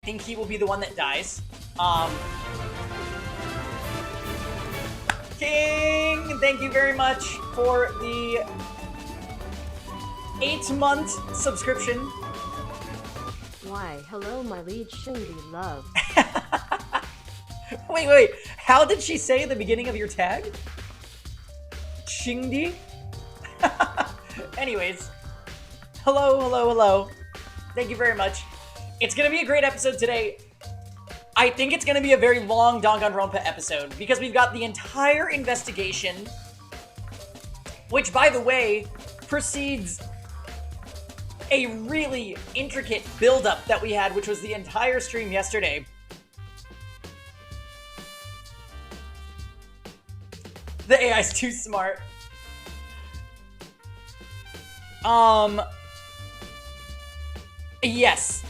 think he will be the one that dies. King, thank you very much for the 8-month subscription. Why, hello, my lead Shindy love. Wait. How did she say the beginning of your tag? Shingdi? Anyways. Hello. Thank you very much. It's gonna be a great episode today. I think it's gonna be a very long Danganronpa episode because we've got the entire investigation, which, by the way, precedes a really intricate build-up that we had, which was the entire stream yesterday. The AI's too smart. Yes.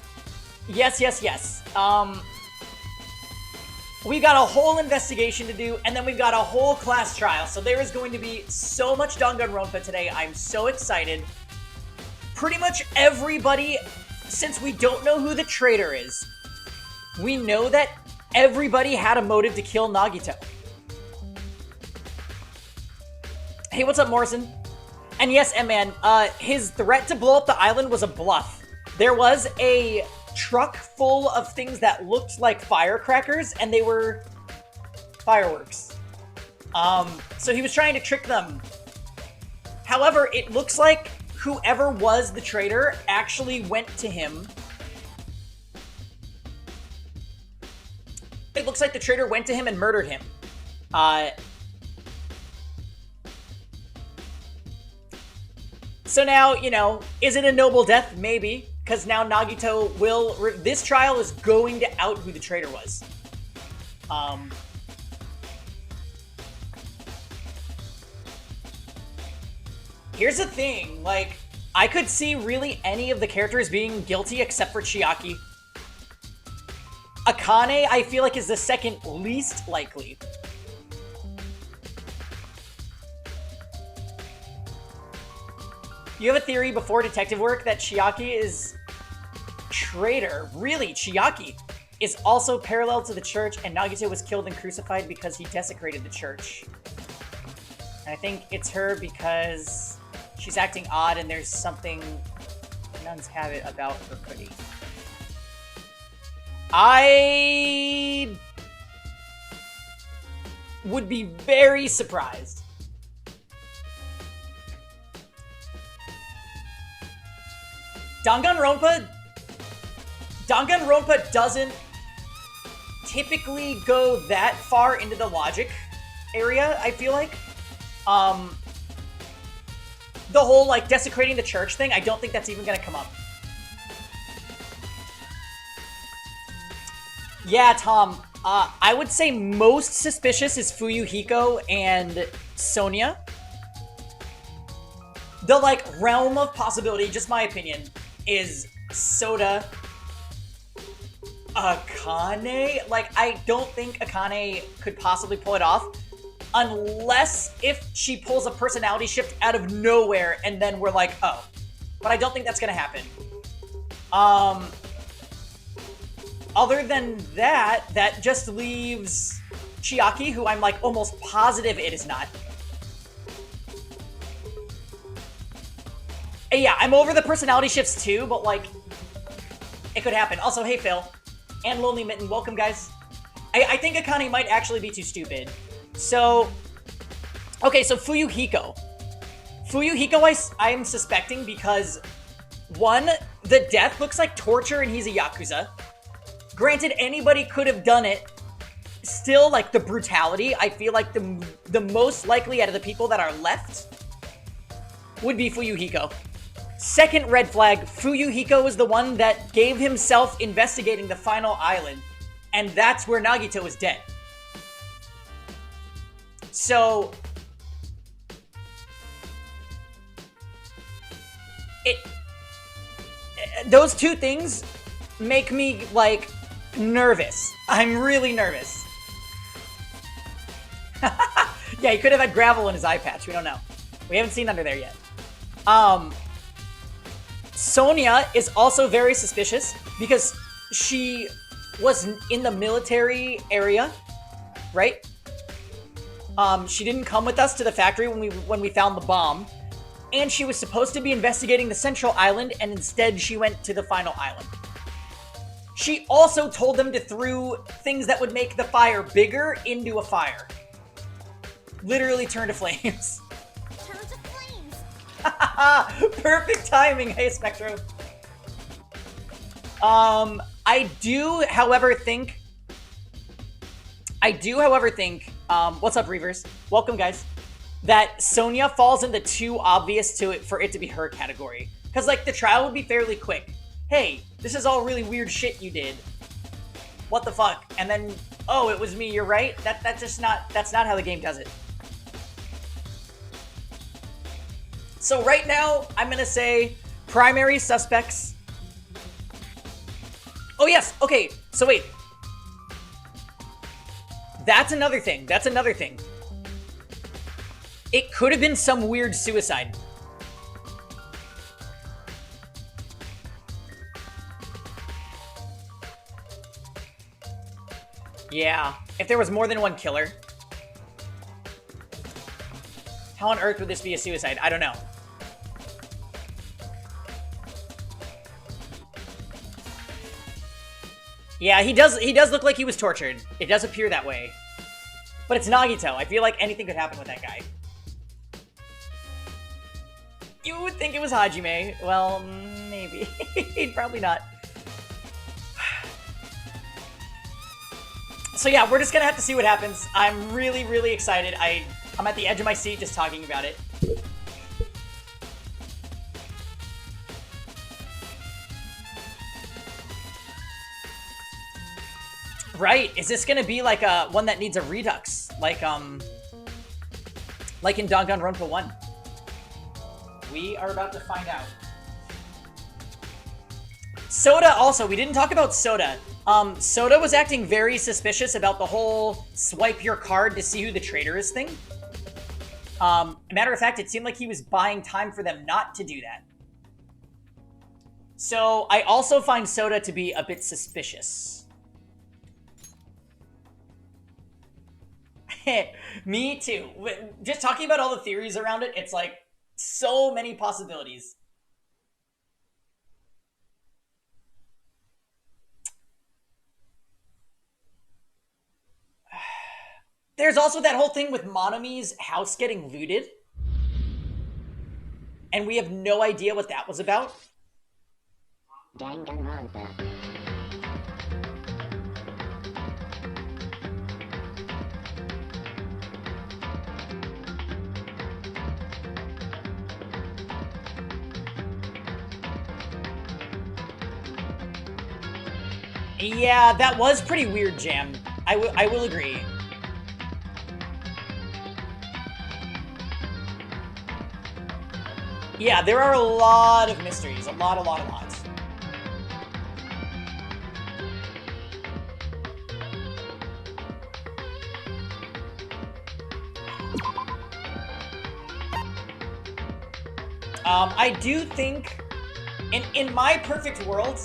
We've got a whole investigation to do, and then we've got a whole class trial. So there is going to be so much Danganronpa today. I'm so excited. Pretty much everybody, since we don't know who the traitor is, we know that everybody had a motive to kill Nagito. Hey, what's up, Morrison? And yes, M-Man, his threat to blow up the island was a bluff. There was a truck full of things that looked like firecrackers, and they were fireworks. So he was trying to trick them. However, it looks like whoever was the traitor actually went to him. It looks like the traitor went to him and murdered him. So now, you know, is it a noble death? Maybe. Because now Nagito will... This trial is going to out who the traitor was. Here's the thing. Like, I could see really any of the characters being guilty except for Chiaki. Akane, I feel like, is the second least likely. You have a theory before detective work that Chiaki is traitor. Really, Chiaki is also parallel to the church, and Nagito was killed and crucified because he desecrated the church. And I think it's her because she's acting odd and there's something nuns have it about her hoodie. I would be very surprised. Danganronpa doesn't typically go that far into the logic area, I feel like. The whole, like, desecrating the church thing, I don't think that's even gonna come up. Yeah, Tom, I would say most suspicious is Fuyuhiko and Sonia. The, like, realm of possibility, just my opinion, is Soda, Akane. Like, I don't think Akane could possibly pull it off unless if she pulls a personality shift out of nowhere and then we're like, oh. But I don't think that's gonna happen. Other than that, that just leaves Chiaki, who I'm, like, almost positive it is not. Yeah, I'm over the personality shifts too, but, like, it could happen. Also, hey, Phil. And Lonely Mitten, welcome, guys. I think Akane might actually be too stupid. So, okay, so Fuyuhiko. Fuyuhiko I'm suspecting because, one, the death looks like torture and he's a Yakuza. Granted, anybody could have done it. Still, like, the brutality, I feel like the most likely out of the people that are left would be Fuyuhiko. Second red flag, Fuyuhiko is the one that gave himself investigating the final island, and that's where Nagito is dead. So, those two things make me, like, nervous. I'm really nervous. Yeah, he could have had gravel in his eye patch. We don't know. We haven't seen under there yet. Sonia is also very suspicious because she was in the military area, right? She didn't come with us to the factory when we found the bomb, and she was supposed to be investigating the central island, and instead she went to the final island. She also told them to throw things that would make the fire bigger into a fire. Literally turn to flames. Turn to flames. Perfect timing, hey Spectro. I do, however, think. What's up, Reavers? Welcome, guys. That Sonya falls into too obvious to it for it to be her category. Because, like, the trial would be fairly quick. Hey, this is all really weird shit you did. What the fuck? And then, oh, it was me, you're right? That's not how the game does it. So right now, I'm gonna say primary suspects. Oh yes, okay, so wait. That's another thing. It could have been some weird suicide. Yeah, if there was more than one killer. How on earth would this be a suicide? I don't know. Yeah, he does look like he was tortured. It does appear that way. But it's Nagito. I feel like anything could happen with that guy. You would think it was Hajime. Well, maybe. Probably not. So yeah, we're just gonna have to see what happens. I'm really, really excited. I'm at the edge of my seat just talking about it. Right, is this gonna be like a one that needs a redux? Like in Danganronpa 1? We are about to find out. Soda also, we didn't talk about Soda. Soda was acting very suspicious about the whole swipe your card to see who the traitor is thing. Matter of fact, it seemed like he was buying time for them not to do that. So I also find Soda to be a bit suspicious. Me too. Just talking about all the theories around it, it's like so many possibilities. There's also that whole thing with Monami's house getting looted. And we have no idea what that was about. Danganronpa. Yeah, that was pretty weird, Jam. I will agree. Yeah, there are a lot of mysteries. A lot. I do think, in my perfect world,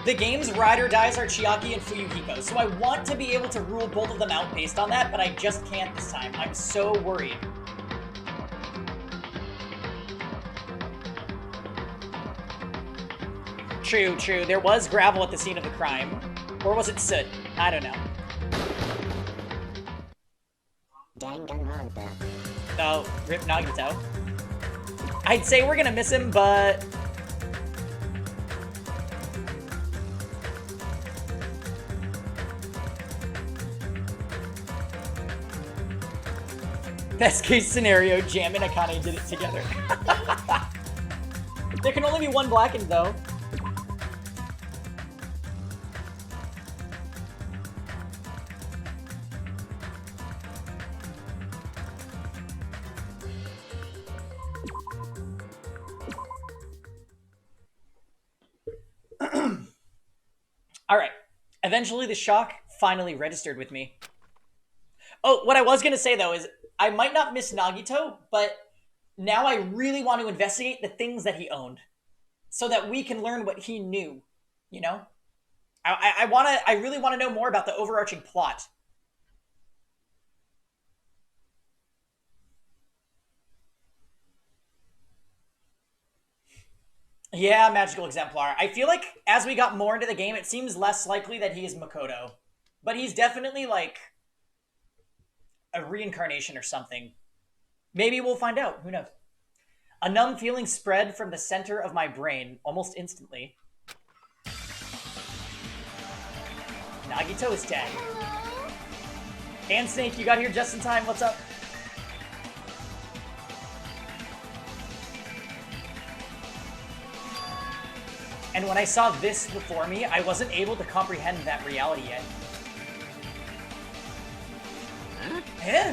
the game's ride or dies are Chiaki and Fuyuhiko, so I want to be able to rule both of them out based on that, but I just can't this time. I'm so worried. True. There was gravel at the scene of the crime. Or was it soot? I don't know. Danganronpa. Oh, rip Nagito. I'd say we're gonna miss him, but... Best case scenario, Jam and Akane did it together. There can only be one blackened, though. Alright. Eventually the shock finally registered with me. Oh, what I was gonna say, though, is I might not miss Nagito, but now I really want to investigate the things that he owned. So that we can learn what he knew, you know? I really want to know more about the overarching plot. Yeah, magical exemplar. I feel like as we got more into the game, it seems less likely that he is Makoto. But he's definitely like a reincarnation or something. Maybe we'll find out. Who knows? A numb feeling spread from the center of my brain almost instantly. Nagito is dead. And Snake, you got here just in time. What's up? And when I saw this before me, I wasn't able to comprehend that reality yet. Eh?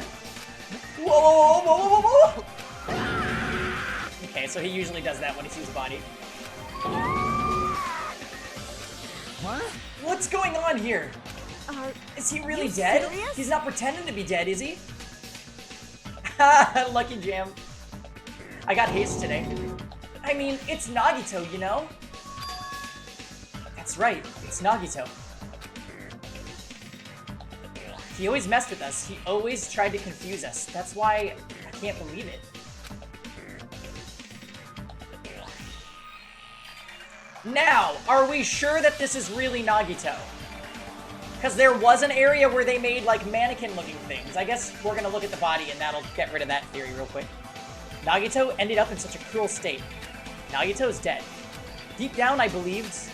Whoa, whoa, whoa, whoa, whoa, whoa! Okay, so he usually does that when he sees a body. What? What's going on here? Is he really dead? serious? He's not pretending to be dead, is he? Lucky Jam. I got haste today. I mean, it's Nagito, you know? That's right, it's Nagito. He always messed with us. He always tried to confuse us. That's why I can't believe it. Now, are we sure that this is really Nagito? Because there was an area where they made, like, mannequin-looking things. I guess we're gonna look at the body and that'll get rid of that theory real quick. Nagito ended up in such a cruel state. Nagito is dead. Deep down, I believed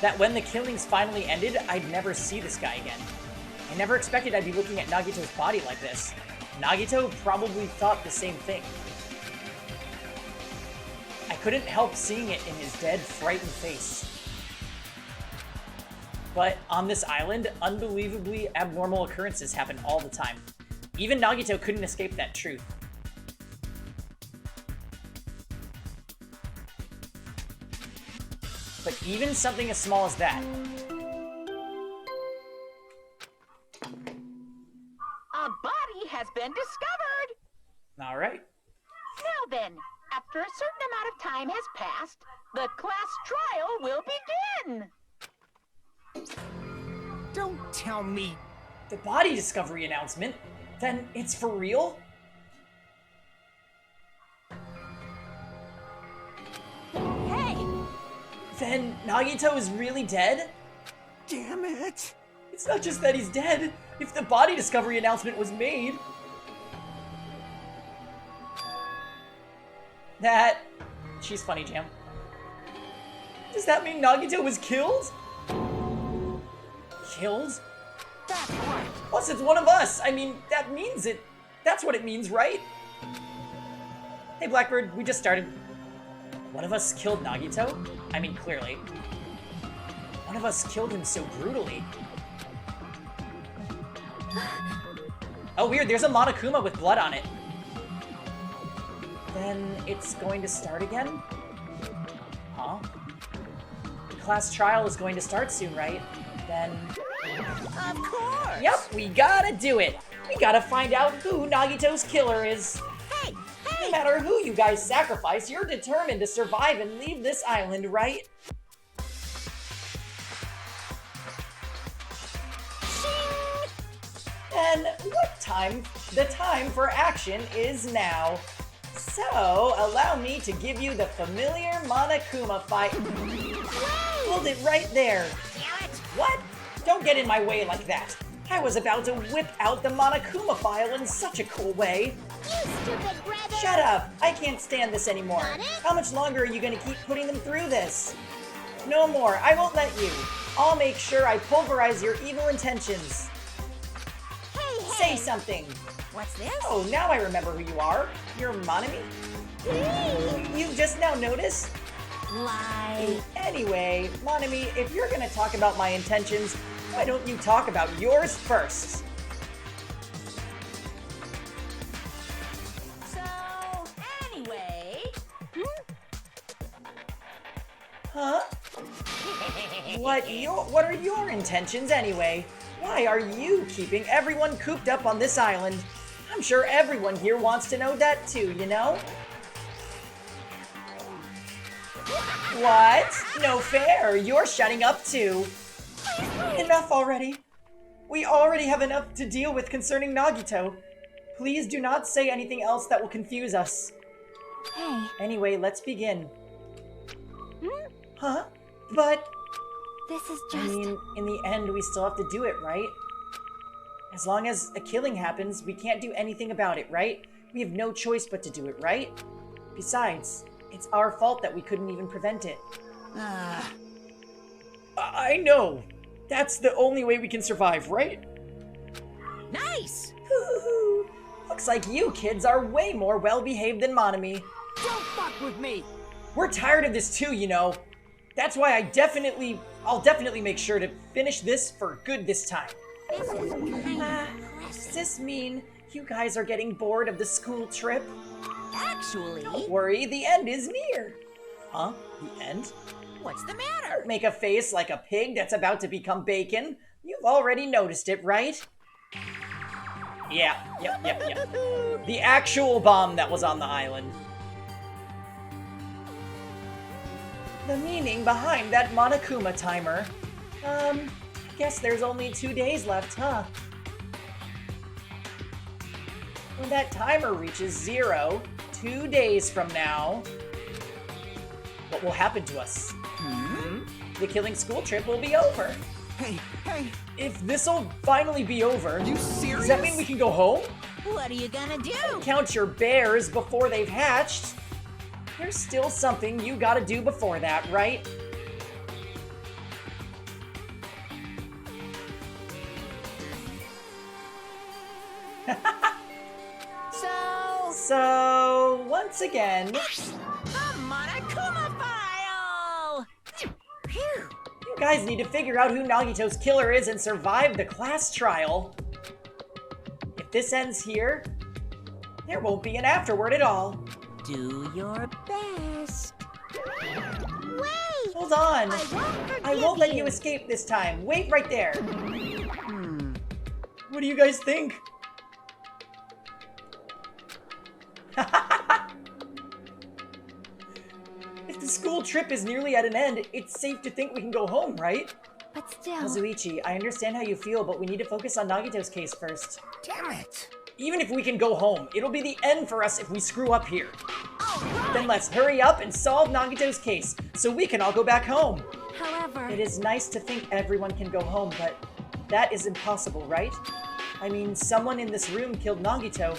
that when the killings finally ended, I'd never see this guy again. I never expected I'd be looking at Nagito's body like this. Nagito probably thought the same thing. I couldn't help seeing it in his dead, frightened face. But on this island, unbelievably abnormal occurrences happen all the time. Even Nagito couldn't escape that truth. But even something as small as that. A body has been discovered! All right. Now then, after a certain amount of time has passed, the class trial will begin! Don't tell me. The body discovery announcement? Then it's for real? Hey! Then Nagito is really dead? Damn it. It's not just that he's dead. If the body discovery announcement was made... She's funny, Jam. Does that mean Nagito was killed? Killed? That's right. Plus, it's one of us. I mean, that means it. That's what it means, right? Hey, Blackbird, we just started. One of us killed Nagito? I mean, clearly. One of us killed him so brutally. Oh, weird, there's a Monokuma with blood on it. Then it's going to start again? Huh? The class trial is going to start soon, right? Then... Of course! Yep, we gotta do it! We gotta find out who Nagito's killer is. Hey! No matter who you guys sacrifice, you're determined to survive and leave this island, right? Then the time for action is now. So, allow me to give you the familiar Monokuma fight. Hold it right there. What? Don't get in my way like that. I was about to whip out the Monokuma file in such a cool way. You stupid brother! Shut up! I can't stand this anymore. Got it? How much longer are you gonna keep putting them through this? No more. I won't let you. I'll make sure I pulverize your evil intentions. Hey, Say hey! something. What's this? Oh, now I remember who you are. You're Monami? You just now noticed? Lie. Anyway, Monami, if you're gonna talk about my intentions, why don't you talk about yours first? So, anyway... Huh? What are your intentions anyway? Why are you keeping everyone cooped up on this island? I'm sure everyone here wants to know that too, you know? What? No fair. You're shutting up too. Enough already. We already have enough to deal with concerning Nagito. Please do not say anything else that will confuse us. Hey. Anyway, let's begin. Huh? But, This is I just... mean, in the end, we still have to do it, right? As long as a killing happens, we can't do anything about it, right? We have no choice but to do it, right? Besides, it's our fault that we couldn't even prevent it. I know. That's the only way we can survive, right? Nice! Looks like you kids are way more well-behaved than Monami. Don't fuck with me! We're tired of this too, you know. That's why I'll definitely make sure to finish this for good this time. This is kind of Does this mean you guys are getting bored of the school trip? Actually, Don't worry, the end is near. Huh? The end? what's the matter? Make a face like a pig that's about to become bacon. You've already noticed it, right? Yeah, yep. The actual bomb that was on the island. The meaning behind that Monokuma timer. Guess there's only 2 days left, huh? When that timer reaches 0, 2 days from now, what will happen to us? The killing school trip will be over. Hey, If this'll finally be over, you serious? does that mean we can go home? What are you gonna do? Count your bears before they've hatched. There's still something you gotta do before that, right? So, once again, The Monokuma file! Phew! you guys need to figure out who Nagito's killer is and survive the class trial. If this ends here, there won't be an afterword at all. Do your best. Wait! Hold on. I won't let you you. escape this time. Wait right there. What do you guys think? If the school trip is nearly at an end, it's safe to think we can go home, right? But still... Kazuichi, I understand how you feel, but we need to focus on Nagito's case first. Damn it! Even if we can go home, it'll be the end for us if we screw up here. Alright! Then let's hurry up and solve Nagito's case, so we can all go back home. However... It is nice to think everyone can go home, but that is impossible, right? I mean, someone in this room killed Nagito.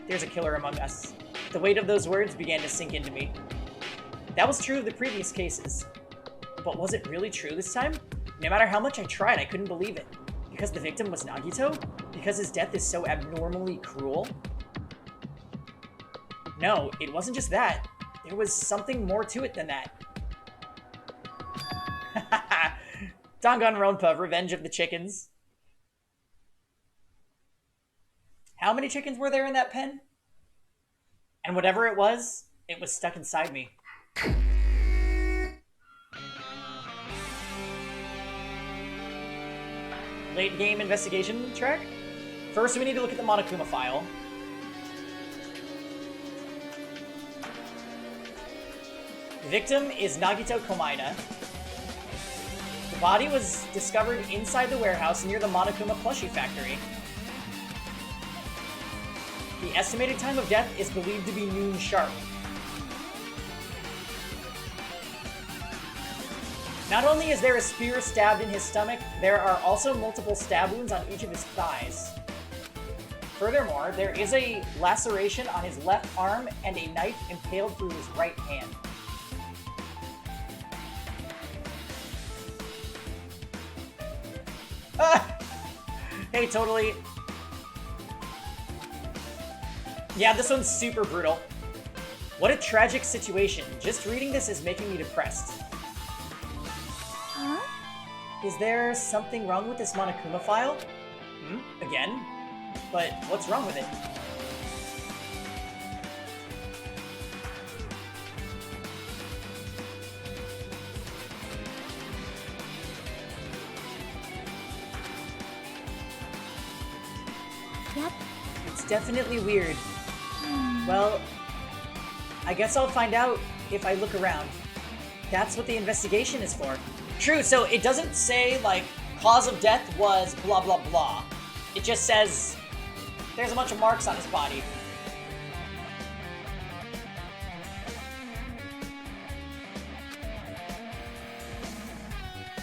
There's a killer among us. The weight of those words began to sink into me. That was true of the previous cases. But was it really true this time? No matter how much I tried, I couldn't believe it. Because the victim was Nagito? Because his death is so abnormally cruel? No, it wasn't just that. There was something more to it than that. Danganronpa, Revenge of the Chickens. How many chickens were there in that pen? And whatever it was stuck inside me. Late game investigation track? First, we need to look at the Monokuma file. The victim is Nagito Komaina. The body was discovered inside the warehouse near the Monokuma plushie factory. The estimated time of death is believed to be noon sharp. Not only is there a spear stabbed in his stomach, there are also multiple stab wounds on each of his thighs. Furthermore, there is a laceration on his left arm and a knife impaled through his right hand. Hey, totally. Yeah, this one's super brutal. What a tragic situation. Just reading this is making me depressed. Huh? Is there something wrong with this Monokuma file? Again? But what's wrong with it? Yep. It's definitely weird. Well, I guess I'll find out if I look around. That's what the investigation is for. True, so it doesn't say, like, cause of death was blah blah blah. It just says there's a bunch of marks on his body.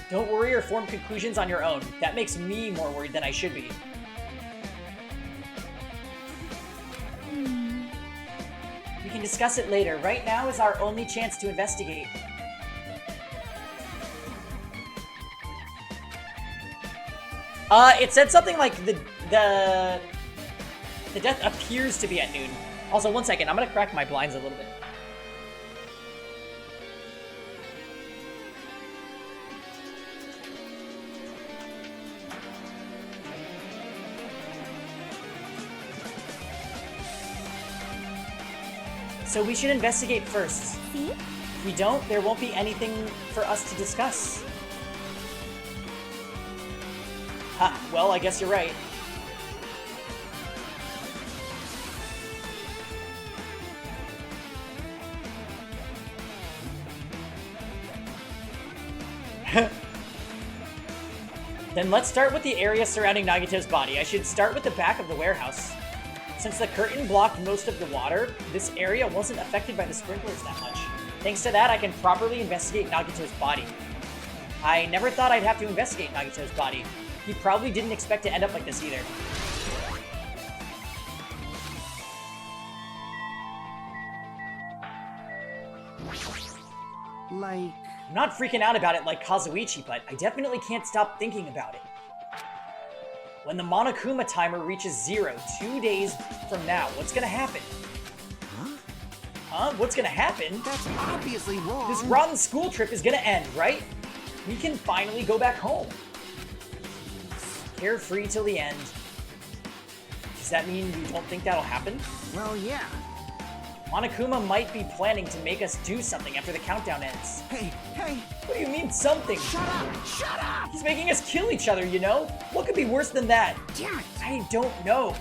Don't worry or form conclusions on your own. That makes me more worried than I should be. We can discuss it later. Right now is our only chance to investigate. It said something like the death appears to be at noon. Also, one second, I'm gonna crack my blinds a little bit. So we should investigate first. See? If we don't, there won't be anything for us to discuss. Ha, well, I guess you're right. Then let's start with the area surrounding Nagito's body. I should start with the back of the warehouse. Since the curtain blocked most of the water, this area wasn't affected by the sprinklers that much. Thanks to that, I can properly investigate Nagito's body. I never thought I'd have to investigate Nagito's body. He probably didn't expect to end up like this either. Like... I'm not freaking out about it like Kazuichi, but I definitely can't stop thinking about it. When the Monokuma timer reaches 0 2 days from now, what's gonna happen? Huh? What's gonna happen? That's obviously wrong. This rotten school trip is gonna end, right? We can finally go back home. Carefree till the end. Does that mean you don't think that'll happen? Well, yeah. Monokuma might be planning to make us do something after the countdown ends. Hey! What do you mean, something? Shut up! Shut up! He's making us kill each other, you know? What could be worse than that? Damn it! I don't know.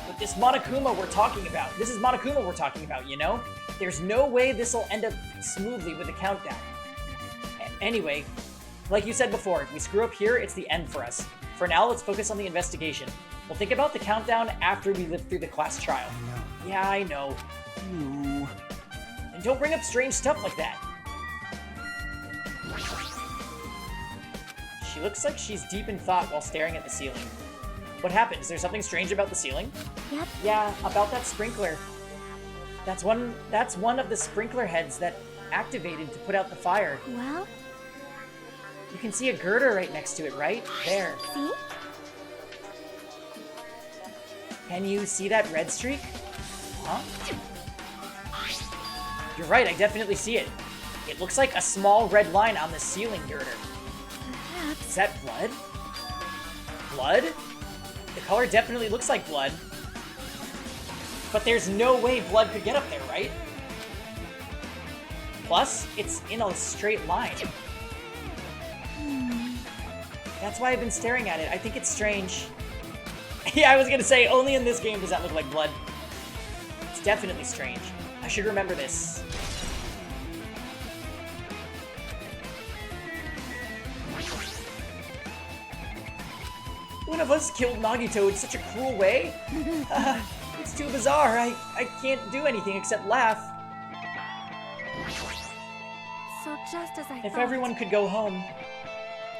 But this is Monokuma we're talking about, you know? There's no way this'll end up smoothly with the countdown. Anyway, like you said before, if we screw up here, it's the end for us. For now, let's focus on the investigation. We'll think about the countdown after we live through the class trial. Yeah, I know. You... And don't bring up strange stuff like that. She looks like she's deep in thought while staring at the ceiling. What happened? Is there something strange about the ceiling? Yep. Yeah, about that sprinkler. That's one of the sprinkler heads that activated to put out the fire. Well, You can see a girder right next to it, right? There. see? Can you see that red streak? Huh? You're right, I definitely see it. It looks like a small red line on the ceiling girder. Perhaps. Is that blood? Blood? The color definitely looks like blood. But there's no way blood could get up there, right? Plus, it's in a straight line. That's why I've been staring at it. I think it's strange. Yeah, I was gonna say, only in this game does that look like blood. It's definitely strange. I should remember this. One of us killed Nagito in such a cruel way. It's too bizarre. I can't do anything except laugh. So just as I If thought. everyone could go home,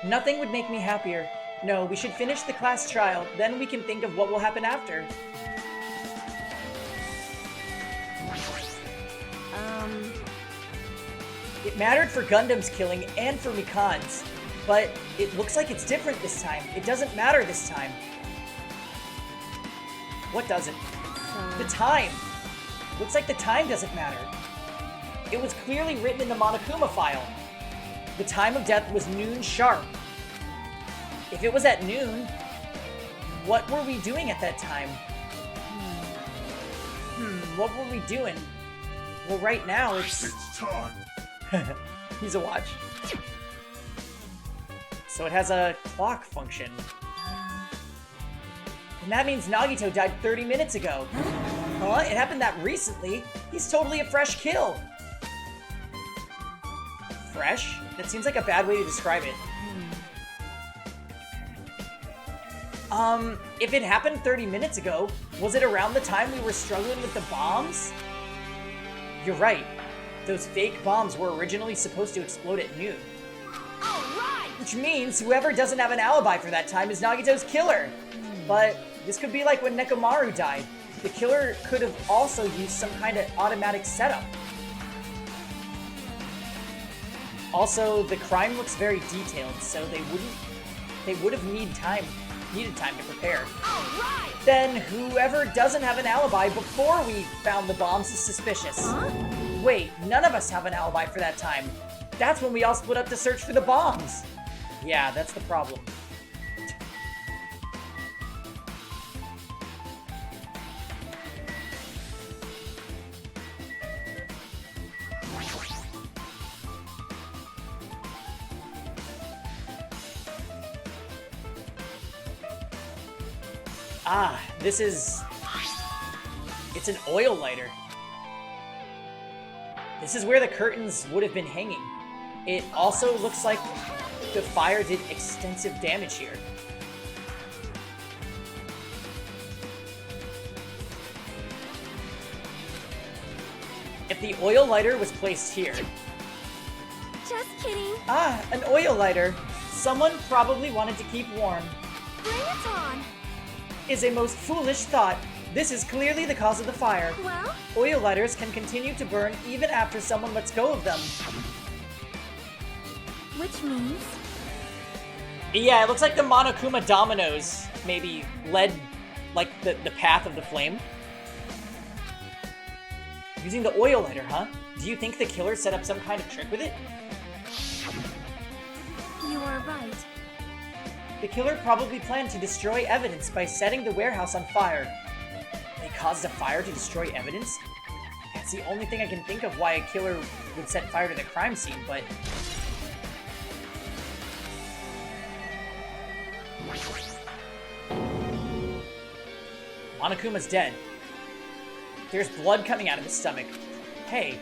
nothing would make me happier. No, we should finish the class trial, then we can think of what will happen after. It mattered for Gundam's killing and for Mikan's, but it looks like it's different this time. It doesn't matter this time. What doesn't? The time. Looks like the time doesn't matter. It was clearly written in the Monokuma file. The time of death was noon sharp. If it was at noon, what were we doing at that time? What were we doing? Well, right now it's time. Use a watch. So it has a clock function. And that means Nagito died 30 minutes ago. Huh? It happened that recently? He's totally a fresh kill. fresh? That seems like a bad way to describe it. If it happened 30 minutes ago, was it around the time we were struggling with the bombs? You're right. Those fake bombs were originally supposed to explode at noon. Alright! Which means whoever doesn't have an alibi for that time is Nagito's killer. But this could be like when Nekomaru died. The killer could have also used some kind of automatic setup. Also, the crime looks very detailed, so they would have needed time to prepare. Alright! Then whoever doesn't have an alibi before we found the bombs is suspicious. Huh? Wait, none of us have an alibi for that time. That's when we all split up to search for the bombs. Yeah, that's the problem. Ah, this is... It's an oil lighter. This is where the curtains would have been hanging. It also looks like the fire did extensive damage here. If the oil lighter was placed here... Just kidding. Ah, an oil lighter. Someone probably wanted to keep warm. Bring it on. Is a most foolish thought. This is clearly the cause of the fire. Well, Oil lighters can continue to burn even after someone lets go of them. which means Yeah, it looks like the Monokuma dominoes maybe led, like, the path of the flame. Using the oil lighter, huh? Do you think the killer set up some kind of trick with it? you are right. The killer probably planned to destroy evidence by setting the warehouse on fire. They caused a fire to destroy evidence? That's the only thing I can think of why a killer would set fire to the crime scene, but... Monokuma's dead. There's blood coming out of his stomach. Hey,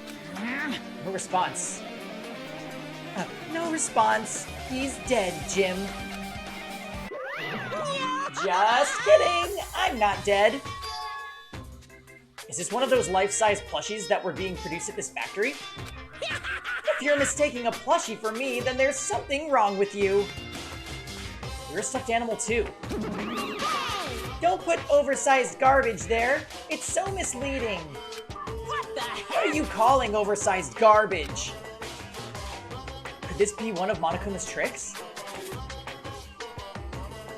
no response. No response. He's dead, Jim. Just kidding! I'm not dead. Is this one of those life-size plushies that were being produced at this factory? If you're mistaking a plushie for me, then there's something wrong with you. You're a stuffed animal too. Don't put oversized garbage there. It's so misleading. What the heck? What are you calling oversized garbage? Could this be one of Monokuma's tricks?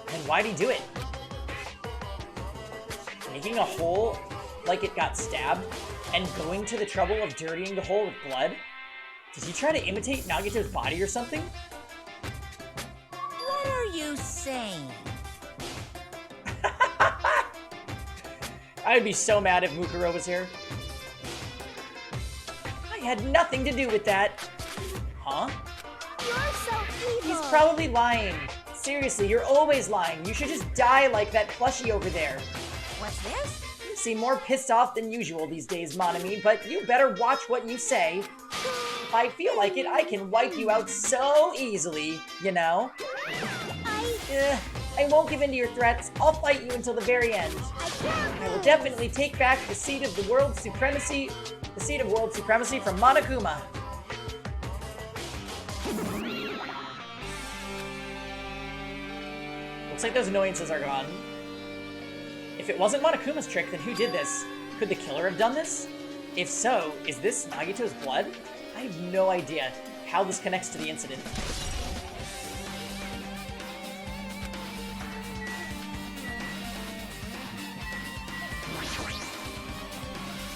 Then why'd he do it? Making a hole like it got stabbed and going to the trouble of dirtying the hole with blood? Did he try to imitate Nagito's body or something? What are you saying? I'd be so mad if Mukuro was here. I had nothing to do with that. Huh? You're so evil. He's probably lying. Seriously, you're always lying. You should just die like that plushie over there. What's this? You seem more pissed off than usual these days, Monami, but you better watch what you say. If I feel like it, I can wipe you out so easily, you know? I won't give in to your threats. I'll fight you until the very end. I will definitely take back the seat of the world supremacy, from Monokuma. Looks like those annoyances are gone. If it wasn't Monokuma's trick, then who did this? Could the killer have done this? If so, is this Nagito's blood? I have no idea how this connects to the incident.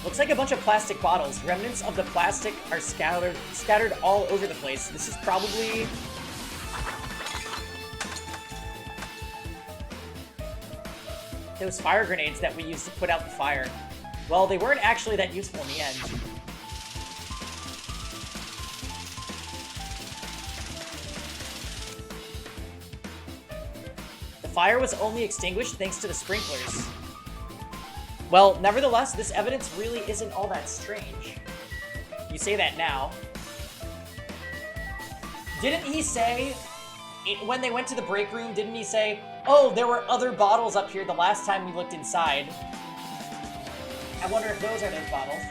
Looks like a bunch of plastic bottles. Remnants of the plastic are scattered all over the place. This is probably... those fire grenades that we used to put out the fire. Well, they weren't actually that useful in the end. The fire was only extinguished thanks to the sprinklers. Well, nevertheless, this evidence really isn't all that strange. You say that now. Didn't he say, when they went to the break room, didn't he say, oh, there were other bottles up here the last time we looked inside? I wonder if those are those bottles.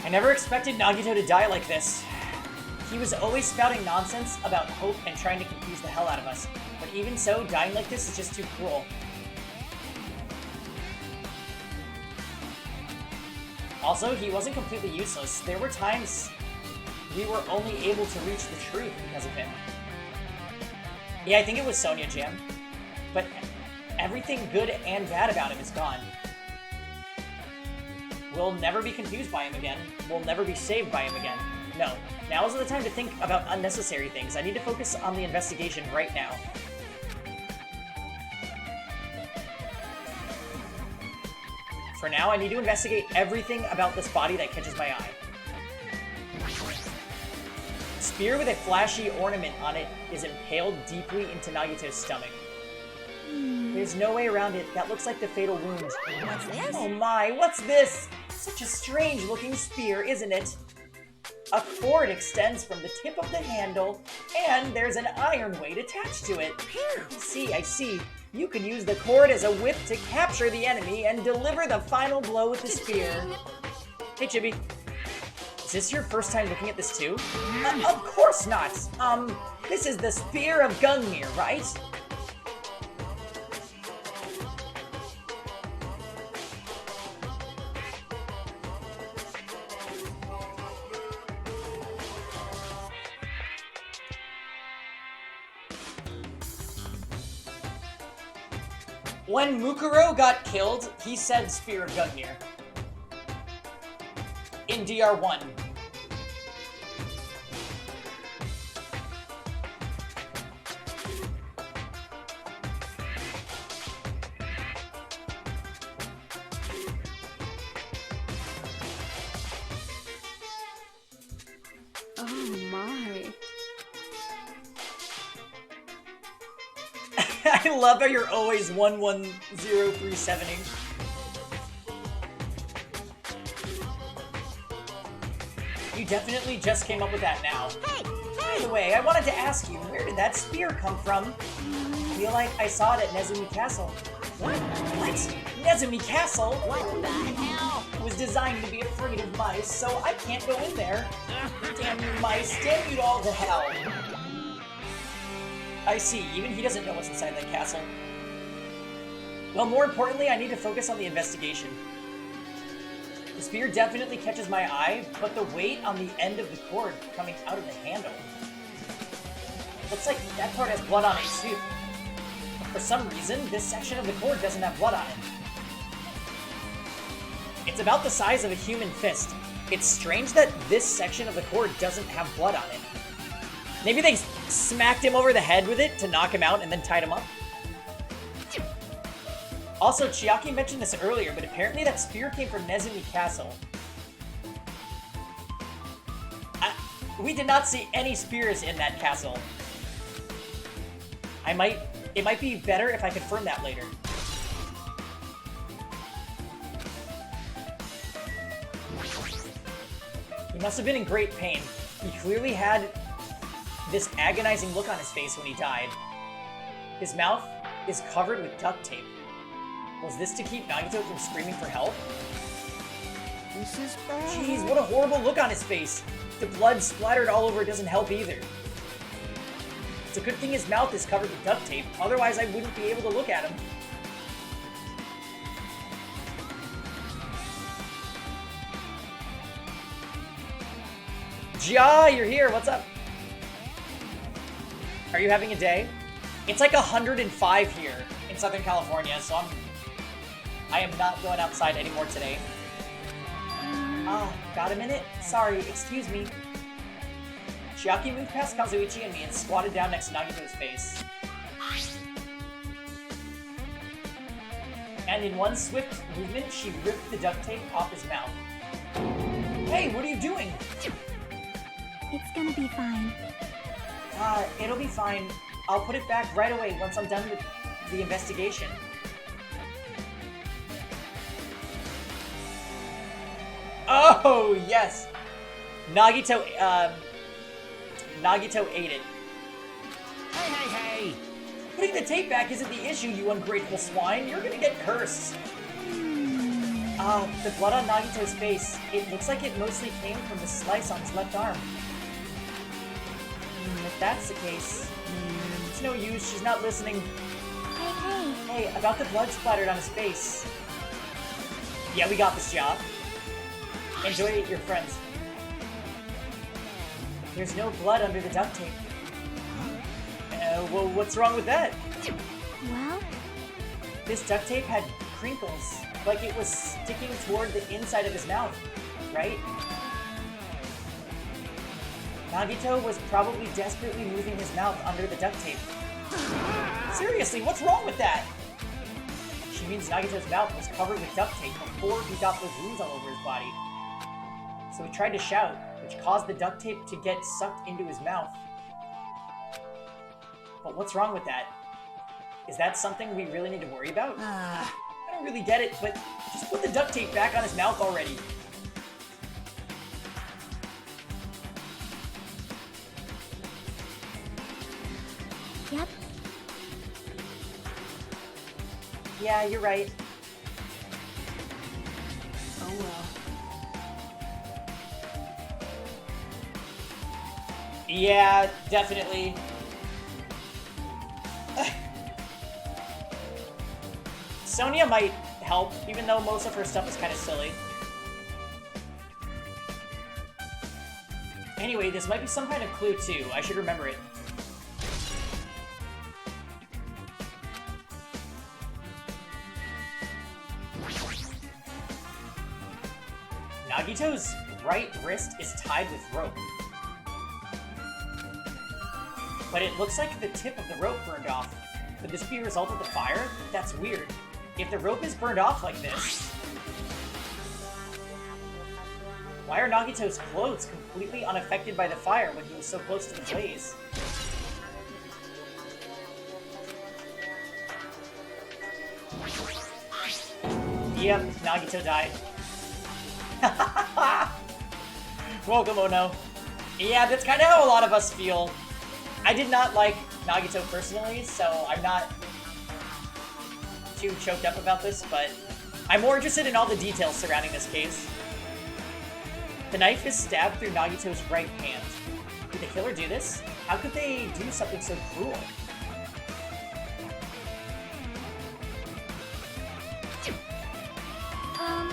I never expected Nagito to die like this. He was always spouting nonsense about hope and trying to confuse the hell out of us. But even so, dying like this is just too cruel. Also, he wasn't completely useless. There were times we were only able to reach the truth because of him. Yeah, I think it was Sonia Jam. But everything good and bad about him is gone. We'll never be confused by him again. We'll never be saved by him again. No. Now isn't the time to think about unnecessary things. I need to focus on the investigation right now. For now, I need to investigate everything about this body that catches my eye. A spear with a flashy ornament on it is impaled deeply into Nagito's stomach. There's no way around it. That looks like the fatal wound. What's this? Oh my, what's this? Such a strange-looking spear, isn't it? A cord extends from the tip of the handle, and there's an iron weight attached to it. I see. You can use the cord as a whip to capture the enemy and deliver the final blow with the spear. Hey, Chibi. Is this your first time looking at this too? Of course not! This is the Spear of Gungnir, right? When Mukuro got killed, he said Spear of Gungnir. In DR1. Oh my. I love how you're always 11037ing. You definitely just came up with that now. Hey! By the way, I wanted to ask you, where did that spear come from? I feel like I saw it at Nezumi Castle. What? Nezumi Castle? What the hell? It was designed to be afraid of mice, so I can't go in there. Damn you mice, damn you all to hell. I see, even he doesn't know what's inside that castle. Well, more importantly, I need to focus on the investigation. The spear definitely catches my eye, but the weight on the end of the cord coming out of the handle. Looks like that part has blood on it too. For some reason, this section of the cord doesn't have blood on it. It's about the size of a human fist. It's strange that this section of the cord doesn't have blood on it. Maybe they smacked him over the head with it to knock him out and then tied him up? Also, Chiaki mentioned this earlier, but apparently that spear came from Nezumi Castle. We did not see any spears in that castle. It might be better if I confirm that later. He must have been in great pain. He clearly had this agonizing look on his face when he died. His mouth is covered with duct tape. Was this to keep Nagito from screaming for help? This is bad. Jeez, what a horrible look on his face. The blood splattered all over doesn't help either. It's a good thing his mouth is covered with duct tape, otherwise I wouldn't be able to look at him. Ja, you're here, what's up? Are you having a day? It's like 105 here in Southern California, so I am not going outside anymore today. Got a minute? Sorry, excuse me. Chiaki moved past Kazuichi and me and squatted down next to Nagito's face. And in one swift movement, she ripped the duct tape off his mouth. Hey, what are you doing? It's gonna be fine. It'll be fine. I'll put it back right away once I'm done with the investigation. Oh, yes! Nagito ate it. Hey, hey, hey! Putting the tape back isn't the issue, you ungrateful swine. You're gonna get cursed. The blood on Nagito's face. It looks like it mostly came from the slice on his left arm. If that's the case, it's no use. She's not listening. Hey, about the blood splattered on his face. Yeah, we got this job. Enjoy it, your friends. There's no blood under the duct tape. Well, what's wrong with that? Well? This duct tape had crinkles, like it was sticking toward the inside of his mouth, right? Nagito was probably desperately moving his mouth under the duct tape. Seriously, what's wrong with that? She means Nagito's mouth was covered with duct tape before he got those wounds all over his body. So he tried to shout, which caused the duct tape to get sucked into his mouth. But what's wrong with that? Is that something we really need to worry about? I don't really get it, but just put the duct tape back on his mouth already. Yep. Yeah, you're right. Oh well. Yeah, definitely. Sonia might help, even though most of her stuff is kind of silly. Anyway, this might be some kind of clue too. I should remember it. Nagito's right wrist is tied with rope. But it looks like the tip of the rope burned off. Could this be a result of the fire? That's weird. If the rope is burned off like this, why are Nagito's clothes completely unaffected by the fire when he was so close to the blaze? Yep, Nagito died. Welcome, Ono. Yeah, that's kind of how a lot of us feel. I did not like Nagito personally, so I'm not too choked up about this, but I'm more interested in all the details surrounding this case. The knife is stabbed through Nagito's right hand. Did the killer do this? How could they do something so cruel?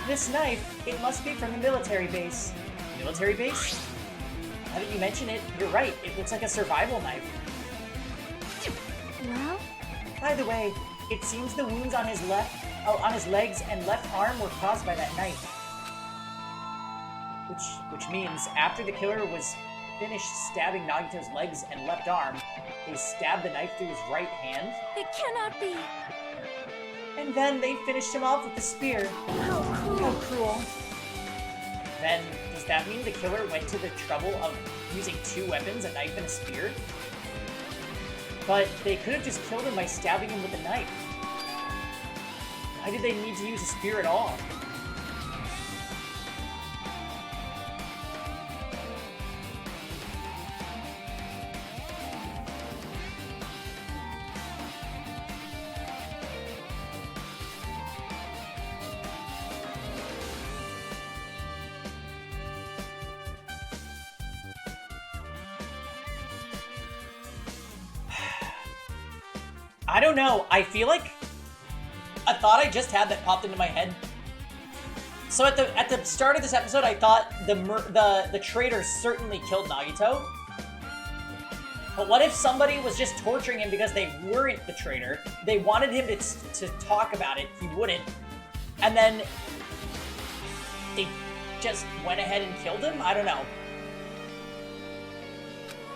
This knife, it must be from the military base. Military base? Now that you mention it, you're right. It looks like a survival knife. Well? By the way, it seems the wounds on his legs and left arm were caused by that knife. Which means after the killer was finished stabbing Nagito's legs and left arm, they stabbed the knife through his right hand. It cannot be! And then they finished him off with the spear. How cruel! How cruel. Then, does that mean the killer went to the trouble of using two weapons, a knife and a spear? But they could have just killed him by stabbing him with a knife. Why did they need to use a spear at all? I don't know. I feel like a thought I just had that popped into my head. So at the start of this episode, I thought the traitor certainly killed Nagito. But what if somebody was just torturing him because they weren't the traitor? They wanted him to talk about it. He wouldn't. And then they just went ahead and killed him? I don't know.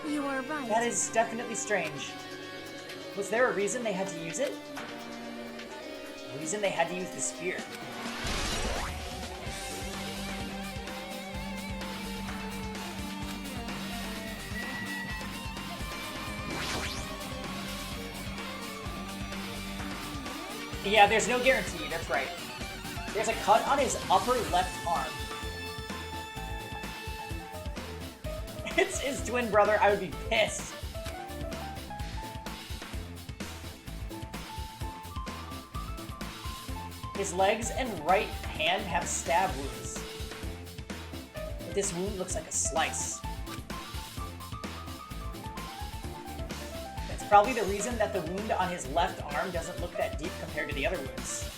You are right. That is definitely strange. Was there a reason they had to use it? A reason they had to use the spear? Yeah, there's no guarantee, that's right. There's a cut on his upper left arm. it's his twin brother, I would be pissed. His legs and right hand have stab wounds. But this wound looks like a slice. That's probably the reason that the wound on his left arm doesn't look that deep compared to the other wounds.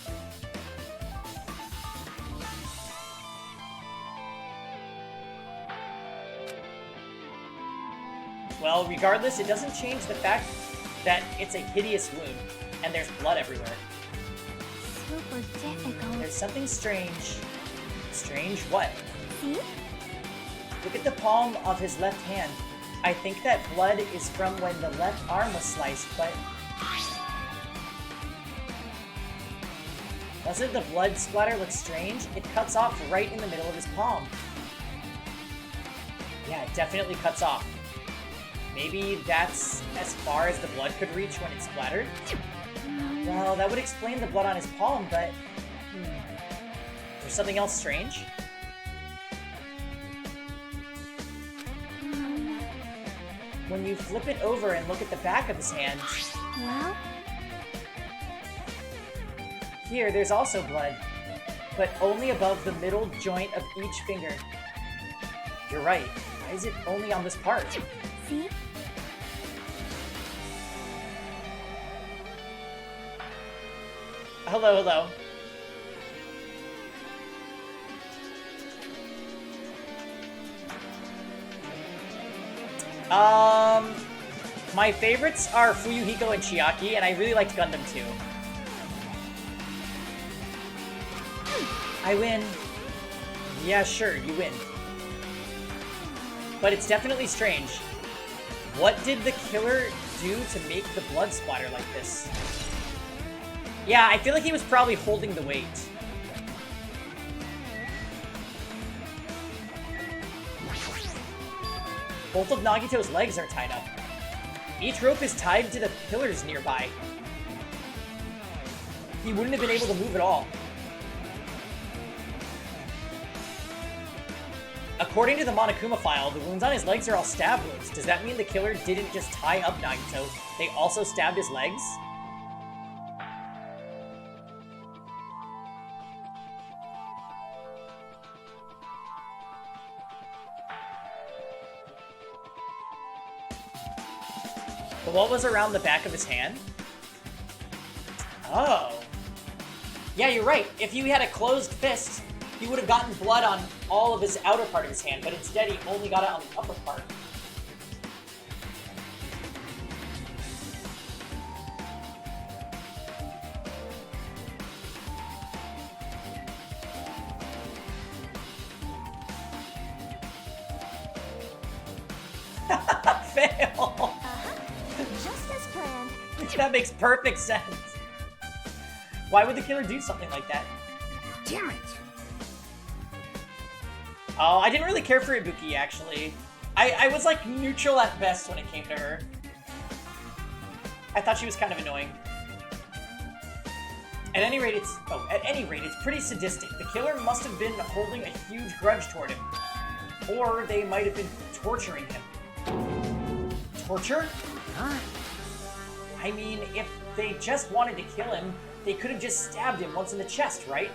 Well, regardless, it doesn't change the fact that it's a hideous wound, and there's blood everywhere. Super difficult. There's something strange. Strange what? See? Look at the palm of his left hand. I think that blood is from when the left arm was sliced, but... Doesn't the blood splatter look strange? It cuts off right in the middle of his palm. Yeah, it definitely cuts off. Maybe that's as far as the blood could reach when it splattered? Well, that would explain the blood on his palm, but... There's something else strange? When you flip it over and look at the back of his hand... Well? Here, there's also blood, but only above the middle joint of each finger. You're right. Why is it only on this part? See? Hello, hello. My favorites are Fuyuhiko and Chiaki, and I really liked Gundam too. I win. Yeah, sure, you win. But it's definitely strange. What did the killer do to make the blood splatter like this? Yeah, I feel like he was probably holding the weight. Both of Nagito's legs are tied up. Each rope is tied to the pillars nearby. He wouldn't have been able to move at all. According to the Monokuma file, the wounds on his legs are all stab wounds. Does that mean the killer didn't just tie up Nagito? They also stabbed his legs? But what was around the back of his hand? Oh. Yeah, you're right. If you had a closed fist, he would have gotten blood on all of his outer part of his hand, but instead he only got it on the upper part. Fail! Just as planned. That makes perfect sense. Why would the killer do something like that? Damn it! Oh, I didn't really care for Ibuki, actually. I was, like, neutral at best when it came to her. I thought she was kind of annoying. At any rate, it's pretty sadistic. The killer must have been holding a huge grudge toward him. Or they might have been torturing him. Torture? Huh? I mean, if they just wanted to kill him, they could have just stabbed him once in the chest, right?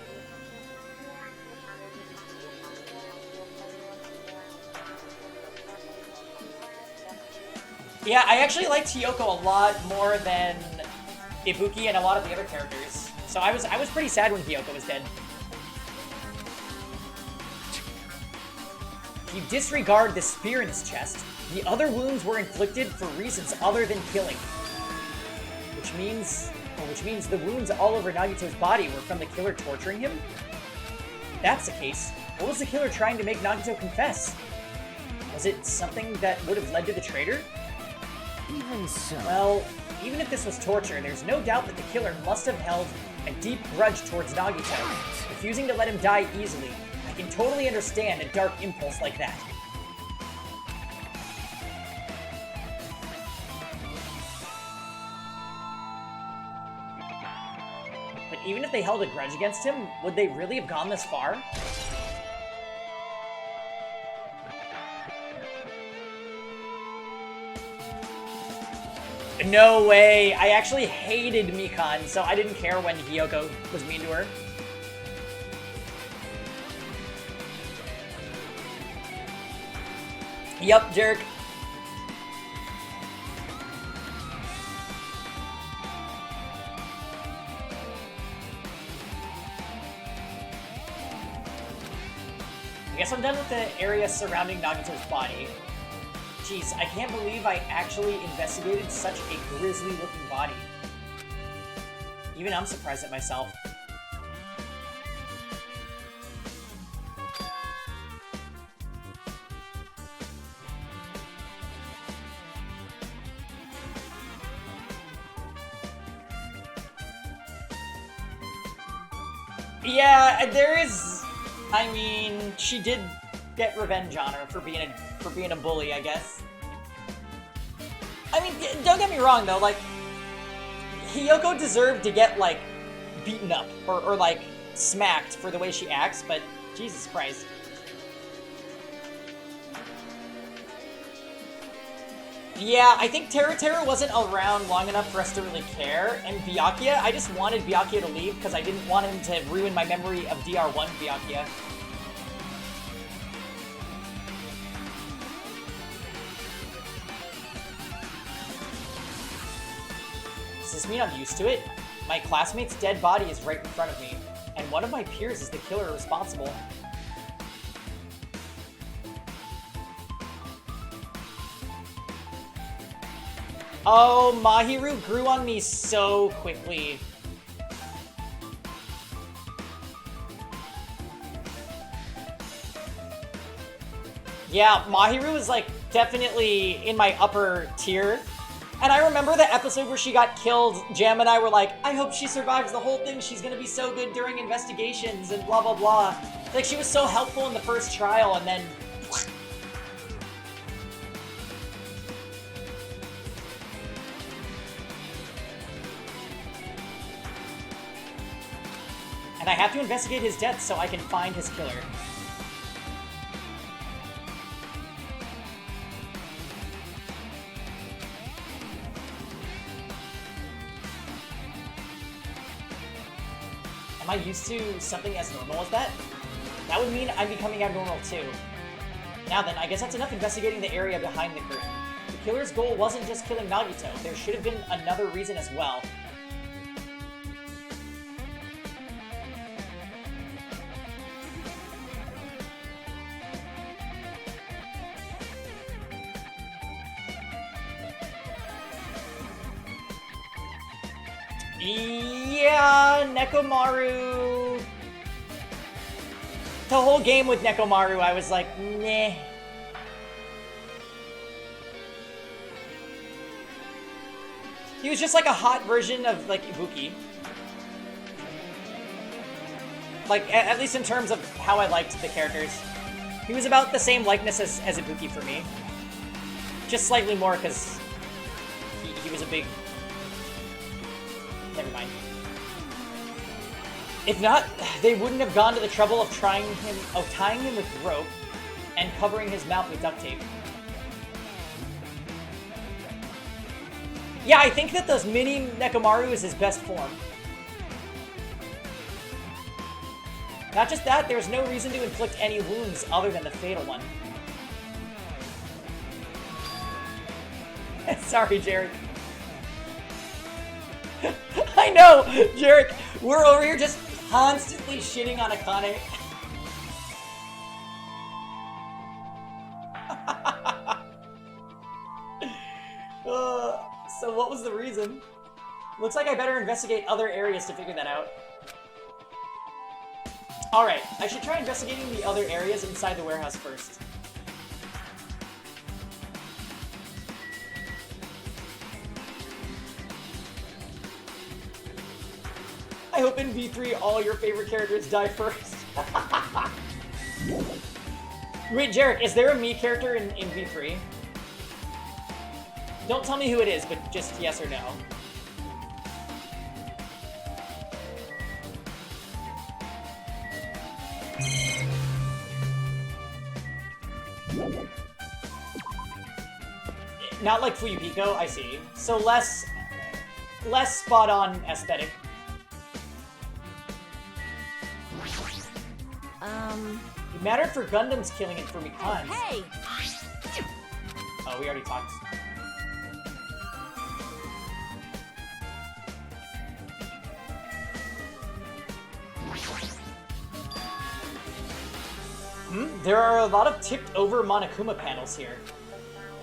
Yeah, I actually liked Hiyoko a lot more than Ibuki and a lot of the other characters. So I was pretty sad when Hiyoko was dead. If you disregard the spear in his chest, the other wounds were inflicted for reasons other than killing. Which means the wounds all over Nagito's body were from the killer torturing him? If that's the case, what was the killer trying to make Nagito confess? Was it something that would have led to the traitor? Even so. Well, even if this was torture, there's no doubt that the killer must have held a deep grudge towards Nagito, refusing to let him die easily. I can totally understand a dark impulse like that. But even if they held a grudge against him, would they really have gone this far? No way. I actually hated Mikan, so I didn't care when Hiyoko was mean to her. Yup, jerk. I guess I'm done with the area surrounding Nagito's body. Jeez, I can't believe I actually investigated such a grisly-looking body. Even I'm surprised at myself. Yeah, there is... I mean, she did get revenge on her for being a bully, I guess. I mean, don't get me wrong, though, like, Hiyoko deserved to get, like, beaten up, or like, smacked for the way she acts, but Jesus Christ. Yeah, I think Terra wasn't around long enough for us to really care, and Byakuya, I just wanted Byakuya to leave because I didn't want him to ruin my memory of DR1 Byakuya. Does this mean I'm used to it? My classmate's dead body is right in front of me, and one of my peers is the killer responsible. Oh, Mahiru grew on me so quickly. Yeah, Mahiru was like definitely in my upper tier. And I remember the episode where she got killed. Jam and I were like, I hope she survives the whole thing. She's gonna be so good during investigations and blah, blah, blah. Like, she was so helpful in the first trial, and then... And I have to investigate his death so I can find his killer. Am I used to something as normal as that? That would mean I'm becoming abnormal too. Now then, I guess that's enough investigating the area behind the curtain. The killer's goal wasn't just killing Nagito, there should have been another reason as well. Yeah, Nekomaru... The whole game with Nekomaru, I was like, meh. He was just like a hot version of, like, Ibuki. Like, at least in terms of how I liked the characters. He was about the same likeness as Ibuki for me. Just slightly more, because he was a big... Never mind. If not, they wouldn't have gone to the trouble of tying him with rope and covering his mouth with duct tape. Yeah, I think that those mini Nekomaru is his best form. Not just that, there's no reason to inflict any wounds other than the fatal one. Sorry, Jarek. I know, Jarek. We're over here just constantly shitting on Akane. So what was the reason? Looks like I better investigate other areas to figure that out. Alright, I should try investigating the other areas inside the warehouse first. I hope in V3 all your favorite characters die first. Wait, Jarek, is there a me character in V3? Don't tell me who it is, but just yes or no. Not like Fuyupiko, I see. So less spot on aesthetic. It mattered for Gundam's killing and for Mikan's. Hey! Oh, we already talked. There are a lot of tipped over Monokuma panels here.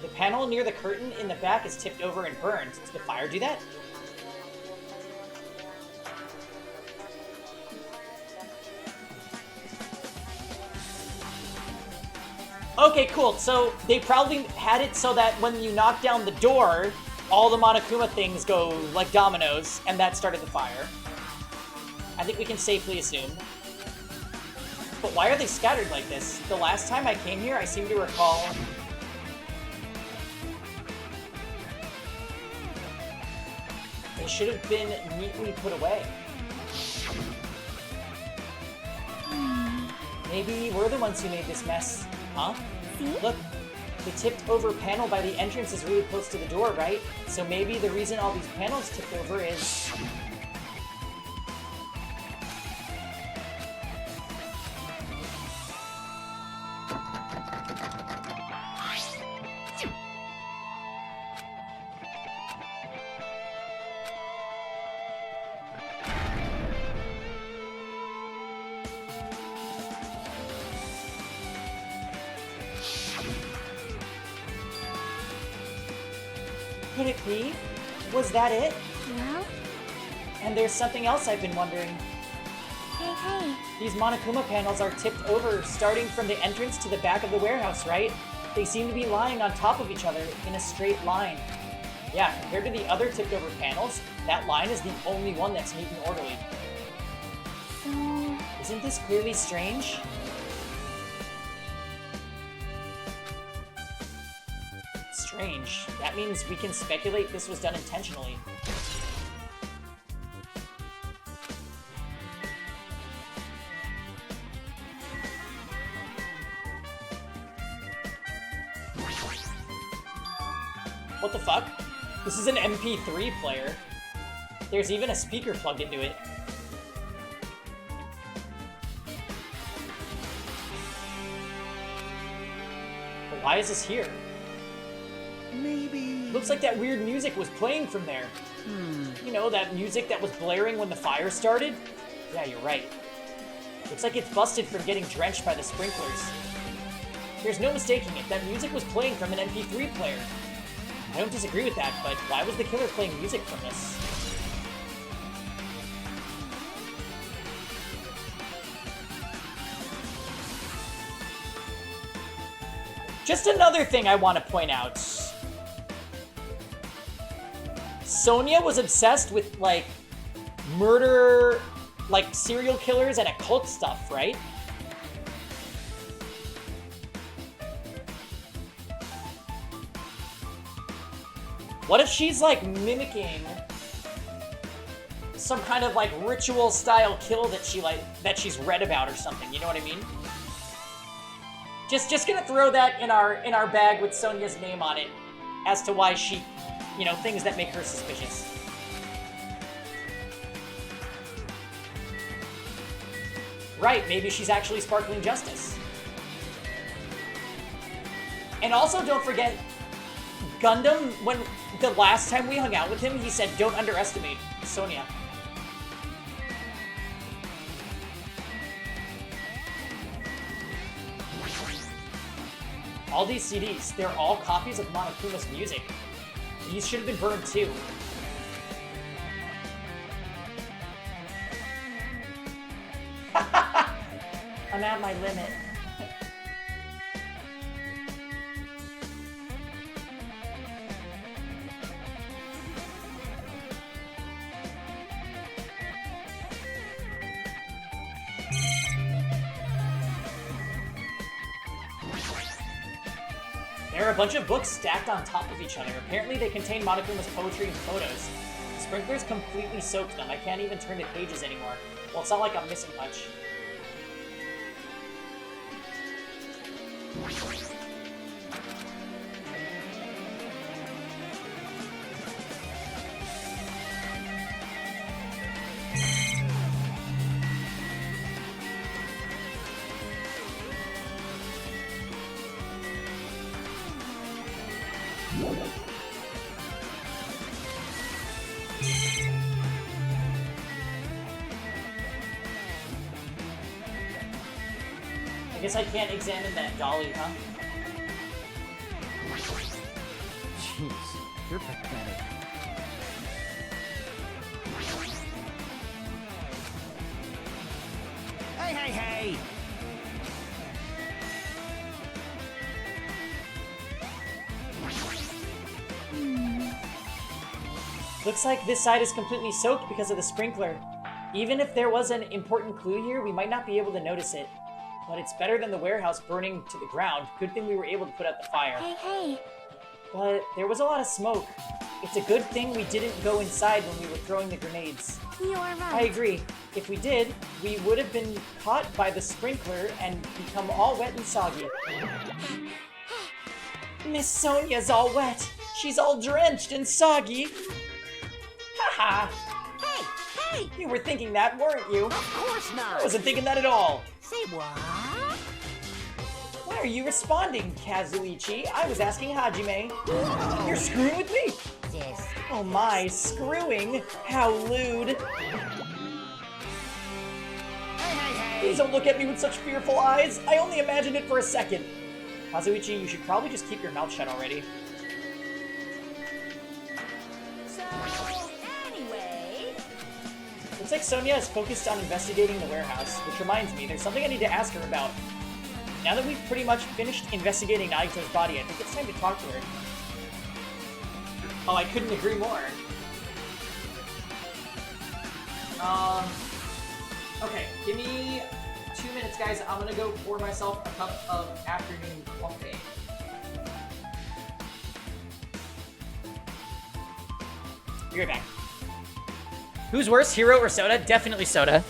The panel near the curtain in the back is tipped over and burned. Did the fire do that? Okay, cool. So they probably had it so that when you knock down the door, all the Monokuma things go like dominoes, and that started the fire. I think we can safely assume. But why are they scattered like this? The last time I came here, I seem to recall... They should have been neatly put away. Maybe we're the ones who made this mess. Huh? See? Look, the tipped over panel by the entrance is really close to the door, right? So maybe the reason all these panels tipped over is... Could it be? Was that it? Well? And there's something else I've been wondering. Hey. These Monokuma panels are tipped over, starting from the entrance to the back of the warehouse, right? They seem to be lying on top of each other in a straight line. Yeah, compared to the other tipped over panels, that line is the only one that's neat and orderly. So... Isn't this clearly strange? Strange. That means we can speculate this was done intentionally. What the fuck? This is an MP3 player. There's even a speaker plugged into it. But why is this here? Maybe... Looks like that weird music was playing from there. You know, that music that was blaring when the fire started? Yeah, you're right. Looks like it's busted from getting drenched by the sprinklers. There's no mistaking it, that music was playing from an MP3 player. I don't disagree with that, but why was the killer playing music from this? Just another thing I want to point out. Sonia was obsessed with, like, murder, like, serial killers and occult stuff, right? What if she's, like, mimicking some kind of, like, ritual-style kill that she's read about or something, you know what I mean? Just gonna throw that in our bag with Sonia's name on it as to why she, you know, things that make her suspicious. Right, maybe she's actually sparkling justice. And also, don't forget, Gundam, when the last time we hung out with him, he said, don't underestimate Sonia. All these CDs, they're all copies of Monokuma's music. These should have been burned too. I'm at my limit. There are a bunch of books stacked on top of each other. Apparently they contain Monokuma's poetry and photos. The sprinklers completely soaked them. I can't even turn the pages anymore. Well, it's not like I'm missing much. Guess I can't examine that dolly, huh? Jeez, you're pathetic. Hey, hey, hey! Looks like this side is completely soaked because of the sprinkler. Even if there was an important clue here, we might not be able to notice it. But it's better than the warehouse burning to the ground. Good thing we were able to put out the fire. Hey, hey. But there was a lot of smoke. It's a good thing we didn't go inside when we were throwing the grenades. You're right. I agree. If we did, we would have been caught by the sprinkler and become all wet and soggy. Miss Sonia's all wet. She's all drenched and soggy. Haha. Hey, hey! You were thinking that, weren't you? Of course not! I wasn't thinking that at all. Say what? Why are you responding, Kazuichi? I was asking Hajime. You're screwing with me? Yes. Oh my, screwing? How lewd. Hey, hey, hey! Please don't look at me with such fearful eyes. I only imagined it for a second. Kazuichi, you should probably just keep your mouth shut already. So, anyway... Looks like Sonia is focused on investigating the warehouse, which reminds me, there's something I need to ask her about. Now that we've pretty much finished investigating Naito's body, I think it's time to talk to her. Oh, I couldn't agree more. Okay, give me 2 minutes, guys. I'm gonna go pour myself a cup of afternoon coffee. Be right back. Who's worse, Hero or Soda? Definitely Soda.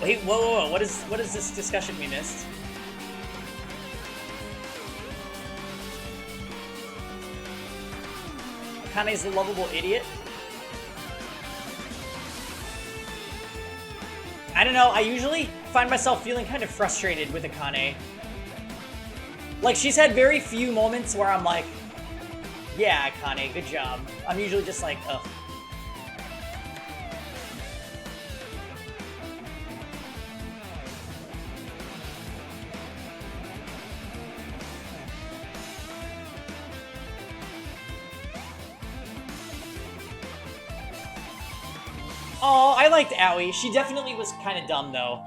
Wait, whoa. What is this discussion we missed? Akane's the lovable idiot? I don't know, I usually find myself feeling kind of frustrated with Akane. Like, she's had very few moments where I'm like, yeah, Akane, good job. I'm usually just like, ugh. Oh, I liked Aoi. She definitely was kind of dumb, though.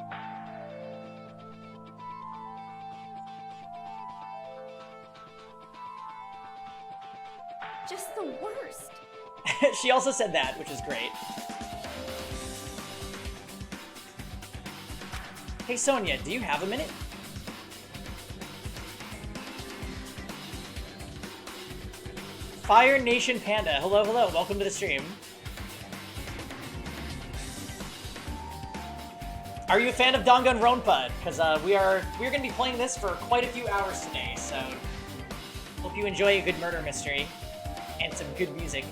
Just the worst. She also said that, which is great. Hey, Sonia, do you have a minute? Fire Nation Panda. Hello, welcome to the stream. Are you a fan of Danganronpa? Because we're going to be playing this for quite a few hours today, so hope you enjoy a good murder mystery. And some good music.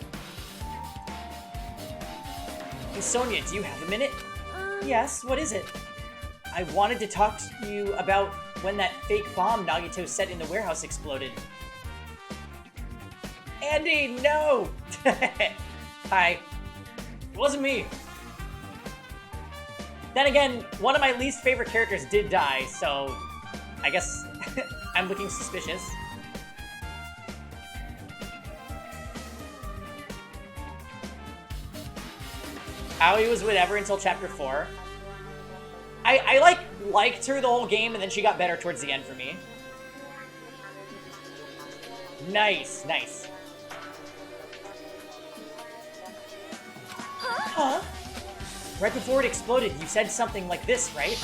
Hey, Sonia, do you have a minute? Yes, what is it? I wanted to talk to you about when that fake bomb Nagito set in the warehouse exploded. Andy, no! Hi. It wasn't me. Then again, one of my least favorite characters did die, so I guess I'm looking suspicious. Aoi was whatever until chapter 4. I liked her the whole game, and then she got better towards the end for me. Nice, nice. Huh? Right before it exploded, you said something like this, right?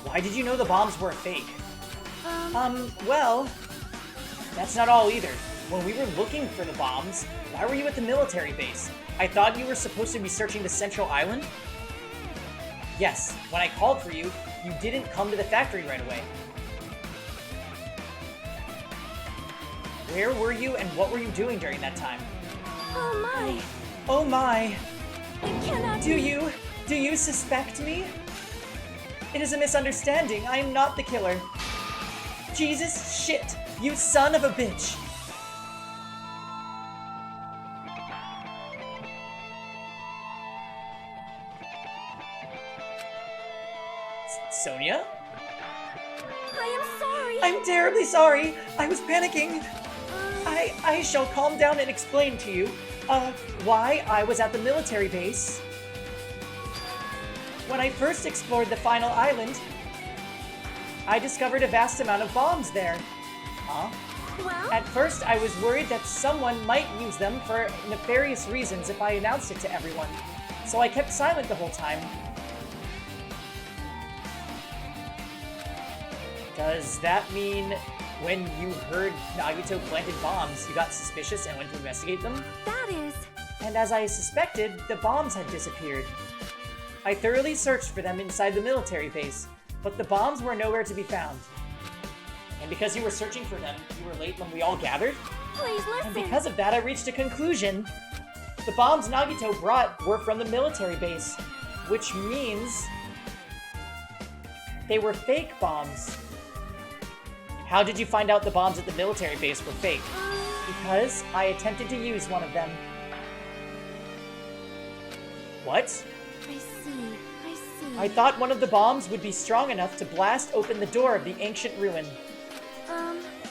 Why did you know the bombs were a fake? Well, that's not all either. When we were looking for the bombs, why were you at the military base? I thought you were supposed to be searching the central island? Yes, when I called for you, you didn't come to the factory right away. Where were you and what were you doing during that time? Oh my! Oh my! It cannot Do be. you suspect me? It is a misunderstanding. I am not the killer. Jesus shit! You son of a bitch! Sonia? I am sorry. I'm terribly sorry. I was panicking. I shall calm down and explain to you, why I was at the military base. When I first explored the final island, I discovered a vast amount of bombs there. Huh? Well, At first, I was worried that someone might use them for nefarious reasons if I announced it to everyone, so I kept silent the whole time. Does that mean when you heard Nagito planted bombs, you got suspicious and went to investigate them? that is. And as I suspected, the bombs had disappeared. I thoroughly searched for them inside the military base, but the bombs were nowhere to be found. And because you were searching for them, you were late when we all gathered? Please And listen. because of that, I reached a conclusion. The bombs Nagito brought were from the military base, which means they were fake bombs. How did you find out the bombs at the military base were fake? Because I attempted to use one of them. What? I see. I see. I thought one of the bombs would be strong enough to blast open the door of the ancient ruin.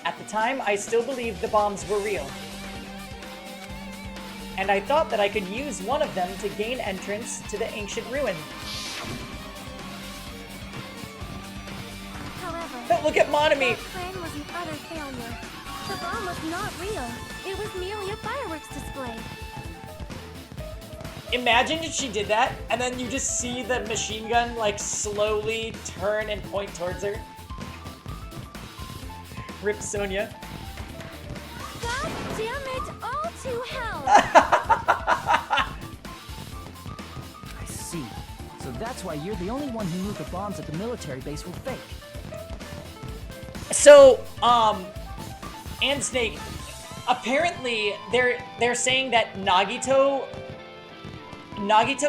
At the time, I still believed the bombs were real. And I thought that I could use one of them to gain entrance to the ancient ruin. However, But look at Monami! that plan was an utter failure. The bomb was not real. It was merely a fireworks display. Imagine if she did that, and then you just see the machine gun, like, slowly turn and point towards her. Rip Sonia. God damn it all to hell! I see. So that's why you're the only one who knew the bombs at the military base were fake. So, and Snake, apparently they're saying that Nagito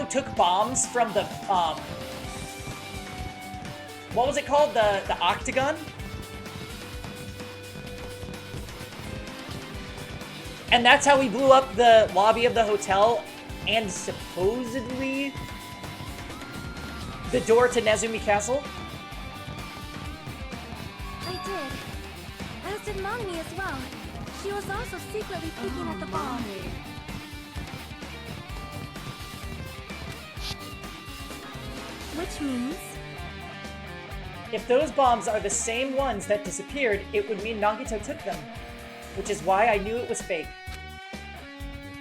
took bombs from the, what was it called? The Octagon? And that's how he blew up the lobby of the hotel and supposedly the door to Nezumi Castle. I did. As did Monami as well. She was also secretly peeking at the bomb. Which means... If those bombs are the same ones that disappeared, it would mean Nagito took them, which is why I knew it was fake.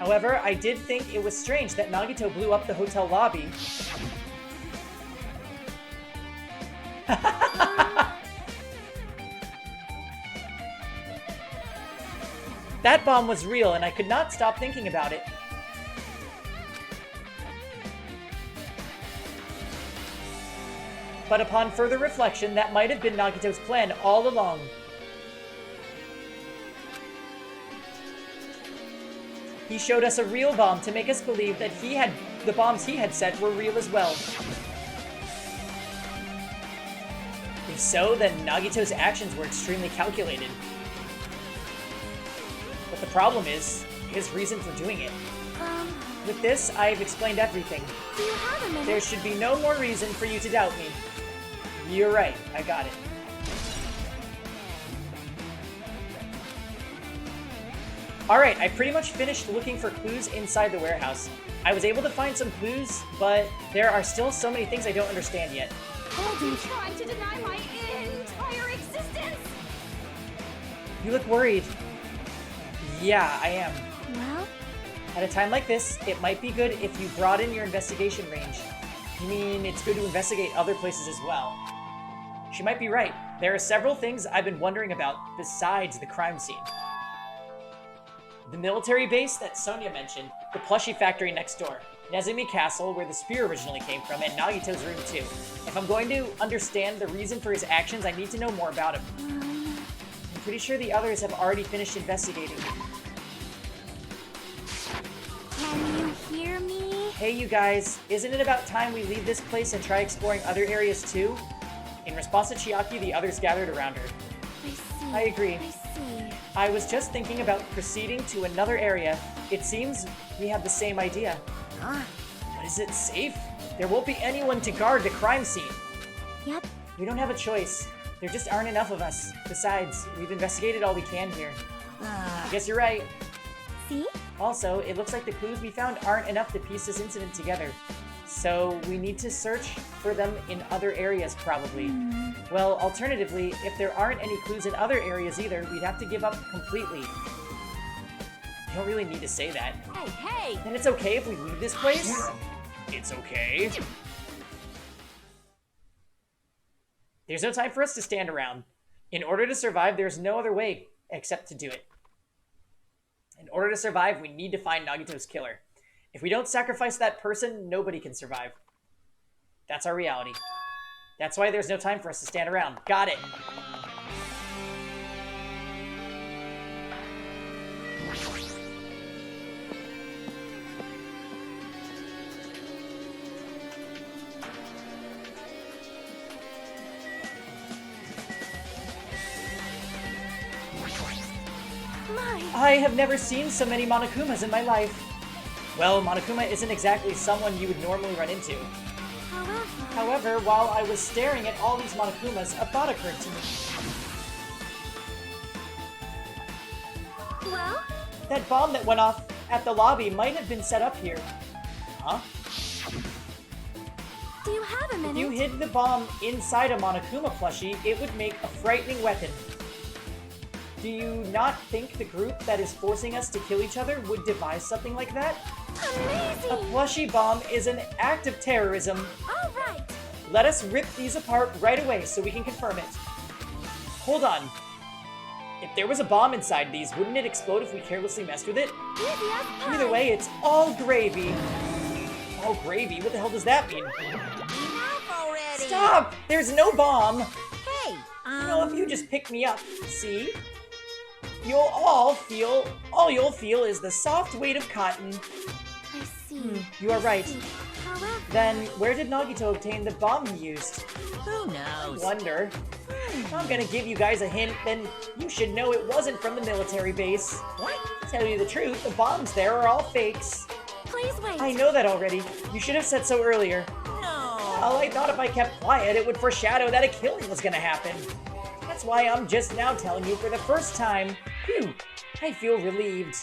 However, I did think it was strange that Nagito blew up the hotel lobby. That bomb was real, and I could not stop thinking about it. But upon further reflection, that might have been Nagito's plan all along. He showed us a real bomb to make us believe that the bombs he had set were real as well. If so, then Nagito's actions were extremely calculated. But the problem is his reason for doing it. With this, I've explained everything. Do you have a minute? There should be no more reason for you to doubt me. You're right, I got it. Alright, I pretty much finished looking for clues inside the warehouse. I was able to find some clues, but there are still so many things I don't understand yet. Goldie trying to deny my entire existence! You look worried. Yeah, I am. Well, At a time like this, it might be good if you broaden your investigation range. You mean it's good to investigate other places as well? She might be right. There are several things I've been wondering about besides the crime scene. The military base that Sonia mentioned, the plushie factory next door, Nezumi Castle, where the spear originally came from, and Nagito's room too. If I'm going to understand the reason for his actions, I need to know more about him. I'm pretty sure the others have already finished investigating. can you hear me? Hey you guys, isn't it about time we leave this place and try exploring other areas too? In response to Chiaki, the others gathered around her. I see. I agree. I see. I was just thinking about proceeding to another area. It seems we have the same idea. Huh? But is it safe? There won't be anyone to guard the crime scene. Yep. We don't have a choice. There just aren't enough of us. Besides, we've investigated all we can here. I guess you're right. See? Also, it looks like the clues we found aren't enough to piece this incident together. So we need to search for them in other areas, probably. Well, alternatively, if there aren't any clues in other areas either, we'd have to give up completely. You don't really need to say that. Hey, hey! Then it's okay if we leave this place? It's okay. There's no time for us to stand around. In order to survive, there's no other way except to do it. In order to survive, we need to find Nagito's killer. If we don't sacrifice that person, nobody can survive. That's our reality. That's why there's no time for us to stand around. Got it. My! I have never seen so many Monokumas in my life. Well, Monokuma isn't exactly someone you would normally run into. However, while I was staring at all these Monokumas, a thought occurred to me. Well? That bomb that went off at the lobby might have been set up here. Huh? Do you have a minute? If you hid the bomb inside a Monokuma plushie, it would make a frightening weapon. Do you not think the group that is forcing us to kill each other would devise something like that? Amazing! A plushie bomb is an act of terrorism. All right! Let us rip these apart right away so we can confirm it. Hold on. If there was a bomb inside these, wouldn't it explode if we carelessly messed with it? Easy as pie. Either way, it's all gravy. All gravy? What the hell does that mean? Enough already! Stop! There's no bomb! Hey, If you just pick me up, see? All you'll feel is the soft weight of cotton. I see. You are right. I see. However... Then, where did Nagito obtain the bomb he used? Who knows? Wonder. I'm gonna give you guys a hint, then you should know it wasn't from the military base. What? To tell you the truth, the bombs there are all fakes. Please wait. I know that already. You should have said so earlier. No! Well, I thought if I kept quiet, it would foreshadow that a killing was gonna happen. That's why I'm just now telling you for the first time. Phew, I feel relieved.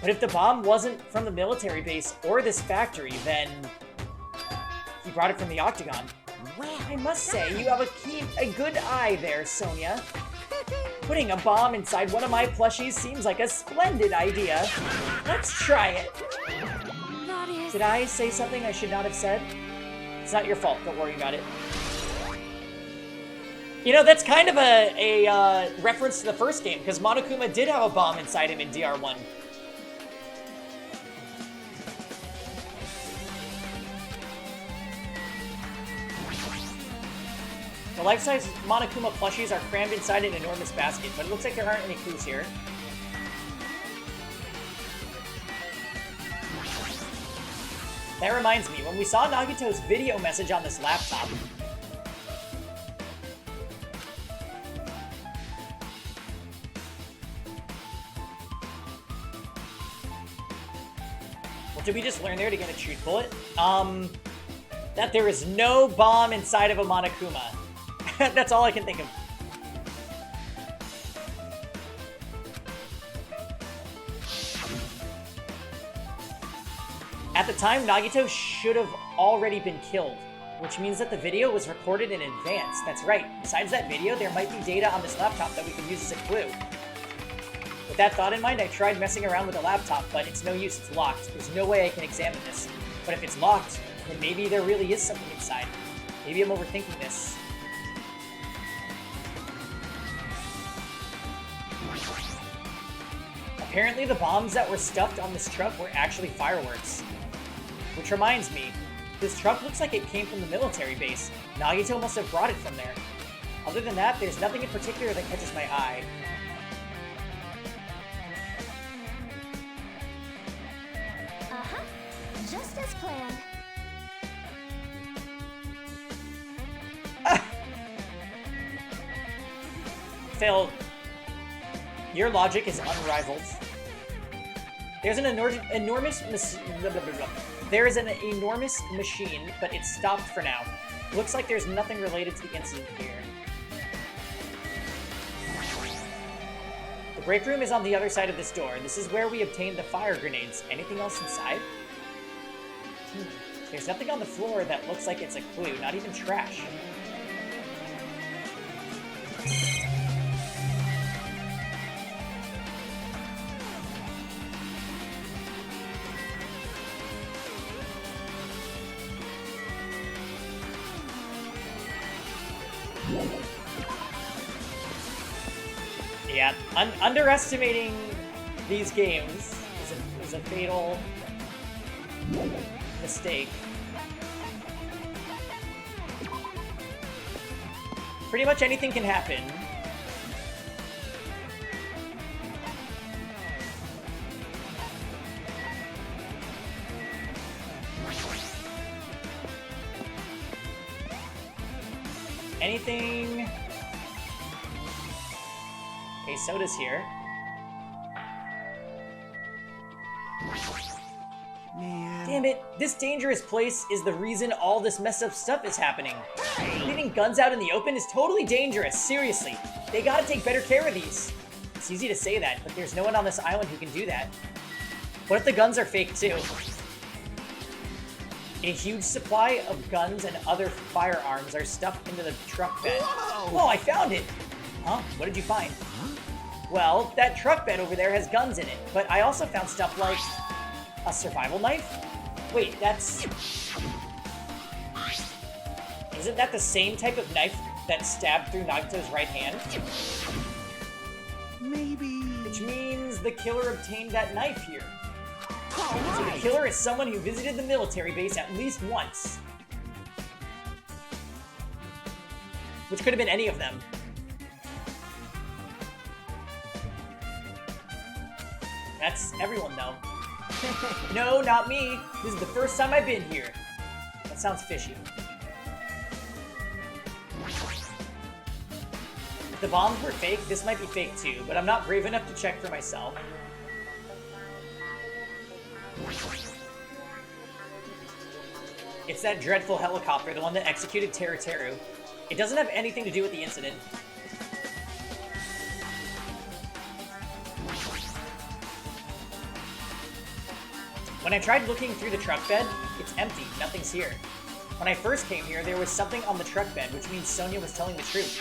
But if the bomb wasn't from the military base or this factory, then he brought it from the Octagon. Well, I must say, you have a good eye there, Sonia. Putting a bomb inside one of my plushies seems like a splendid idea. Let's try it. That is... Did I say something I should not have said? It's not your fault, don't worry about it. You know, that's kind of a reference to the first game, because Monokuma did have a bomb inside him in DR1. The life-size Monokuma plushies are crammed inside an enormous basket, but it looks like there aren't any clues here. That reminds me, when we saw Nagito's video message on this laptop, what did we just learn there to get a truth bullet? That there is no bomb inside of a Monokuma. That's all I can think of. At the time, Nagito should have already been killed, which means that the video was recorded in advance. That's right. Besides that video, there might be data on this laptop that we could use as a clue. With that thought in mind, I tried messing around with the laptop, but it's no use. It's locked. There's no way I can examine this. But if it's locked, then maybe there really is something inside. Maybe I'm overthinking this. Apparently the bombs that were stuffed on this truck were actually fireworks. Which reminds me, this truck looks like it came from the military base. Nagito must have brought it from there. Other than that, there's nothing in particular that catches my eye. Uh-huh. Just as planned. Phil, your logic is unrivaled. There's an enormous machine, but it's stopped for now. Looks like there's nothing related to the incident here. The break room is on the other side of this door. This is where we obtained the fire grenades. Anything else inside? There's nothing on the floor that looks like it's a clue, not even trash. Yeah, underestimating these games is a fatal mistake. Pretty much anything can happen. Anything... Okay, Soda's here. Man. Damn it, this dangerous place is the reason all this messed up stuff is happening. Leaving guns out in the open is totally dangerous, seriously. They gotta take better care of these. It's easy to say that, but there's no one on this island who can do that. What if the guns are fake too? A huge supply of guns and other firearms are stuffed into the truck bed. Whoa, I found it! Huh? What did you find? Well, that truck bed over there has guns in it, but I also found stuff like a survival knife? Wait, that's... Isn't that the same type of knife that stabbed through Nagito's right hand? Maybe... Which means the killer obtained that knife here. So the killer is someone who visited the military base at least once. Which could have been any of them. That's everyone, though. No, not me. This is the first time I've been here. That sounds fishy. If the bombs were fake, this might be fake too, but I'm not brave enough to check for myself. It's that dreadful helicopter, the one that executed Teru. It doesn't have anything to do with the incident. When I tried looking through the truck bed, it's empty, nothing's here. When I first came here, there was something on the truck bed, which means Sonia was telling the truth.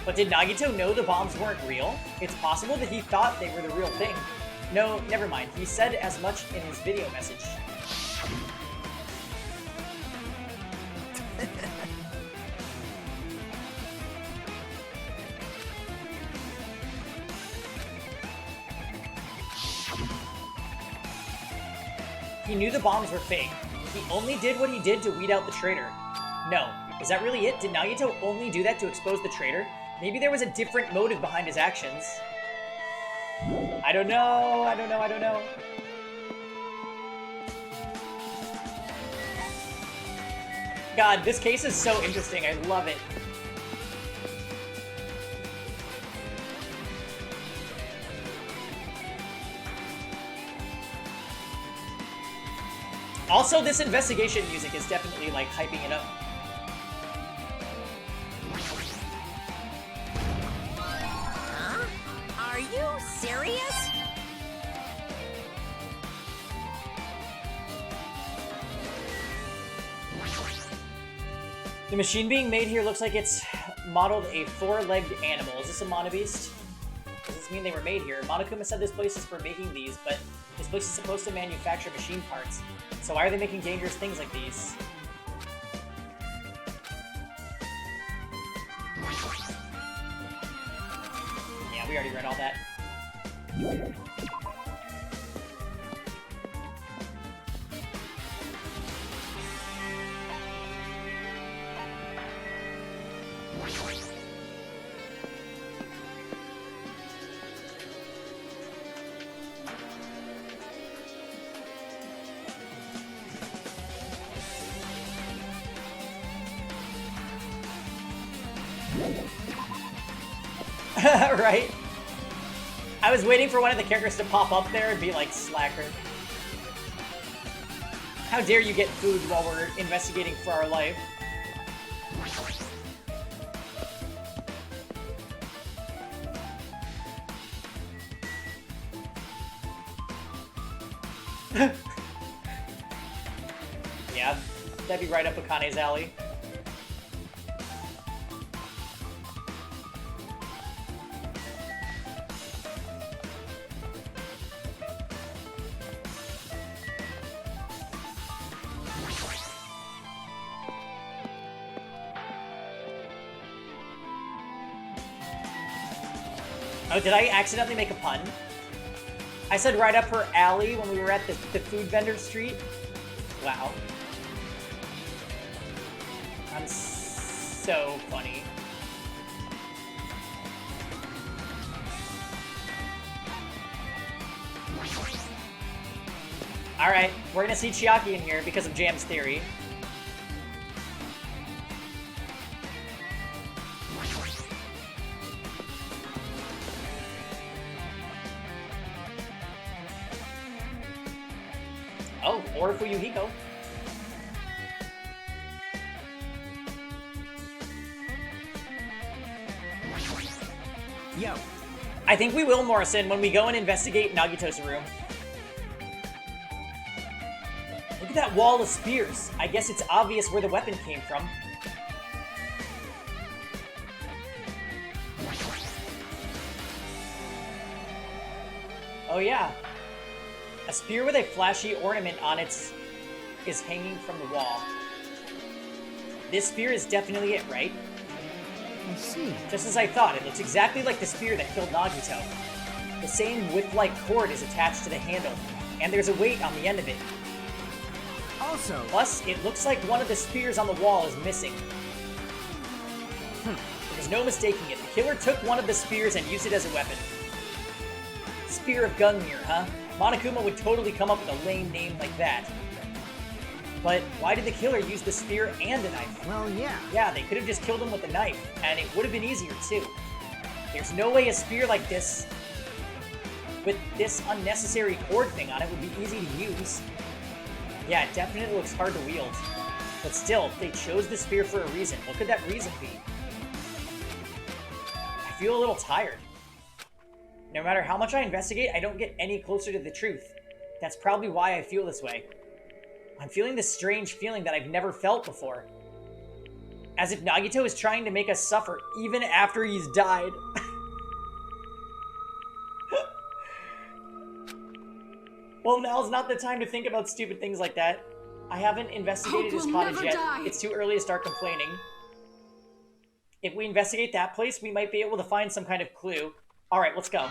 But did Nagito know the bombs weren't real? It's possible that he thought they were the real thing. No, never mind. He said as much in his video message. He knew the bombs were fake. He only did what he did to weed out the traitor. No. Is that really it? Did Nagito only do that to expose the traitor? Maybe there was a different motive behind his actions. I don't know. I don't know. I don't know. God, this case is so interesting. I love it. Also, this investigation music is definitely, like, hyping it up. Huh? Are you serious? The machine being made here looks like it's modeled a four-legged animal. Is this a monobeast? Does this mean they were made here? Monokuma said this place is for making these, but this place is supposed to manufacture machine parts. So why are they making dangerous things like these? Yeah, we already read all that. Right? I was waiting for one of the characters to pop up there and be like, slacker. How dare you get food while we're investigating for our life? Yeah, that'd be right up Akane's alley. Oh, did I accidentally make a pun? I said right up her alley when we were at the food vendor street. Wow. I'm so funny. Alright, we're gonna see Chiaki in here because of Jam's theory. Oh, or Fuyuhiko. Yo. I think we will, Morrison, when we go and investigate Nagito's room. Look at that wall of spears. I guess it's obvious where the weapon came from. Oh yeah. A spear with a flashy ornament on it is hanging from the wall. This spear is definitely it, right? I see. Just as I thought, it looks exactly like the spear that killed Nagito. The same whip-like cord is attached to the handle, and there's a weight on the end of it. Also, Plus, it looks like one of the spears on the wall is missing. There's no mistaking it. The killer took one of the spears and used it as a weapon. Spear of Gungnir, huh? Monokuma would totally come up with a lame name like that. But why did the killer use the spear and a knife? well, yeah. Yeah, they could have just killed him with a knife, and it would have been easier too. There's no way a spear like this, with this unnecessary cord thing on it, would be easy to use. Yeah, it definitely looks hard to wield. But still, they chose the spear for a reason. What could that reason be? I feel a little tired. No matter how much I investigate, I don't get any closer to the truth. That's probably why I feel this way. I'm feeling this strange feeling that I've never felt before. As if Nagito is trying to make us suffer even after he's died. Well, now's not the time to think about stupid things like that. I haven't investigated his Hope will cottage never yet. die. It's too early to start complaining. If we investigate that place, we might be able to find some kind of clue. Alright, let's go.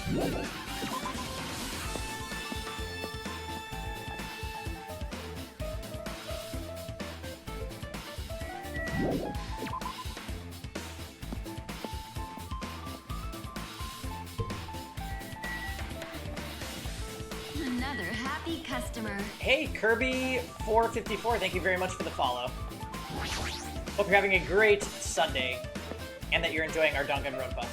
Another happy customer. Hey, Kirby454, thank you very much for the follow. Hope you're having a great Sunday, and that you're enjoying our Danganronpa.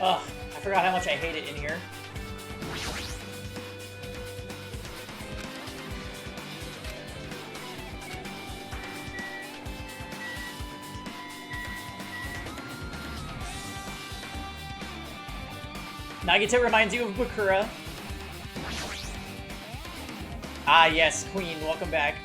Ugh, I forgot how much I hate it in here. Nagito reminds you of Bakura. Ah, yes, Queen, welcome back.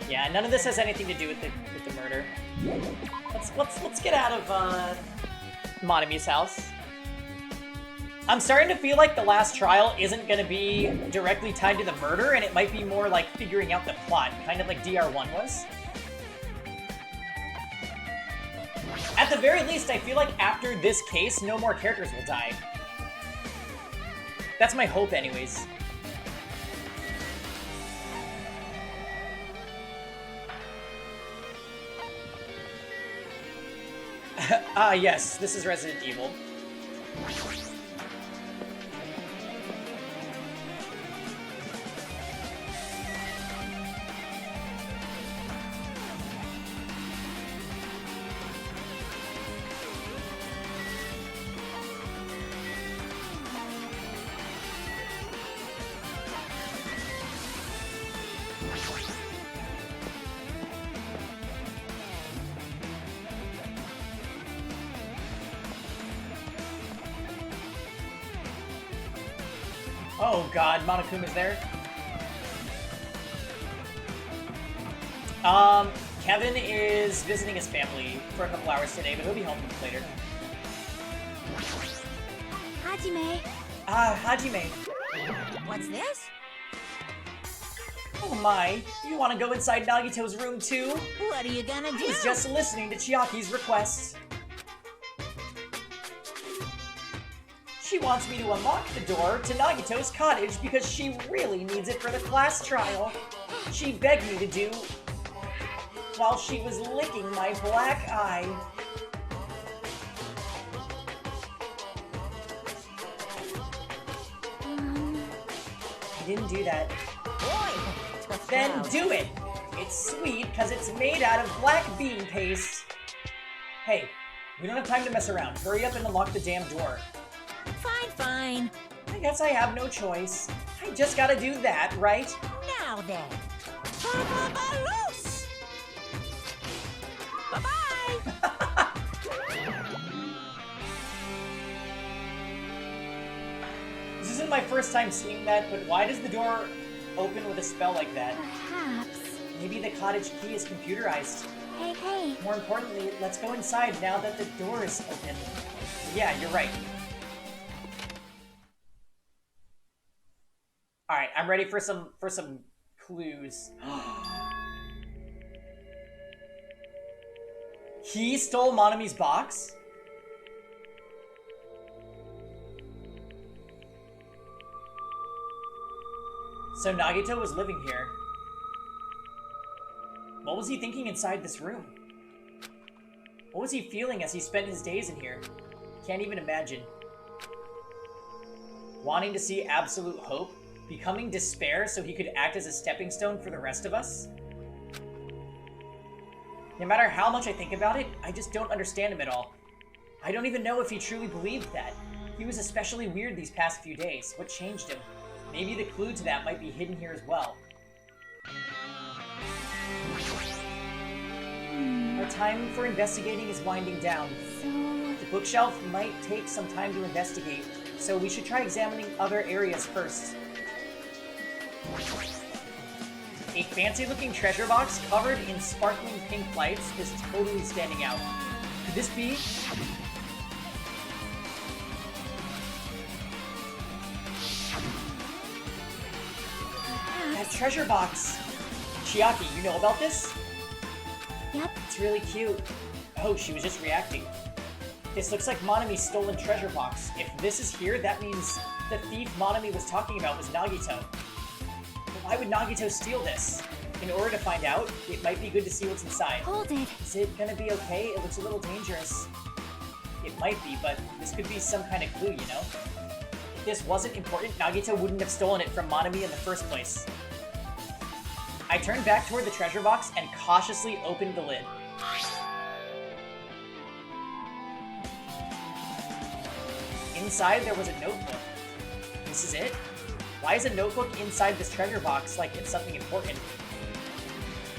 Yeah, none of this has anything to do with the murder. Let's get out of Monami's house. I'm starting to feel like the last trial isn't gonna be directly tied to the murder, and it might be more like figuring out the plot, kind of like DR1 was. At the very least, I feel like after this case, no more characters will die. That's my hope, anyways. Ah, yes, this is Resident Evil. Oh god, Monokuma's there. Kevin is visiting his family for a couple hours today, but he'll be home later. Hajime. Ah, Hajime. What's this? Oh my, you want to go inside Nagito's room too? What are you gonna do? He's just listening to Chiaki's requests. She wants me to unlock the door to Nagito's cottage because she really needs it for the class trial. She begged me to do while she was licking my black eye. I didn't do that. Boy, Then do it! It's sweet because it's made out of black bean paste. Hey, we don't have time to mess around. Hurry up and unlock the damn door. Fine, fine. I guess I have no choice. I just gotta do that, right? Now then. Loose! Bye-bye! This isn't my first time seeing that, but why does the door open with a spell like that? Perhaps. Maybe the cottage key is computerized. Hey, hey. More importantly, let's go inside now that the door is open. Yeah, you're right. Alright, I'm ready for some clues. He stole Monami's box? So Nagito was living here. What was he thinking inside this room? What was he feeling as he spent his days in here? Can't even imagine. Wanting to see absolute hope? Becoming despair so he could act as a stepping stone for the rest of us? No matter how much I think about it, I just don't understand him at all. I don't even know if he truly believed that. He was especially weird these past few days. What changed him? Maybe the clue to that might be hidden here as well. Our time for investigating is winding down. So, The bookshelf might take some time to investigate, so we should try examining other areas first. A fancy-looking treasure box covered in sparkling pink lights is totally standing out. Could this be... that treasure box! Chiaki, you know about this? Yep. It's really cute. Oh, she was just reacting. This looks like Monami's stolen treasure box. If this is here, that means the thief Monami was talking about was Nagito. But why would Nagito steal this? In order to find out, it might be good to see what's inside. Hold it. Is it gonna be okay? It looks a little dangerous. It might be, but this could be some kind of clue, you know? If this wasn't important, Nagito wouldn't have stolen it from Monami in the first place. I turned back toward the treasure box and cautiously opened the lid. Inside, there was a notebook. This is it? Why is a notebook inside this treasure box like it's something important?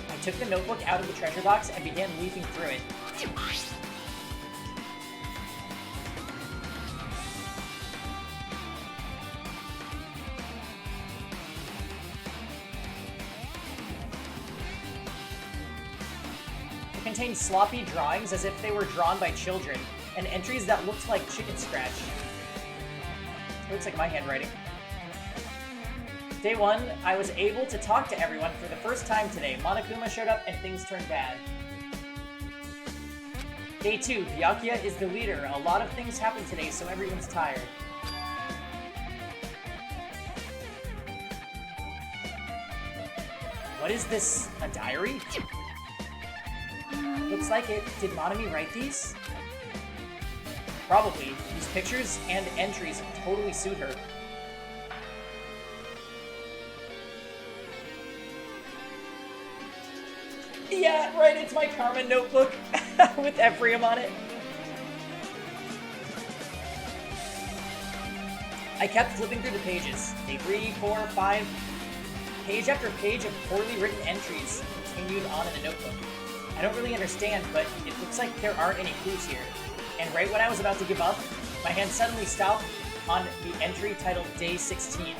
I took the notebook out of the treasure box and began leafing through it. It contained sloppy drawings as if they were drawn by children, and entries that looked like chicken scratch. It looks like my handwriting. Day 1, I was able to talk to everyone for the first time today. Monokuma showed up and things turned bad. Day 2, Byakuya is the leader. A lot of things happened today, so everyone's tired. What is this? A diary? Looks like it. Did Monami write these? Probably. These pictures and entries totally suit her. Yeah, right, it's my Karma notebook with Ephraim on it. I kept flipping through the pages. Day 3, 4, 5. Page after page of poorly written entries continued on in the notebook. I don't really understand, but it looks like there aren't any clues here. And right when I was about to give up, my hand suddenly stopped on the entry titled Day 16.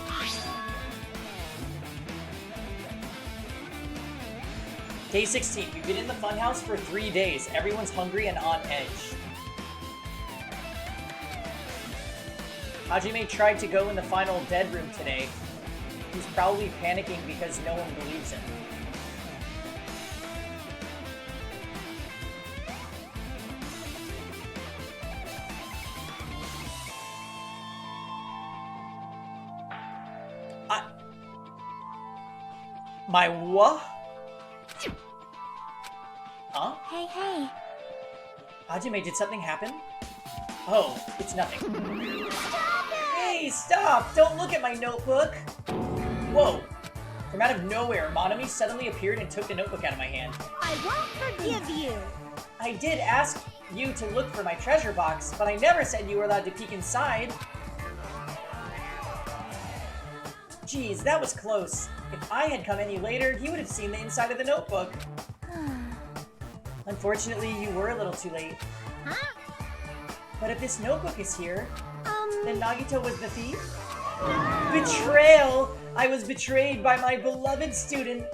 Day 16. We've been in the funhouse for 3 days. Everyone's hungry and on edge. Hajime tried to go in the final dead room today. He's probably panicking because no one believes him. My what? Huh? Hey, hey. Hajime, did something happen? Oh, it's nothing. Hey, stop! Don't look at my notebook! Whoa! From out of nowhere, Monami suddenly appeared and took the notebook out of my hand. I won't forgive you. I did ask you to look for my treasure box, but I never said you were allowed to peek inside. Geez, that was close. If I had come any later, he would have seen the inside of the notebook. Unfortunately, you were a little too late. Huh? But if this notebook is here, then Nagito was the thief? Betrayal! I was betrayed by my beloved student.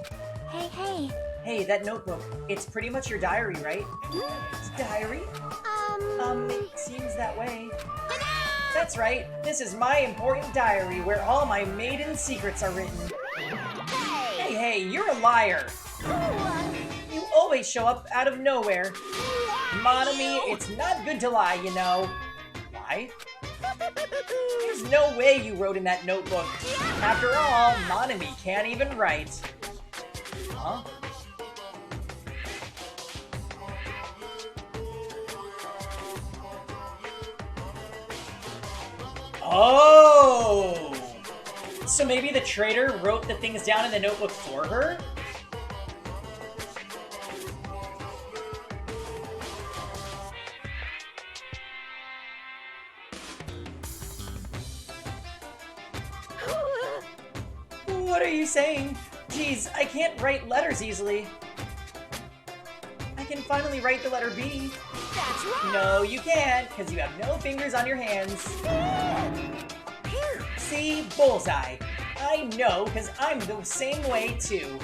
Hey, hey. Hey, that notebook, it's pretty much your diary, right? Diary? It seems that way. That's right, this is my important diary where all my maiden secrets are written. Hey, you're a liar. You always show up out of nowhere. Monami, it's not good to lie, you know. Lie? There's no way you wrote in that notebook. After all, Monami can't even write. Huh? Oh! So maybe the traitor wrote the things down in the notebook for her? What are you saying? Geez, I can't write letters easily. I can finally write the letter B. That's right. No, you can't, because you have no fingers on your hands. See? Bullseye. I know, because I'm the same way, too.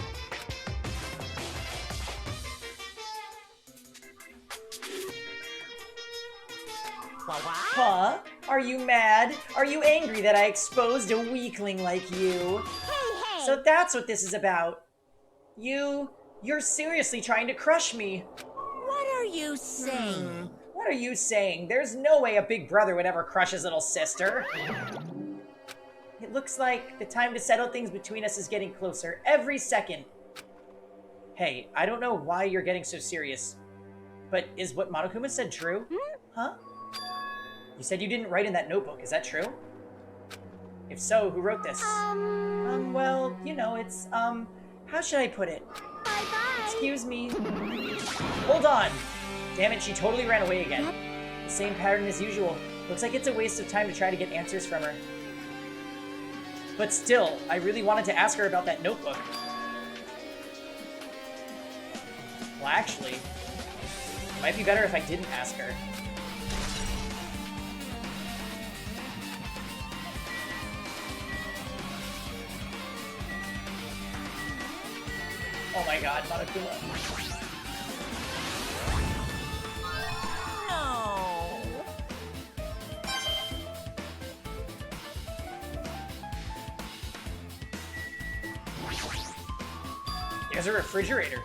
Huh? Are you mad? Are you angry that I exposed a weakling like you? Hey! So that's what this is about. You're seriously trying to crush me. What are you saying? What are you saying? There's no way a big brother would ever crush his little sister. It looks like the time to settle things between us is getting closer every second. Hey, I don't know why you're getting so serious, but is what Monokuma said true? Huh? You said you didn't write in that notebook, is that true? If so, who wrote this? Well, you know, it's, how should I put it? Bye-bye. Excuse me. Hold on! Damn it, she totally ran away again. The same pattern as usual. Looks like it's a waste of time to try to get answers from her. But still, I really wanted to ask her about that notebook. Well, actually, it might be better if I didn't ask her. Oh my god, Monokuma. No. There's a refrigerator.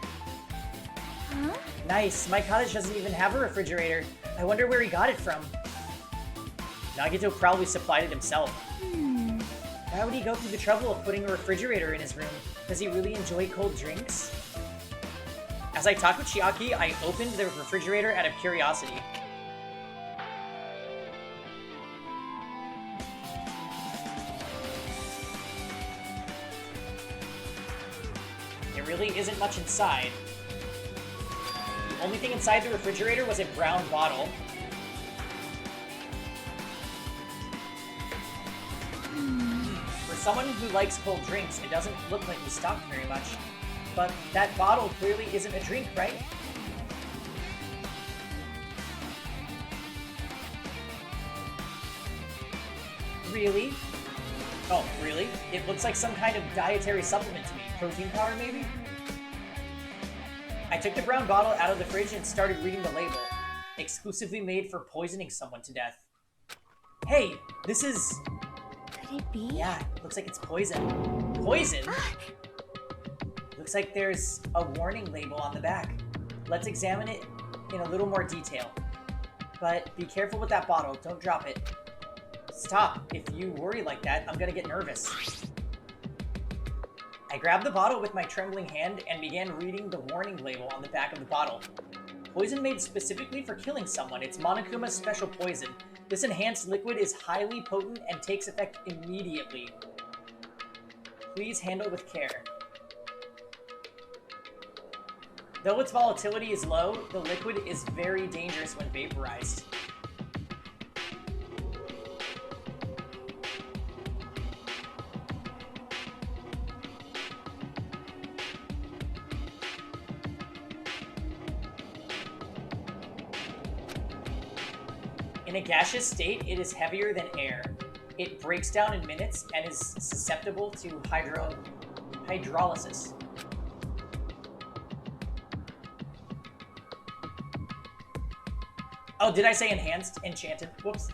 Huh? Nice, my cottage doesn't even have a refrigerator. I wonder where he got it from. Nagito probably supplied it himself. Why would he go through the trouble of putting a refrigerator in his room? Does he really enjoy cold drinks? As I talked with Chiaki, I opened the refrigerator out of curiosity. There really isn't much inside. The only thing inside the refrigerator was a brown bottle. For someone who likes cold drinks, it doesn't look like he's stocked very much. But that bottle clearly isn't a drink, right? Really? Oh, really? It looks like some kind of dietary supplement to me. Protein powder, maybe? I took the brown bottle out of the fridge and started reading the label. Exclusively made for poisoning someone to death. Hey, this is... Could it be? Yeah, looks like it's poison. Poison? Looks like there's a warning label on the back. Let's examine it in a little more detail. But be careful with that bottle, don't drop it. Stop, if you worry like that, I'm gonna get nervous. I grabbed the bottle with my trembling hand and began reading the warning label on the back of the bottle. Poison made specifically for killing someone. It's Monokuma's special poison. This enhanced liquid is highly potent and takes effect immediately. Please handle with care. Though its volatility is low, the liquid is very dangerous when vaporized. In a gaseous state, it is heavier than air. It breaks down in minutes and is susceptible to hydrolysis. Oh, did I say enhanced? Enchanted. Whoops.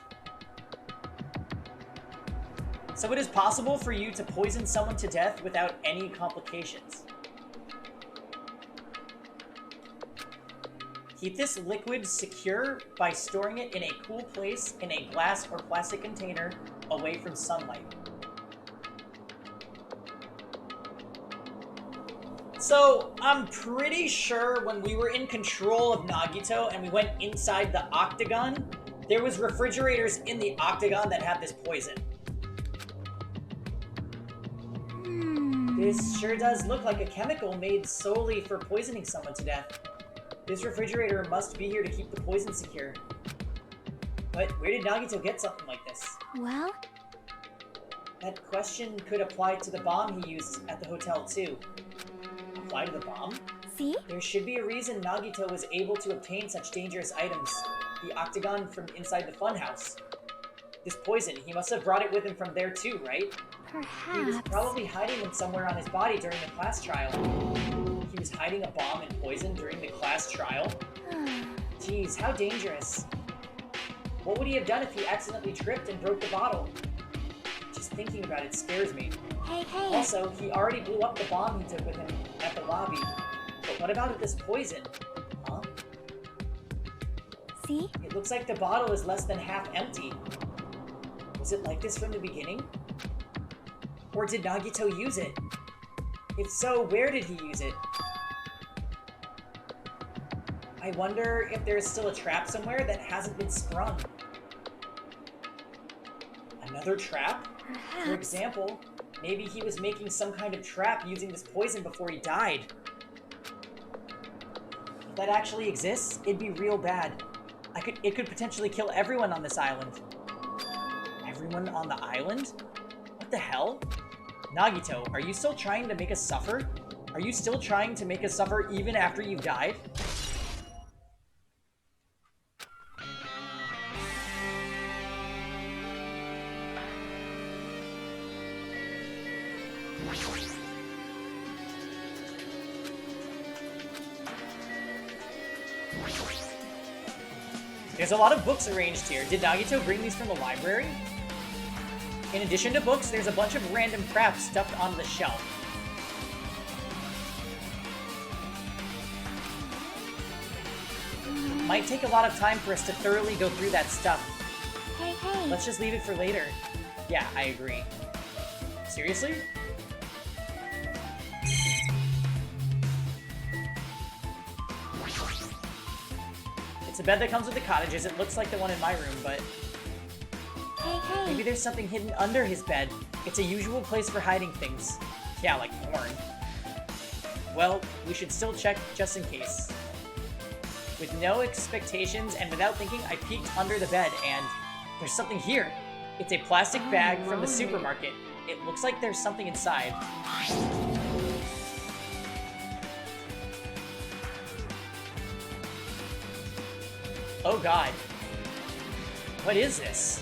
So it is possible for you to poison someone to death without any complications. Keep this liquid secure by storing it in a cool place in a glass or plastic container away from sunlight. So, I'm pretty sure when we were in control of Nagito and we went inside the octagon, there was refrigerators in the octagon that had this poison. This sure does look like a chemical made solely for poisoning someone to death. This refrigerator must be here to keep the poison secure. But where did Nagito get something like this? Well, That question could apply to the bomb he used at the hotel too. Apply to the bomb? see? There should be a reason Nagito was able to obtain such dangerous items. The octagon from inside the funhouse. This poison, he must have brought it with him from there too, right? He was Perhaps. probably hiding them somewhere on his body during the class trial. He was hiding a bomb and poison during the class trial? Jeez, how dangerous. What would he have done if he accidentally tripped and broke the bottle? Just thinking about it scares me. Hey, hey. Also, he already blew up the bomb he took with him at the lobby. But what about this poison? Huh? See? It looks like the bottle is less than half empty. Was it like this from the beginning? Or did Nagito use it? If so, where did he use it? I wonder if there is still a trap somewhere that hasn't been sprung. Another trap? For Perhaps. example, maybe he was making some kind of trap using this poison before he died. If that actually exists, it'd be real bad. It could potentially kill everyone on this island. Everyone on the island? What the hell? Nagito, are you still trying to make us suffer? Are you still trying to make us suffer even after you've died? There's a lot of books arranged here. Did Nagito bring these from the library? In addition to books, there's a bunch of random crap stuffed onto the shelf. Might take a lot of time for us to thoroughly go through that stuff. Hey, hey. Let's just leave it for later. Yeah, I agree. Seriously? It's a bed that comes with the cottages. It looks like the one in my room, but Hey, hey. maybe there's something hidden under his bed. It's a usual place for hiding things. Yeah, like porn. Well, we should still check just in case. With no expectations and without thinking, I peeked under the bed and there's something here. It's a plastic bag from the supermarket. It looks like there's something inside. Oh god. What is this?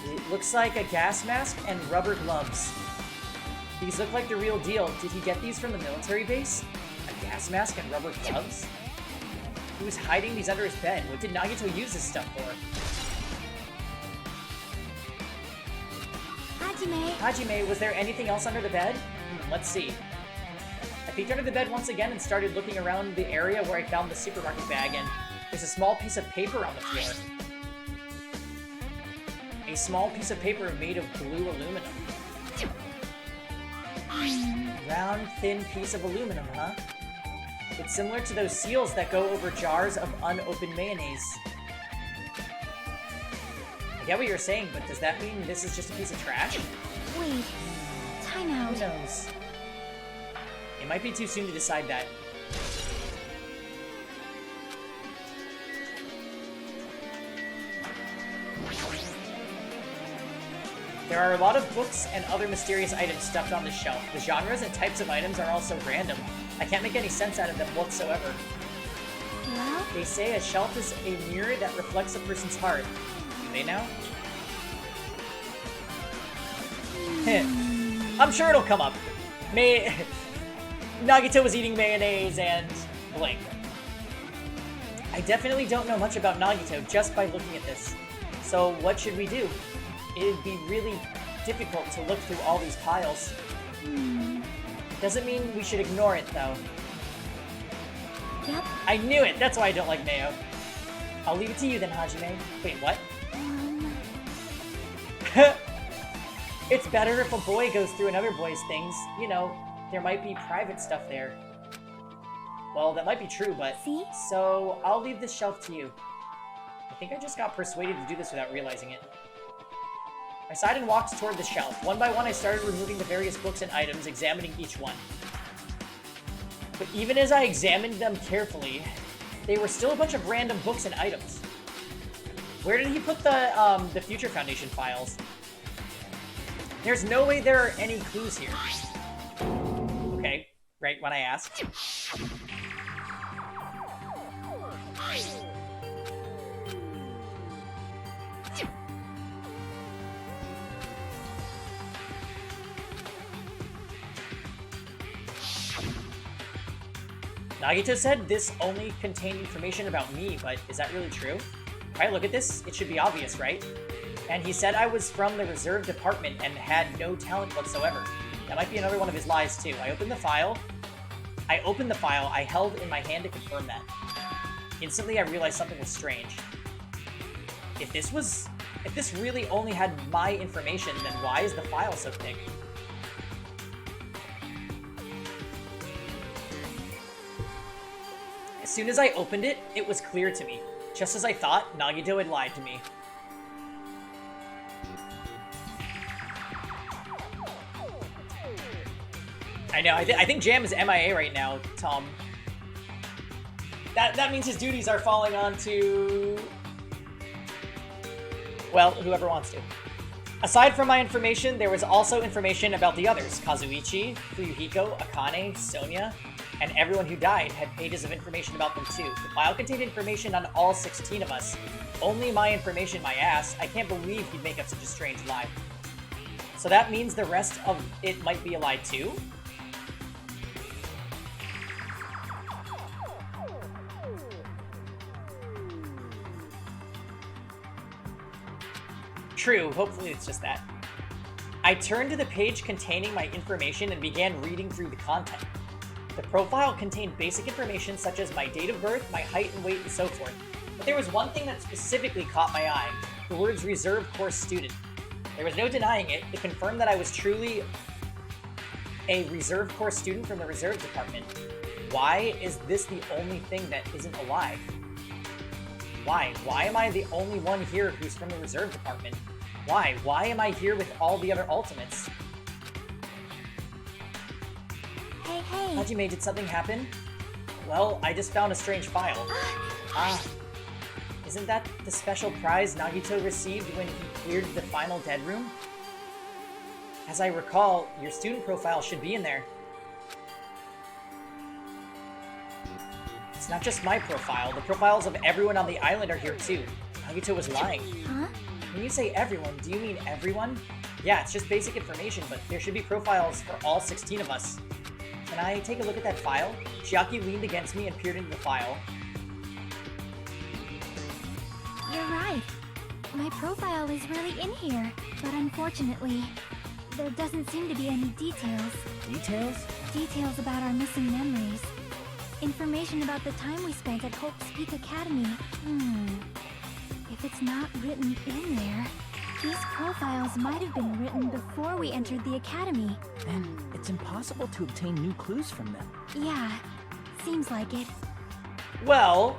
It looks like a gas mask and rubber gloves. These look like the real deal. Did he get these from the military base? A gas mask and rubber gloves? He was hiding these under his bed. What did Nagito use this stuff for? Hajime, was there anything else under the bed? Let's see. I peeked under the bed once again and started looking around the area where I found the supermarket bag, and there's a small piece of paper on the floor. A small piece of paper made of blue aluminum. Round, thin piece of aluminum, huh? It's similar to those seals that go over jars of unopened mayonnaise. I get what you're saying, but does that mean this is just a piece of trash? Wait. Time out. Who knows? It might be too soon to decide that. There are a lot of books and other mysterious items stuffed on the shelf. The genres and types of items are also random. I can't make any sense out of them whatsoever. Well? They say a shelf is a mirror that reflects a person's heart. Do they now? I'm sure it'll come up. Nagito was eating mayonnaise and blank. I definitely don't know much about Nagito just by looking at this. So what should we do? It'd be really difficult to look through all these piles. Doesn't mean we should ignore it, though. Yep. I knew it! That's why I don't like mayo. I'll leave it to you then, Hajime. Wait, what? It's better if a boy goes through another boy's things. You know, there might be private stuff there. Well, that might be true, but... See? So, I'll leave this shelf to you. I think I just got persuaded to do this without realizing it. I sighed and walked toward the shelf. One by one, I started removing the various books and items, examining each one. But even as I examined them carefully, they were still a bunch of random books and items. Where did he put the Future Foundation files? There's no way there are any clues here. Okay, right when I asked. Nagito said this only contained information about me, but is that really true? If I look at this, it should be obvious, right? And he said I was from the reserve department and had no talent whatsoever. That might be another one of his lies, too. I opened the file I held in my hand to confirm that. Instantly, I realized something was strange. If this really only had my information, then why is the file so thick? As soon as I opened it, it was clear to me. Just as I thought, Nagito had lied to me. I know, I think Jam is MIA right now, Tom. That means his duties are falling on to... well, whoever wants to. Aside from my information, there was also information about the others. Kazuichi, Fuyuhiko, Akane, Sonia, and everyone who died had pages of information about them too. The file contained information on all 16 of us. Only my information, my ass. I can't believe he'd make up such a strange lie. So that means the rest of it might be a lie too? True, hopefully it's just that. I turned to the page containing my information and began reading through the content. The profile contained basic information such as my date of birth, my height and weight, and so forth. But there was one thing that specifically caught my eye, the words reserve course student. There was no denying it. It confirmed that I was truly a reserve course student from the reserve department. Why is this the only thing that isn't a lie? Why? Why am I the only one here who's from the reserve department? Why? Why am I here with all the other ultimates? Hey. Hajime, did something happen? Well, I just found a strange file. Isn't that the special prize Nagito received when he cleared the final dead room? As I recall, your student profile should be in there. It's not just my profile. The profiles of everyone on the island are here too. Nagito was lying. Huh? When you say everyone, do you mean everyone? Yeah, it's just basic information, but there should be profiles for all 16 of us. Can I take a look at that file? Chiaki leaned against me and peered into the file. You're right. My profile is really in here, but unfortunately, there doesn't seem to be any details. Details? Details about our missing memories. Information about the time we spent at Hope's Peak Academy. If it's not written in there, these profiles might have been written before we entered the academy. Then it's impossible to obtain new clues from them. Yeah, seems like it. Well...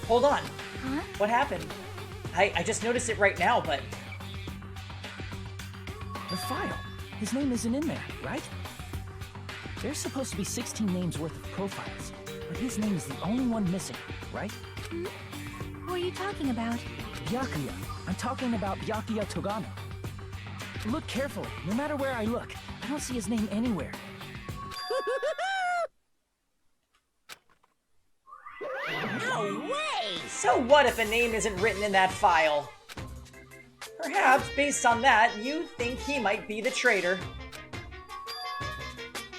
Hold on. Huh? What happened? I just noticed it right now, but... The file. His name isn't in there, right? There's supposed to be 16 names worth of profiles, but his name is the only one missing, right? Who are you talking about? Byakuya. I'm talking about Byakuya Togano. Look carefully. No matter where I look, I don't see his name anywhere. No way! So what if a name isn't written in that file? Perhaps, based on that, you think he might be the traitor.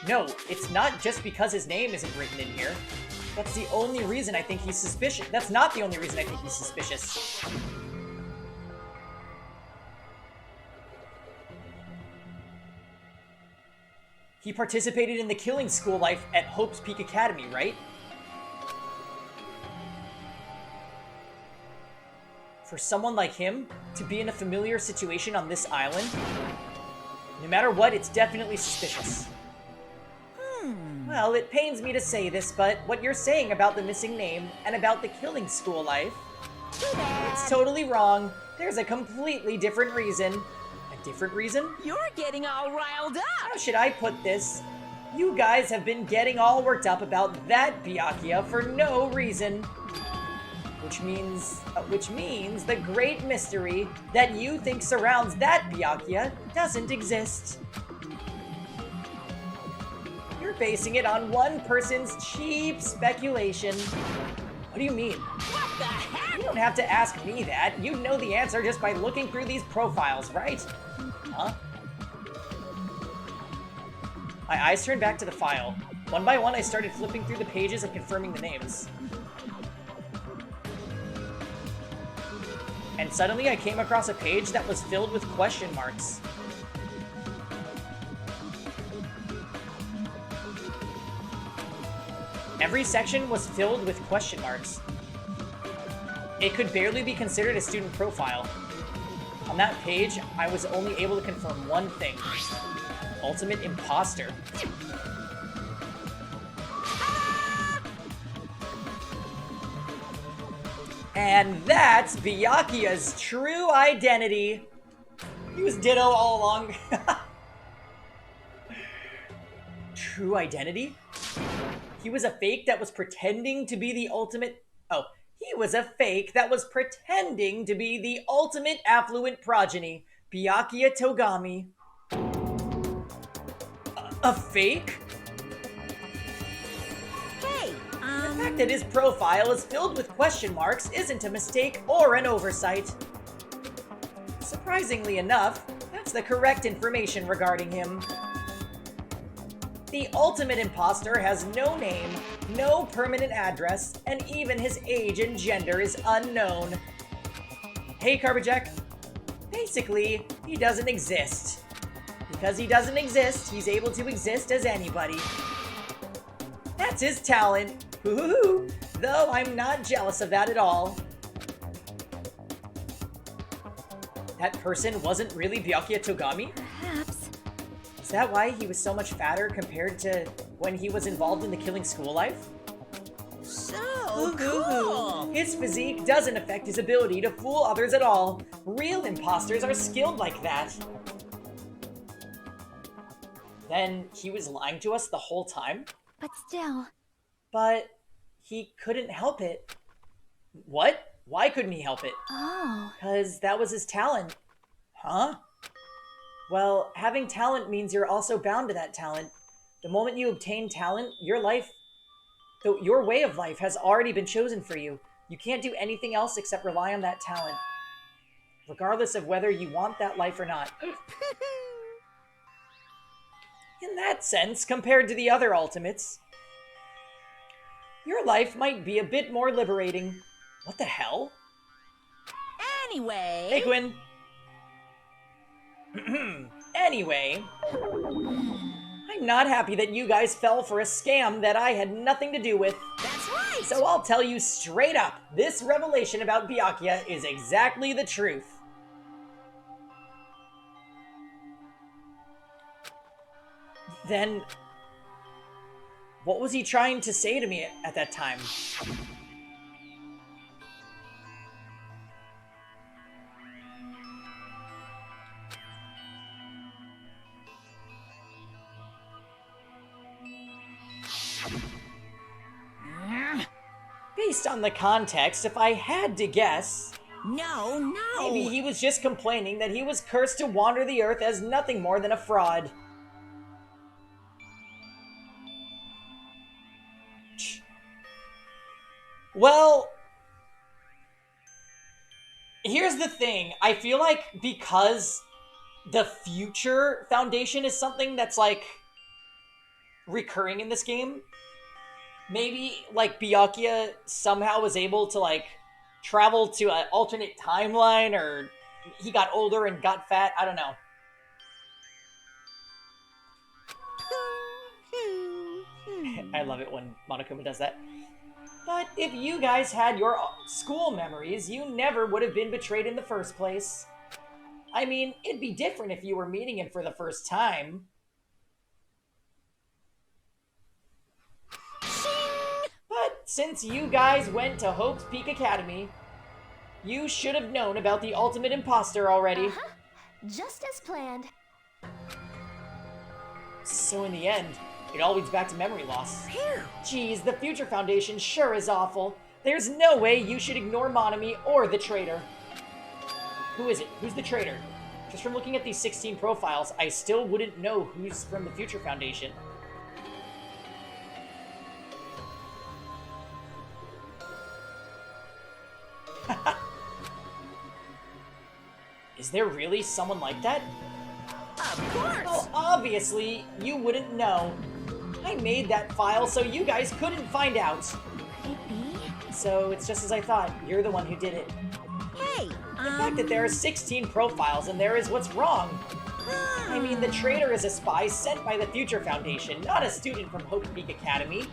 No, it's not just because his name isn't written in here. That's the only reason I think he's suspicious. That's not the only reason I think he's suspicious. He participated in the killing school life at Hope's Peak Academy, right? For someone like him to be in a familiar situation on this island, no matter what, it's definitely suspicious. Well, it pains me to say this, but what you're saying about the missing name and about the killing school life, it's totally wrong. There's a completely different reason. A different reason? You're getting all riled up! How should I put this? You guys have been getting all worked up about that Byakuya for no reason. Which means the great mystery that you think surrounds that Byakuya doesn't exist. You're basing it on one person's cheap speculation. What do you mean? What the heck? You don't have to ask me that. You know the answer just by looking through these profiles, right? Huh? My eyes turned back to the file. One by one, I started flipping through the pages and confirming the names. And suddenly I came across a page that was filled with question marks. Every section was filled with question marks. It could barely be considered a student profile. On that page, I was only able to confirm one thing. Ultimate imposter. And that's Byakuya's true identity. He was Ditto all along. True identity? He was a fake that was pretending to be the ultimate... Oh, he was a fake that was pretending to be the ultimate affluent progeny, Byakuya Togami. A fake? Hey, The fact that his profile is filled with question marks isn't a mistake or an oversight. Surprisingly enough, that's the correct information regarding him. The ultimate imposter has no name, no permanent address, and even his age and gender is unknown. Hey, Carbajack. Basically, he doesn't exist. Because he doesn't exist, he's able to exist as anybody. That's his talent. Hoo-hoo-hoo. Though I'm not jealous of that at all. That person wasn't really Byakuya Togami? Perhaps. Is that why he was so much fatter compared to when he was involved in the killing school life? so cool. His physique doesn't affect his ability to fool others at all. Real imposters are skilled like that. Then he was lying to us the whole time? But still, But he couldn't help it. What? Why couldn't he help it? oh, Because that was his talent. Huh? Well, having talent means you're also bound to that talent. The moment you obtain talent, your way of life has already been chosen for you. You can't do anything else except rely on that talent. Regardless of whether you want that life or not. In that sense, compared to the other ultimates, your life might be a bit more liberating. What the hell? Anyway. Hey, Quinn. Anyway, I'm not happy that you guys fell for a scam that I had nothing to do with. That's right. So I'll tell you straight up, this revelation about Byakuya is exactly the truth. Then, what was he trying to say to me at that time? Based on the context, if I had to guess, No. maybe he was just complaining that he was cursed to wander the earth as nothing more than a fraud. Well, here's the thing. I feel like because the Future Foundation is something that's, like, recurring in this game, maybe, like, Byakuya somehow was able to, like, travel to an alternate timeline, or he got older and got fat. I don't know. I love it when Monokuma does that. But if you guys had your school memories, you never would have been betrayed in the first place. I mean, it'd be different if you were meeting him for the first time. But since you guys went to Hope's Peak Academy, you should have known about the ultimate imposter already. just as planned. So in the end, it all leads back to memory loss. Geez, the Future Foundation sure is awful. There's no way you should ignore Monami or the traitor. Who is it? Who's the traitor? Just from looking at these 16 profiles, I still wouldn't know who's from the Future Foundation. Is there really someone like that? Of course! Well, obviously, you wouldn't know. I made that file so you guys couldn't find out. Could it be? So it's just as I thought. You're the one who did it. Hey, The fact that there are 16 profiles and there is what's wrong. I mean, the traitor is a spy sent by the Future Foundation, not a student from Hope Peak Academy.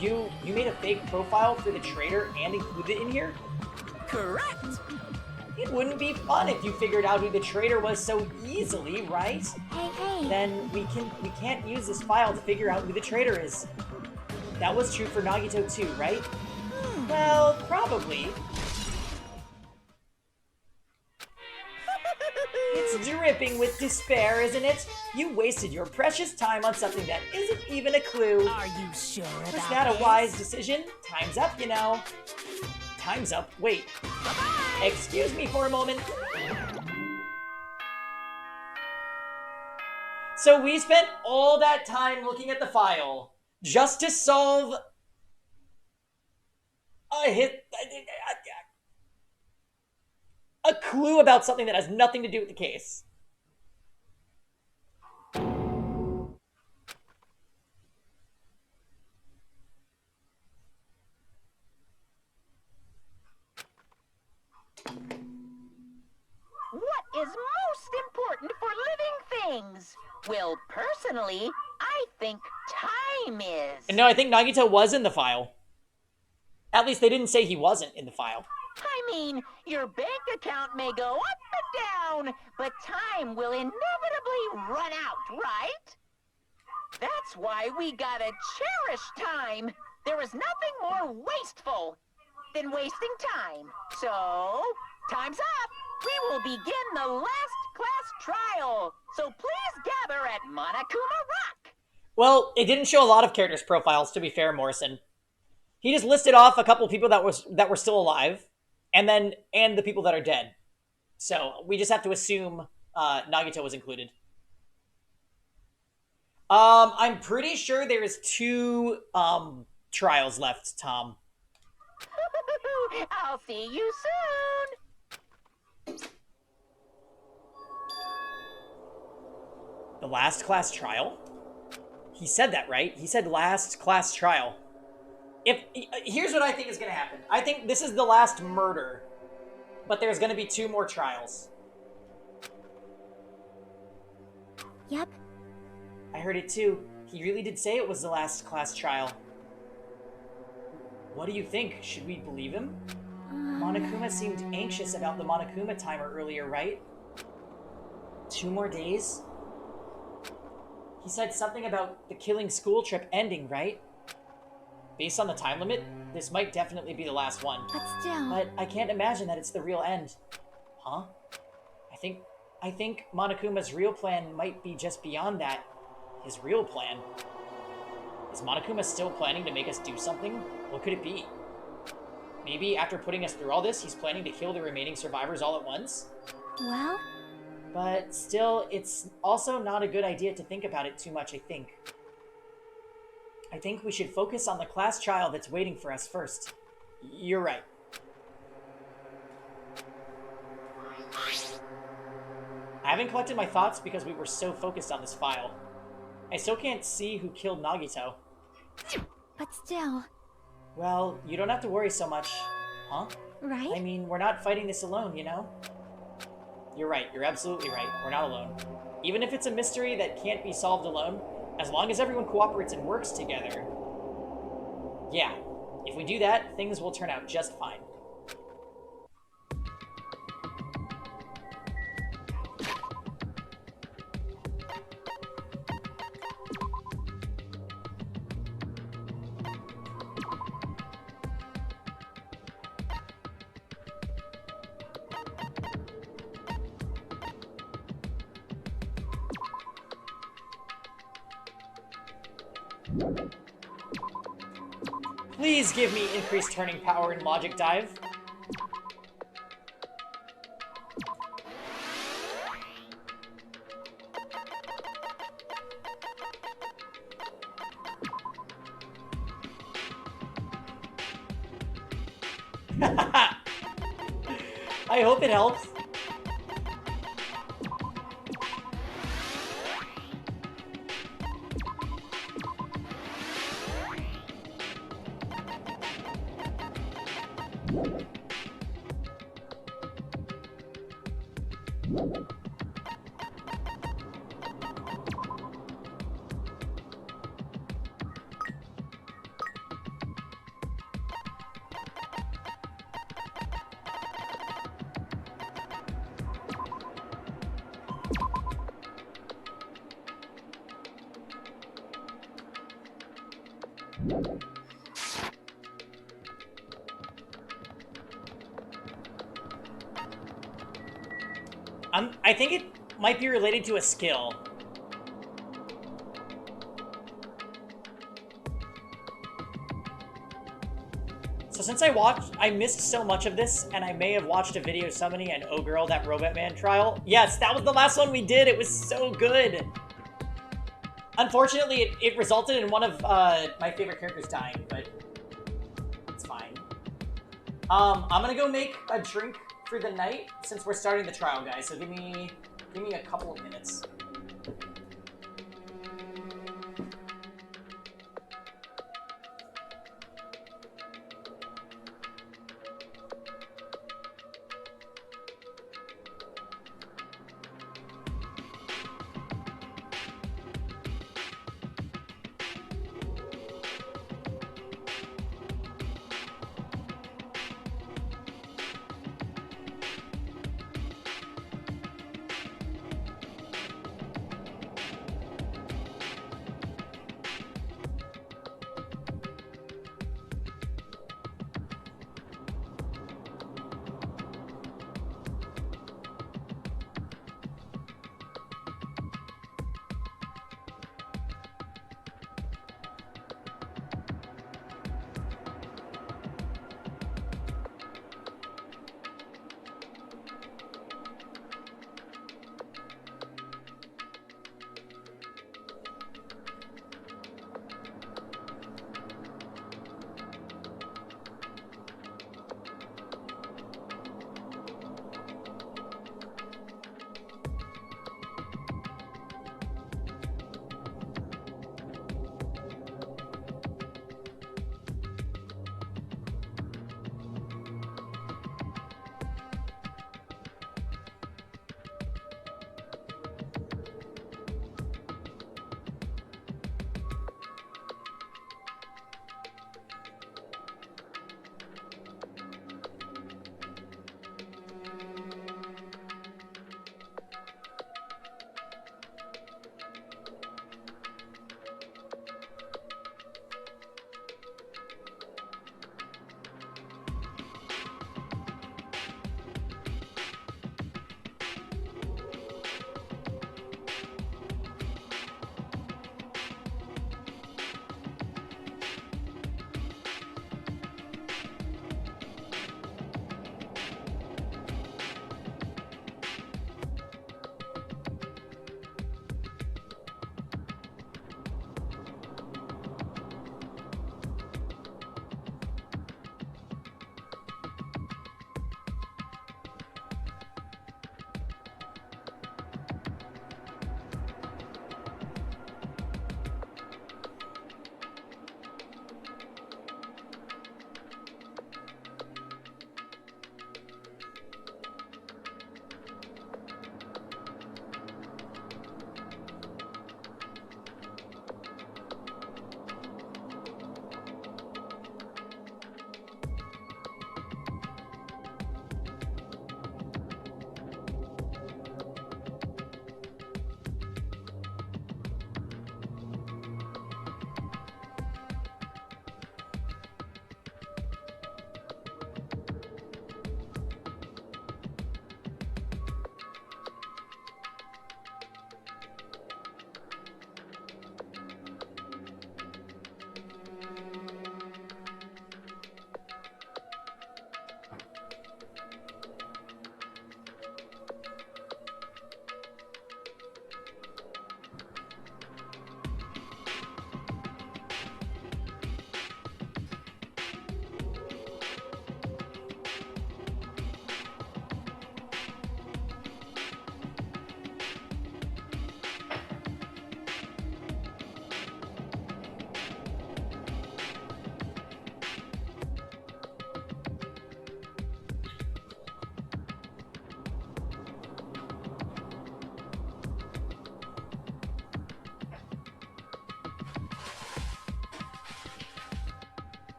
You made a fake profile for the traitor and included it in here? correct! It wouldn't be fun if you figured out who the traitor was so easily, right? Hey. Then we can't use this file to figure out who the traitor is. That was true for Nagito too, right? Well, probably. It's dripping with despair, isn't it? You wasted your precious time on something that isn't even a clue. Are you sure about Was that a this? wise decision? Time's up, you know. Time's up. Wait. Excuse me for a moment. So we spent all that time looking at the file just to solve a clue about something that has nothing to do with the case. What is most important for living things? Well, personally, I think time is. And no, I think Nagito was in the file. At least they didn't say he wasn't in the file. I mean, your bank account may go up and down, but time will inevitably run out, right? That's why we gotta cherish time. There is nothing more wasteful than wasting time. So, time's up. We will begin the last class trial. So please gather at Monokuma Rock. Well, it didn't show a lot of characters' profiles, to be fair, Morrison. He just listed off a couple people that were still alive, and the people that are dead. So we just have to assume Nagito was included. I'm pretty sure there is 2 trials left, Tom. I'll see you soon. The last class trial? He said that, right? He said last class trial. Here's what I think is going to happen. I think this is the last murder, but there's going to be 2 more trials. Yep. I heard it too. He really did say it was the last class trial. What do you think? Should we believe him? Monokuma seemed anxious about the Monokuma timer earlier, right? 2 more days? He said something about the killing school trip ending, right? Based on the time limit, this might definitely be the last one. But still. But I can't imagine that it's the real end. Huh? I think Monokuma's real plan might be just beyond that. His real plan. Is Monokuma still planning to make us do something? What could it be? Maybe after putting us through all this, he's planning to kill the remaining survivors all at once? Well, But still, it's also not a good idea to think about it too much, I think. I think we should focus on the class trial that's waiting for us first. You're right. I haven't collected my thoughts because we were so focused on this file. I still can't see who killed Nagito. but still. Well, you don't have to worry so much. Huh? Right? I mean, we're not fighting this alone, you know? You're right. You're absolutely right. We're not alone. Even if it's a mystery that can't be solved alone, as long as everyone cooperates and works together. Yeah, if we do that, things will turn out just fine. Please give me increased turning power in Logic Dive. I hope it helps. I think it might be related to a skill. So since I missed so much of this, and I may have watched a video summoning an Oh Girl, That Robot Man trial. Yes, that was the last one we did. It was so good. Unfortunately, it resulted in one of my favorite characters dying, but it's fine. I'm gonna go make a drink for the night since we're starting the trial, guys. So give me a couple of minutes.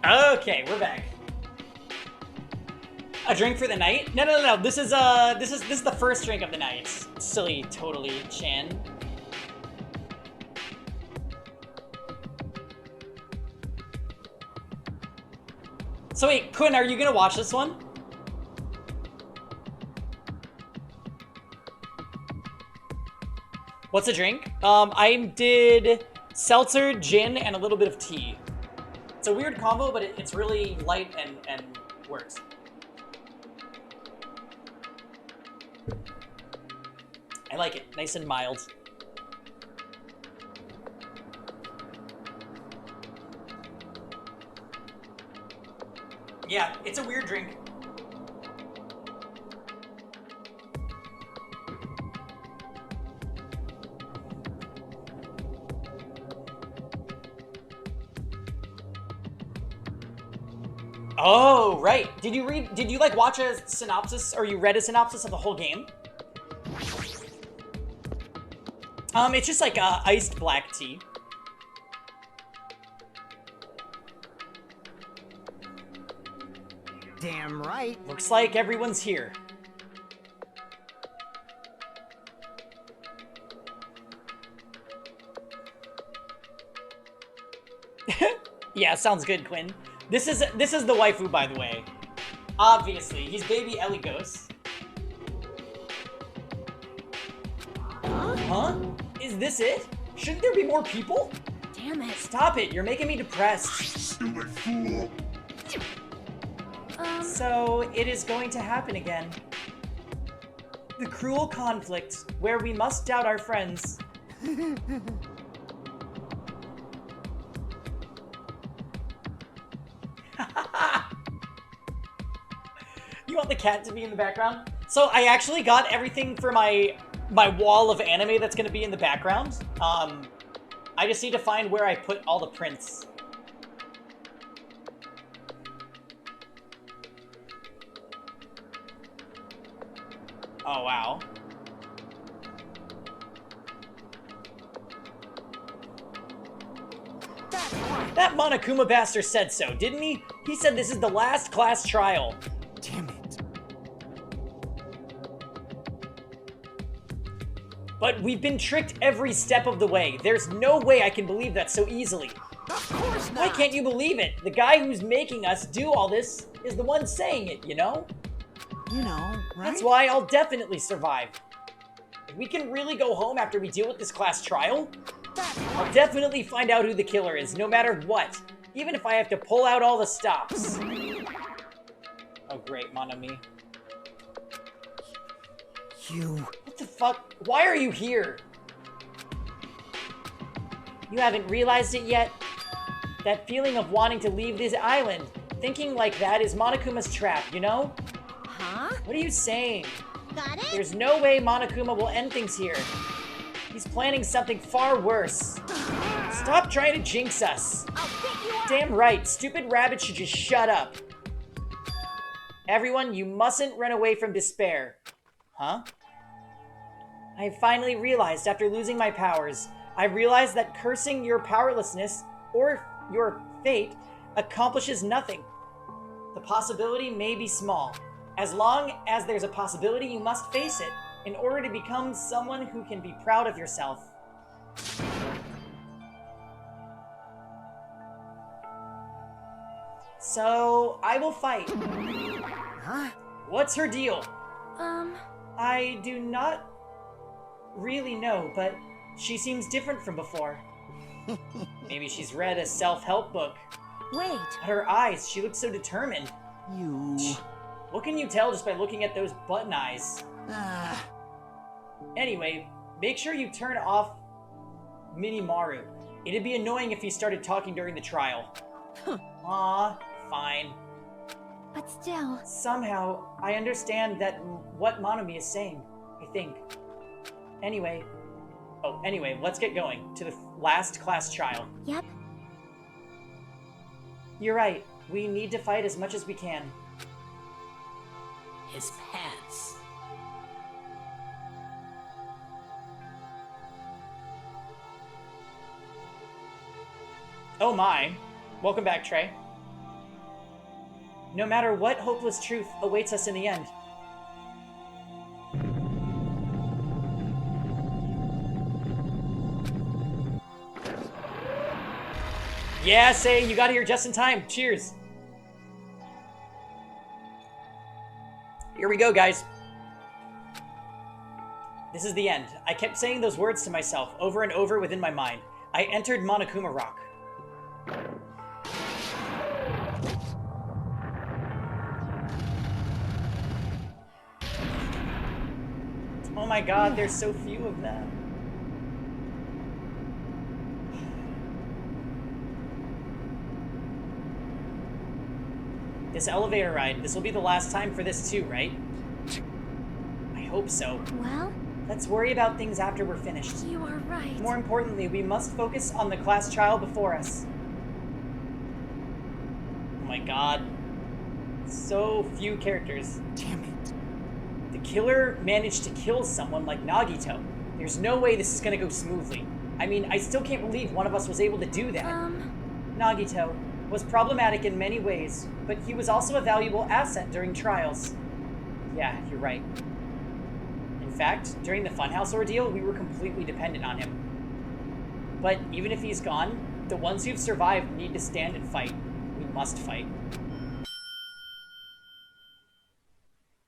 Okay, we're back. A drink for the night? No. This is the first drink of the night. Silly, totally, Chan. So wait, Quinn, are you gonna watch this one? What's a drink? I did seltzer, gin, and a little bit of tea. It's a weird combo, but it's really light and works. I like it, nice and mild. Yeah, it's a weird drink. Oh, right. Did you like watch a synopsis, or you read a synopsis of the whole game? It's just like iced black tea. Damn right. Looks like everyone's here. Yeah, sounds good, Quinn. This is the waifu, by the way. Obviously, he's baby Ellie Ghost. Huh? Is this it? Shouldn't there be more people? Damn it. Stop it, you're making me depressed. Stupid fool. So, it is going to happen again. The cruel conflict, where we must doubt our friends. You want the cat to be in the background? So I actually got everything for my wall of anime that's going to be in the background. I just need to find where I put all the prints. Oh, wow. That Monokuma bastard said so, didn't he? He said this is the last class trial. Damn it. But we've been tricked every step of the way. There's no way I can believe that so easily. Of course not. Why can't you believe it? The guy who's making us do all this is the one saying it, you know? You know, right? That's why I'll definitely survive. If we can really go home after we deal with this class trial, I'll definitely find out who the killer is, no matter what. Even if I have to pull out all the stops. Oh great, mon ami. You... What the fuck? Why are you here? You haven't realized it yet? That feeling of wanting to leave this island. Thinking like that is Monokuma's trap, you know? Huh? What are you saying? Got it? There's no way Monokuma will end things here. He's planning something far worse. Stop trying to jinx us. I'll pick you up. Damn right, stupid rabbit should just shut up. Everyone, you mustn't run away from despair. Huh? I have finally realized after losing my powers, I realized that cursing your powerlessness or your fate accomplishes nothing. The possibility may be small. As long as there's a possibility, you must face it in order to become someone who can be proud of yourself. So, I will fight. Huh? What's her deal? I I do not really know, but she seems different from before. Maybe she's read a self-help book. Wait. But her eyes, she looks so determined. You... What can you tell just by looking at those button eyes? Ah... Anyway, make sure you turn off Minimaru. It'd be annoying if he started talking during the trial. Aw, fine. But still. Somehow, I understand that what Monomi is saying, I think. Anyway, let's get going to the last class trial. Yep. You're right, we need to fight as much as we can. His pants. Oh my. Welcome back, Trey. No matter what hopeless truth awaits us in the end. Yeah, Say, you got here just in time. Cheers. Here we go, guys. This is the end. I kept saying those words to myself over and over within my mind. I entered Monokuma Rock. Oh my god, there's so few of them. This elevator ride, this will be the last time for this too, right? I hope so. Well, Let's worry about things after we're finished. you are right. More importantly, we must focus on the class trial before us. Oh my god. So few characters. Damn it. The killer managed to kill someone like Nagito. There's no way this is gonna go smoothly. I mean, I still can't believe one of us was able to do that. Nagito was problematic in many ways, but he was also a valuable asset during trials. Yeah, you're right. In fact, during the Funhouse ordeal, we were completely dependent on him. But even if he's gone, the ones who've survived need to stand and fight. We must fight.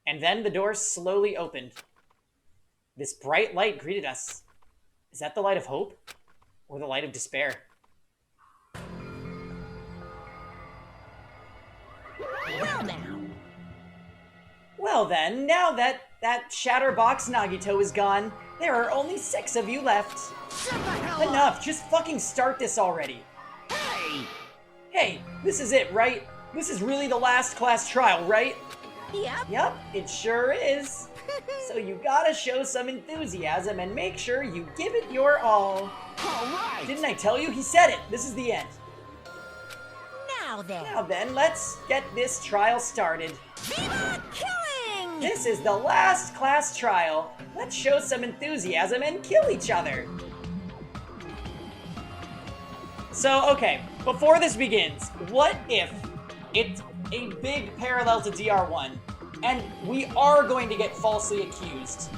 And then the door slowly opened. This bright light greeted us. Is that the light of hope? Or the light of despair? Well now. Well then, now that Shatterbox Nagito is gone, there are only 6 of you left. Shut the hell up. Enough, just fucking start this already. Hey! Hey, this is it, right? This is really the last class trial, right? Yep. Yep, it sure is. So you gotta show some enthusiasm and make sure you give it your all. All right. Didn't I tell you? He said it. This is the end. Now then. Now then, let's get this trial started. Viva killing! This is the last class trial. Let's show some enthusiasm and kill each other. So, okay, before this begins, what if it's a big parallel to DR1, and we are going to get falsely accused?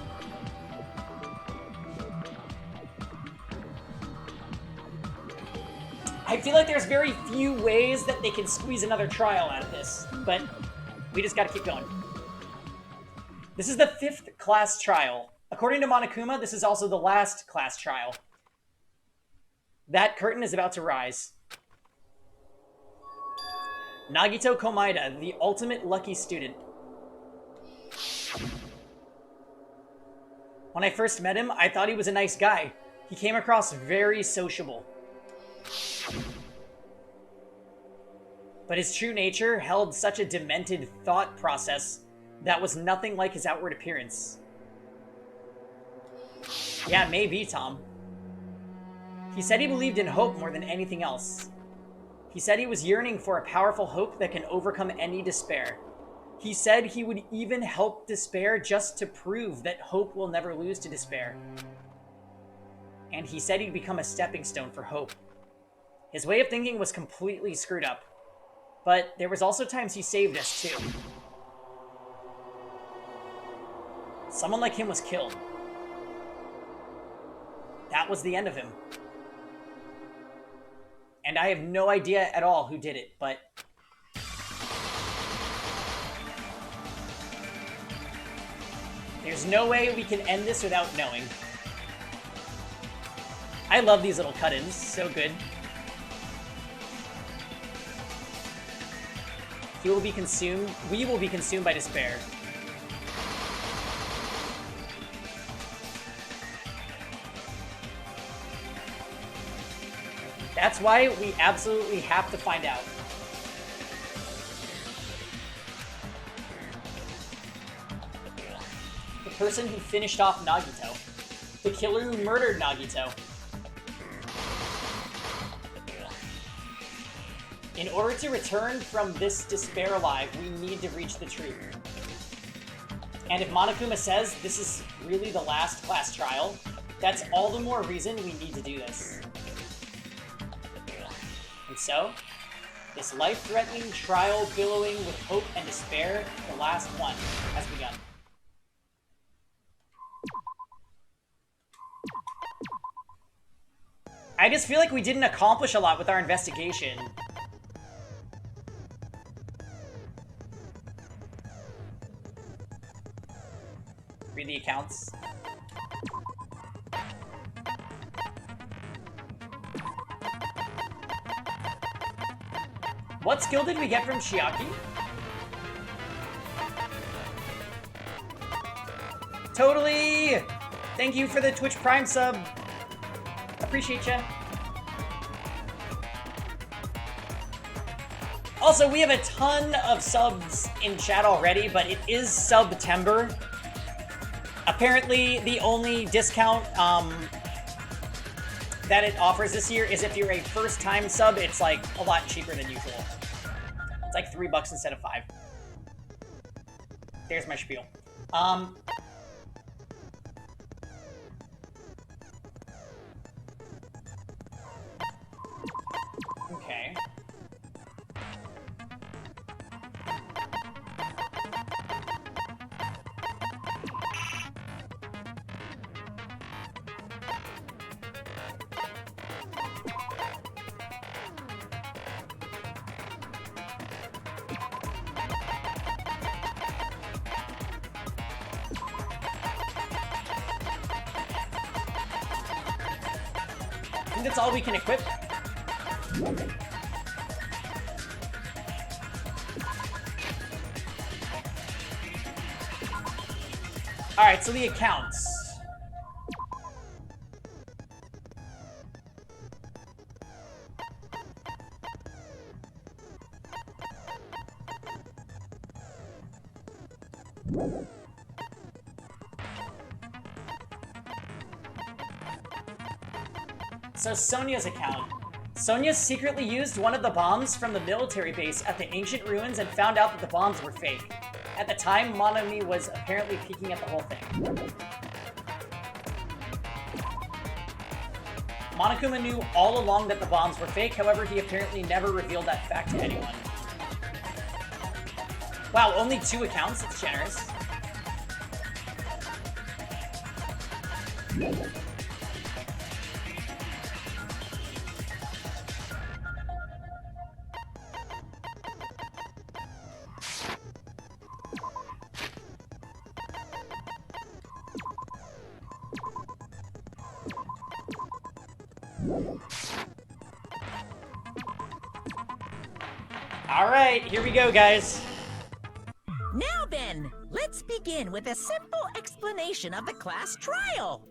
I feel like there's very few ways that they can squeeze another trial out of this, but we just gotta keep going. This is the 5th class trial. According to Monokuma, this is also the last class trial. That curtain is about to rise. Nagito Komaeda, the ultimate lucky student. When I first met him, I thought he was a nice guy. He came across very sociable. But his true nature held such a demented thought process that was nothing like his outward appearance. Yeah, maybe, Tom. He said he believed in hope more than anything else. He said he was yearning for a powerful hope that can overcome any despair. He said he would even help despair just to prove that hope will never lose to despair. And he said he'd become a stepping stone for hope. His way of thinking was completely screwed up. But there was also times he saved us, too. Someone like him was killed. That was the end of him. And I have no idea at all who did it, but... there's no way we can end this without knowing. I love these little cut-ins, so good. We will be consumed by despair. That's why we absolutely have to find out. The person who finished off Nagito. The killer who murdered Nagito. In order to return from this despair alive, we need to reach the truth. And if Monokuma says this is really the last class trial, that's all the more reason we need to do this. And so, This life-threatening trial billowing with hope and despair, the last one, has begun. I just feel like we didn't accomplish a lot with our investigation. Read the accounts. What skill did we get from Chiaki? Totally! Thank you for the Twitch Prime sub. Appreciate ya. Also, we have a ton of subs in chat already, but it is September. Apparently, the only discount that it offers this year is if you're a first-time sub, it's like a lot cheaper than usual. It's like $3 instead of $5. There's my spiel. Okay. I think that's all we can equip. Alright, so the accounts. So Sonia's account. Sonia secretly used one of the bombs from the military base at the ancient ruins and found out that the bombs were fake. At the time, Monami was apparently peeking at the whole thing. Monokuma knew all along that the bombs were fake, however, he apparently never revealed that fact to anyone. Wow, only 2 accounts? That's generous. Alright, here we go, guys. Now then, let's begin with a simple explanation of the class trial.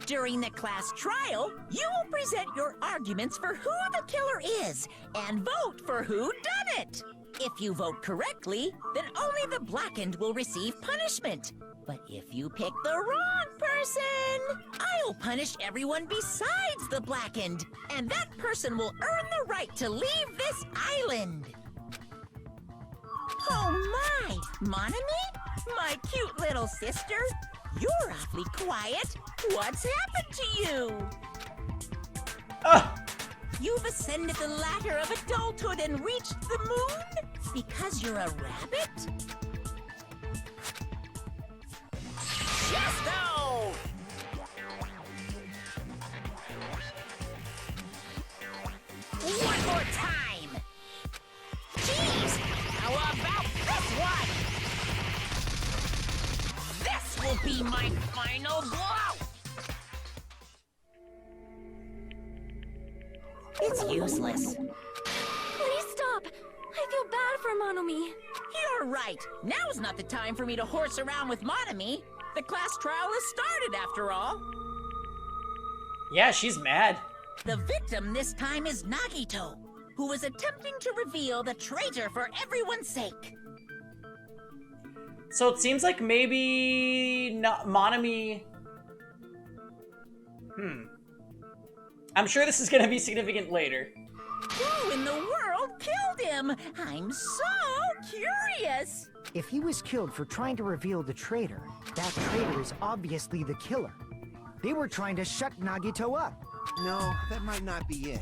During the class trial, you will present your arguments for who the killer is and vote for who done it. If you vote correctly, then only the blackened will receive punishment. But if you pick the wrong person, I'll punish everyone besides the blackened, and that person will earn the right to leave this island. Oh my, Monami? My cute little sister? You're awfully quiet. What's happened to you? You've ascended the ladder of adulthood and reached the moon? Because you're a rabbit? Chesto! One more time! Jeez! How about this one? This will be my final blow! It's useless. Please stop! I feel bad for Monomi. You're right. Now's not the time for me to horse around with Monami. The class trial has started, after all. Yeah, she's mad. The victim this time is Nagito, who is attempting to reveal the traitor for everyone's sake. So it seems like maybe Monami... I'm sure this is gonna be significant later. Who in the world killed him? I'm so curious. If he was killed for trying to reveal the traitor, that traitor is obviously the killer. They were trying to shut Nagito up. No, that might not be it.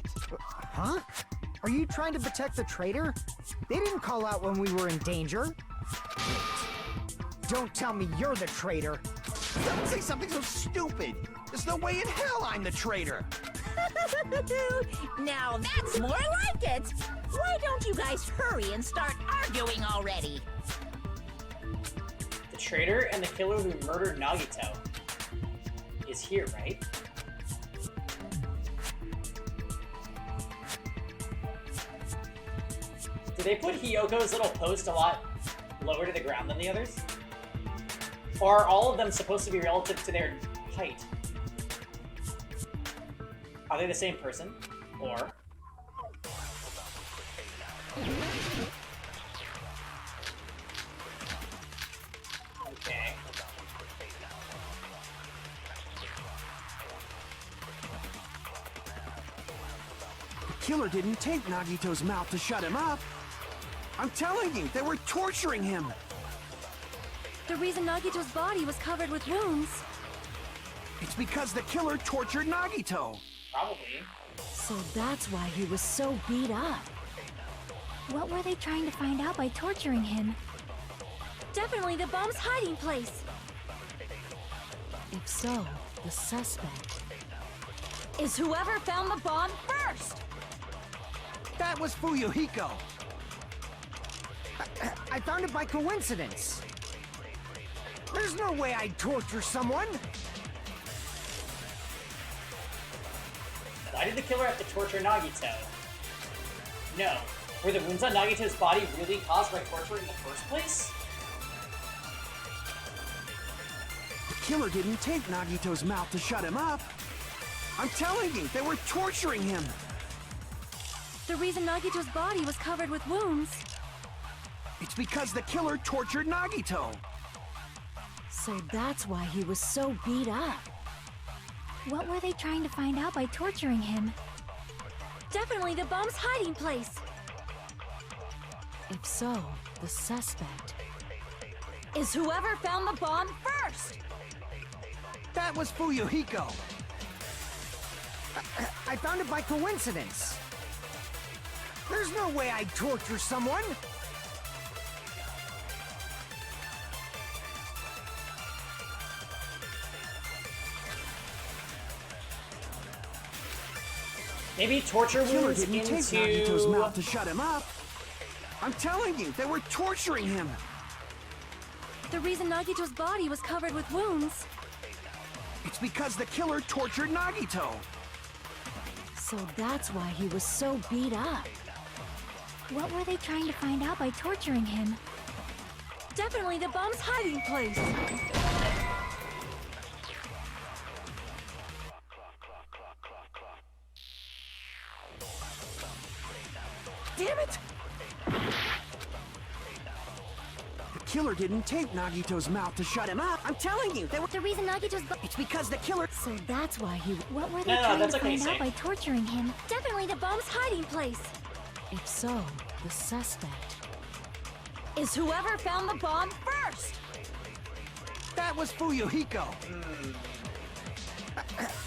Huh? Are you trying to protect the traitor? They didn't call out when we were in danger. Don't tell me you're the traitor. Don't say something so stupid. There's no way in hell I'm the traitor. Now that's more like it. Why don't you guys hurry and start arguing already? The traitor and the killer who murdered Nagito is here, right? Did they put Hiyoko's little post a lot lower to the ground than the others? Or are all of them supposed to be relative to their height? Are they the same person? Or... Okay. The killer didn't take Nagito's mouth to shut him up. I'm telling you, they were torturing him. The reason Nagito's body was covered with wounds. It's because the killer tortured Nagito. Probably. So that's why he was so beat up. What were they trying to find out by torturing him? Definitely the bomb's hiding place. If so, the suspect is whoever found the bomb first. That was Fuyuhiko. I found it by coincidence. There's no way I'd torture someone. Why did the killer have to torture Nagito? No. Were the wounds on Nagito's body really caused by torture in the first place? The killer didn't take Nagito's mouth to shut him up. I'm telling you, they were torturing him. The reason Nagito's body was covered with wounds. It's because the killer tortured Nagito. So that's why he was so beat up. What were they trying to find out by torturing him? Definitely the bomb's hiding place. If so, the suspect is whoever found the bomb first. That was Fuyuhiko. I found it by coincidence. There's no way I'd torture someone. Maybe torture The killer wounds didn't take Nagito's mouth to shut him up. I'm telling you, they were torturing him. The reason Nagito's body was covered with wounds. It's because the killer tortured Nagito. So that's why he was so beat up. What were they trying to find out by torturing him? Definitely the bomb's hiding place. Damn it! The killer didn't take Nagito's mouth to shut him up. I'm telling you, they were... The reason Nagito's It's because the killer... So that's why he... What were they No, trying that's to okay, find out Safe. by torturing him? Definitely the bomb's hiding place. If so, the suspect is whoever found the bomb first. That was Fuyuhiko.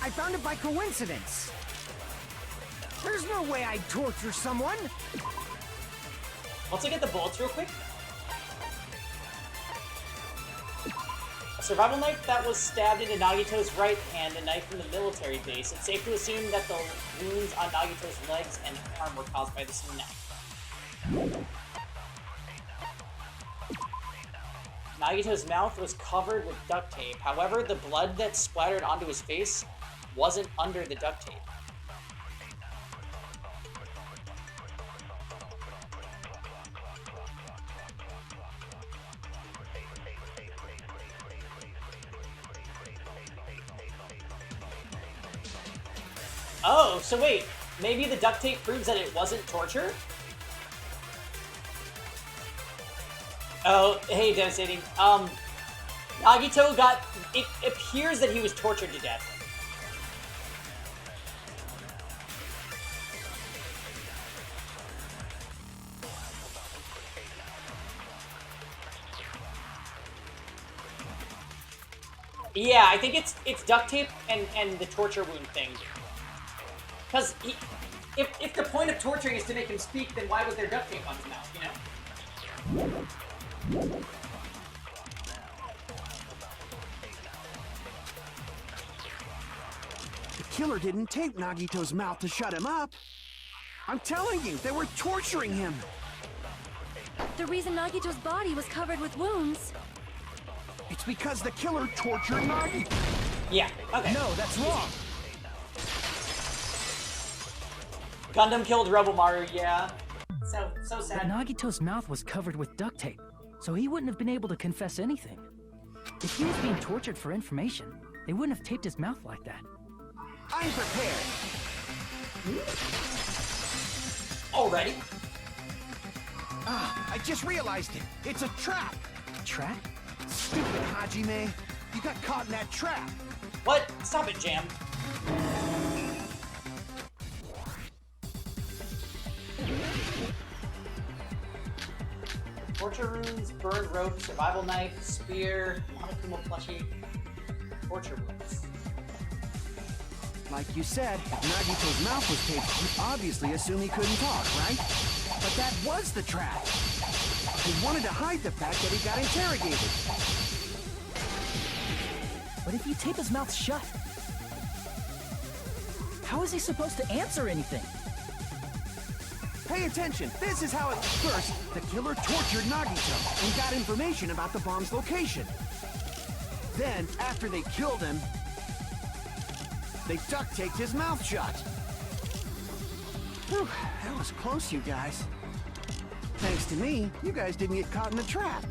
I found it by coincidence. There's no way I'd torture someone. Let's look at the bullets real quick. A survival knife that was stabbed into Nagito's right hand, a knife from the military base. It's safe to assume that the wounds on Nagito's legs and arm were caused by this knife. Nagito's mouth was covered with duct tape. However, the blood that splattered onto his face wasn't under the duct tape. Oh, so wait, maybe the duct tape proves that it wasn't torture? Oh, hey, Devastating. Nagito got... It appears that he was tortured to death. Yeah, I think it's duct tape and the torture wound thing. Because if the point of torturing is to make him speak, then why was there duct tape on his mouth, you know? The killer didn't tape Nagito's mouth to shut him up. I'm telling you, they were torturing him. The reason Nagito's body was covered with wounds. It's because the killer tortured Nagito. Yeah, okay. No, that's wrong. Gundam killed Rebel Maru, yeah. So But sad. Nagito's mouth was covered with duct tape, so he wouldn't have been able to confess anything. If he was being tortured for information, they wouldn't have taped his mouth like that. I'm prepared. Already? Ah, I just realized it. It's a trap. Trap? Stupid Hajime. You got caught in that trap. What? Stop it, Jam. Torture runes, burned rope, survival knife, spear, Monokuma plushie, torture runes. Like you said, if Nagito's mouth was taped, you obviously assume he couldn't talk, right? But that was the trap. He wanted to hide the fact that he got interrogated. But if you tape his mouth shut, how is he supposed to answer anything? Pay attention. This is how it... First, the killer tortured Nagito and got information about the bomb's location. Then, after they killed him, they duct taped his mouth shut. Whew, that was close, you guys. Thanks to me, you guys didn't get caught in the trap.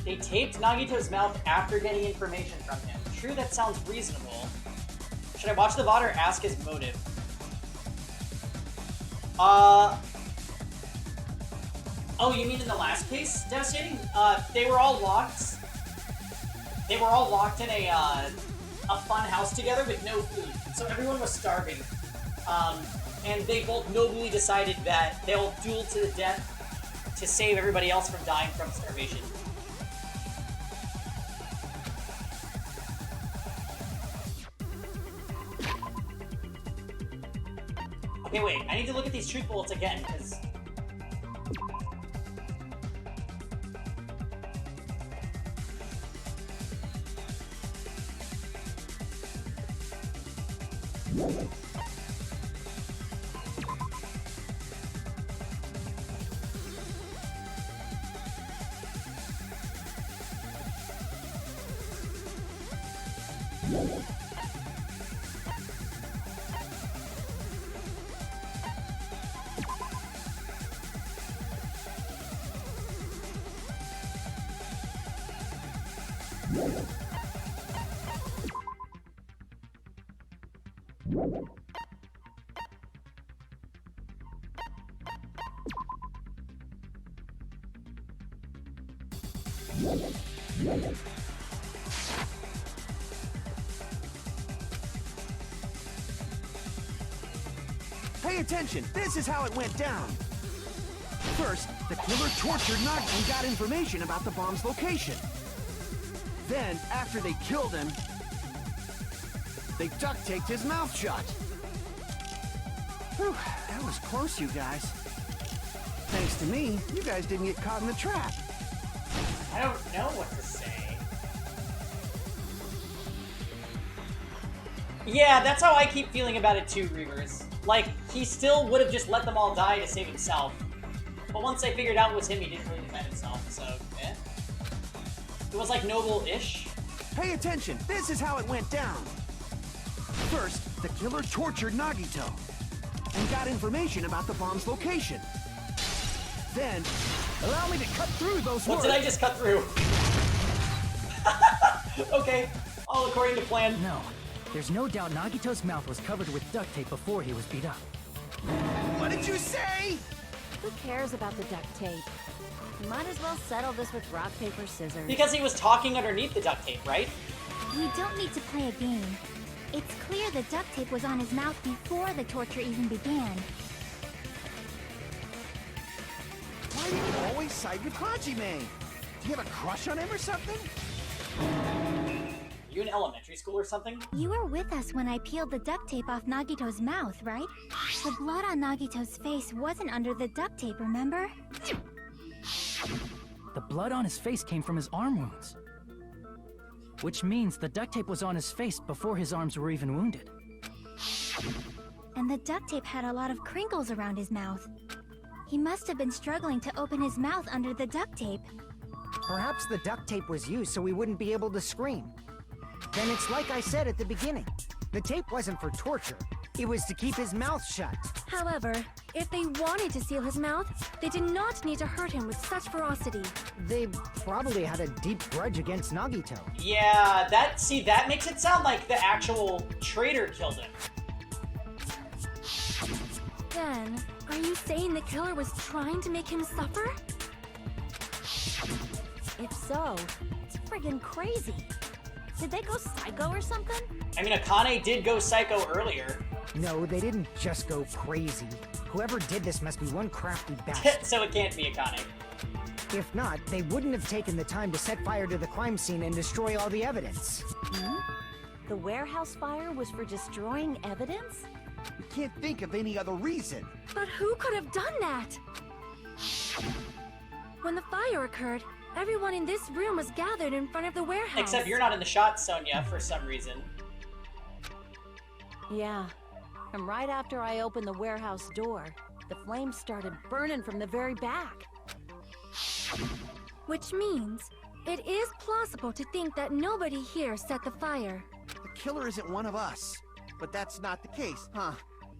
They taped Nagito's mouth after getting information from him. True, that sounds reasonable. Should I watch the VOD or ask his motive? Oh, you mean in the last case? Devastating? They were all locked. They were all locked in a fun house together with no food. So everyone was starving. And they both nobly decided that they'll duel to the death to save everybody else from dying from starvation. Okay, wait, I need to look at these truth bullets again, because... Pay attention. This is how it went down. First, the killer tortured Nagito and got information about the bomb's location. Then, after they killed him, they duct taped his mouth shut. Whew, that was close, you guys. Thanks to me, you guys didn't get caught in the trap. I don't know what to say. Yeah, that's how I keep feeling about it too, Reavers. Like, he still would have just let them all die to save himself. But once I figured out it was him, he didn't really defend himself, so, eh. It was, like, noble-ish. Pay attention. This is how it went down. First, the killer tortured Nagito and got information about the bomb's location. Then, Allow me to cut through those What words. did I just cut through? Okay, all according to plan. No, there's no doubt Nagito's mouth was covered with duct tape before he was beat up. what did you say? Who cares about the duct tape? Might as well settle this with rock, paper, scissors. Because he was talking underneath the duct tape, right? We don't need to play a game. It's clear the duct tape was on his mouth before the torture even began. Why do you always side with Hajime? Do you have a crush on him or something? you in elementary school or something? You were with us when I peeled the duct tape off Nagito's mouth, right? The blood on Nagito's face wasn't under the duct tape, remember? The blood on his face came from his arm wounds. Which means the duct tape was on his face before his arms were even wounded. And the duct tape had a lot of crinkles around his mouth. He must have been struggling to open his mouth under the duct tape. Perhaps the duct tape was used so we wouldn't be able to scream. Then it's like I said at the beginning. The tape wasn't for torture. It was to keep his mouth shut. However, if they wanted to seal his mouth, they did not need to hurt him with such ferocity. They probably had a deep grudge against Nagito. Yeah, that makes it sound like the actual traitor killed him. Then, are you saying the killer was trying to make him suffer? If so, it's friggin' crazy. Did they go psycho or something? I mean, Akane did go psycho earlier. No, they didn't just go crazy. Whoever did this must be one crafty bastard. So it can't be Akane. If not, they wouldn't have taken the time to set fire to the crime scene and destroy all the evidence. The warehouse fire was for destroying evidence? We can't think of any other reason. But who could have done that? When the fire occurred, everyone in this room was gathered in front of the warehouse. Except you're not in the shot, Sonia, for some reason. Yeah. And right after I opened the warehouse door, the flames started burning from the very back. Which means it is plausible to think that nobody here set the fire. The killer isn't one of us. But that's not the case, huh?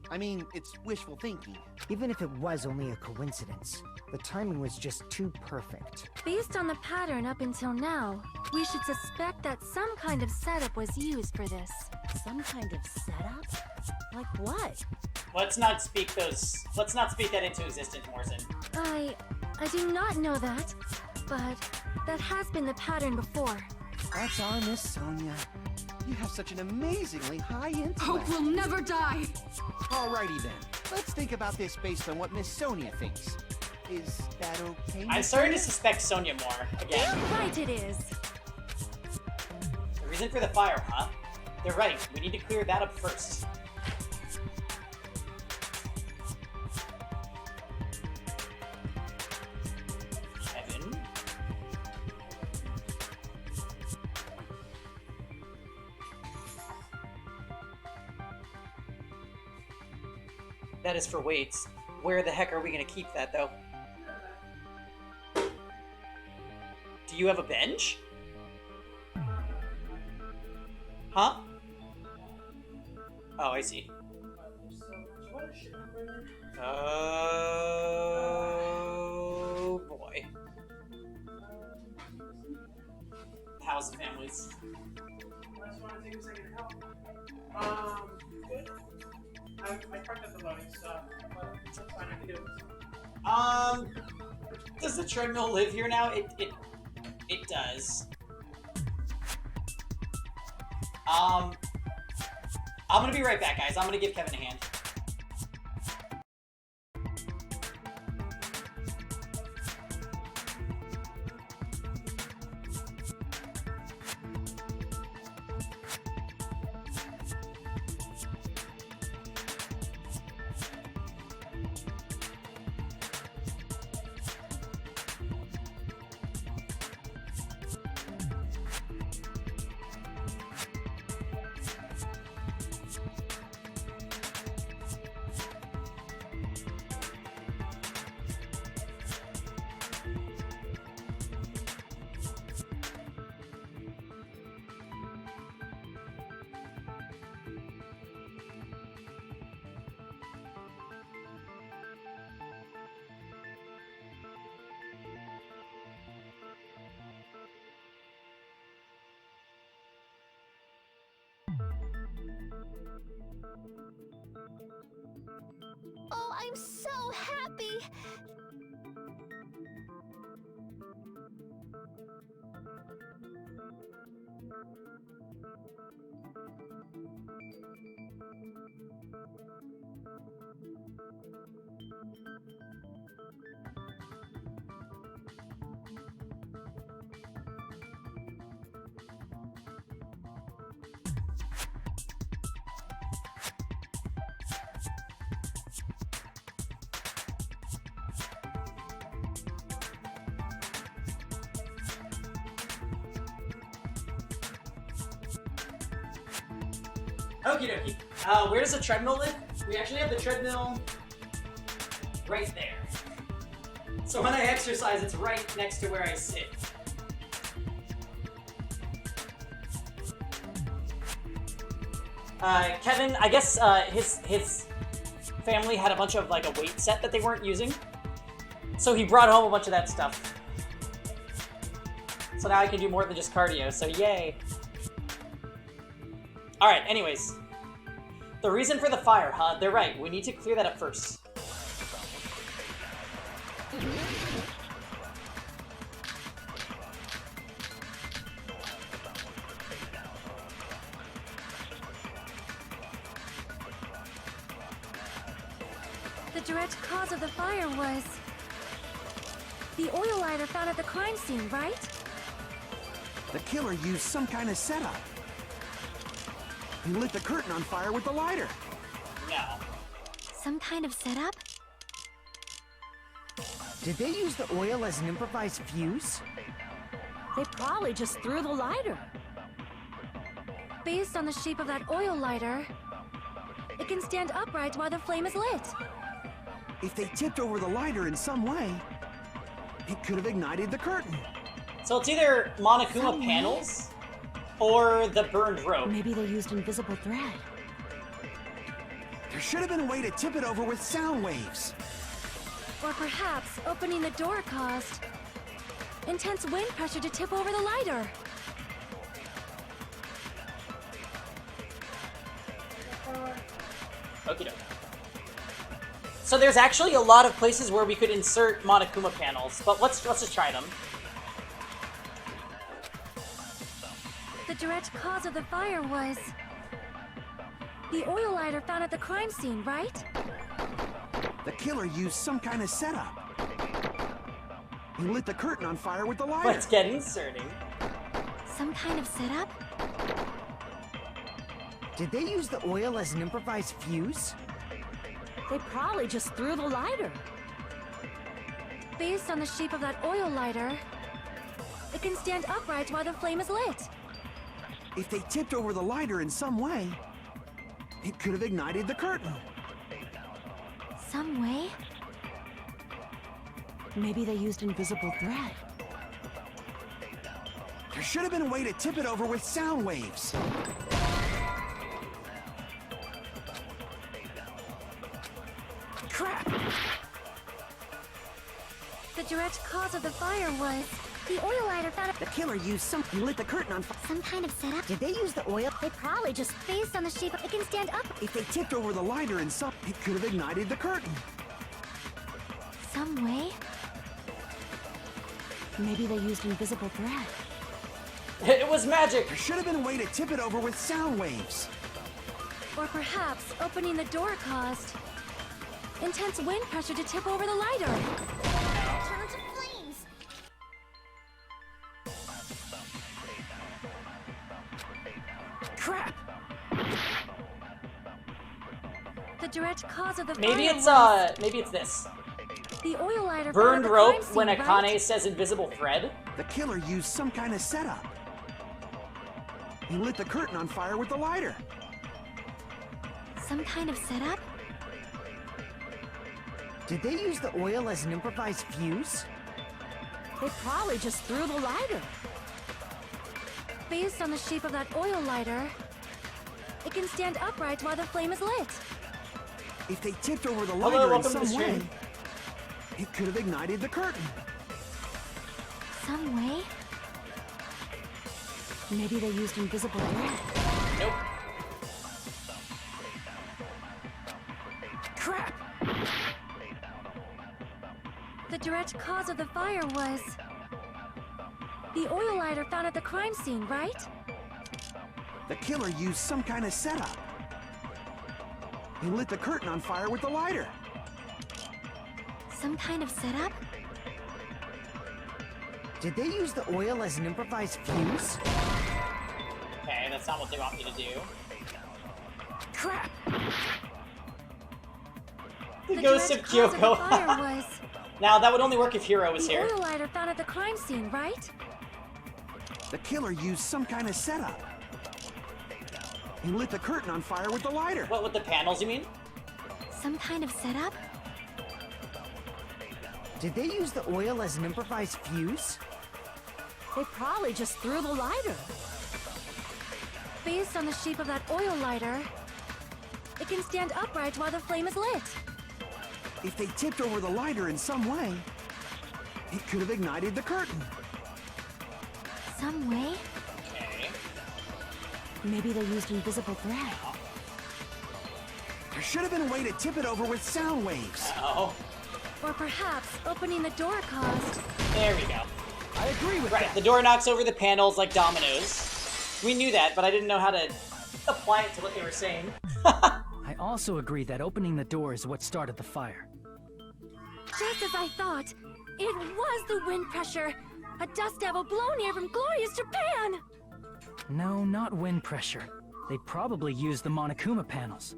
I mean, it's wishful thinking. Even if it was only a coincidence, the timing was just too perfect. Based on the pattern up until now, we should suspect that some kind of setup was used for this. Some kind of setup? Like what? Let's not speak that into existence, Morrison. I do not know that, but that has been the pattern before. That's our Miss Sonia. You have such an amazingly high intellect. Hope will never die! Alrighty then. Let's think about this based on what Miss Sonia thinks. Is that okay? I'm starting to suspect Sonia more, again. Damn right it is! The reason for the fire, huh? They're right, we need to clear that up first. Kevin? That is for weights. Where the heck are we gonna keep that, though? Do you have a bench? Huh? Oh, I see. Oh, boy. How's the families? Good. I parked at the loading stop, but it's fine, I can do it. Does the treadmill live here now? It does. I'm gonna be right back, guys. I'm gonna give Kevin a hand. Oh, I'm so happy! Okie dokie. Where does the treadmill live? We actually have the treadmill right there. So when I exercise, it's right next to where I sit. Kevin, I guess his family had a bunch of like a weight set that they weren't using, so he brought home a bunch of that stuff. So now I can do more than just cardio. So yay! All right. Anyways, the reason for the fire, huh? They're right. We need to clear that up first. The direct cause of the fire was the oil lighter found at the crime scene, right? The killer used some kind of setup. He lit the curtain on fire with the lighter. No. Some kind of setup? Did they use the oil as an improvised fuse? They probably just threw the lighter. Based on the shape of that oil lighter, it can stand upright while the flame is lit. If they tipped over the lighter in some way, it could have ignited the curtain. So it's either Monokuma panels or the burned rope. Maybe they used invisible thread. There should have been a way to tip it over with sound waves. Or perhaps opening the door caused intense wind pressure to tip over the lighter. Okie doke. So there's actually a lot of places where we could insert Monokuma panels, but let's just try them. The direct cause of the fire was the oil lighter found at the crime scene, right? The killer used some kind of setup. He lit the curtain on fire with the lighter. Let's get inserting. Some kind of setup? Did they use the oil as an improvised fuse? They probably just threw the lighter. Based on the shape of that oil lighter, it can stand upright while the flame is lit. If they tipped over the lighter in some way, it could have ignited the curtain. Some way? Maybe they used invisible thread. There should have been a way to tip it over with sound waves. Crap! The direct cause of the fire was The oil lighter found at The killer used some... He lit the curtain on fire. some kind of setup? Did they use the oil? They probably just based on the shape of it can stand up If they tipped over the lighter in some... It could have ignited the curtain. some way. maybe they used invisible thread. It was magic! There should have been a way to tip it over with sound waves. Or perhaps opening the door caused intense wind pressure to tip over the lighter. Turn to flames. Crap! The direct cause of the Maybe fire it's was maybe it's this. the oil lighter Burned found at the rope crime scene, when Akane right? says invisible thread. The killer used some kind of setup. He lit the curtain on fire with the lighter. Some kind of setup? Did they use the oil as an improvised fuse? They probably just threw the lighter. Based on the shape of that oil lighter, it can stand upright while the flame is lit. If they tipped over the Hello, lighter in welcome to the some way, stream. it could have ignited the curtain. Some way? Maybe they used invisible thread. Nope. Crap! The direct cause of the fire was the oil lighter found at the crime scene, right? The killer used some kind of setup. He lit the curtain on fire with the lighter. Some kind of setup? Did they use the oil as an improvised fuse? Okay, that's not what they want me to do. Crap! The The ghost of direct cause of the fire Kyoko. was Now, that would only work if Hiro was the here. oil lighter found at the crime scene, right? The killer used some kind of setup. and lit the curtain on fire with the lighter. What, with the panels, you mean? Some kind of setup? Did they use the oil as an improvised fuse? They probably just threw the lighter. Based on the shape of that oil lighter, it can stand upright while the flame is lit. If they tipped over the lighter in some way, it could have ignited the curtain. Some way? Okay. Maybe they used invisible thread. There should have been a way to tip it over with sound waves. Oh. Or perhaps opening the door caused... There we go. I agree with Right, that. the door knocks over the panels like dominoes. We knew that, but I didn't know how to apply it to what they were saying. I also agree that opening the door is what started the fire. Just as I thought, it was the wind pressure. A dust devil blown here from glorious Japan! No, not wind pressure. They probably used the Monokuma panels.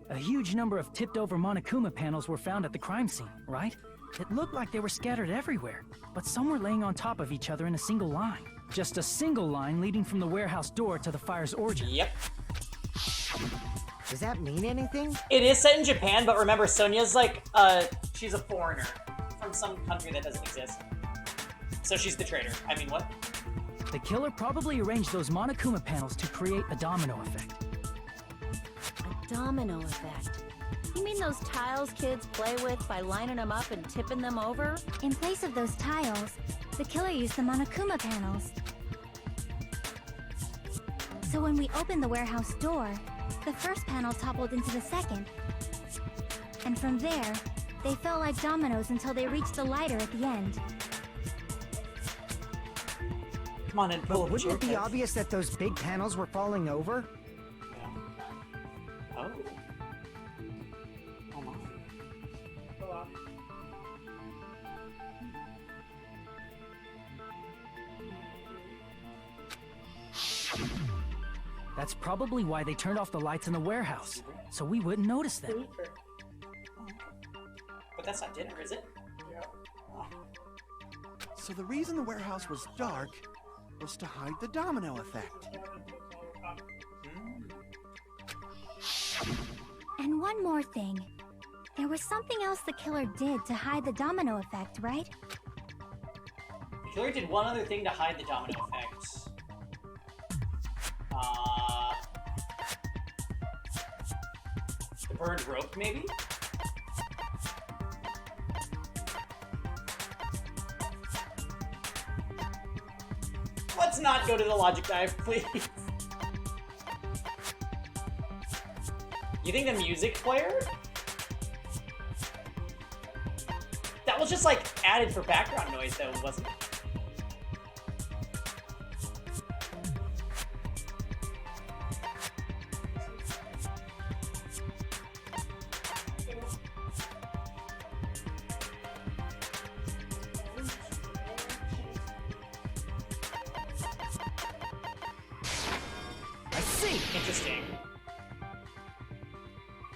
A huge number of tipped-over Monokuma panels were found at the crime scene, right? It looked like they were scattered everywhere, but some were laying on top of each other in a single line. Just a single line leading from the warehouse door to the fire's origin. Yep. Does that mean anything? It is set in Japan, but remember, Sonia's like, she's a foreigner from some country that doesn't exist. So she's the traitor. I mean, what? The killer probably arranged those Monokuma panels to create a domino effect. A domino effect? You mean those tiles kids play with by lining them up and tipping them over? In place of those tiles, the killer used the Monokuma panels. So when we opened the warehouse door, the first panel toppled into the second. And from there, they fell like dominoes until they reached the lighter at the end. Come on and pull But wouldn't it be obvious that those big panels were falling over? Oh. Hold on. Hold on. That's probably why they turned off the lights in the warehouse, so we wouldn't notice them. But that's not dinner, is it? Yeah. So the reason the warehouse was dark was to hide the domino effect. And one more thing. There was something else the killer did to hide the domino effect, right? The killer did one other thing to hide the domino effect. The burned rope, maybe? Let's not go to the logic dive, please. You think the music player? That was just like added for background noise though, wasn't it? I see! Interesting.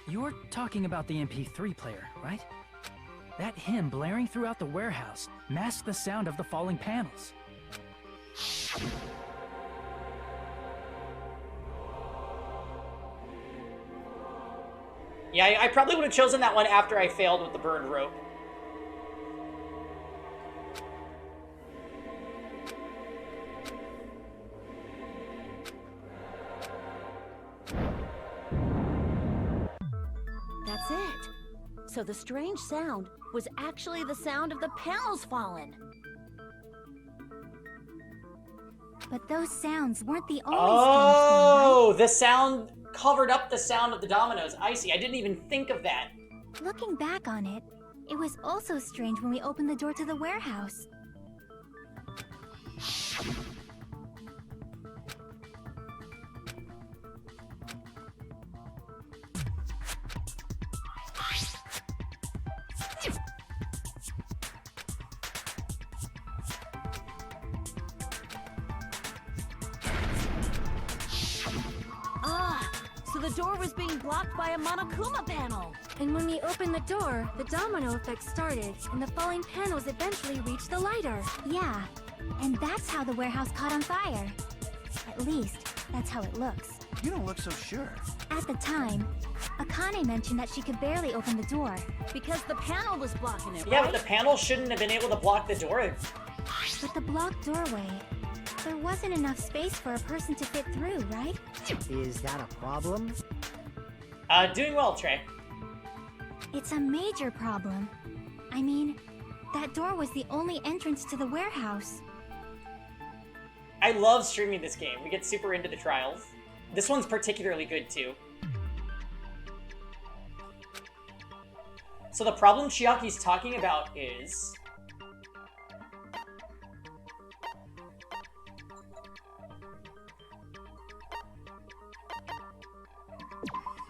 You're talking about the MP3 player, right? That hymn blaring throughout the warehouse masked the sound of the falling panels. Yeah, I probably would have chosen that one after I failed with the burned rope. That's it. So the strange sound was actually the sound of the panels falling. But those sounds weren't the only Oh, the sound covered up the sound of the dominoes. I see. I didn't even think of that. strange thing, right? Looking back on it, it was also strange when we opened the door to the warehouse. Ah, so the door was being blocked by a Monokuma panel. And when we opened the door, the domino effect started, and the falling panels eventually reached the lighter. Yeah, and that's how the warehouse caught on fire. At least, That's how it looks. You don't look so sure. At the time, Akane mentioned that she could barely open the door. Because the panel was blocking it, Yeah, right? but the panel shouldn't have been able to block the door. With the blocked doorway, there wasn't enough space for a person to fit through, right? Is that a problem? Doing well, Trey. It's a major problem. I mean, that door was the only entrance to the warehouse. I love streaming this game. We get super into the trials. This one's particularly good, too. So the problem Chiaki's talking about is...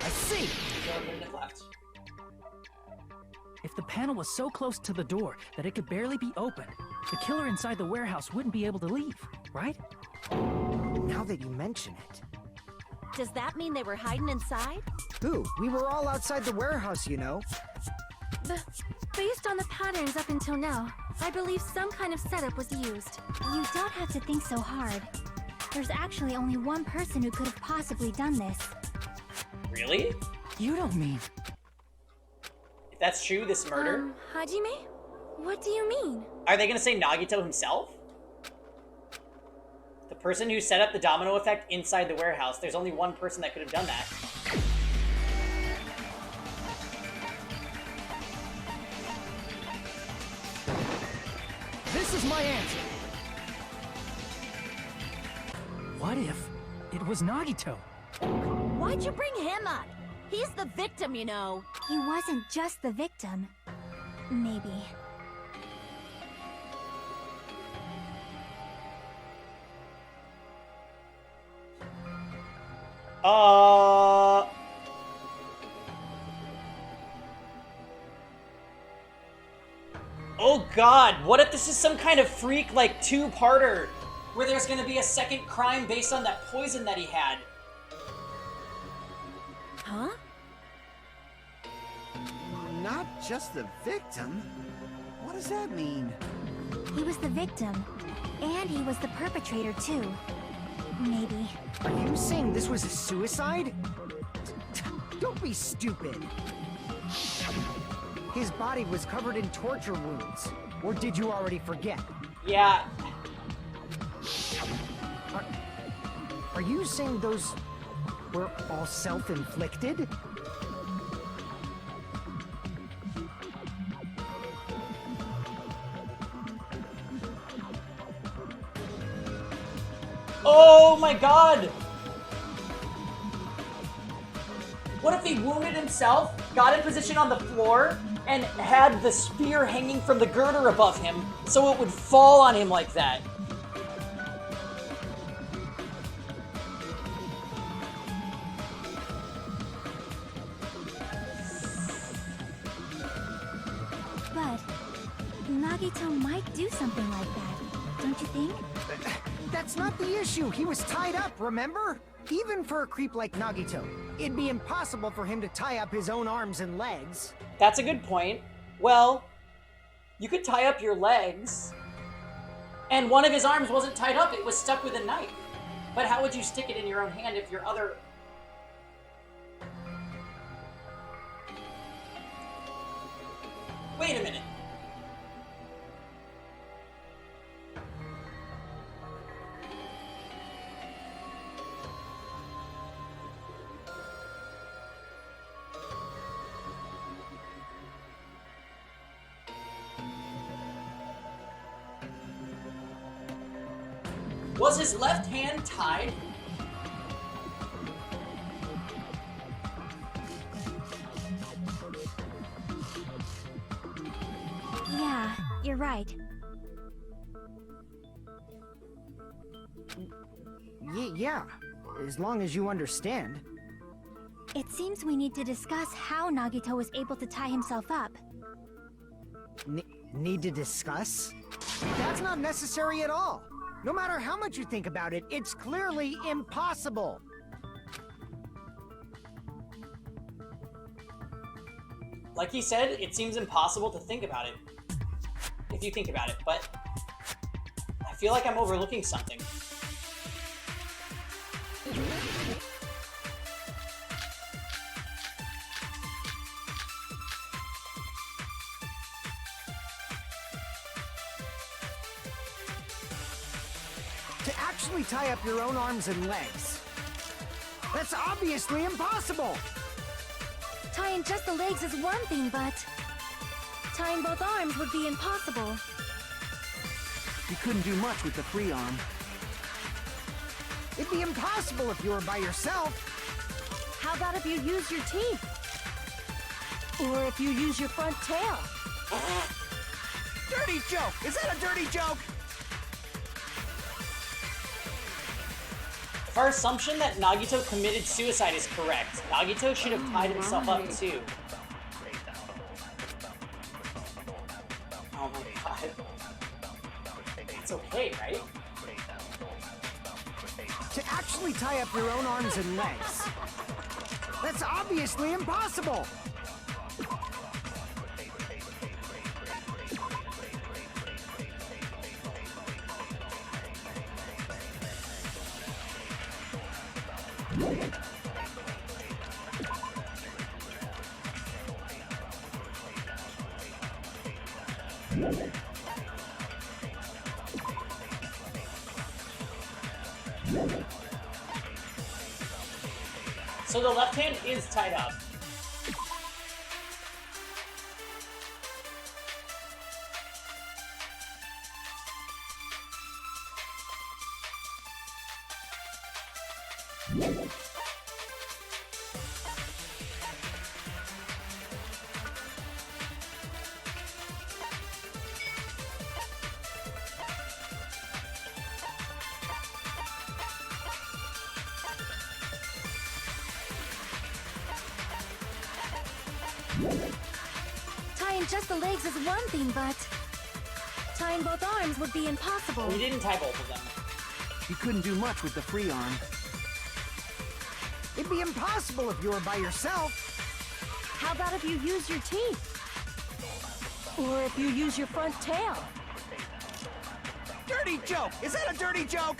I see! left. If the panel was so close to the door that it could barely be opened, the killer inside the warehouse wouldn't be able to leave, right? Now that you mention it. Does that mean they were hiding inside? Who? We were all outside the warehouse, you know. Based on the patterns up until now, I believe some kind of setup was used. You don't have to think so hard. There's actually only one person who could have possibly done this. Really? You don't mean... If that's true, this murder... Hajime? What do you mean? Are they gonna say Nagito himself? The person who set up the domino effect inside the warehouse. There's only one person that could have done that. This is my answer! What if it was Nagito? Why'd you bring him up? He's the victim, you know. He wasn't just the victim. Maybe. Oh god, what if this is some kind of freak, like, two-parter, where there's gonna be a second crime based on that poison that he had? Huh? Not just the victim? What does that mean? He was the victim. And he was the perpetrator, too. Maybe. Are you saying this was a suicide? Don't be stupid. His body was covered in torture wounds. Or did you already forget? Yeah. Are you saying those were all self-inflicted? Oh my god! What if he wounded himself, got in position on the floor, and had the spear hanging from the girder above him, so it would fall on him like that? But Nagito might do something like that, don't you think? That's not the issue. He was tied up, remember? Even for a creep like Nagito, it'd be impossible for him to tie up his own arms and legs. That's a good point. Well, you could tie up your legs, and one of his arms wasn't tied up, it was stuck with a knife. But how would you stick it in your own hand if your other... Wait a minute. Was his left hand tied? Yeah, you're right. Yeah, as long as you understand. It seems we need to discuss how Nagito was able to tie himself up. Need to discuss? That's not necessary at all. No matter how much you think about it, it's clearly impossible. Like he said, it seems impossible to think about it. If you think about it, but I feel like I'm overlooking something. To actually tie up your own arms and legs. That's obviously impossible! Tying just the legs is one thing, but tying both arms would be impossible. You couldn't do much with the free arm. It'd be impossible if you were by yourself. How about if you use your teeth? Or if you use your front tail? Dirty joke! Is that a dirty joke? If our assumption that Nagito committed suicide is correct, Nagito should have tied himself up too. Oh my god. It's okay, right? To actually tie up your own arms and legs. That's obviously impossible! So the left hand is tied up. Tying just the legs is one thing, but tying both arms would be impossible. We didn't tie both of them. You couldn't do much with the free arm. It'd be impossible if you were by yourself. How about if you use your teeth? Or if you use your front tail? Dirty joke! Is that a dirty joke?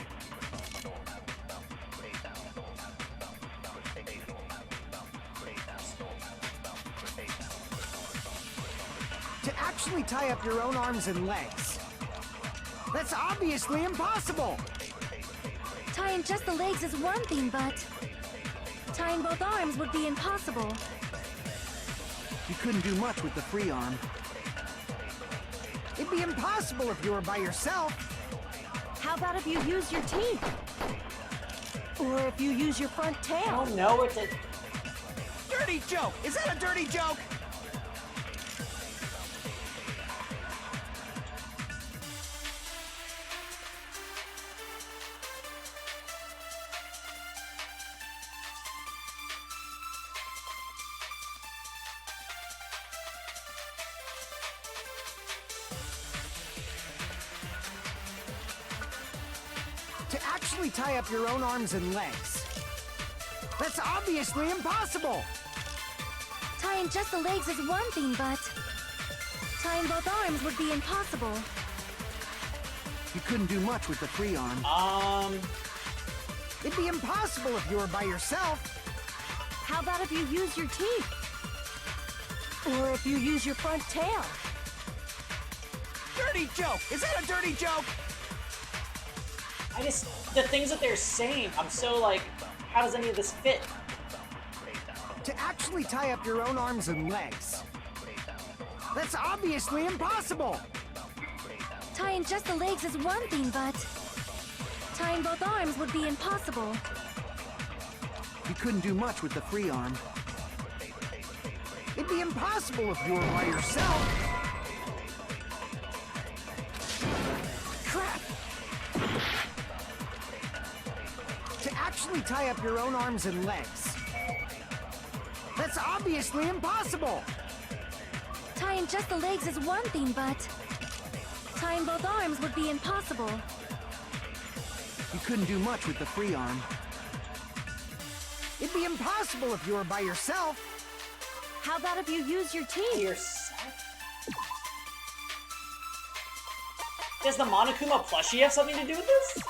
To actually tie up your own arms and legs. That's obviously impossible! Tying just the legs is one thing, but tying both arms would be impossible. You couldn't do much with the free arm. It'd be impossible if you were by yourself. How about if you use your teeth? Or if you use your front I tail? don't know what to... Dirty joke! Is that a dirty joke? To actually tie up your own arms and legs. That's obviously impossible! Tying just the legs is one thing, but tying both arms would be impossible. You couldn't do much with the free arm. It'd be impossible if you were by yourself. How about if you use your teeth? Or if you use your front tail? Dirty joke! Is that a dirty joke? the things that they're saying, I'm so like, how does any of this fit? To actually tie up your own arms and legs. That's obviously impossible! Tying just the legs is one thing, but tying both arms would be impossible. You couldn't do much with the free arm. It'd be impossible if you were by yourself. Crap! To actually tie up your own arms and legs. That's obviously impossible! Tying just the legs is one thing, but tying both arms would be impossible. You couldn't do much with the free arm. It'd be impossible if you were by yourself. How about if you use your teeth? Yourself? Does the Monokuma plushie have something to do with this?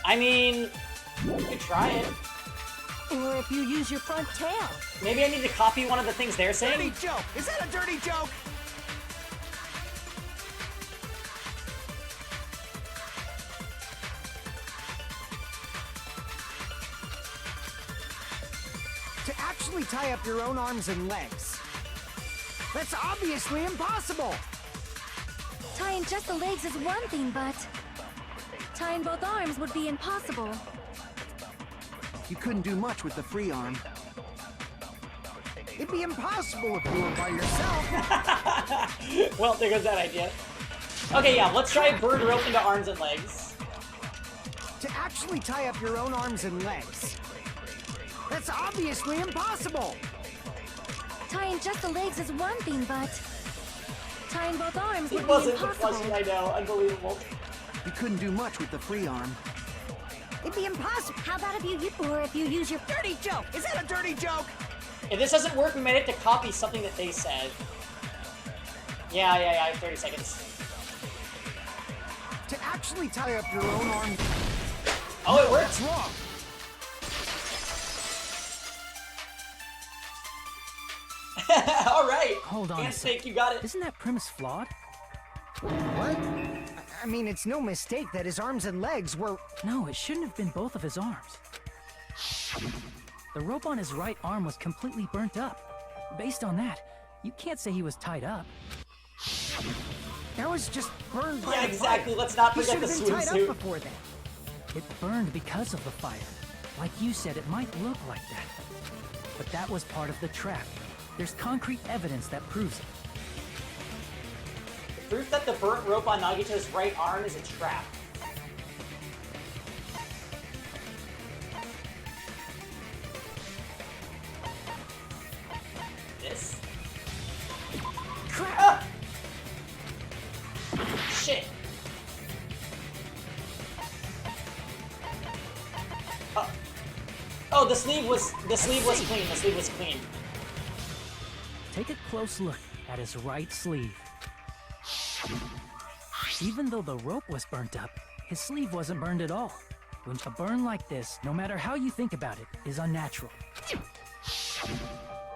I mean, you could try it. Or if you use your front tail. Maybe I need to copy one of the things they're saying. Dirty joke! Is that a dirty joke? To actually tie up your own arms and legs. That's obviously impossible! Tying just the legs is one thing, but tying both arms would be impossible. You couldn't do much with the free arm. It'd be impossible if you were by yourself. Well, there goes that idea. Okay, yeah, let's try bird rope into arms and legs. To actually tie up your own arms and legs. That's obviously impossible! Tying just the legs is one thing, but tying both arms It would be wasn't the impossible. question, I know. Unbelievable. You couldn't do much with the free arm. It'd be impossible. How about if you use your Dirty joke! Is that a dirty joke? If this doesn't work, we might have to copy something that they said. Yeah, I have 30 seconds. To actually tie up your own arm. Oh, it worked! That's wrong. Alright! Hold on a sec. Handshake, you got it. Isn't that premise flawed? What? I mean, it's no mistake that his arms and legs were... No, it shouldn't have been both of his arms. The rope on his right arm was completely burnt up. Based on that, you can't say he was tied up. That was just burned by Yeah, the exactly. fire. Let's not He forget should the have been tied swimsuit. up before then. It burned because of the fire. Like you said, it might look like that. But that was part of the trap. There's concrete evidence that proves it. Proof that the burnt rope on Nagito's right arm is a trap. This? Crap! Ah! Shit! Oh, the sleeve was clean. The sleeve was clean. Take a close look at his right sleeve. Even though the rope was burnt up, his sleeve wasn't burned at all. When a burn like this, no matter how you think about it, is unnatural.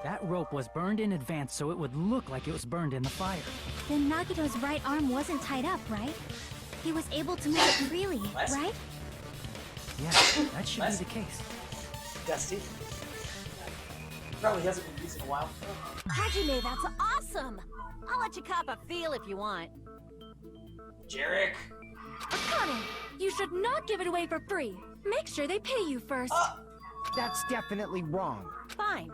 That rope was burned in advance so it would look like it was burned in the fire. Then Nagito's right arm wasn't tied up, right? He was able to move it freely, What? right? Yeah, that should be the case. Dusty. Probably hasn't been used in a while. Hajime, that's awesome! I'll let you cop a feel if you want. Jarek. Akane, you should not give it away for free. Make sure they pay you first. That's definitely wrong. Fine.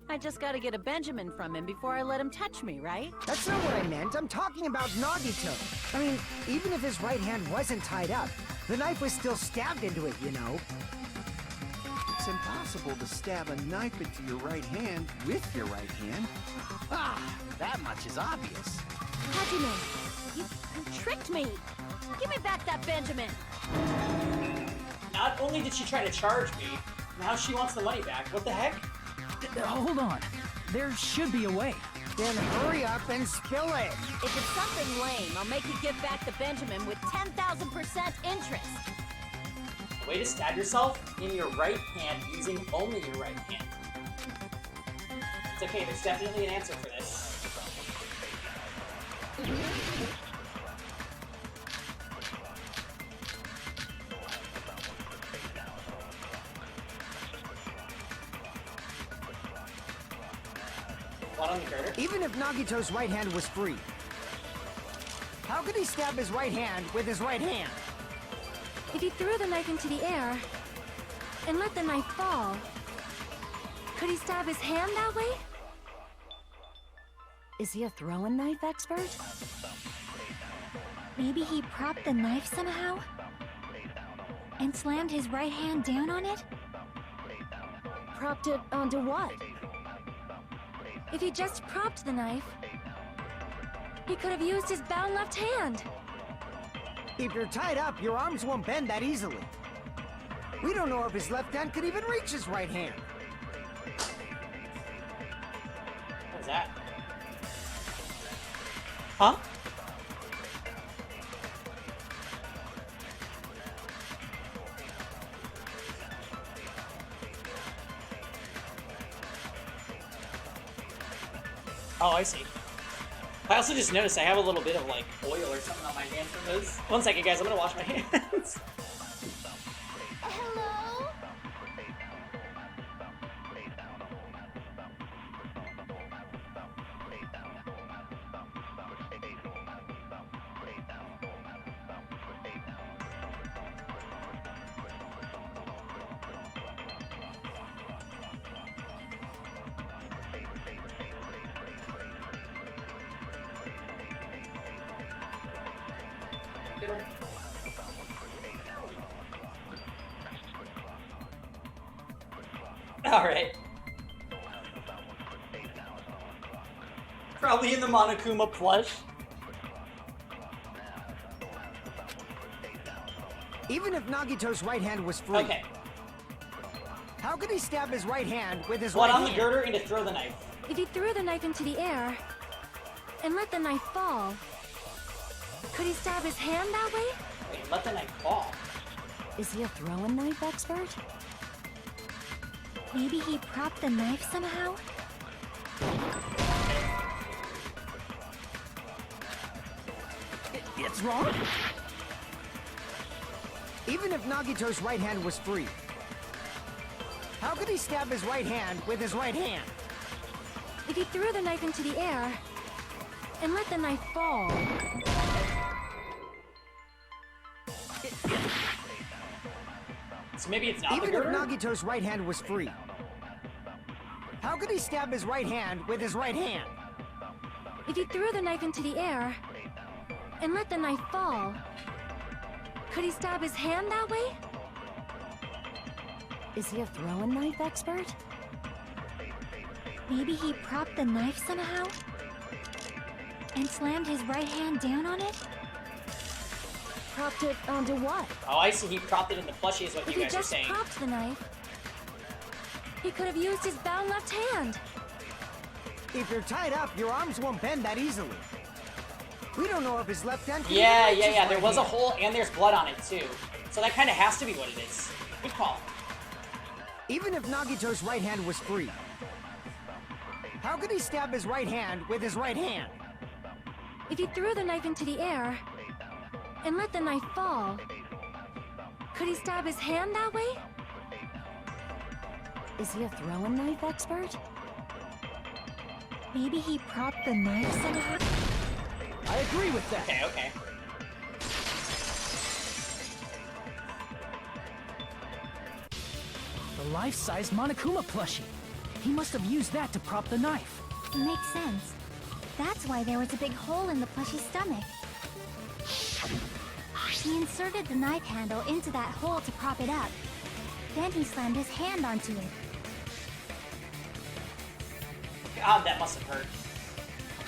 I just gotta get a Benjamin from him before I let him touch me, right? That's not what I meant. I'm talking about Nagito. I mean, even if his right hand wasn't tied up, the knife was still stabbed into it, you know? It's impossible to stab a knife into your right hand with your right hand. Ah, that much is obvious. Hajime, you tricked me! Give me back that Benjamin! Not only did she try to charge me, now she wants the money back. What the heck? Hold on. There should be a way. Then hurry up and spill it. If it's something lame, I'll make you give back the Benjamin with 10,000% interest. A way to stab yourself in your right hand using only your right hand. It's okay, there's definitely an answer for this. One on the girder. Even if Nagito's right hand was free, how could he stab his right hand with his right hand? If he threw the knife into the air and let the knife fall, could he stab his hand that way? Is he a throwing knife expert? Maybe he propped the knife somehow and slammed his right hand down on it? Propped it onto what? If he just propped the knife, he could have used his bound left hand. If you're tied up, your arms won't bend that easily. We don't know if his left hand could even reach his right hand. What was that? Huh? Oh, I see. I also just noticed I have a little bit of, like, oil or something on my hands from those. One second, guys. I'm gonna wash my hands. Hello? Alright. Probably in the Monokuma plush. Even if Nagito's right hand was free, Okay. how could he stab his right hand with his Blood right on the hand? girder and to throw the knife. If he threw the knife into the air and let the knife fall, could he stab his hand that way? Wait, let the knife fall. Is he a throwing knife expert? Maybe he propped the knife somehow? It's wrong? Even if Nagito's right hand was free, how could he stab his right hand with his right hand? If he threw the knife into the air and let the knife fall, So maybe it's not Even the if girder? Nagito's right hand was free, how could he stab his right hand with his right hand? if he threw the knife into the air and let the knife fall, could he stab his hand that way? Is he a throwing knife expert? Maybe he propped the knife somehow? And slammed his right hand down on it? Propped it onto what? Oh, I see. He propped it in the plushie is what If you he guys are just saying. propped the knife, he could have used his bound left hand. If you're tied up, your arms won't bend that easily. We don't know if his left hand can Yeah, even reach his yeah. right There was a hand. hole and there's blood on it too. So that kind of has to be what it is. Good call. Even if Nagito's right hand was free, how could he stab his right hand with his right hand? If he threw the knife into the air and let the knife fall, could he stab his hand that way? Is he a throwing knife expert? Maybe he propped the knife somehow? I agree with that. Okay, okay. The life-size Monokuma plushie. He must have used that to prop the knife. Makes sense. That's why there was a big hole in the plushie's stomach. He inserted the knife handle into that hole to prop it up. Then he slammed his hand onto it. God, that must have hurt.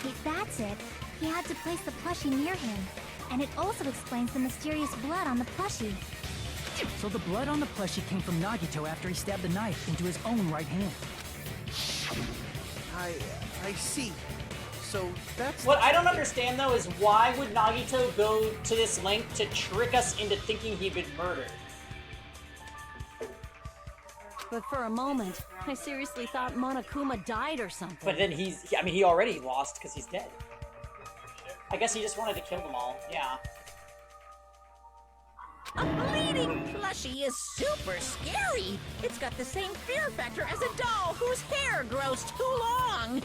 If that's it, he had to place the plushie near him. And it also explains the mysterious blood on the plushie. So the blood on the plushie came from Nagito after he stabbed the knife into his own right hand. I see. So that's What I don't understand though is why would Nagito go to this length to trick us into thinking he'd been murdered? But for a moment, I seriously thought Monokuma died or something. But then I mean, he already lost because he's dead. I guess he just wanted to kill them all. Yeah. A bleeding plushie is super scary. It's got the same fear factor as a doll whose hair grows too long.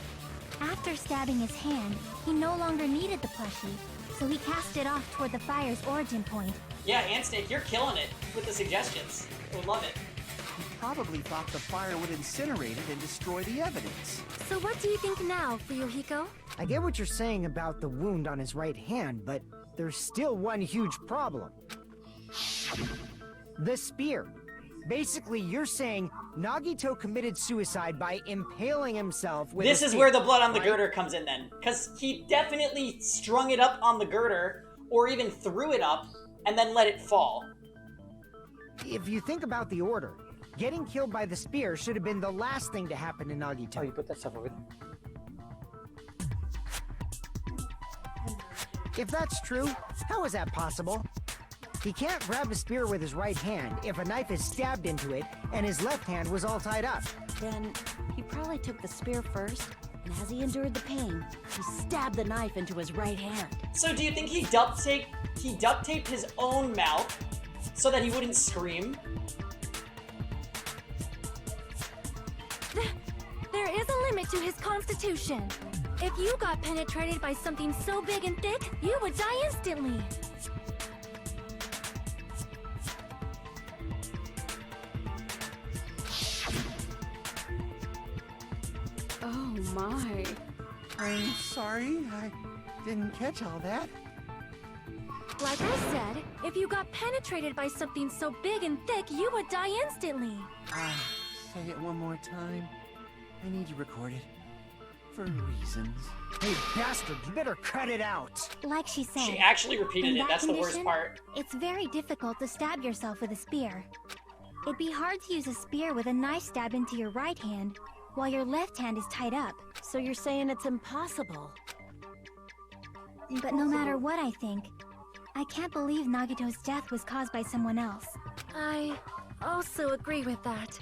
After stabbing his hand, he no longer needed the plushie, so he cast it off toward the fire's origin point. Yeah, Andsnake, you're killing it with the suggestions. I would love it. He probably thought the fire would incinerate it and destroy the evidence. So what do you think now, Fuyuhiko? I get what you're saying about the wound on his right hand, but there's still one huge problem. The spear. Basically, you're saying Nagito committed suicide by impaling himself with This a is spear, where the blood on the right? girder comes in then. Because he definitely strung it up on the girder, or even threw it up, and then let it fall. If you think about the order, getting killed by the spear should have been the last thing to happen to Nagito. Oh, you put that stuff over there? If that's true, how is that possible? He can't grab a spear with his right hand if a knife is stabbed into it and his left hand was all tied up. Then he probably took the spear first And as he endured the pain, he stabbed the knife into his right hand. So do you think he duct taped his own mouth so that he wouldn't scream? There is a limit to his constitution. If you got penetrated by something so big and thick, you would die instantly. Oh my. I'm sorry, I didn't catch all that. Like I said, if you got penetrated by something so big and thick, you would die instantly. Say it one more time. I need to record it. For reasons. Hey, bastard, you better cut it out. Like she said, She actually repeated in it. that That's the worst condition, part. It's very difficult to stab yourself with a spear. It'd be hard to use a spear with a knife stab into your right hand while your left hand is tied up. So you're saying it's impossible? But no matter what I think, I can't believe Nagito's death was caused by someone else. I also agree with that.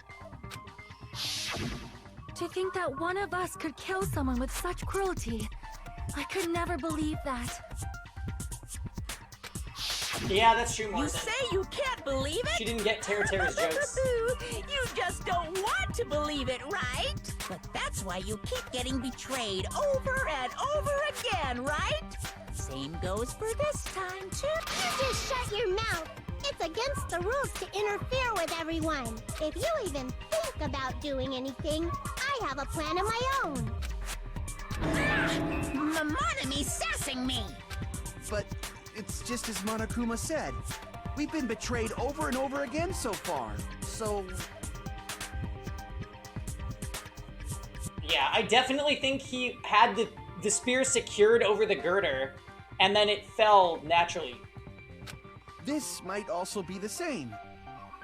To think that one of us could kill someone with such cruelty, I could never believe that. Yeah, that's true, You Martha. say you can't believe it? She didn't get Tara's jokes. You just don't want to believe it, right? But that's why you keep getting betrayed over and over again, right? Same goes for this time, too. You just shut your mouth. It's against the rules to interfere with everyone. If you even think about doing anything, I have a plan of my own. Monome's sassing me. But it's just as Monokuma said. We've been betrayed over and over again so far. So... Yeah, I definitely think he had the spear secured over the girder, and then it fell naturally. This might also be the same.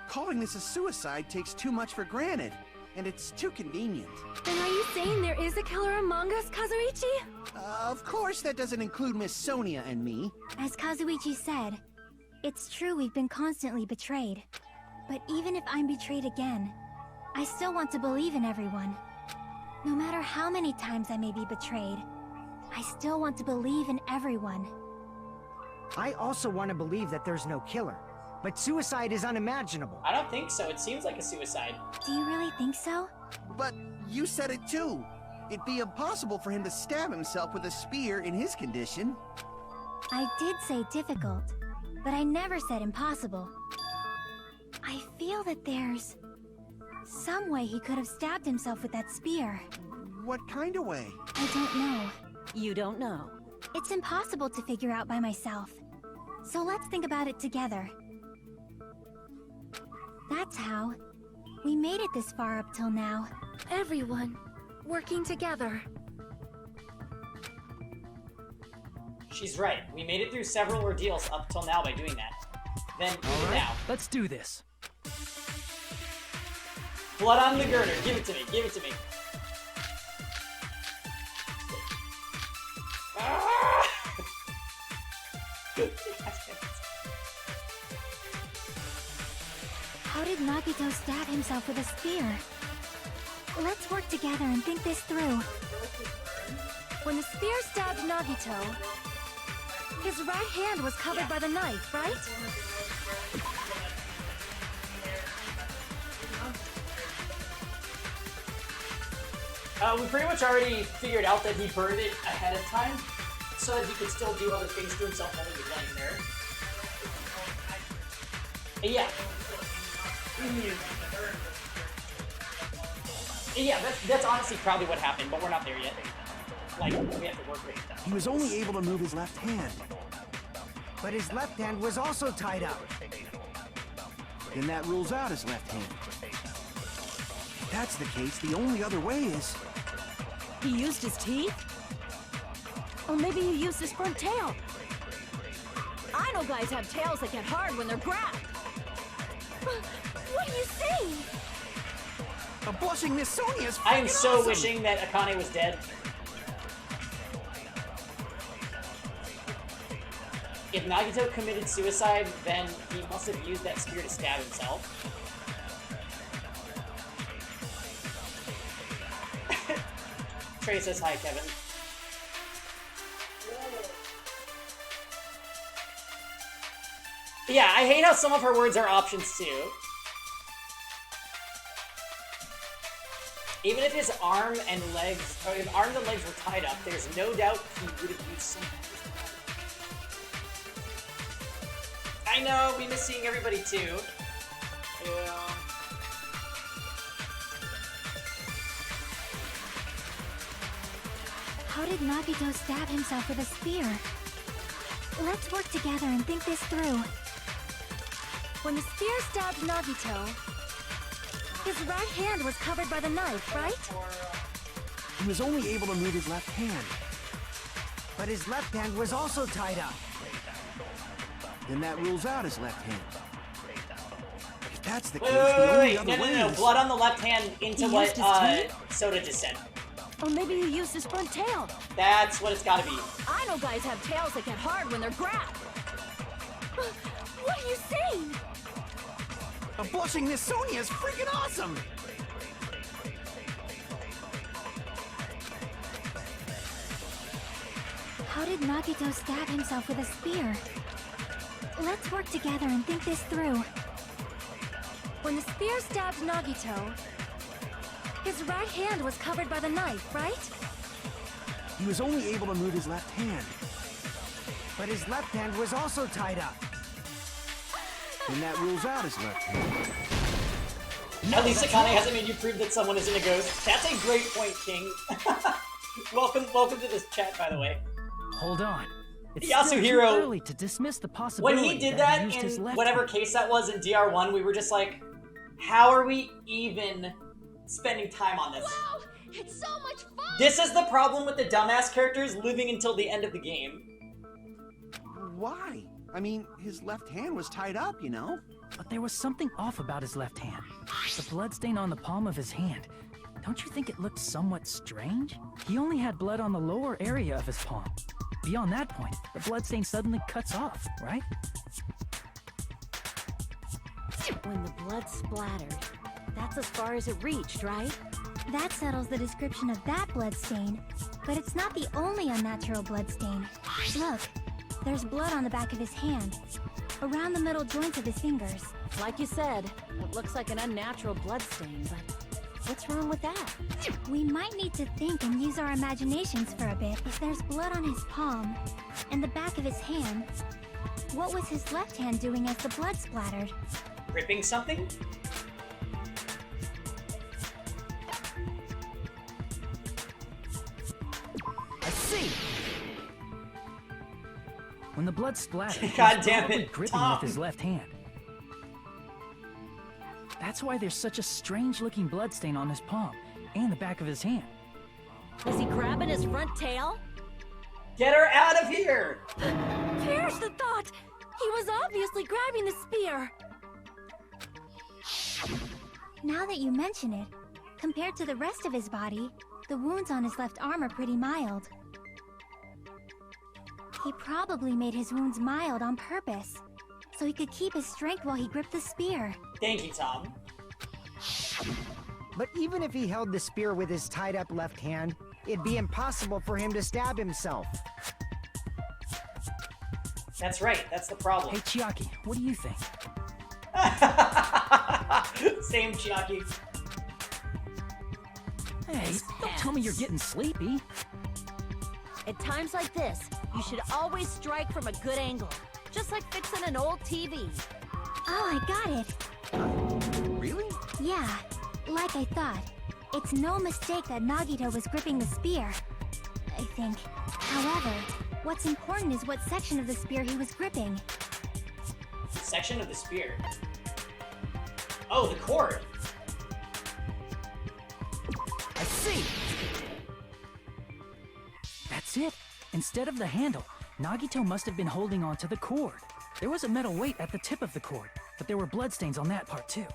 Calling this a suicide takes too much for granted, and it's too convenient. Then are you saying there is a killer among us, Kazuichi? Of course that doesn't include Miss Sonia and me. As Kazuichi said, it's true we've been constantly betrayed. But even if I'm betrayed again, I still want to believe in everyone. No matter how many times I may be betrayed, I still want to believe in everyone. I also want to believe that there's no killer, but suicide is unimaginable. I don't think so. It seems like a suicide. Do you really think so? But you said it too. It'd be impossible for him to stab himself with a spear in his condition. I did say difficult, but I never said impossible. I feel that there's some way he could have stabbed himself with that spear. What kind of way? I don't know. You don't know. It's impossible to figure out by myself. So let's think about it together. That's how we made it this far up till now. Everyone working together. She's right. We made it through several ordeals up till now by doing that. Then All right, now. let's do this. Blood on the girder. Give it to me. Give it to me. Ah! How did Nagito stab himself with a spear? Let's work together and think this through. When the spear stabbed Nagito, his right hand was covered by the knife, right? We pretty much already figured out that he burned it ahead of time, so that he could still do other things to himself while he was laying there. Yeah. Yeah, that's honestly probably what happened, but we're not there yet. Like, we have to work with it. He was only able to move his left hand. But his left hand was also tied up. Then that rules out his left hand. If that's the case, the only other way is... He used his teeth? Or maybe he used his front tail. I know guys have tails that get hard when they're grabbed. What are you saying? A blushing Miss Sonia's I am freaking so awesome. wishing that Akane was dead. If Nagito committed suicide, then he must have used that spear to stab himself. Trey says hi, Kevin. But yeah, I hate how some of her words are options too. Even if his arm and legs, or if arms and legs were tied up, there's no doubt he would have used some. I know, we miss seeing everybody too. Yeah. How did Nagito stab himself with a spear? Let's work together and think this through. When the spear stabbed Nagito, his right hand was covered by the knife, right? He was only able to move his left hand. But his left hand was also tied up. Then that rules out his left hand. If that's the Wait, case, wait, the only wait, other wait. way No. is... Blood on the left hand into He what used his teeth? Soda just said. Or maybe he used his front tail. That's what it's gotta be. I know guys have tails that get hard when they're grabbed. What are you saying? A blushing Miss Sonia is freaking awesome! How did Nagito stab himself with a spear? Let's work together and think this through. When the spear stabbed Nagito, his right hand was covered by the knife, right? He was only able to move his left hand. But his left hand was also tied up. Then that rules out his left hand. At least Akane hasn't made you prove that someone isn't a ghost. That's a great point, King. welcome to this chat, by the way. Hold on. It's Yasuhiro, still too early to dismiss the possibility when he did that used his in left whatever hand. case that was in DR1, we were just like, how are we even spending time on this? Wow, it's so much fun! This is the problem with the dumbass characters living until the end of the game. Why? I mean, his left hand was tied up, you know? But there was something off about his left hand. The bloodstain on the palm of his hand. Don't you think it looked somewhat strange? He only had blood on the lower area of his palm. Beyond that point, the bloodstain suddenly cuts off, right? When the blood splattered, that's as far as it reached, right? That settles the description of that bloodstain. But it's not the only unnatural bloodstain. Look, there's blood on the back of his hand, around the middle joints of his fingers. Like you said, it looks like an unnatural bloodstain, but what's wrong with that? We might need to think and use our imaginations for a bit. If there's blood on his palm and the back of his hand, what was his left hand doing as the blood splattered? Ripping something? I see! When the blood splattered, he God was damn probably it, gripping Tom. with his left hand. That's why there's such a strange-looking bloodstain on his palm and the back of his hand. Was he grabbing his front tail? Get her out of here! Perish the thought! He was obviously grabbing the spear! Now that you mention it, compared to the rest of his body, the wounds on his left arm are pretty mild. He probably made his wounds mild on purpose, so he could keep his strength while he gripped the spear. Thank you, Tom. But even if he held the spear with his tied-up left hand, it'd be impossible for him to stab himself. That's right, that's the problem. Hey, Chiaki, what do you think? Same Chiaki. Hey, don't tell me you're getting sleepy. At times like this, you should always strike from a good angle, just like fixing an old TV. Oh, I got it! Really? Yeah, like I thought. It's no mistake that Nagito was gripping the spear, I think. However, what's important is what section of the spear he was gripping. Section of the spear. Oh, the cord. I see! That's it. Instead of the handle, Nagito must have been holding onto the cord. There was a metal weight at the tip of the cord, but there were bloodstains on that part too.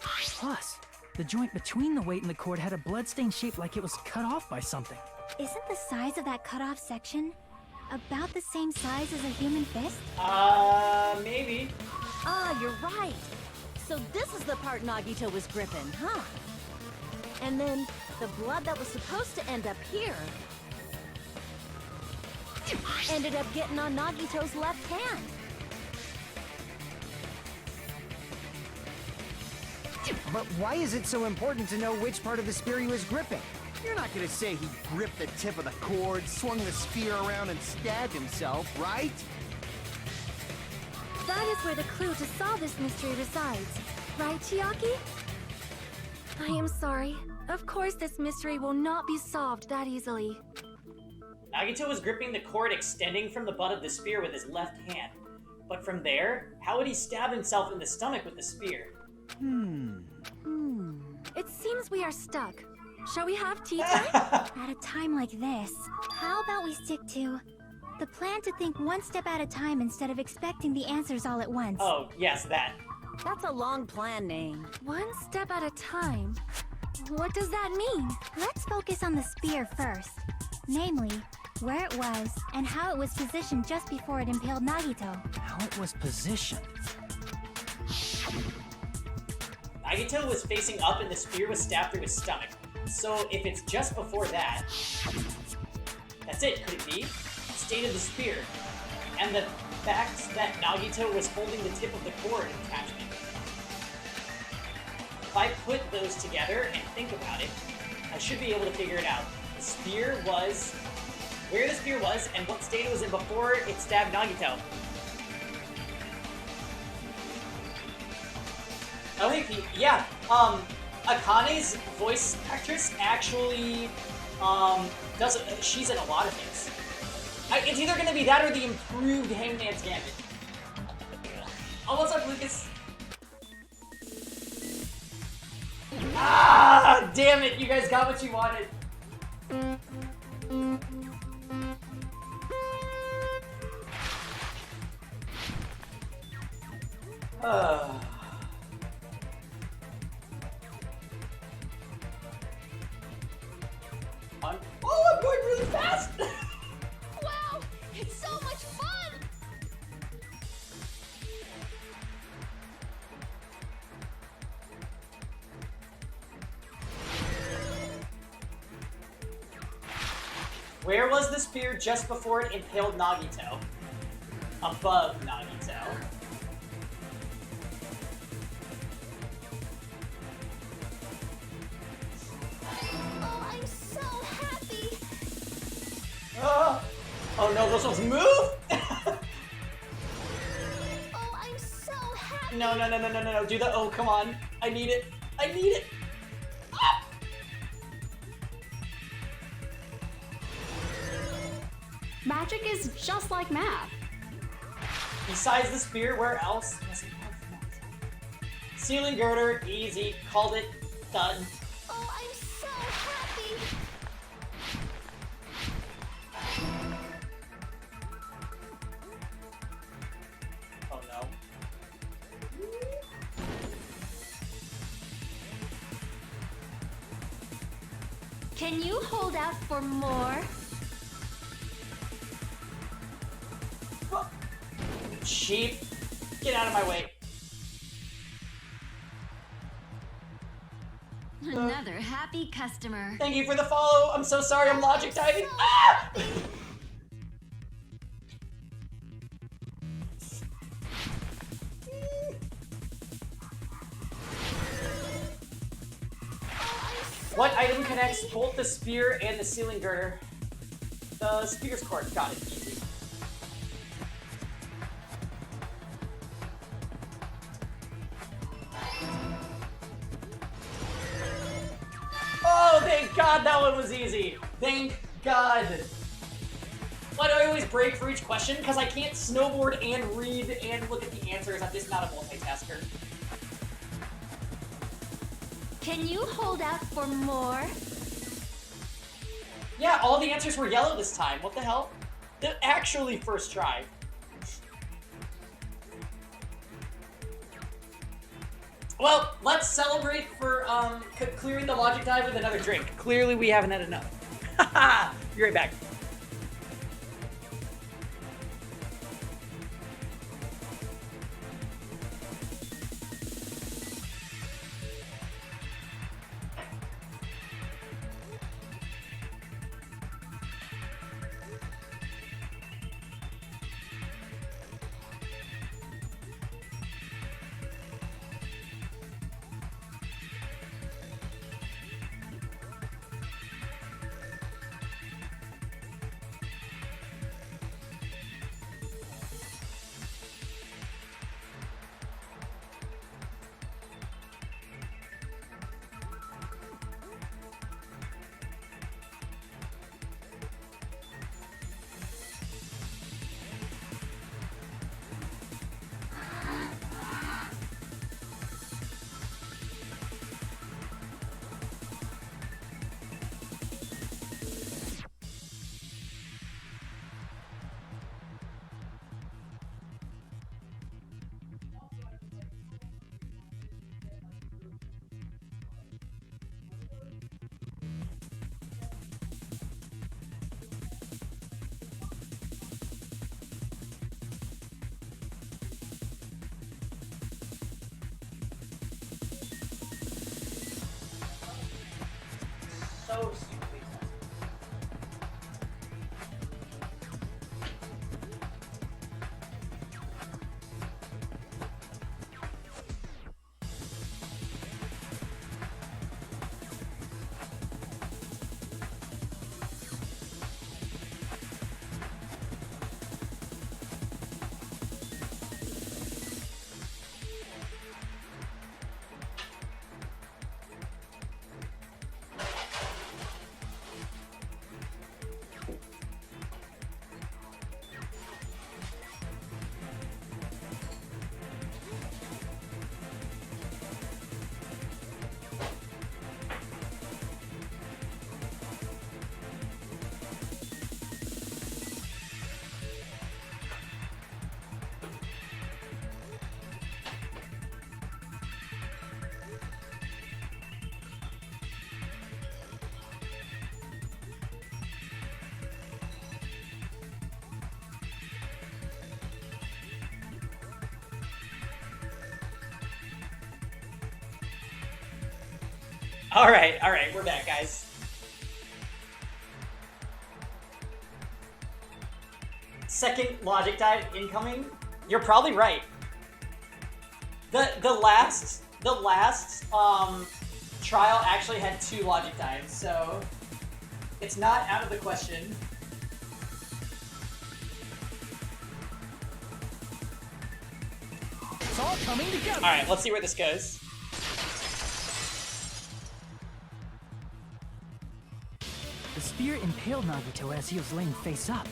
Plus, the joint between the weight and the cord had a bloodstain shaped like it was cut off by something. Isn't the size of that cut-off section about the same size as a human fist? Maybe. Ah, you're right. So this is the part Nagito was gripping, huh? And then the blood that was supposed to end up here ended up getting on Nagito's left hand. But why is it so important to know which part of the spear he was gripping? You're not gonna say he gripped the tip of the cord, swung the spear around, and stabbed himself, right? That is where the clue to solve this mystery resides. Right, Chiaki? I am sorry. Of course this mystery will not be solved that easily. Nagito was gripping the cord extending from the butt of the spear with his left hand. But from there, how would he stab himself in the stomach with the spear? It seems we are stuck. Shall we have tea time? At a time like this, how about we stick to the plan to think one step at a time instead of expecting the answers all at once? Oh, yes, that. That's a long plan name. One step at a time? What does that mean? Let's focus on the spear first. Namely, where it was and how it was positioned just before it impaled Nagito. How it was positioned? Nagito was facing up and the spear was stabbed through his stomach. So if it's just before that, that's it, could it be? State of the spear. And the fact that Nagito was holding the tip of the cord attachment. If I put those together and think about it, I should be able to figure it out. The spear was where the spear was and what state it was in before it stabbed Nagito. Oh, hey, Pete. Yeah, Akane's voice actress actually, she's in a lot of things. It's either gonna be that or the improved Hangman's Gambit. Oh, what's up, Lucas? Ah, damn it, you guys got what you wanted. Oh, I'm going really fast! Wow! It's so much fun! Where was the spear just before it impaled Nagito? Above Nagito. Oh, I'm so happy! Oh no, those ones move? Oh, I'm so happy! No, do the, oh, come on. I need it. I need it. Ah! Magic is just like math. Besides the spear, where else was it? Ceiling girder, easy. Called it. Done. Oh, I'm so happy! Oh no. Can you hold out for more? Cheap. Get out of my way. Another happy customer. Thank you for the follow. I'm so sorry I'm logic diving. Ah! What item connects both the spear and the ceiling girder? The speaker's cord. Got it. Easy. Oh, thank God that one was easy. Thank God. Why do I always break for each question? Because I can't snowboard and read and look at the answers. I'm just not a multitasker. Can you hold out for more? Yeah, all the answers were yellow this time. What the hell? The actually first try. Well, let's celebrate for clearing the logic dive with another drink. Clearly we haven't had enough. Haha! Be right back. so stupidly expensive. All right, we're back, guys. Second logic dive incoming. You're probably right. The last trial actually had 2 logic dives, so it's not out of the question. It's all coming together. All right, let's see where this goes. The spear impaled Nagito as he was laying face up.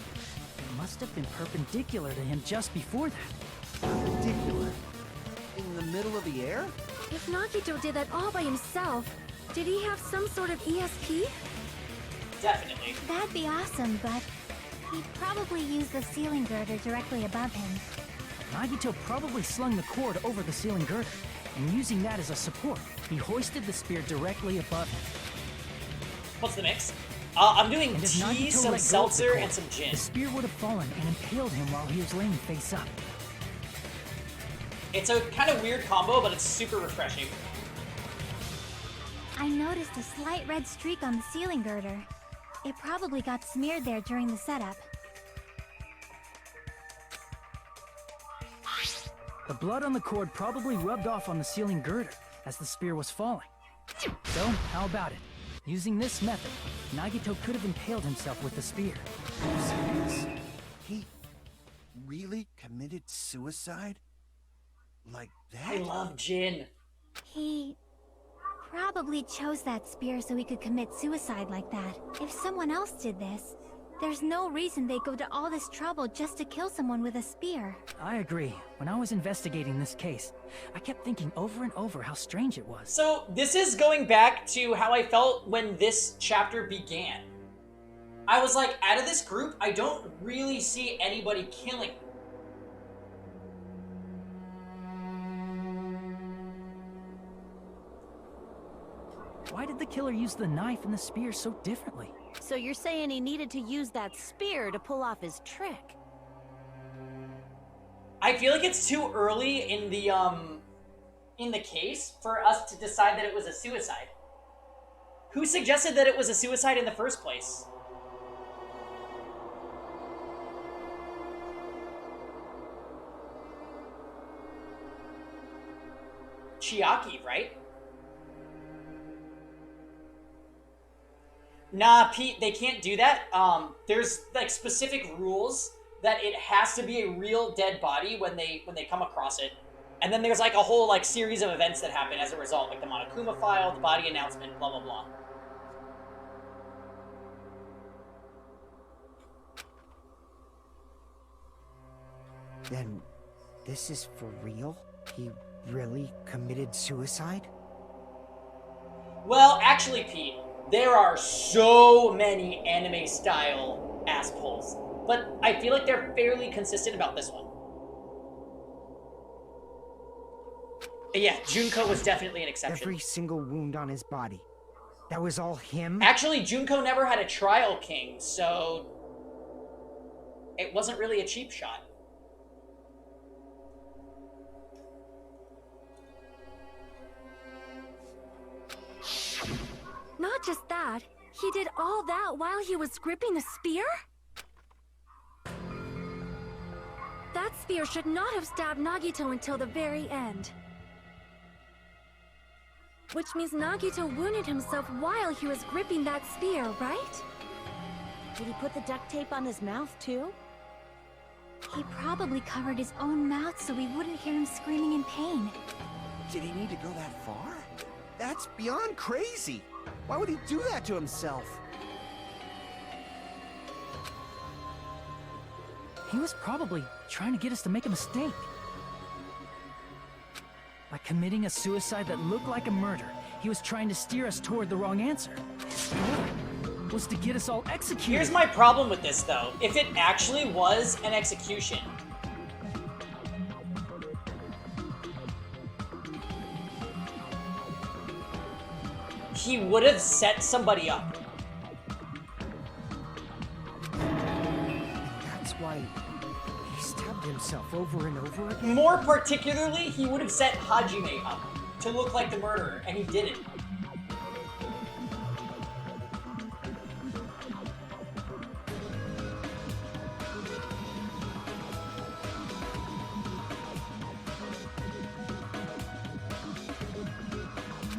It must have been perpendicular to him just before that. Perpendicular? In the middle of the air? If Nagito did that all by himself, did he have some sort of ESP? Definitely. That'd be awesome, but he'd probably use the ceiling girder directly above him. Nagito probably slung the cord over the ceiling girder, and using that as a support, he hoisted the spear directly above him. What's the mix? I'm doing And if tea, Nagito some let go of the seltzer, cord, and some gin. the spear would have fallen and impaled him while he was laying face up. It's a kind of weird combo, but it's super refreshing. I noticed a slight red streak on the ceiling girder. It probably got smeared there during the setup. The blood on the cord probably rubbed off on the ceiling girder as the spear was falling. So, how about it? Using this method, Nagito could have impaled himself with the spear. Are you serious? He really committed suicide? Like that? I love gin. He probably chose that spear so he could commit suicide like that. If someone else did this, there's no reason they'd go to all this trouble just to kill someone with a spear. I agree. When I was investigating this case, I kept thinking over and over how strange it was. So this is going back to how I felt when this chapter began. I was like, out of this group, I don't really see anybody killing. Why did the killer use the knife and the spear so differently? So you're saying he needed to use that spear to pull off his trick? I feel like it's too early in the case for us to decide that it was a suicide. Who suggested that it was a suicide in the first place? Chiaki, right? Nah, Pete, they can't do that. There's like specific rules that it has to be a real dead body when they come across it. And then there's like a whole like series of events that happen as a result, like the Monokuma file, the body announcement, blah blah blah. Then this is for real? He really committed suicide? Well, actually, Pete, there are so many anime-style assholes, but I feel like they're fairly consistent about this one. Yeah, Junko was definitely an exception. Every single wound on his body. That was all him? Actually, Junko never had a trial king, so it wasn't really a cheap shot. Not just that, He did all that while he was gripping the spear? That spear should not have stabbed Nagito until the very end. Which means Nagito wounded himself while he was gripping that spear, right? Did he put the duct tape on his mouth, too? He probably covered his own mouth so we wouldn't hear him screaming in pain. Did he need to go that far? That's beyond crazy. Why would he do that to himself? He was probably trying to get us to make a mistake. By committing a suicide that looked like a murder, he was trying to steer us toward the wrong answer. His goal was to get us all executed. Here's my problem with this, though. If it actually was an execution, he would have set somebody up. That's why he stabbed himself over and over again? More particularly, he would have set Hajime up to look like the murderer, and he didn't.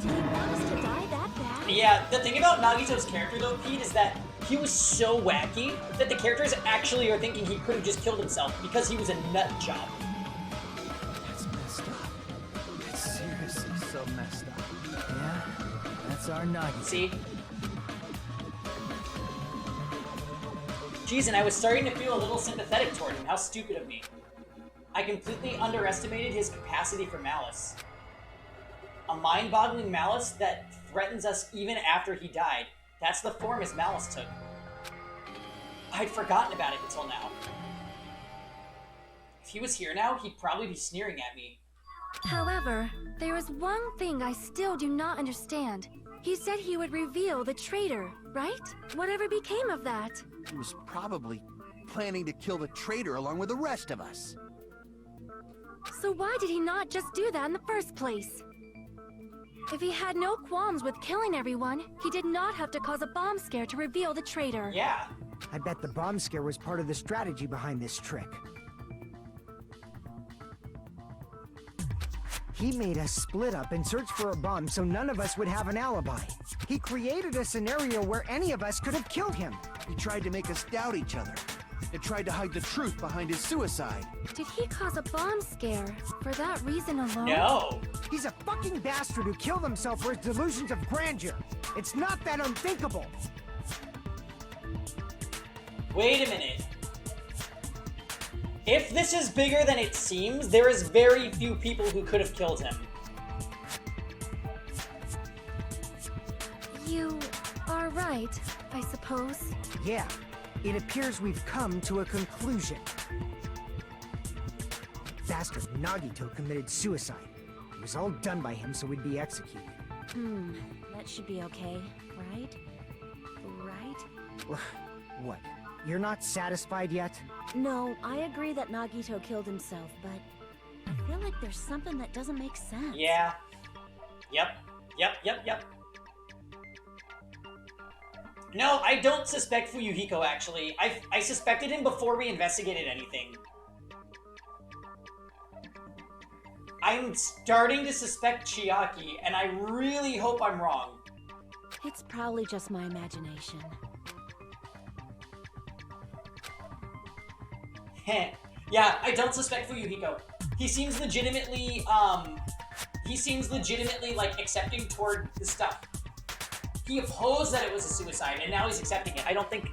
Did he want us to die that bad? Yeah, the thing about Nagito's character, though, Pete, is that he was so wacky that the characters actually are thinking he could have just killed himself because he was a nut job. That's messed up. That's seriously so messed up. Yeah, that's our Nagito. See? Jeez, and I was starting to feel a little sympathetic toward him. How stupid of me. I completely underestimated his capacity for malice. A mind-boggling malice that threatens us even after he died. That's the form his malice took. I'd forgotten about it until now. If he was here now, he'd probably be sneering at me. However, there is one thing I still do not understand. He said he would reveal the traitor, right? Whatever became of that? He was probably planning to kill the traitor along with the rest of us. So why did he not just do that in the first place? If he had no qualms with killing everyone, he did not have to cause a bomb scare to reveal the traitor. Yeah. I bet the bomb scare was part of the strategy behind this trick. He made us split up and search for a bomb so none of us would have an alibi. He created a scenario where any of us could have killed him. He tried to make us doubt each other. And tried to hide the truth behind his suicide. Did he cause a bomb scare for that reason alone? No. He's a fucking bastard who killed himself for his delusions of grandeur. It's not that unthinkable. Wait a minute. If this is bigger than it seems, there is very few people who could have killed him. You are right, I suppose. Yeah. It appears we've come to a conclusion. Bastard Nagito committed suicide. It was all done by him so we'd be executed. That should be okay, right? Right? What? You're not satisfied yet? No, I agree that Nagito killed himself, but I feel like there's something that doesn't make sense. Yeah. Yep. No, I don't suspect Fuyuhiko, actually. I suspected him before we investigated anything. I'm starting to suspect Chiaki, and I really hope I'm wrong. It's probably just my imagination. Heh. Yeah, I don't suspect Fuyuhiko. He seems legitimately, like, accepting toward the stuff. He opposed that it was a suicide, and now he's accepting it. I don't think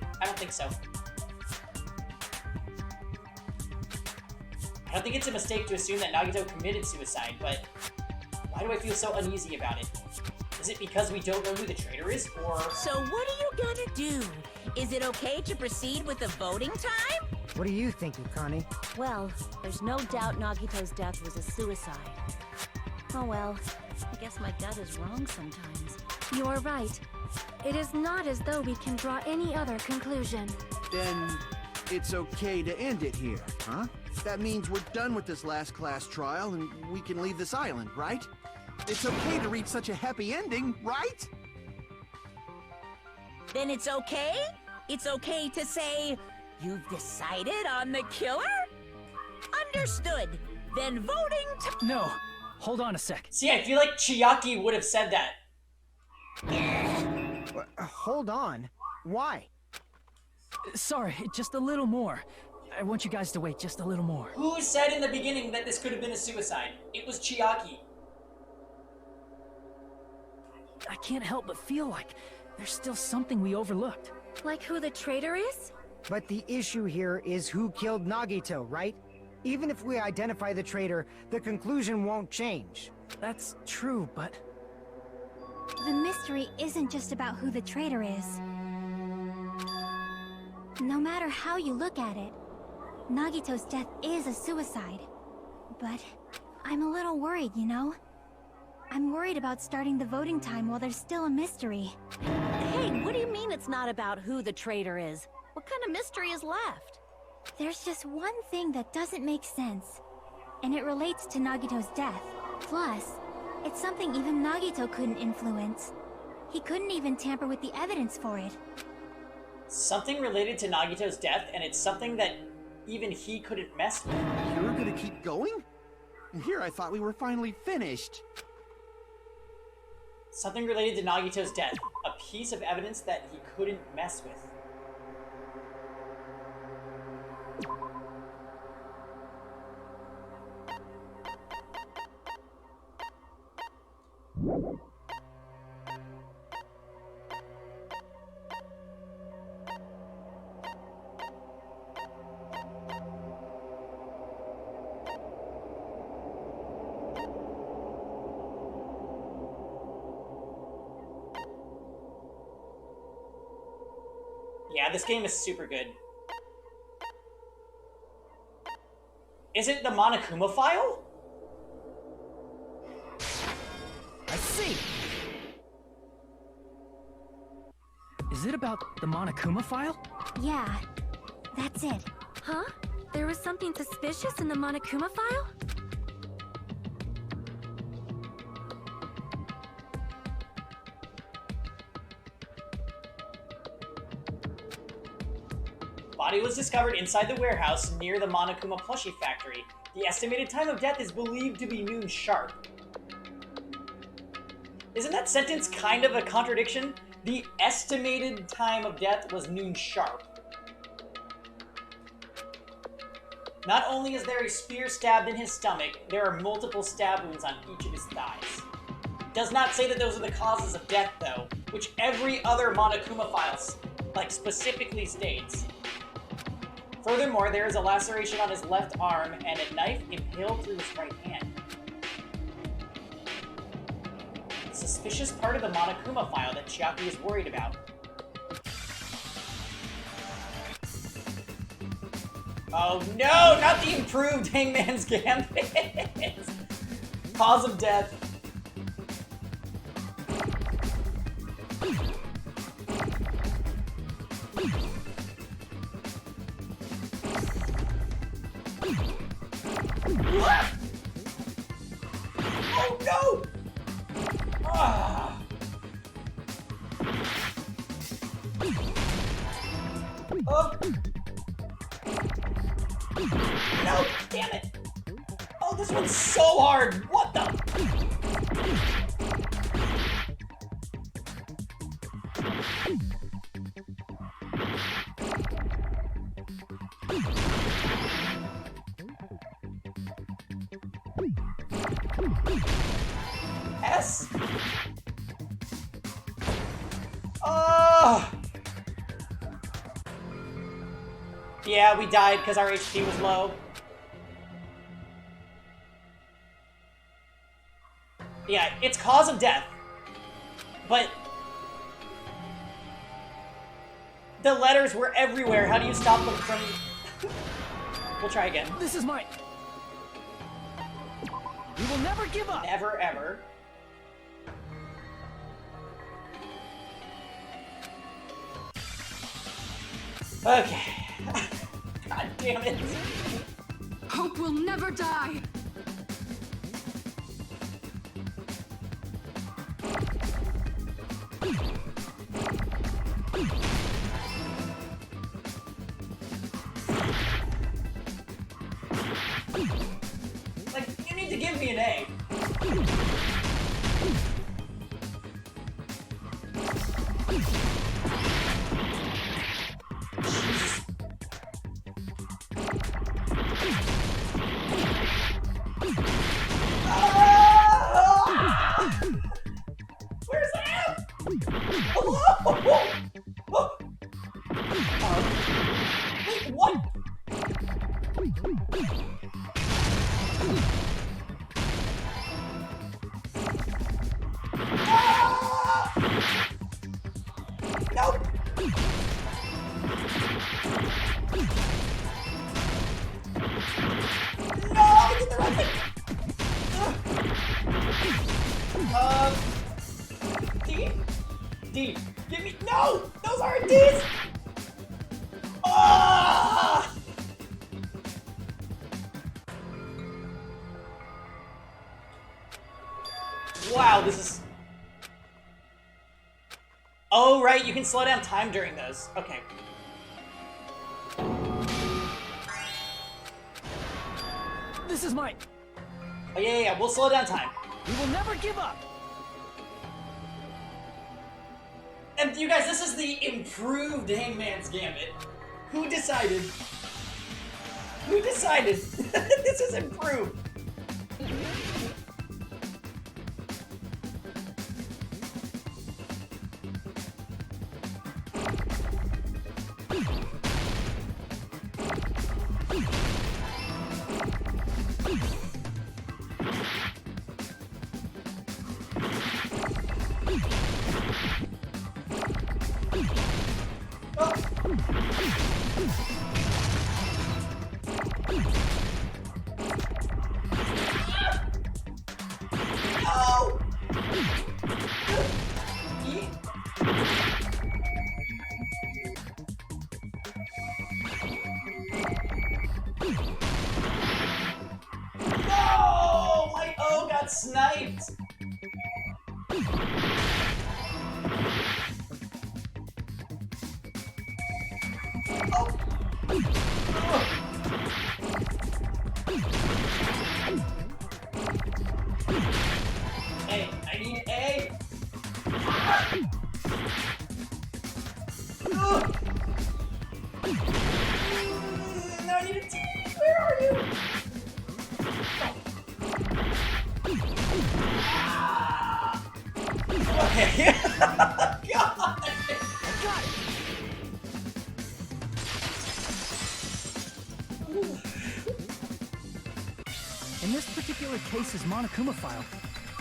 so. I don't think it's a mistake to assume that Nagito committed suicide, but why do I feel so uneasy about it? Is it because we don't know who the traitor is, or... So what are you gonna do? Is it okay to proceed with the voting time? What do you think, Akane? Well, there's no doubt Nagito's death was a suicide. Oh well, I guess my gut is wrong sometimes. You are right. It is not as though we can draw any other conclusion. Then it's okay to end it here, huh? That means we're done with this last class trial and we can leave this island, right? It's okay to reach such a happy ending, right? Then it's okay? It's okay to say, you've decided on the killer? Understood. Then voting to... No, hold on a sec. See, I feel like Chiaki would have said that. Hold on. Why? Sorry, just a little more. I want you guys to wait just a little more. Who said in the beginning that this could have been a suicide? It was Chiaki. I can't help but feel like there's still something we overlooked. Like who the traitor is? But the issue here is who killed Nagito, right? Even if we identify the traitor, the conclusion won't change. That's true, but... The mystery isn't just about who the traitor is. No matter how you look at it, Nagito's death is a suicide. But I'm a little worried, you know? I'm worried about starting the voting time while there's still a mystery. Hey, what do you mean it's not about who the traitor is? What kind of mystery is left? There's just one thing that doesn't make sense, and it relates to Nagito's death. Plus, it's something even Nagito couldn't influence. He couldn't even tamper with the evidence for it. Something related to Nagito's death, and it's something that even he couldn't mess with. You're gonna keep going? Here I thought we were finally finished. Something related to Nagito's death. A piece of evidence that he couldn't mess with. Yeah, this game is super good. Is it the Monokuma file? I see! Is it about the Monokuma file? Yeah, that's it. Huh? There was something suspicious in the Monokuma file? Body was discovered inside the warehouse near the Monokuma plushie factory. The estimated time of death is believed to be noon sharp. Isn't that sentence kind of a contradiction? The estimated time of death was noon sharp. Not only is there a spear stabbed in his stomach, there are multiple stab wounds on each of his thighs. Does not say that those are the causes of death, though, which every other Monokuma file, specifically states. Furthermore, there is a laceration on his left arm and a knife impaled through his right hand. The suspicious part of the Monokuma file that Chiaki is worried about. Oh no, not the improved Hangman's Gambit! Cause of death. Oh no! Ah. Oh. No, damn it! Oh, this one's so hard! What the? S? Oh! Yeah, we died because our HP was low. Yeah, it's cause of death. But the letters were everywhere. How do you stop them from... We'll try again. This is mine. We will never give up. Never, ever. Okay. God damn it. Hope will never die. Where's that? Hello? Wait, what? Nope. No, I did the right thing. D. Give me. No! Those aren't D's! Ah! Wow, this is. Oh, right, you can slow down time during those. Okay. This is mine. Oh, yeah, we'll slow down time. We will never give up. And you guys, this is the improved Hangman's Gambit. Who decided? Who decided? This is improved. No! My O got sniped! Hey, I need A! No, I need a T! Where are you? Okay. God! I got it. In this particular case's Monokuma file,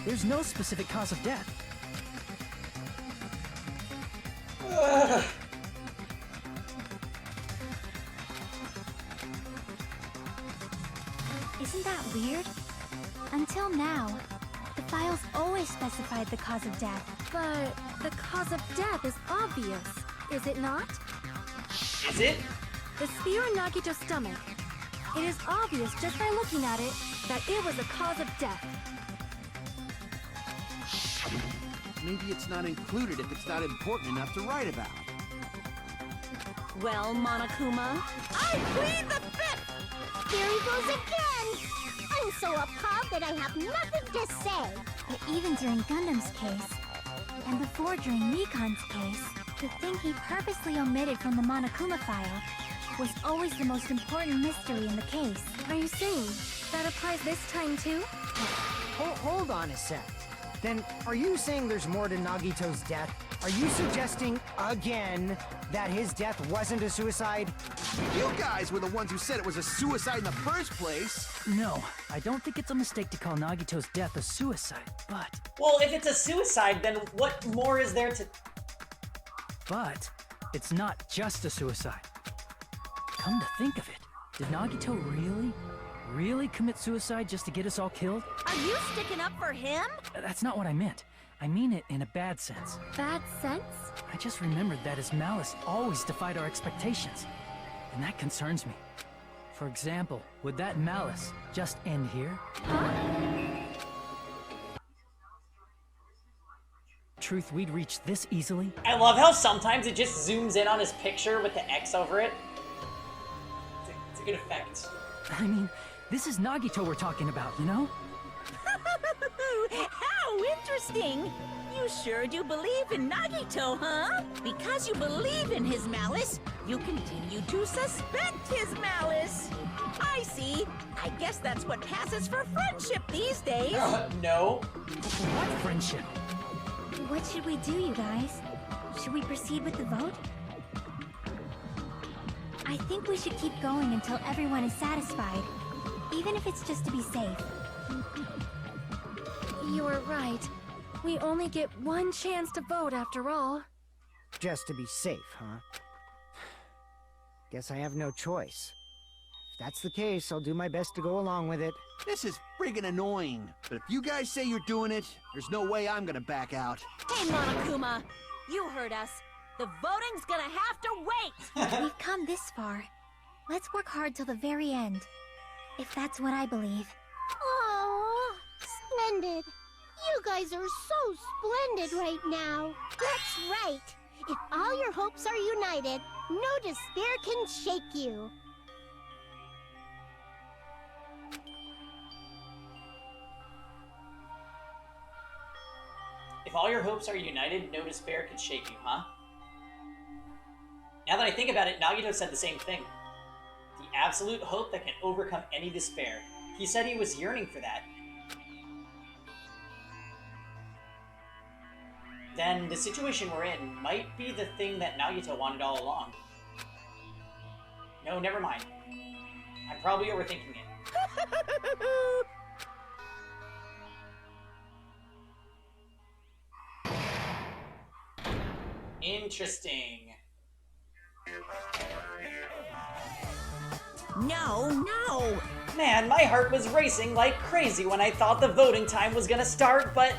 there's no specific cause of death. Isn't that weird? Until now, the files always specified the cause of death. But the cause of death is obvious, is it not? Is it? The spear in Nagito's stomach. It is obvious just by looking at it that it was the cause of death. Maybe it's not included if it's not important enough to write about. Well, Monokuma, I plead the fifth! Here he goes again! I'm so appalled that I have nothing to say. But even during Gundam's case, and before during Rikon's case, the thing he purposely omitted from the Monokuma file was always the most important mystery in the case. Are you saying that applies this time too? Hold on a sec. Then, are you saying there's more to Nagito's death? Are you suggesting, again, that his death wasn't a suicide? You guys were the ones who said it was a suicide in the first place. No, I don't think it's a mistake to call Nagito's death a suicide, but... Well, if it's a suicide, then what more is there to... But, it's not just a suicide. Come to think of it, did Nagito really commit suicide just to get us all killed? are you sticking up for him? That's not what I meant. I mean it in a bad sense. Bad sense? I just remembered that his malice always defied our expectations, and that concerns me. For example, would that malice just end here? Truth, we'd reach this easily? I love how sometimes it just zooms in on his picture with the X over it. It's a good effect. I mean, this is Nagito we're talking about, you know? How interesting! You sure do believe in Nagito, huh? Because you believe in his malice, you continue to suspect his malice. I see. I guess that's what passes for friendship these days. No. What friendship? What should we do, you guys? Should we proceed with the vote? I think we should keep going until everyone is satisfied, even if it's just to be safe. You are right. We only get one chance to vote after all. Just to be safe, huh? Guess I have no choice. If that's the case, I'll do my best to go along with it. This is friggin' annoying. But if you guys say you're doing it, there's no way I'm gonna back out. Hey, Monokuma! You heard us. The voting's gonna have to wait! We've come this far. Let's work hard till the very end. If that's what I believe. Oh, splendid. You guys are so splendid right now. That's right. If all your hopes are united, no despair can shake you. If all your hopes are united, no despair could shake you, huh? Now that I think about it, Nagito said the same thing. The absolute hope that can overcome any despair. He said he was yearning for that. Then the situation we're in might be the thing that Nagito wanted all along. No, never mind. I'm probably overthinking it. Interesting. No. Man, my heart was racing like crazy when I thought the voting time was gonna start, but,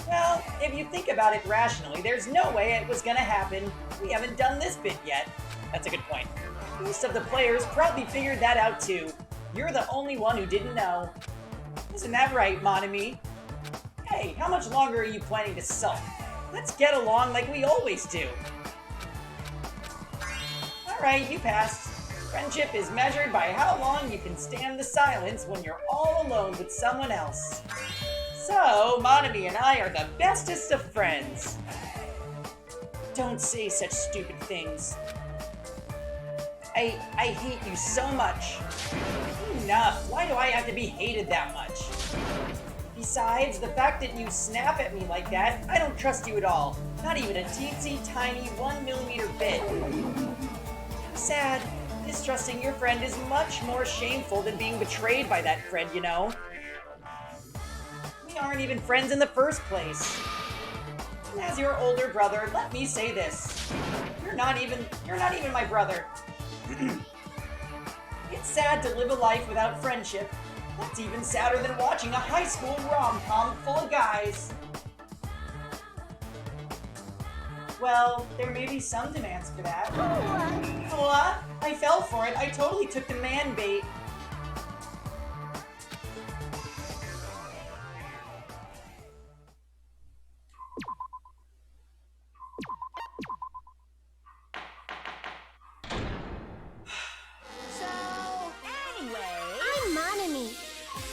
well, if you think about it rationally, there's no way it was gonna happen. We haven't done this bit yet. That's a good point. Most of the players probably figured that out too. You're the only one who didn't know. Isn't that right, Monami? Hey, how much longer are you planning to sulk? Let's get along like we always do. Alright, you passed. Friendship is measured by how long you can stand the silence when you're all alone with someone else. So, Monami and I are the bestest of friends. Don't say such stupid things. I hate you so much. Enough. Why do I have to be hated that much? Besides, the fact that you snap at me like that, I don't trust you at all. Not even a teensy tiny 1mm bit. How sad. Distrusting your friend is much more shameful than being betrayed by that friend, you know? We aren't even friends in the first place. And as your older brother, let me say this. You're not even my brother. It's sad to live a life without friendship. That's even sadder than watching a high school rom-com full of guys. Well, there may be some demands for that. What? I fell for it. I totally took the man bait. I'm Monami.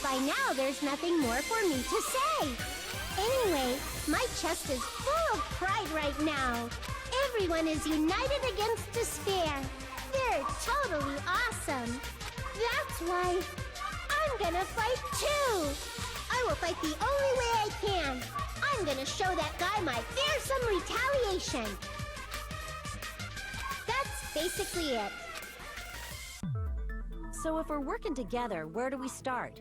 By now, there's nothing more for me to say. Anyway, my chest is full of pride right now. Everyone is united against despair. They're totally awesome. That's why I'm gonna fight too. I will fight the only way I can. I'm gonna show that guy my fearsome retaliation. That's basically it. So if we're working together, where do we start?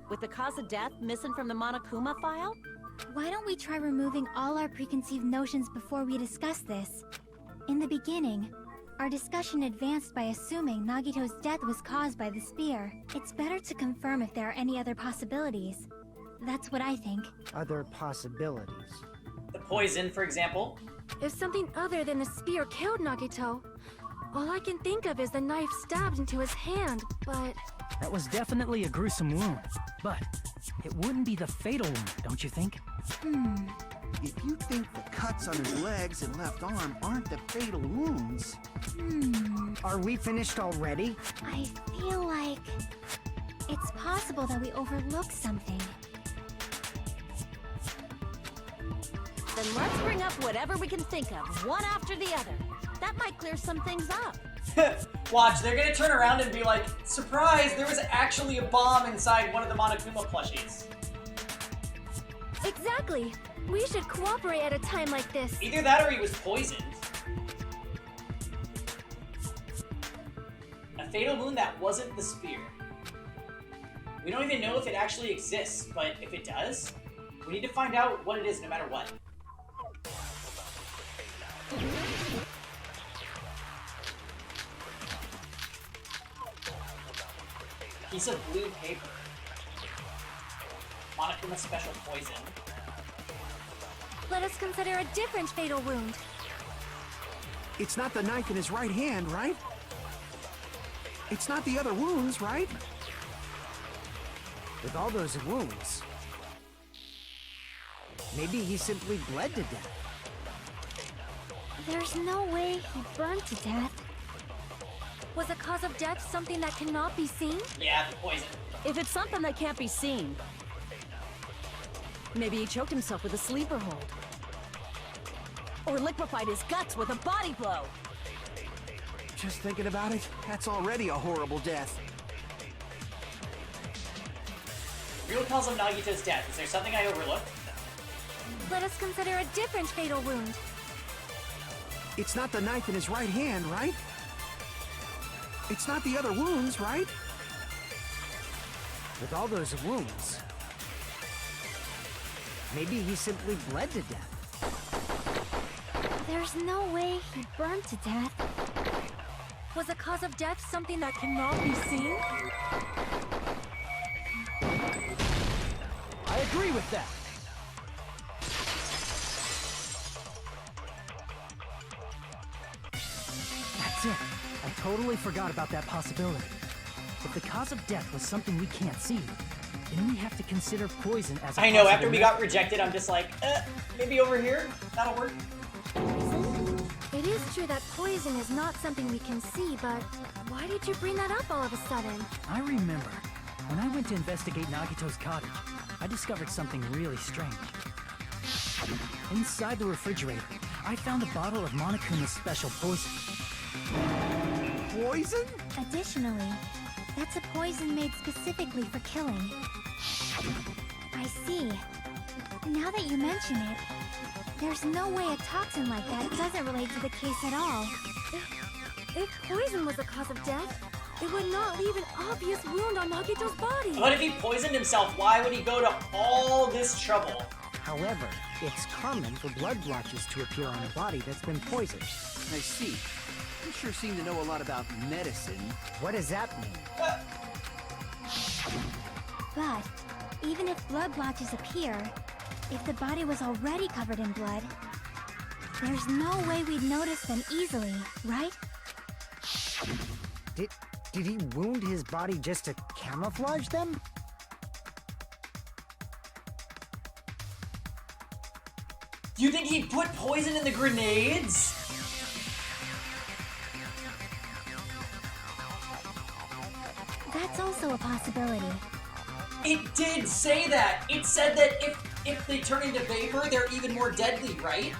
With the cause of death missing from the Monokuma file? Why don't we try removing all our preconceived notions before we discuss this? In the beginning, our discussion advanced by assuming Nagito's death was caused by the spear. It's better to confirm if there are any other possibilities. That's what I think. Other possibilities. The poison, for example. If something other than the spear killed Nagito, all I can think of is the knife stabbed into his hand, but... That was definitely a gruesome wound, but it wouldn't be the fatal wound, don't you think? If you think the cuts on his legs and left arm aren't the fatal wounds... Are we finished already? I feel like... it's possible that we overlooked something. Then let's bring up whatever we can think of, one after the other. That might clear some things up. Watch, they're gonna turn around and be like, surprise, there was actually a bomb inside one of the Monokuma plushies. Exactly. We should cooperate at a time like this. Either that or he was poisoned. A fatal wound that wasn't the spear. We don't even know if it actually exists, but if it does, we need to find out what it is no matter what. Piece of blue paper. Monokuma special poison. Let us consider a different fatal wound. It's not the knife in his right hand, right? It's not the other wounds, right? With all those wounds, maybe he simply bled to death. There's no way he burned to death. Was the cause of death something that cannot be seen? Yeah, the poison. If it's something that can't be seen, maybe he choked himself with a sleeper hold. Or liquefied his guts with a body blow. Just thinking about it, that's already a horrible death. Real cause of Nagito's death. Is there something I overlooked? Let us consider a different fatal wound. It's not the knife in his right hand, right? It's not the other wounds, right? With all those wounds, maybe he simply bled to death. There's no way he burned to death. Was the cause of death something that cannot be seen? I agree with that. That's it. I totally forgot about that possibility. If the cause of death was something we can't see, then we have to consider poison as a I know, after possible we got rejected, I'm just like, maybe over here? That'll work. Poison? It is true that poison is not something we can see, but why did you bring that up all of a sudden? I remember. When I went to investigate Nagito's cottage, I discovered something really strange. Inside the refrigerator, I found a bottle of Monokuma's special poison. Poison? Additionally, that's a poison made specifically for killing. I see. Now that you mention it, there's no way a toxin like that doesn't relate to the case at all. If poison was the cause of death, it would not leave an obvious wound on Nagito's body. But if he poisoned himself, why would he go to all this trouble? However, it's common for blood blotches to appear on a body that's been poisoned. I see. You sure seem to know a lot about medicine. What does that mean? But even if blood blotches appear, if the body was already covered in blood, there's no way we'd notice them easily, right? Did he wound his body just to camouflage them? You think he put poison in the grenades? That's also a possibility. It did say that. It said that if they turn into vapor, they're even more deadly, right?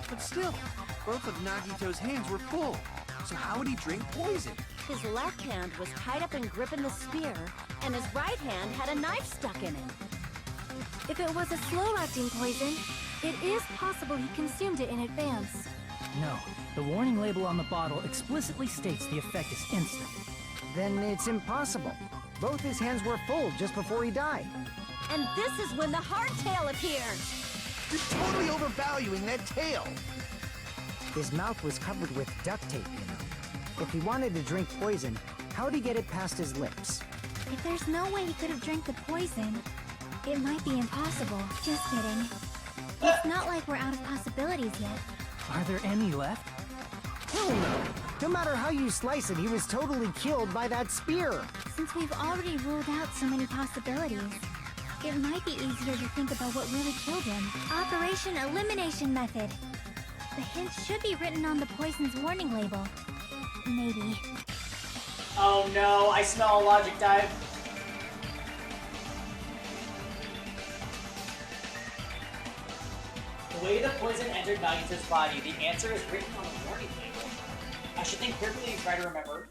But still, both of Nagito's hands were full. So how would he drink poison? His left hand was tied up and gripping the spear, and his right hand had a knife stuck in it. If it was a slow-acting poison, it is possible he consumed it in advance. No, the warning label on the bottle explicitly states the effect is instant. Then it's impossible. Both his hands were full just before he died. And this is when the hardtail appears! You're totally overvaluing that tail. His mouth was covered with duct tape, you know. If he wanted to drink poison, how'd he get it past his lips? If there's no way he could have drank the poison, it might be impossible. Just kidding. It's not like we're out of possibilities yet. Are there any left? Hell no! No matter how you slice it, he was totally killed by that spear. Since we've already ruled out so many possibilities, it might be easier to think about what really killed him. Operation Elimination Method. The hint should be written on the poison's warning label. Maybe. Oh no, I smell a logic dive. way the poison entered Nagito's body, the answer is written on the warning label. I should think quickly and try to remember.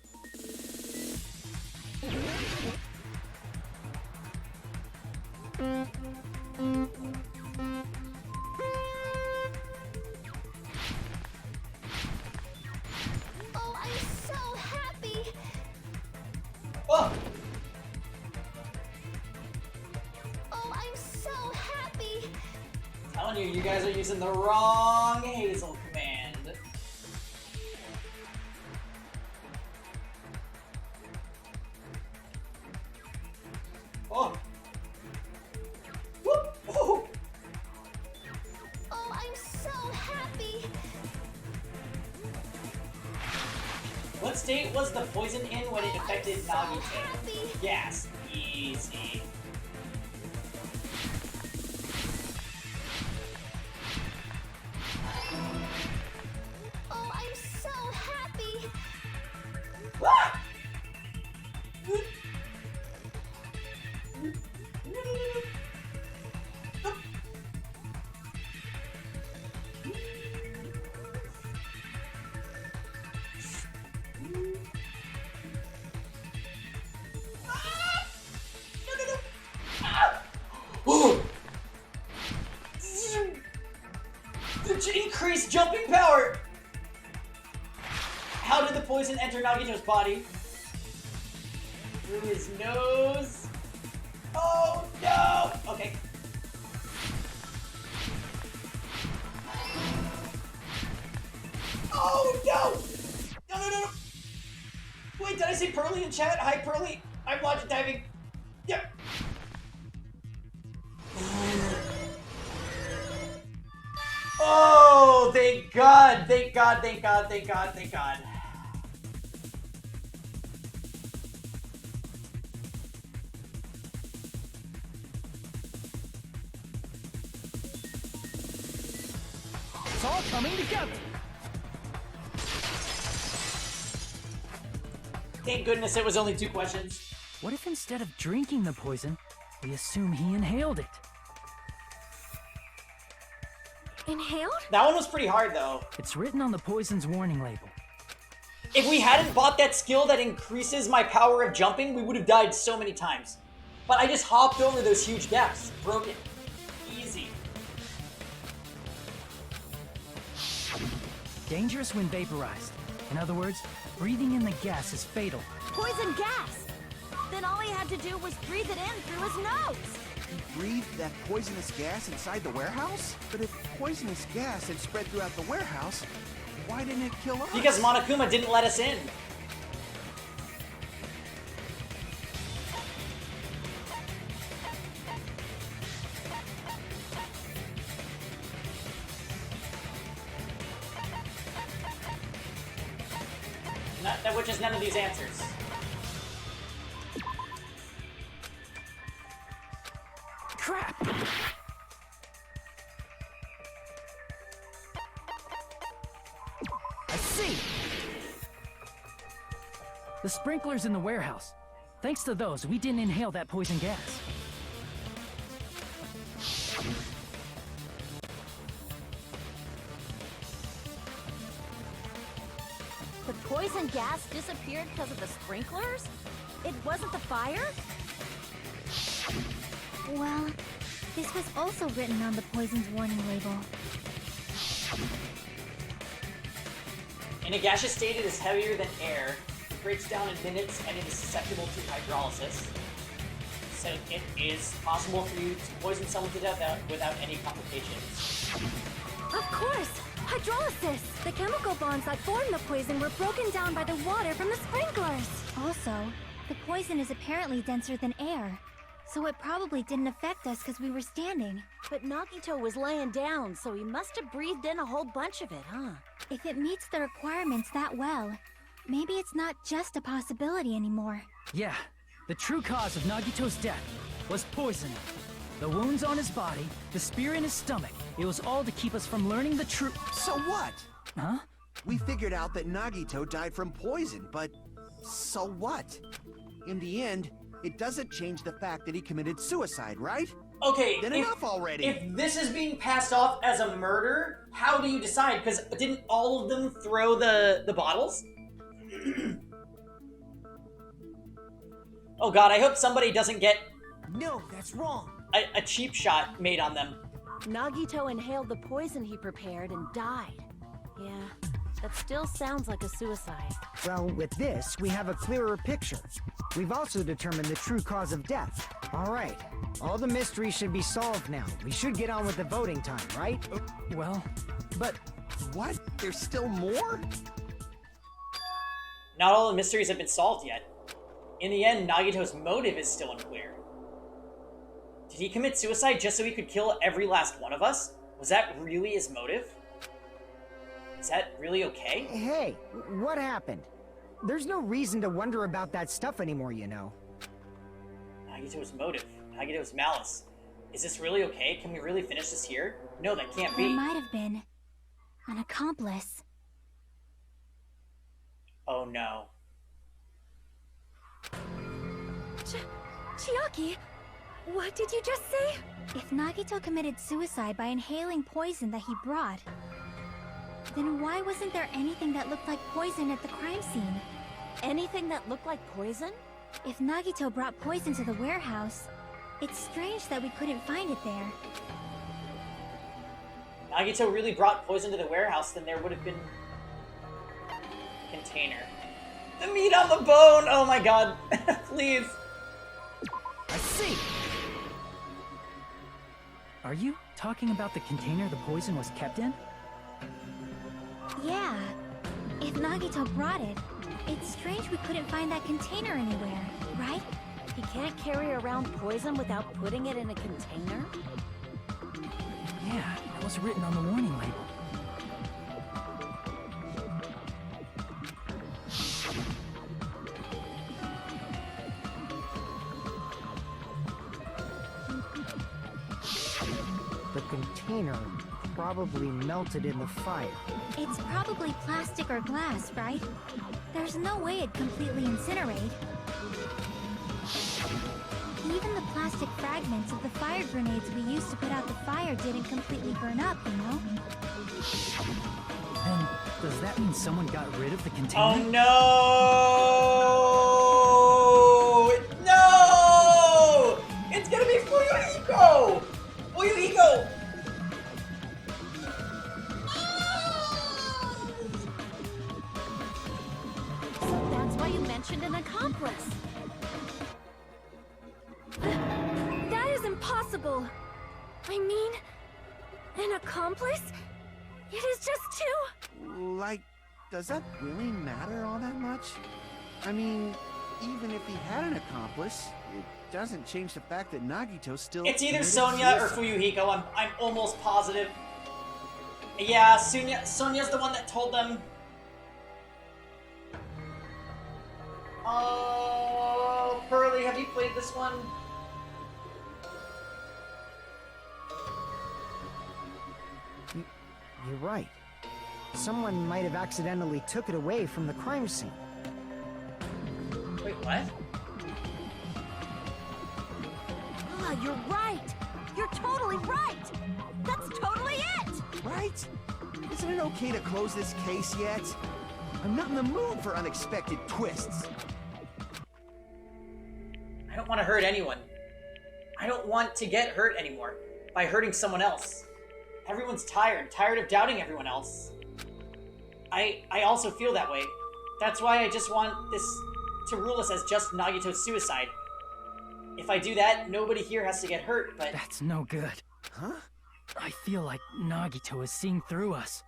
Oh, I'm so happy. Oh! Oh, I'm so happy. Telling you, you guys are using the wrong Hazel command. Oh! Whoop! Oh! Oh, I'm so happy. What state was the poison in when it affected Nagito? Yes, easy. Oh, I'm so happy. Ah! Increased jumping power! How did the poison enter Nagito's body? Through his nose? Oh no! Okay. Oh no! No, no, no, no! Wait, did I say Pearly in chat? Hi, Pearly. I'm logic diving. Yep. Oh, thank God, thank God, thank God, thank God, thank God. It's all coming together. Thank goodness it was only 2 questions. What if instead of drinking the poison, we assume he inhaled it? Inhaled? That one was pretty hard, though. It's written on the poison's warning label. If we hadn't bought that skill that increases my power of jumping, we would have died so many times. But I just hopped over those huge gaps. Broke it. Easy. Dangerous when vaporized. In other words, breathing in the gas is fatal. Poison gas! Then all he had to do was breathe it in through his nose. He breathed that poisonous gas inside the warehouse? But if poisonous gas had spread throughout the warehouse, why didn't it kill us? Because Monokuma didn't let us in. Which is none of these answers. Crap! I see! The sprinklers in the warehouse. Thanks to those, we didn't inhale that poison gas. The poison gas disappeared because of the sprinklers? It wasn't the fire? Well, this was also written on the poison's warning label. In a gaseous state, it is heavier than air. It breaks down in minutes and it is susceptible to hydrolysis. So it is possible for you to poison someone to death without any complications. Of course! Hydrolysis! The chemical bonds that form the poison were broken down by the water from the sprinklers! Also, the poison is apparently denser than air, so it probably didn't affect us because we were standing. But Nagito was laying down, so he must have breathed in a whole bunch of it, huh? If it meets the requirements that well, maybe it's not just a possibility anymore. Yeah, the true cause of Nagito's death was poisoning. The wounds on his body, the spear in his stomach, it was all to keep us from learning the truth. So what? Huh? We figured out that Nagito died from poison, but so what? In the end, it doesn't change the fact that he committed suicide, right? Okay, Then enough already. If this is being passed off as a murder, how do you decide? Because didn't all of them throw the bottles? Oh god, I hope somebody doesn't get No, that's wrong. a cheap shot made on them. Nagito inhaled the poison he prepared and died. Yeah, that still sounds like a suicide. Well, with this, we have a clearer picture. We've also determined the true cause of death. All right, all the mysteries should be solved now. We should get on with the voting time, right? Well, But what? There's still more? Not all the mysteries have been solved yet. In the end, Nagito's motive is still unclear. Did he commit suicide just so he could kill every last one of us? Was that really his motive? Is that really okay? Hey, what happened? There's no reason to wonder about that stuff anymore, you know. Nagito's motive. Nagito's malice. Is this really okay? Can we really finish this here? No, that can't There be. might have been an accomplice. Oh no. Chiaki, what did you just say? If Nagito committed suicide by inhaling poison that he brought, then why wasn't there anything that looked like poison at the crime scene? Anything that looked like poison? If Nagito brought poison to the warehouse, it's strange that we couldn't find it there. Nagito really brought poison to the warehouse, then there would have been a container. The meat on the bone! Oh my god. Please. I see. are you talking about the container the poison was kept in? Yeah. If Nagito brought it, it's strange we couldn't find that container anywhere, right? He can't carry around poison without putting it in a container? Yeah, that was written on the warning label. The container probably melted in the fire. It's probably plastic or glass, right? There's no way it'd completely incinerate. Even the plastic fragments of the fire grenades we used to put out the fire didn't completely burn up, you know? Then, does that mean someone got rid of the container? Oh no! No! It's gonna be Fuyuhiko! Fuyuhiko! So that's why you mentioned an accomplice. That is impossible. I mean, an accomplice? It is just two. Like, does that really matter all that much? I mean, even if he had an accomplice, it doesn't change the fact that Nagito still... It's either committed Sonia or suicide. Fuyuhiko. I'm almost positive. Yeah, Sonia's the one that told them. Oh, Pearly, have you played this one? You're right. Someone might have accidentally took it away from the crime scene. Wait, what? Ah, you're right. You're totally right. That's totally it. Right? Isn't it okay to close this case yet? I'm not in the mood for unexpected twists. I don't want to hurt anyone. I don't want to get hurt anymore by hurting someone else. Everyone's tired of doubting everyone else. I also feel that way. That's why I just want this to rule us as just Nagito's suicide. If I do that, nobody here has to get hurt, but... That's no good. Huh? I feel like Nagito is seeing through us.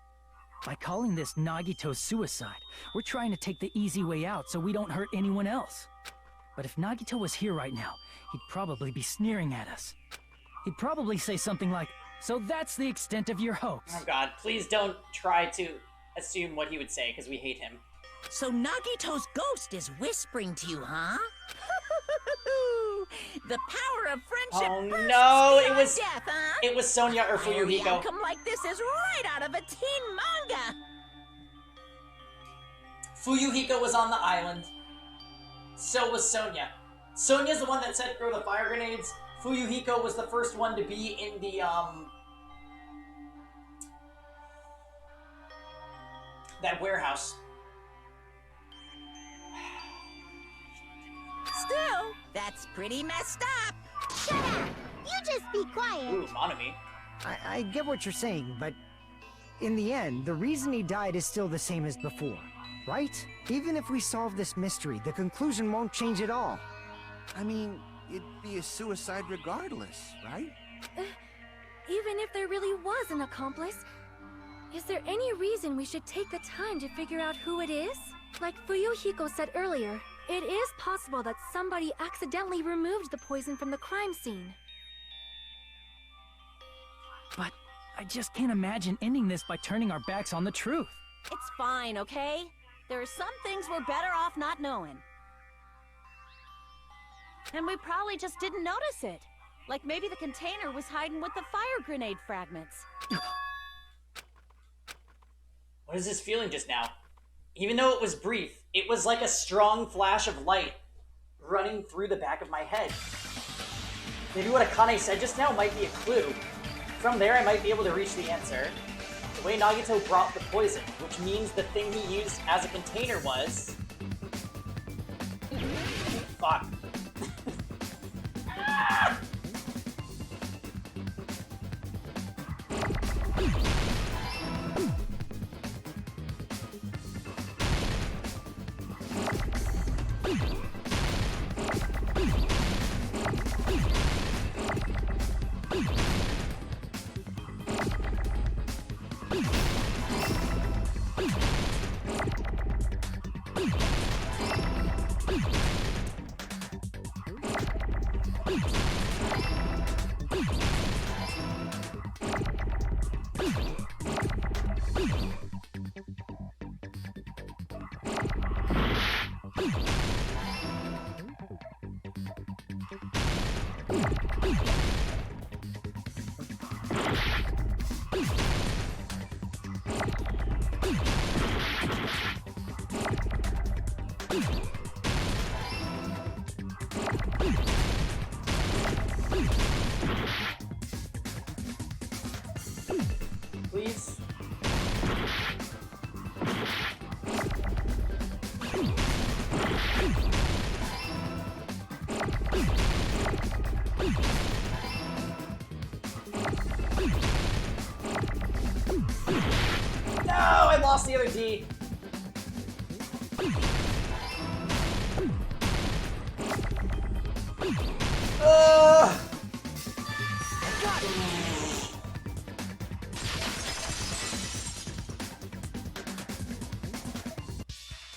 By calling this Nagito's suicide, we're trying to take the easy way out so we don't hurt anyone else. But if Nagito was here right now, he'd probably be sneering at us. He'd probably say something like, "So that's the extent of your hopes." Oh god, please don't try to assume what he would say, because we hate him. So Nagito's ghost is whispering to you, huh? The power of friendship Oh bursts no, beyond it was death, huh? it was Sonia or Every Fuyuhiko. outcome like this is right out of a teen manga. Fuyuhiko was on the island. So was Sonia. Sonia's the one that said throw the fire grenades. Fuyuhiko was the first one to be in the, that warehouse. Still, that's pretty messed up. Shut up! You just be quiet. Ooh, Monami. I get what you're saying, but in the end, the reason he died is still the same as before, right? Even if we solve this mystery, the conclusion won't change at all. I mean, it'd be a suicide regardless, right? Even if there really was an accomplice, is there any reason we should take the time to figure out who it is? Like Fuyuhiko said earlier, it is possible that somebody accidentally removed the poison from the crime scene. But I just can't imagine ending this by turning our backs on the truth. It's fine, okay? There are some things we're better off not knowing. And we probably just didn't notice it. Like maybe the container was hiding with the fire grenade fragments. What is this feeling just now? Even though it was brief, it was like a strong flash of light running through the back of my head. Maybe what Akane said just now might be a clue. From there, I might be able to reach the answer. The way Nagito brought the poison, which means the thing he used as a container was... Fuck. Please. No, I lost the other D.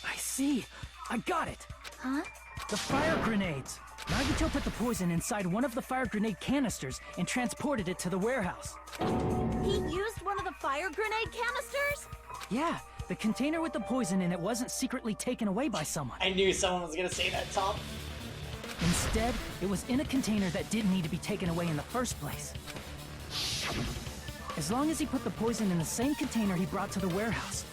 I see. I got it. Huh? The fire grenades. Nagito put the poison inside one of the fire grenade canisters and transported it to the warehouse. He used one of the fire grenade canisters? Yeah, the container with the poison in it wasn't secretly taken away by someone. I knew someone was gonna say that, Tom. Instead, it was in a container that didn't need to be taken away in the first place. As long as he put the poison in the same container he brought to the warehouse,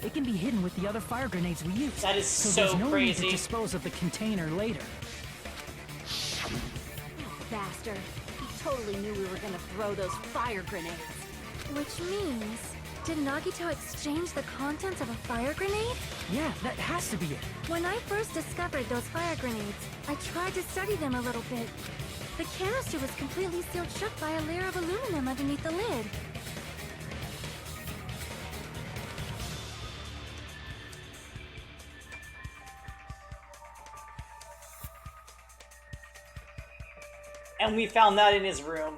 it can be hidden with the other fire grenades we used. That is so so there's no need crazy. to dispose of the container later. Bastard. He totally knew we were gonna throw those fire grenades. Which means, did Nagito exchange the contents of a fire grenade? Yeah, that has to be it. When I first discovered those fire grenades, I tried to study them a little bit. The canister was completely sealed shut by a layer of aluminum underneath the lid. And we found that in his room.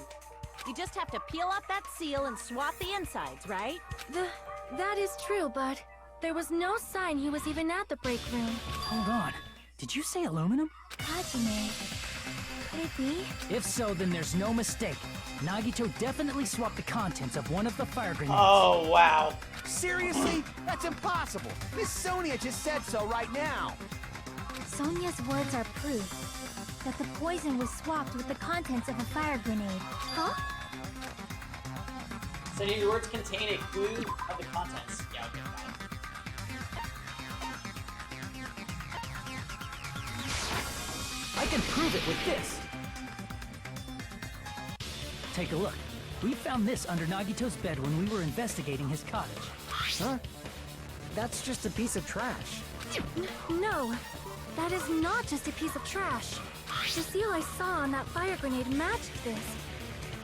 You just have to peel off that seal and swap the insides, right? That is true, but there was no sign he was even at the break room. Hold on. Did you say aluminum? Hajime. Could it be? If so, then there's no mistake. Nagito definitely swapped the contents of one of the fire grenades. Oh, wow. Seriously? That's impossible. Miss Sonia just said so right now. Sonia's words are proof that the poison was swapped with the contents of a fire grenade. Huh? So your words contain a clue of the contents. Yeah, okay, fine. I can prove it with this. Take a look. We found this under Nagito's bed when we were investigating his cottage. Huh? That's just a piece of trash. No, that is not just a piece of trash. The seal I saw on that fire grenade matched this.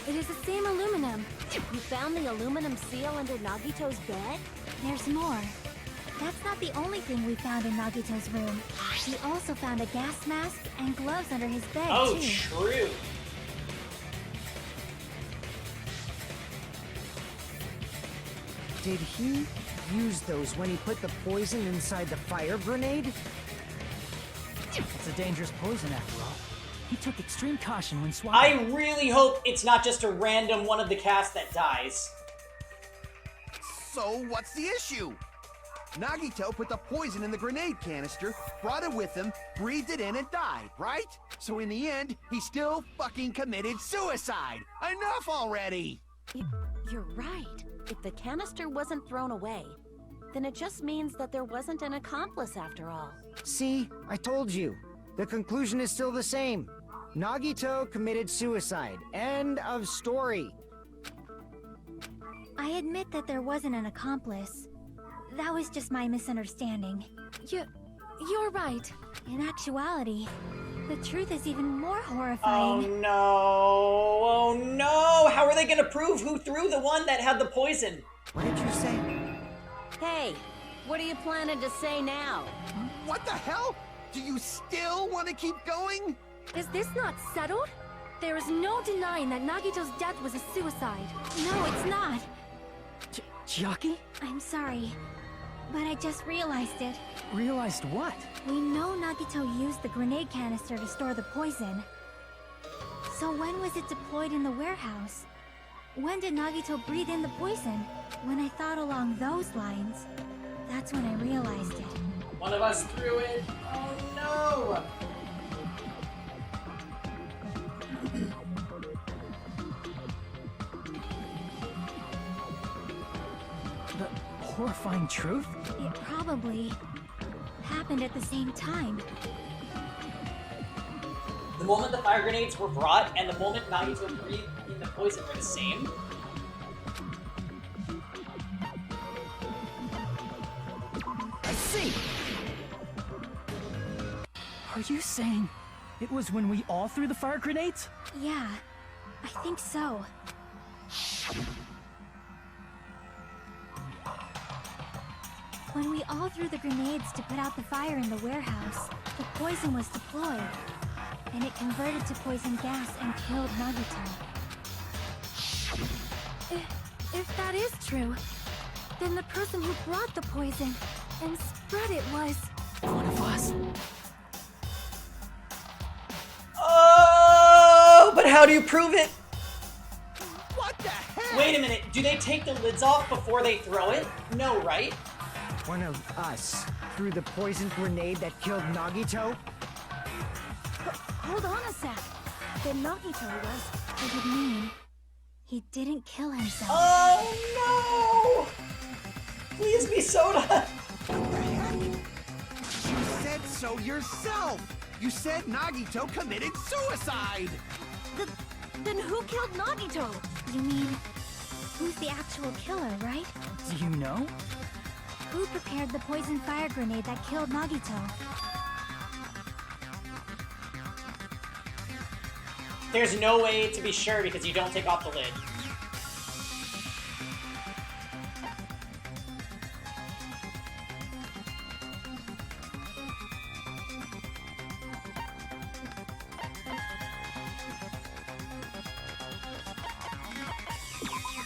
It is the same aluminum. You found the aluminum seal under Nagito's bed? There's more. That's not the only thing we found in Nagito's room. We also found a gas mask and gloves under his bed, Oh, too. true. Did he use those when he put the poison inside the fire grenade? It's a dangerous poison after all. He took extreme caution when swapping. I really hope it's not just a random one of the cast that dies. So what's the issue? Nagito put the poison in the grenade canister, brought it with him, breathed it in, and died, right? So in the end, he still fucking committed suicide! Enough already! You're right. If the canister wasn't thrown away, then it just means that there wasn't an accomplice after all. See, I told you. The conclusion is still the same. Nagito committed suicide. End of story. I admit that there wasn't an accomplice. That was just my misunderstanding. You're right. In actuality, the truth is even more Oh horrifying. no. Oh no. How are they gonna prove who threw the one that had the poison? What did you say? Hey, what are you planning to say now? What the hell? Do you still want to keep going? Is this not settled? There is no denying that Nagito's death was a suicide. No, it's not. Chiaki? I'm sorry, but I just realized it. Realized what? We know Nagito used the grenade canister to store the poison. So when was it deployed in the warehouse? When did Nagito breathe in the poison? When I thought along those lines, that's when I realized it. One of us threw it. Oh no. The horrifying truth? It probably happened at the same time. The moment the fire grenades were brought and the moment Nagito breathed in the poison were the same. I see! Are you saying it was when we all threw the fire grenades? Yeah, I think so. When we all threw the grenades to put out the fire in the warehouse, the poison was deployed, and it converted to poison gas and killed Nagito. If that is true, then the person who brought the poison and spread it was... One of us. Oh, but how do you prove it? What the heck? Wait a minute, do they take the lids off before they throw it? No, right? One of us threw the poison grenade that killed Nagito? Hold on a sec. Then Nagito was... It would mean he didn't kill himself. Oh no! Please be Soda! What the heck? You said so yourself! You said Nagito committed suicide! Then who killed Nagito? You mean, who's the actual killer, right? Do you know? Who prepared the poison fire grenade that killed Nagito? There's no way to be sure because you don't take off the lid.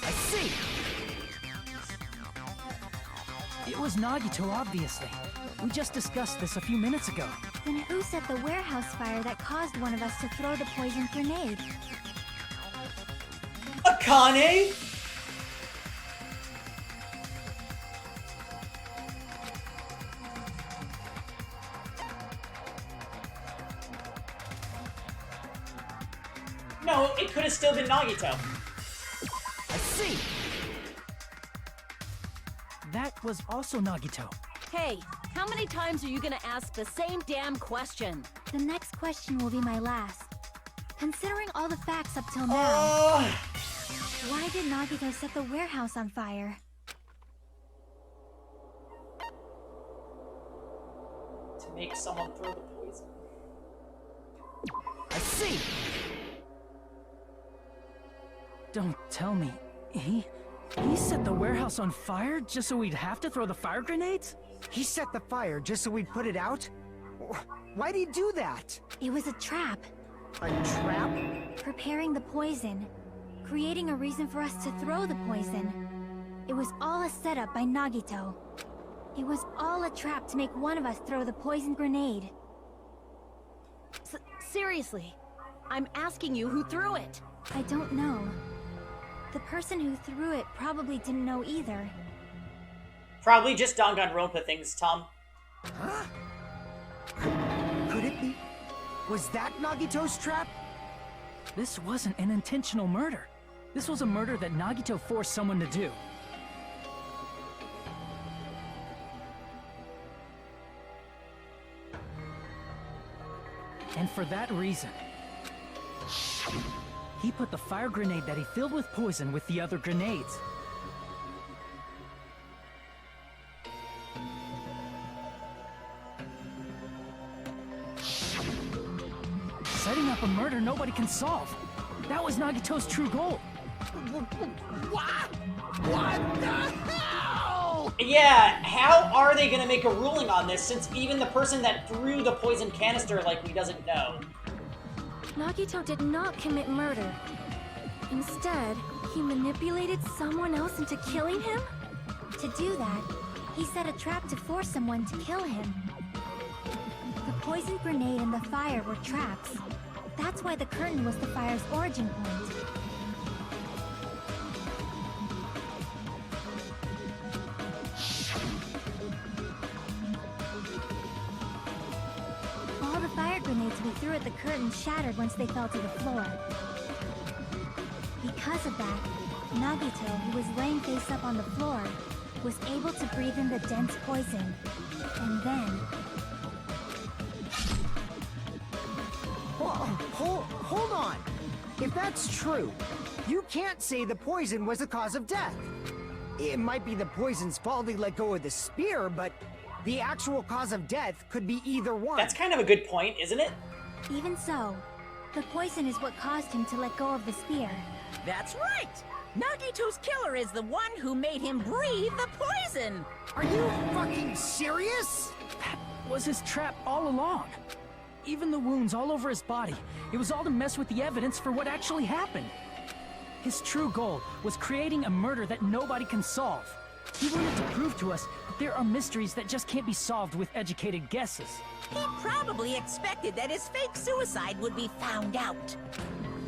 I see! It was Nagito, obviously. We just discussed this a few minutes ago. Then who set the warehouse fire that caused one of us to throw the poison grenade? Akane? No, it could have still been Nagito. I see! That was also Nagito. Hey, how many times are you gonna ask the same damn question? The next question will be my last. Considering all the facts up till now, Oh, Nagito set the warehouse on fire. To make someone throw the poison. I see! Don't tell me. He set the warehouse on fire just so we'd have to throw the fire grenades? He set the fire just so we'd put it out? Why'd he do that? It was a trap. A trap? Preparing the poison. Creating a reason for us to throw the poison. It was all a setup by Nagito. It was all a trap to make one of us throw the poison grenade. Seriously, I'm asking you who threw it. I don't know. The person who threw it probably didn't know either. Probably just Danganronpa things, Tom. Huh? Could it be? Was that Nagito's trap? This wasn't an intentional murder. This was a murder that Nagito forced someone to do. And for that reason, he put the fire grenade that he filled with poison with the other grenades. Setting up a murder nobody can solve. That was Nagito's true goal. What? What the hell? Yeah, how are they gonna make a ruling on this since even the person that threw the poison canister likely doesn't know? Nagito did not commit murder. Instead, he manipulated someone else into killing him? To do that, he set a trap to force someone to kill him. The poison grenade and the fire were traps. That's why the curtain was the fire's origin point. All the fire grenades we threw at the curtain shattered once they fell to the floor. Because of that, Nagito, who was laying face up on the floor, was able to breathe in the dense poison. And then... Hold on! If that's true, you can't say the poison was the cause of death. It might be the poison's fault he let go of the spear, but the actual cause of death could be either one. That's kind of a good point, isn't it? Even so, the poison is what caused him to let go of the spear. That's right! Nagito's killer is the one who made him breathe the poison! Are you fucking serious? That was his trap all along. Even the wounds all over his body, it was all to mess with the evidence for what actually happened. His true goal was creating a murder that nobody can solve. He wanted to prove to us that there are mysteries that just can't be solved with educated guesses. He probably expected that his fake suicide would be found out.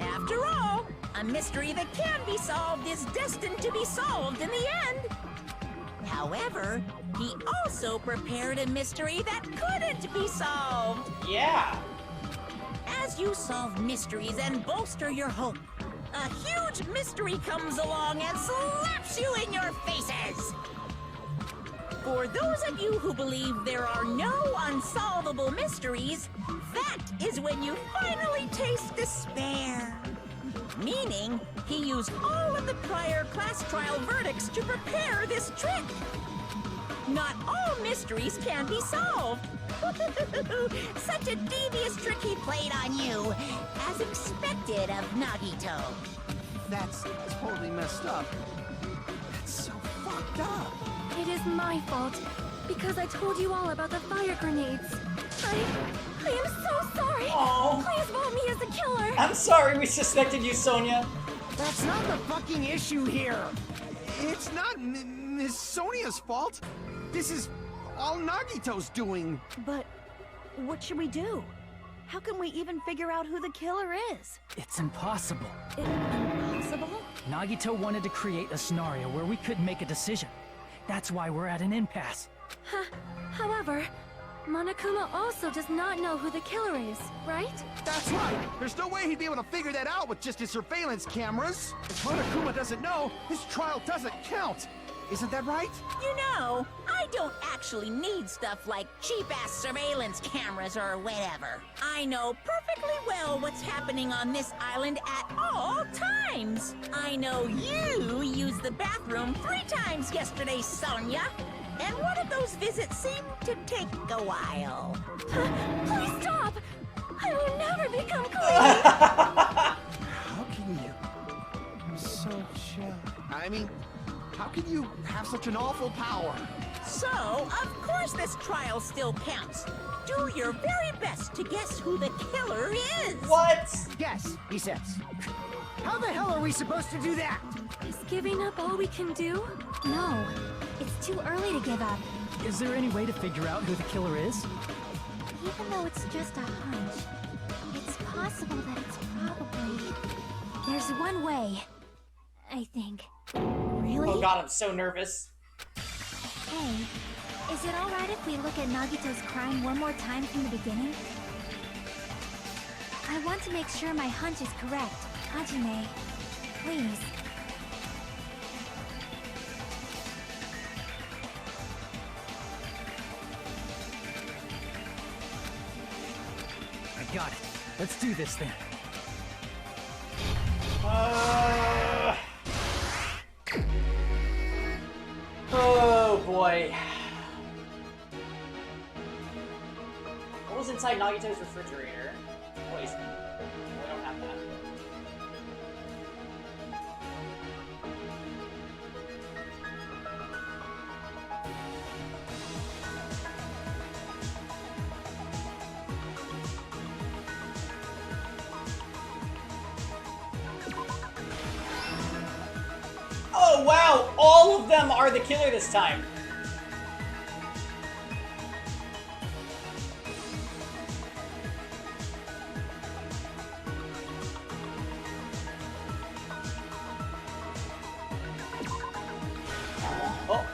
After all, a mystery that can be solved is destined to be solved in the end. However, he also prepared a mystery that couldn't be solved. Yeah. As you solve mysteries and bolster your hope, a huge mystery comes along and slaps you in your faces. For those of you who believe there are no unsolvable mysteries, that is when you finally taste despair. Meaning, he used all of the prior class trial verdicts to prepare this trick. Not all mysteries can be solved. Such a devious trick he played on you, as expected of Nagito. That's totally messed up. That's so fucked up. It is my fault, because I told you all about the fire grenades. I am so sorry. Aw. Please vote me as the killer. I'm sorry we suspected you, Sonia. That's not the fucking issue here. It's not Miss Sonia's fault. This is all Nagito's doing. But what should we do? How can we even figure out who the killer is? It's impossible. Impossible? Nagito wanted to create a scenario where we couldn't make a decision. That's why we're at an impasse. However, Monokuma also does not know who the killer is, right? That's right. There's no way he'd be able to figure that out with just his surveillance cameras. If Monokuma doesn't know, his trial doesn't count. Isn't that right? You know, I don't actually need stuff like cheap-ass surveillance cameras or whatever. I know perfectly well what's happening on this island at all times. I know you used the bathroom 3 times yesterday, Sonia. And one of those visits seemed to take a while. Please stop! I will never become clean! How can you... So shy. I mean, how can you have such an awful power? So, of course this trial still counts. Do your very best to guess who the killer is. What? Guess, he says. How the hell are we supposed to do that? Is giving up all we can do? No, it's too early to give up. Is there any way to figure out who the killer is? Even though it's just a hunch, it's possible that it's probably... There's one way, I think. Really? Oh god, I'm so nervous. Hey, is it alright if we look at Nagito's crime one more time from the beginning? I want to make sure my hunch is correct. Hajime, please. I got it. Let's do this then. Oh boy. What was inside Nagito's refrigerator? Poison. We don't have that. Oh wow! All of them are the killer this time! Oh.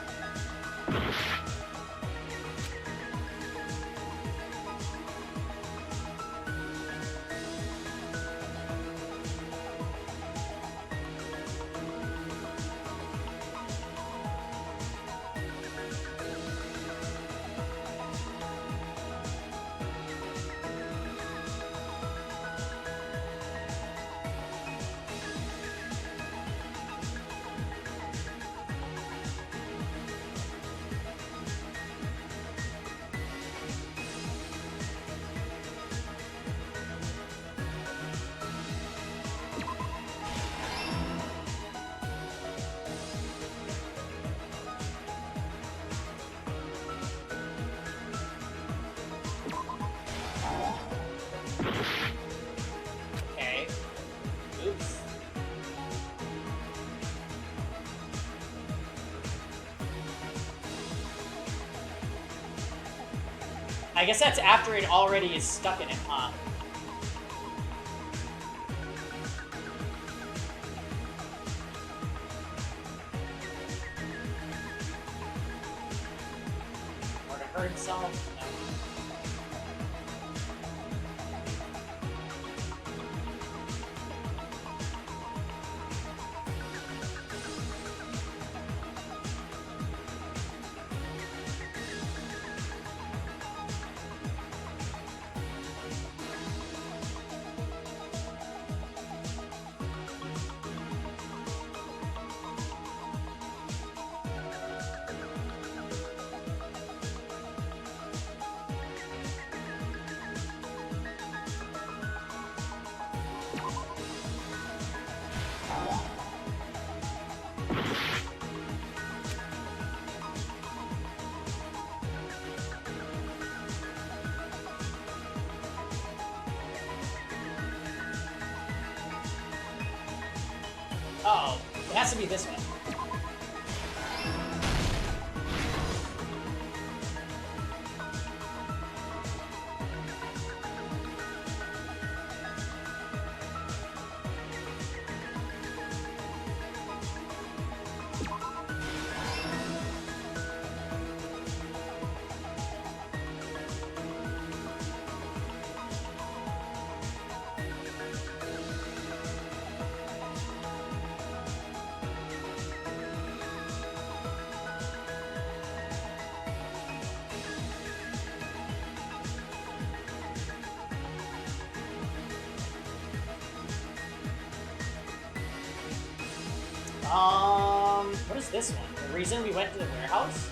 Okay. Oops. I guess that's after it already is stuck in it, huh? Or to hurt himself? No. Uh-oh. It has to be this one. What is this one? The reason we went to the warehouse?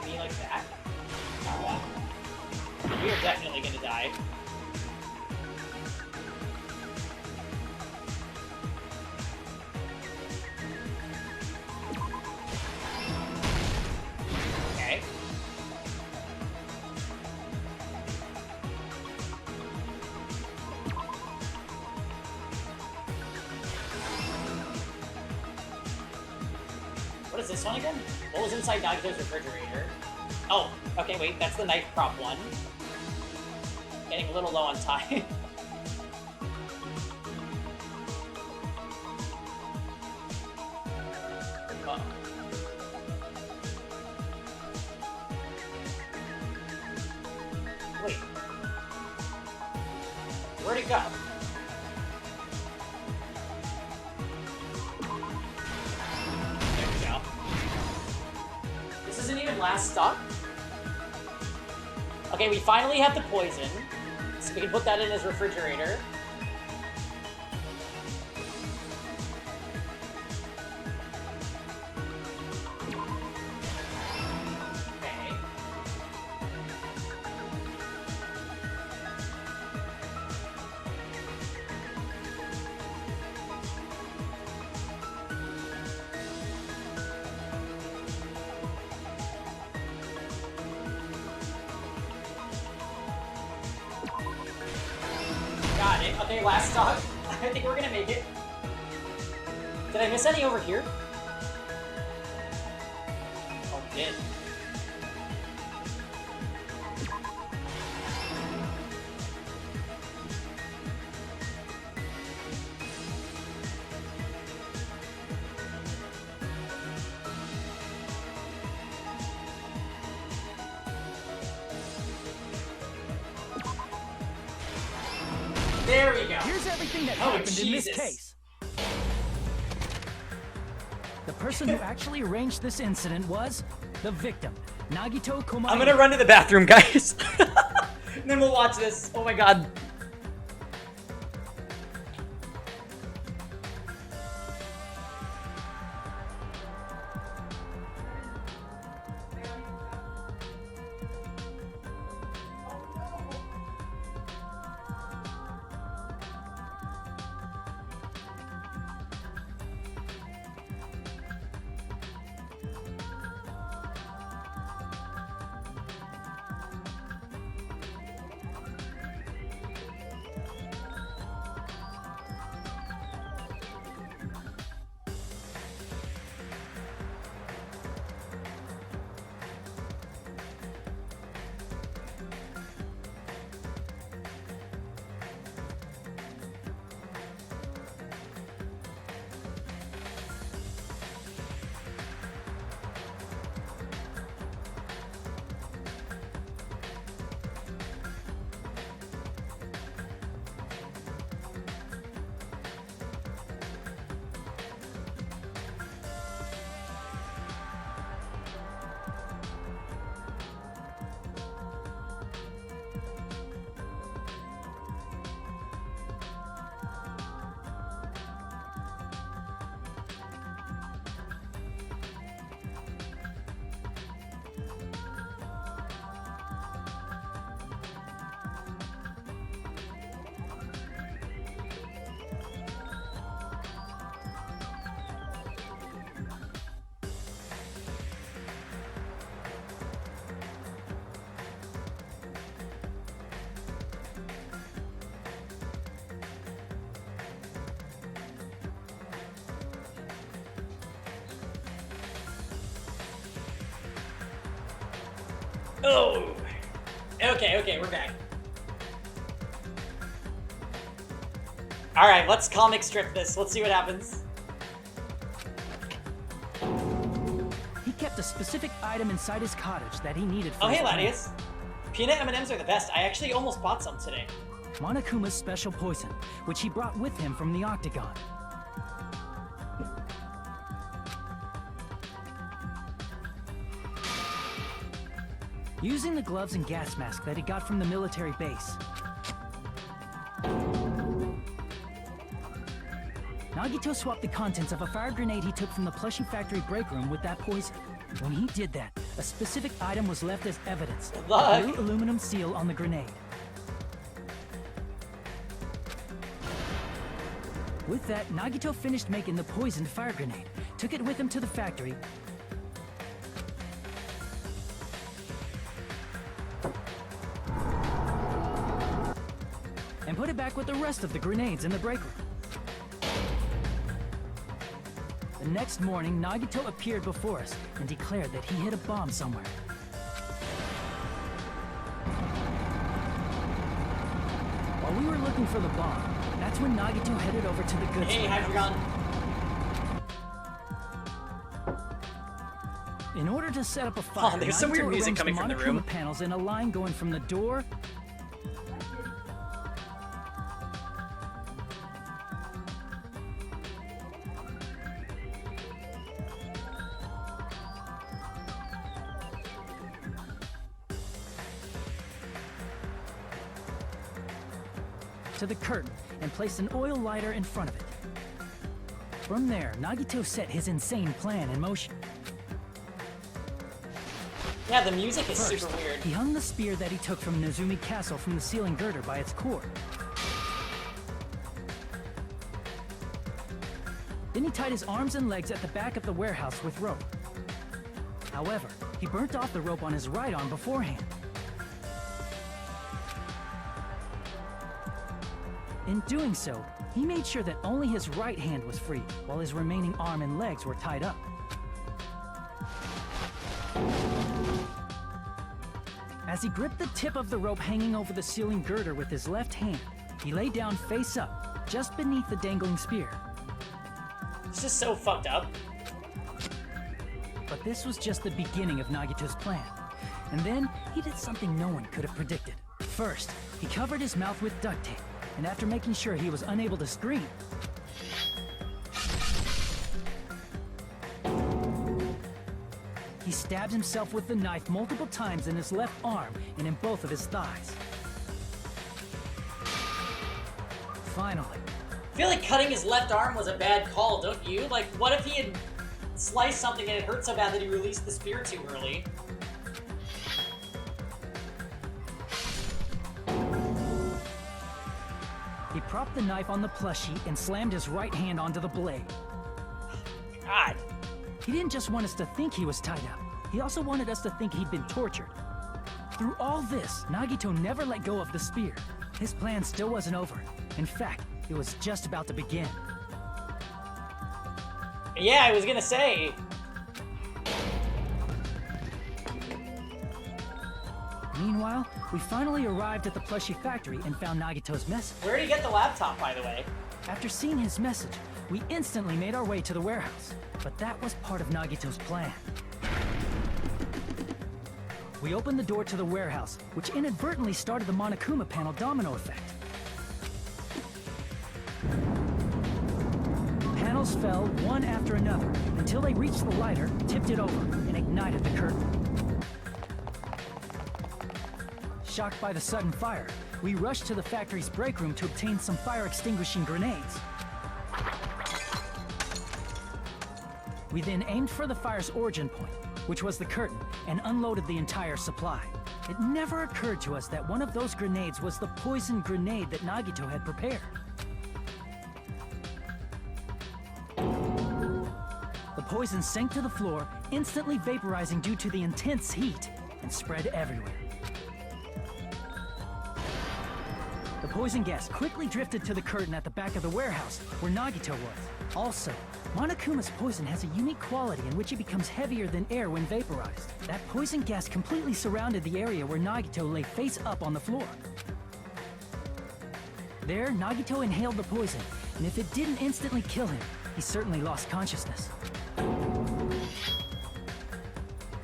Maybe like that? We are definitely gonna die. Okay. What is this one again? What was inside Nagito's refrigerator? Oh, okay, wait, that's the knife prop one. Getting a little low on time. Wait. Where'd it go? There we go. This isn't even last stop? Okay, we finally have the poison. So we can put that in his refrigerator. Okay. Got it. Okay, last stop. I think we're gonna make it. Did I miss any over here? Oh, we did. There we go. Here's everything that Oh, happened Jesus. in this case. The person who actually arranged this incident was the victim, Nagito Komae. I'm gonna run to the bathroom, guys. And then we'll watch this. Oh my god. Oh. Okay, we're back. Alright, let's comic strip this. Let's see what happens. He kept a a specific item inside his cottage that he needed for Oh, his hey, plan. Ladius. Peanut M&Ms are the best. I actually almost bought some today. Monokuma's special poison, which he brought with him from the Octagon. Using the gloves and gas mask that he got from the military base, Nagito swapped the contents of a fire grenade he took from the plushie factory break room with that poison. When he did that, a specific item was left as evidence. A blue aluminum seal on the grenade. With that, Nagito finished making the poisoned fire grenade, took it with him to the factory, and put it back with the rest of the grenades in the break room. The next morning, Nagito appeared before us and declared that he hid a bomb somewhere. While we were looking for the bomb, that's when Nagito headed over to the goods Hey, warehouse. Hydreigon. In order to set up a fire, There's some weird Nagito music arranged coming from the Monokuma room. panels in a line going from the door to the curtain and placed an oil lighter in front of it. From there, Nagito set his insane plan in motion. Yeah, the music is First, super weird. he hung the spear that he took from Nezumi Castle from the ceiling girder by its cord. Then he tied his arms and legs at the back of the warehouse with rope. However, he burnt off the rope on his right arm beforehand. In doing so, he made sure that only his right hand was free, while his remaining arm and legs were tied up. As he gripped the tip of the rope hanging over the ceiling girder with his left hand, he lay down face up, just beneath the dangling spear. This is so fucked up. But this was just the beginning of Nagito's plan. And then, he did something no one could have predicted. First, he covered his mouth with duct tape, and after making sure he was unable to scream, he stabbed himself with the knife multiple times in his left arm and in both of his thighs. Finally, I feel like cutting his left arm was a bad call, don't you? Like, what if he had sliced something and it hurt so bad that he released the spear too early? he propped the knife on the plushie and slammed his right hand onto the blade. God. He didn't just want us to think he was tied up. He also wanted us to think he'd been tortured. Through all this, Nagito never let go of the spear. His plan still wasn't over. In fact, it was just about to begin. Yeah, I was gonna say. Meanwhile, we finally arrived at the plushie factory and found Nagito's message. Where did he get the laptop, by the way? After seeing his message, we instantly made our way to the warehouse. But that was part of Nagito's plan. We opened the door to the warehouse, which inadvertently started the Monokuma panel domino effect. Panels fell one after another until they reached the lighter, tipped it over, and ignited the curtain. Shocked by the sudden fire, we rushed to the factory's break room to obtain some fire-extinguishing grenades. We then aimed for the fire's origin point, which was the curtain, and unloaded the entire supply. It never occurred to us that one of those grenades was the poison grenade that Nagito had prepared. The poison sank to the floor, instantly vaporizing due to the intense heat, and spread everywhere. The poison gas quickly drifted to the curtain at the back of the warehouse, where Nagito was. Also, Monokuma's poison has a unique quality in which it becomes heavier than air when vaporized. That poison gas completely surrounded the area where Nagito lay face up on the floor. There, Nagito inhaled the poison, and if it didn't instantly kill him, he certainly lost consciousness.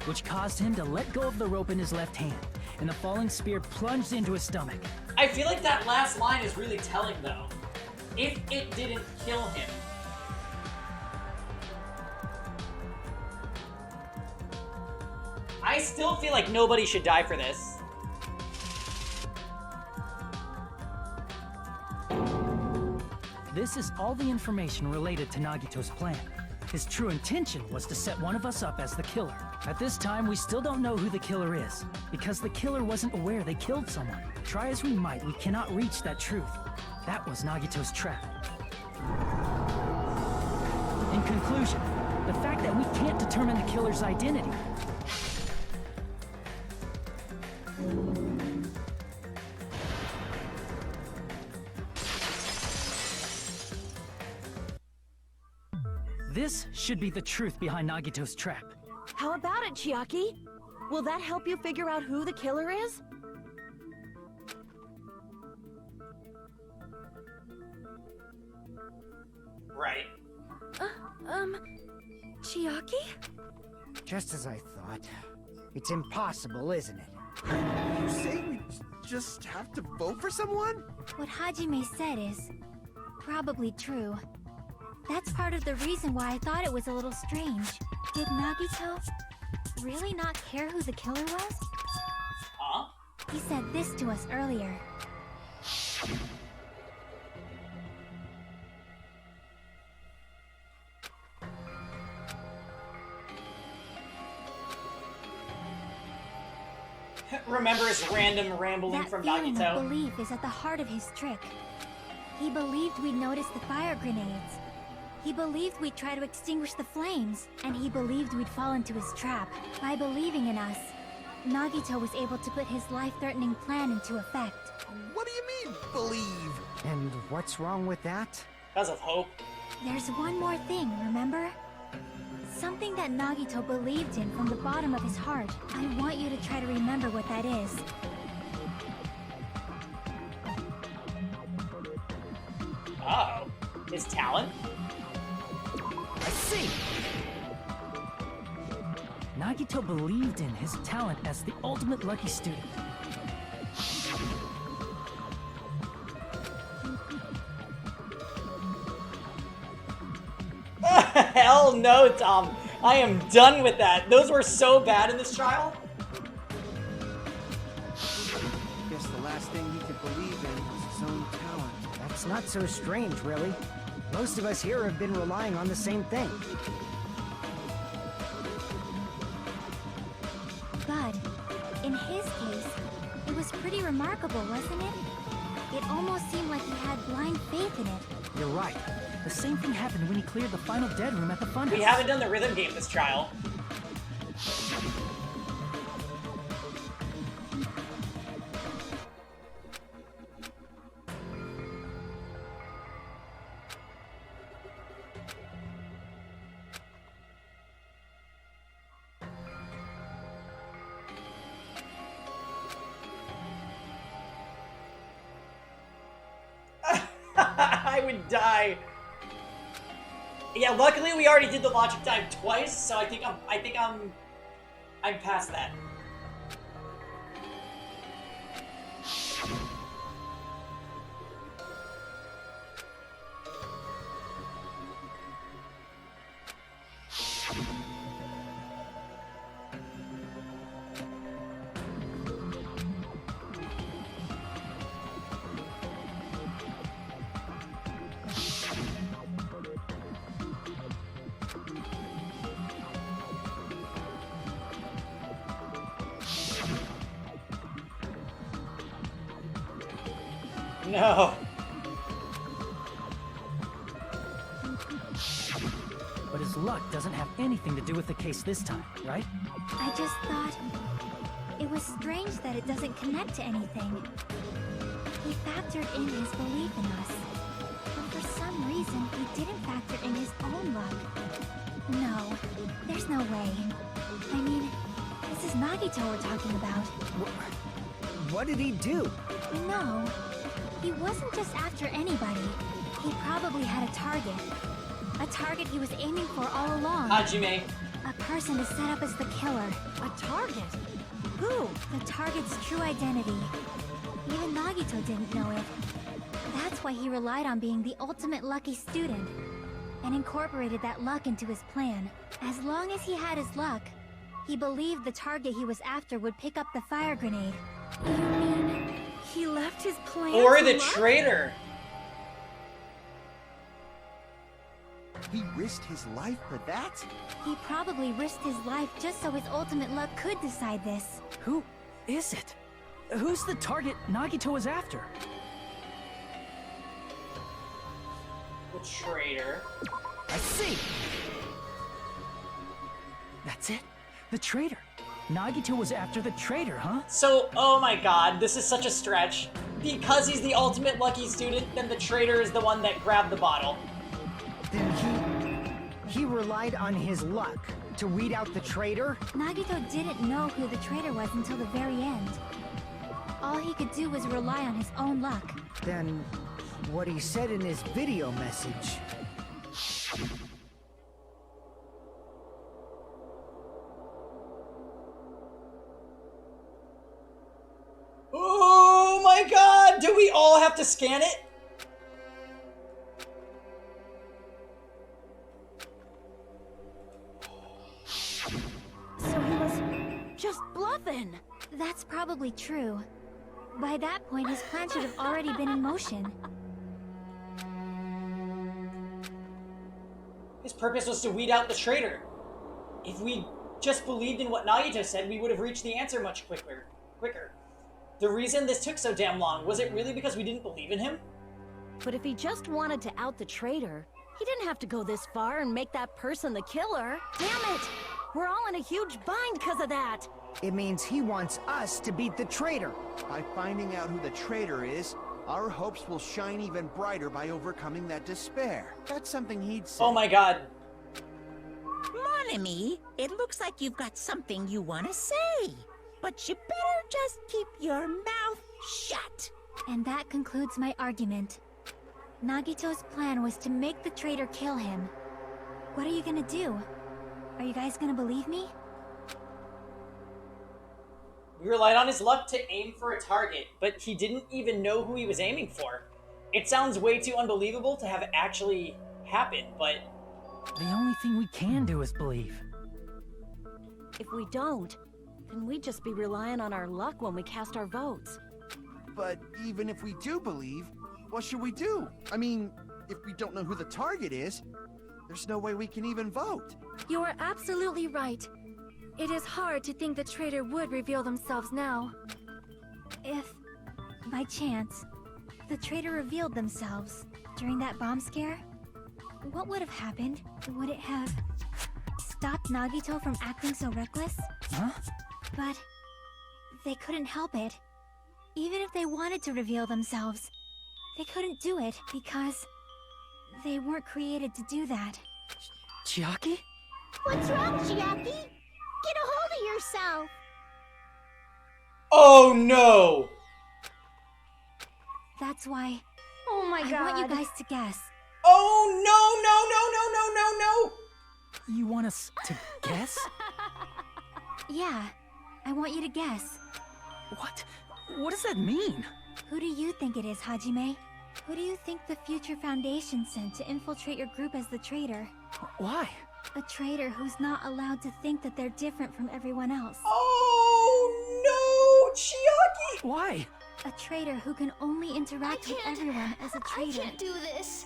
which caused him to let go of the rope in his left hand, and the falling spear plunged into his stomach. I feel like that last line is really telling, though. If it didn't kill him. I still feel like nobody should die for this. This is all the information related to Nagito's plan. His true intention was to set one of us up as the killer. At this time, we still don't know who the killer is, because the killer wasn't aware they killed someone. Try as we might, we cannot reach that truth. That was Nagito's trap. In conclusion, the fact that we can't determine the killer's identity. This should be the truth behind Nagito's trap. How about it, Chiaki? Will that help you figure out who the killer is? Right. Chiaki? Just as I thought. It's impossible, isn't it? You say we just have to vote for someone? What Hajime said is probably true. That's part of the reason why I thought it was a little strange. Did Nagito really not care who the killer was? Huh? He said this to us earlier. Remember his random rambling That from feeling Nagito? of belief is at the heart of his trick. He believed we'd notice the fire grenades. He believed we'd try to extinguish the flames. And he believed we'd fall into his trap. By believing in us, Nagito was able to put his life-threatening plan into effect. What do you mean, believe? And what's wrong with that? Because of hope. There's one more thing, remember? Something that Nagito believed in from the bottom of his heart. I want you to try to remember what that is. Uh-oh. His talent? I see! Nagito believed in his talent as the ultimate lucky student. Hell no, Tom. I am done with that. Those were so bad in this trial. Guess the last thing he could believe in was his own talent. That's not so strange, really. Most of us here have been relying on the same thing. But, in his case, it was pretty remarkable, wasn't it? It almost seemed like he had blind faith in it. You're right. The same thing happened when he cleared the final dead room at the funhouse. We haven't done the rhythm game this trial. I would die. Yeah, luckily we already did the logic dive twice, so I think I'm past that. No. But his luck doesn't have anything to do with the case this time, right? I just thought it was strange that it doesn't connect to anything. He factored in his belief in us, but for some reason he didn't factor in his own luck. No, there's no way. I mean, this is Nagito we're talking about. What did he do? No, he wasn't just after anybody. He probably had a target. A target he was aiming for all along. Hajime. A person to set up as the killer. A target? Who? The target's true identity. Even Nagito didn't know it. That's why he relied on being the ultimate lucky student, and incorporated that luck into his plan. As long as he had his luck, he believed the target he was after would pick up the fire grenade. You mean he left his plan Or to the luck? traitor. He risked his life for that? He probably risked his life just so his ultimate luck could decide this. Who is it? Who's the target Nagito was after? The traitor. I see! That's it? The traitor. Nagito was after the traitor, huh? So, oh my god, this is such a stretch. Because he's the ultimate lucky student, then the traitor is the one that grabbed the bottle. Then he relied on his luck to weed out the traitor? Nagito didn't know who the traitor was until the very end. All he could do was rely on his own luck. Then what he said in his video message. Oh my god, do we all have to scan it? So he was just bluffing. That's probably true. By that point, his plan should have already been in motion. His purpose was to weed out the traitor. If we just believed in what Nagito said, we would have reached the answer much quicker. The reason this took so damn long, was it really because we didn't believe in him? But if he just wanted to out the traitor, he didn't have to go this far and make that person the killer. Damn it! We're all in a huge bind because of that. It means he wants us to beat the traitor. By finding out who the traitor is, our hopes will shine even brighter by overcoming that despair. That's something he'd say. Oh my god. Mon ami, it looks like you've got something you want to say. But you better just keep your mouth shut. And that concludes my argument. Nagito's plan was to make the traitor kill him. What are you gonna do? Are you guys gonna believe me? We relied on his luck to aim for a target, but he didn't even know who he was aiming for. It sounds way too unbelievable to have actually happened, but... The only thing we can do is believe. If we don't, then we'd just be relying on our luck when we cast our votes. But even if we do believe, what should we do? I mean, if we don't know who the target is, there's no way we can even vote. You are absolutely right. It is hard to think the traitor would reveal themselves now. If, by chance, the traitor revealed themselves during that bomb scare, what would have happened? Would it have stopped Nagito from acting so reckless? Huh? But they couldn't help it. Even if they wanted to reveal themselves, they couldn't do it because they weren't created to do that. Chiaki? What's wrong, Chiaki? Get a hold of yourself! Oh no! That's why Oh my god. I want you guys to guess. Oh no! You want us to guess? Yeah, I want you to guess. What? What does that mean? Who do you think it is, Hajime? Who do you think the Future Foundation sent to infiltrate your group as the traitor? Why? A traitor who's not allowed to think that they're different from everyone else. Oh no! Chiaki! Why? A traitor who can only interact with everyone as a traitor. I can't do this.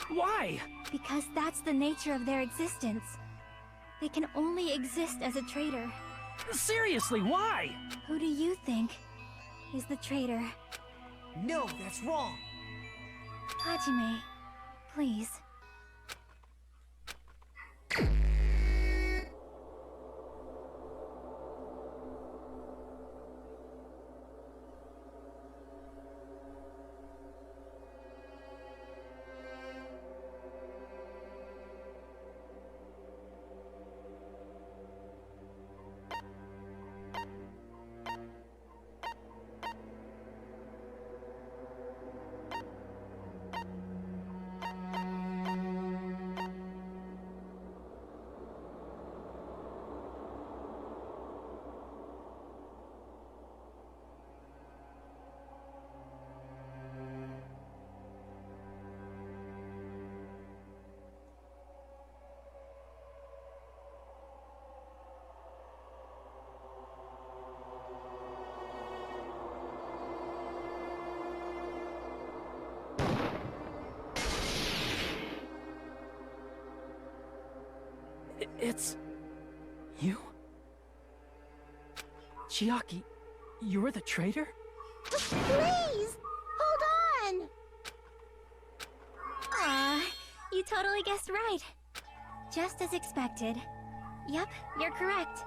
Why? Because that's the nature of their existence. They can only exist as a traitor. Seriously, why? Who do you think is the traitor? No, that's wrong. Hajime, please. It's... you? Chiaki, you're the traitor? Please! Hold on! Aw, you totally guessed right. Just as expected. Yep, you're correct.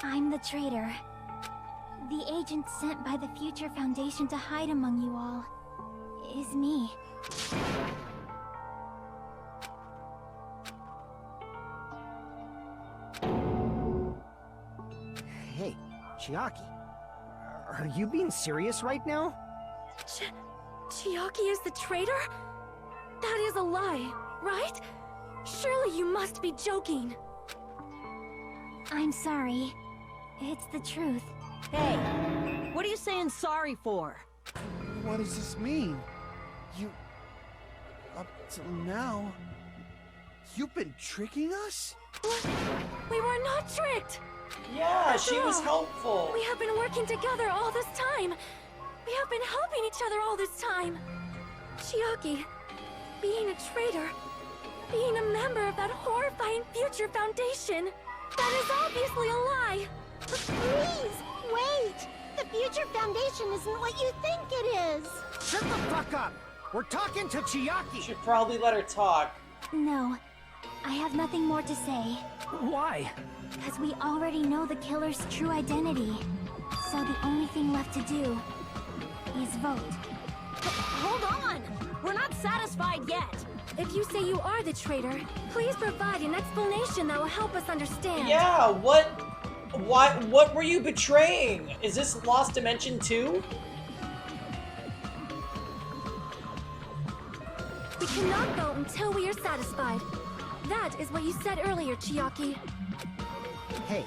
I'm the traitor. The agent sent by the Future Foundation to hide among you all is me. Hey, Chiaki. Are you being serious right now? Chiaki is the traitor? That is a lie, right? Surely you must be joking. I'm sorry. It's the truth. Hey, what are you saying sorry for? What does this mean? You... Up till now... You've been tricking us? We were not tricked! Yeah, she After was all, helpful. We have been working together all this time. We have been helping each other all this time. Chiaki, being a traitor, being a member of that horrifying Future Foundation, that is obviously a lie. Please, wait! The Future Foundation isn't what you think it is! Shut the fuck up! We're talking to Chiaki! Should probably let her talk. No, I have nothing more to say. Why? Because we already know the killer's true identity. So the only thing left to do is vote. Hold on! We're not satisfied yet! If you say you are the traitor, please provide an explanation that will help us understand. Yeah, what were you betraying? Is this Lost Dimension 2? We cannot vote until we are satisfied. That is what you said earlier, Chiaki. Hey,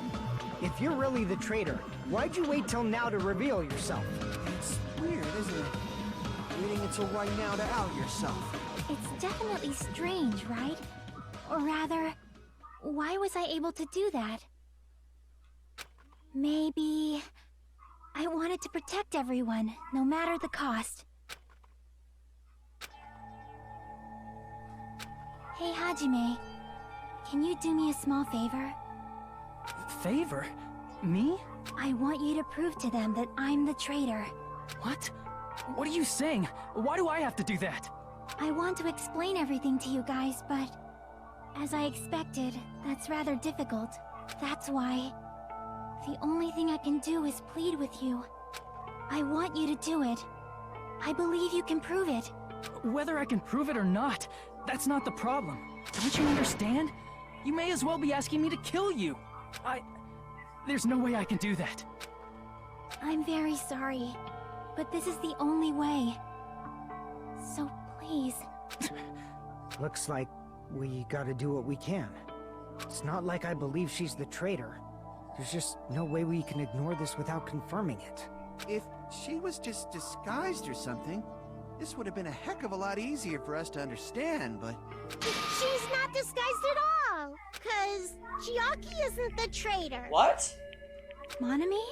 if you're really the traitor, why'd you wait till now to reveal yourself? It's weird, isn't it? Waiting until right now to out yourself. It's definitely strange, right? Or rather, why was I able to do that? Maybe... I wanted to protect everyone, no matter the cost. Hey, Hajime. Can you do me a small favor? Favor? Me? I want you to prove to them that I'm the traitor. What? What are you saying? Why do I have to do that? I want to explain everything to you guys, but... as I expected, that's rather difficult. That's why... the only thing I can do is plead with you. I want you to do it. I believe you can prove it. Whether I can prove it or not, that's not the problem. Don't you understand? You may as well be asking me to kill you. There's no way I can do that. I'm very sorry, but this is the only way. So please. Looks like we gotta do what we can. It's not like I believe she's the traitor. There's just no way we can ignore this without confirming it. If she was just disguised or something, this would have been a heck of a lot easier for us to understand, but... She's not disguised at all! 'Cause Chiaki isn't the traitor! What? Monami?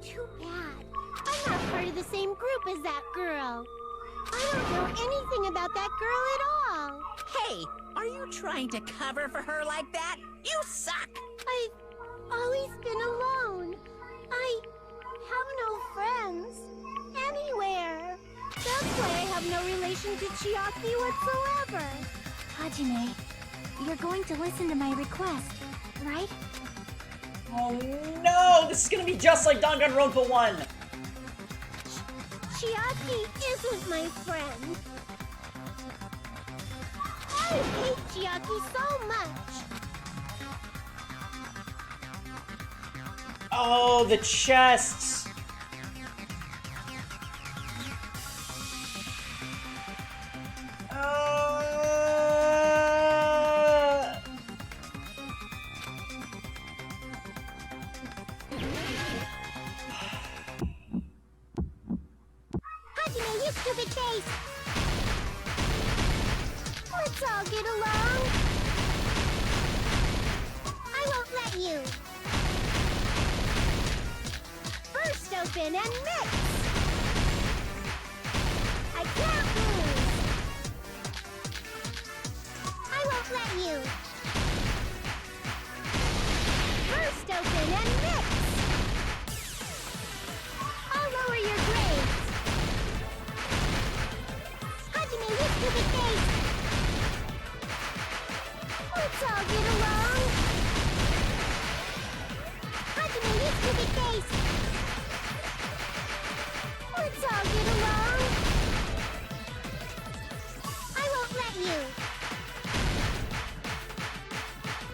Too bad. I'm not part of the same group as that girl. I don't know anything about that girl at all. Hey, are you trying to cover for her like that? You suck! I've always been alone. I have no friends. Anywhere. That's why I have no relation to Chiaki whatsoever. Hajime, you're going to listen to my request, right? Oh no! This is gonna be just like Danganronpa 1! Chiaki isn't my friend. I hate Chiaki so much. Oh, the chests! Hajime, you stupid face! Let's all get along. I won't let you. First open and mix! I can't lose! won't let you. First open and mix. I'll lower your grades. Hajime, lift to the face. Let's all get along. Hajime, lift to the face. Let's all get along. I won't let you.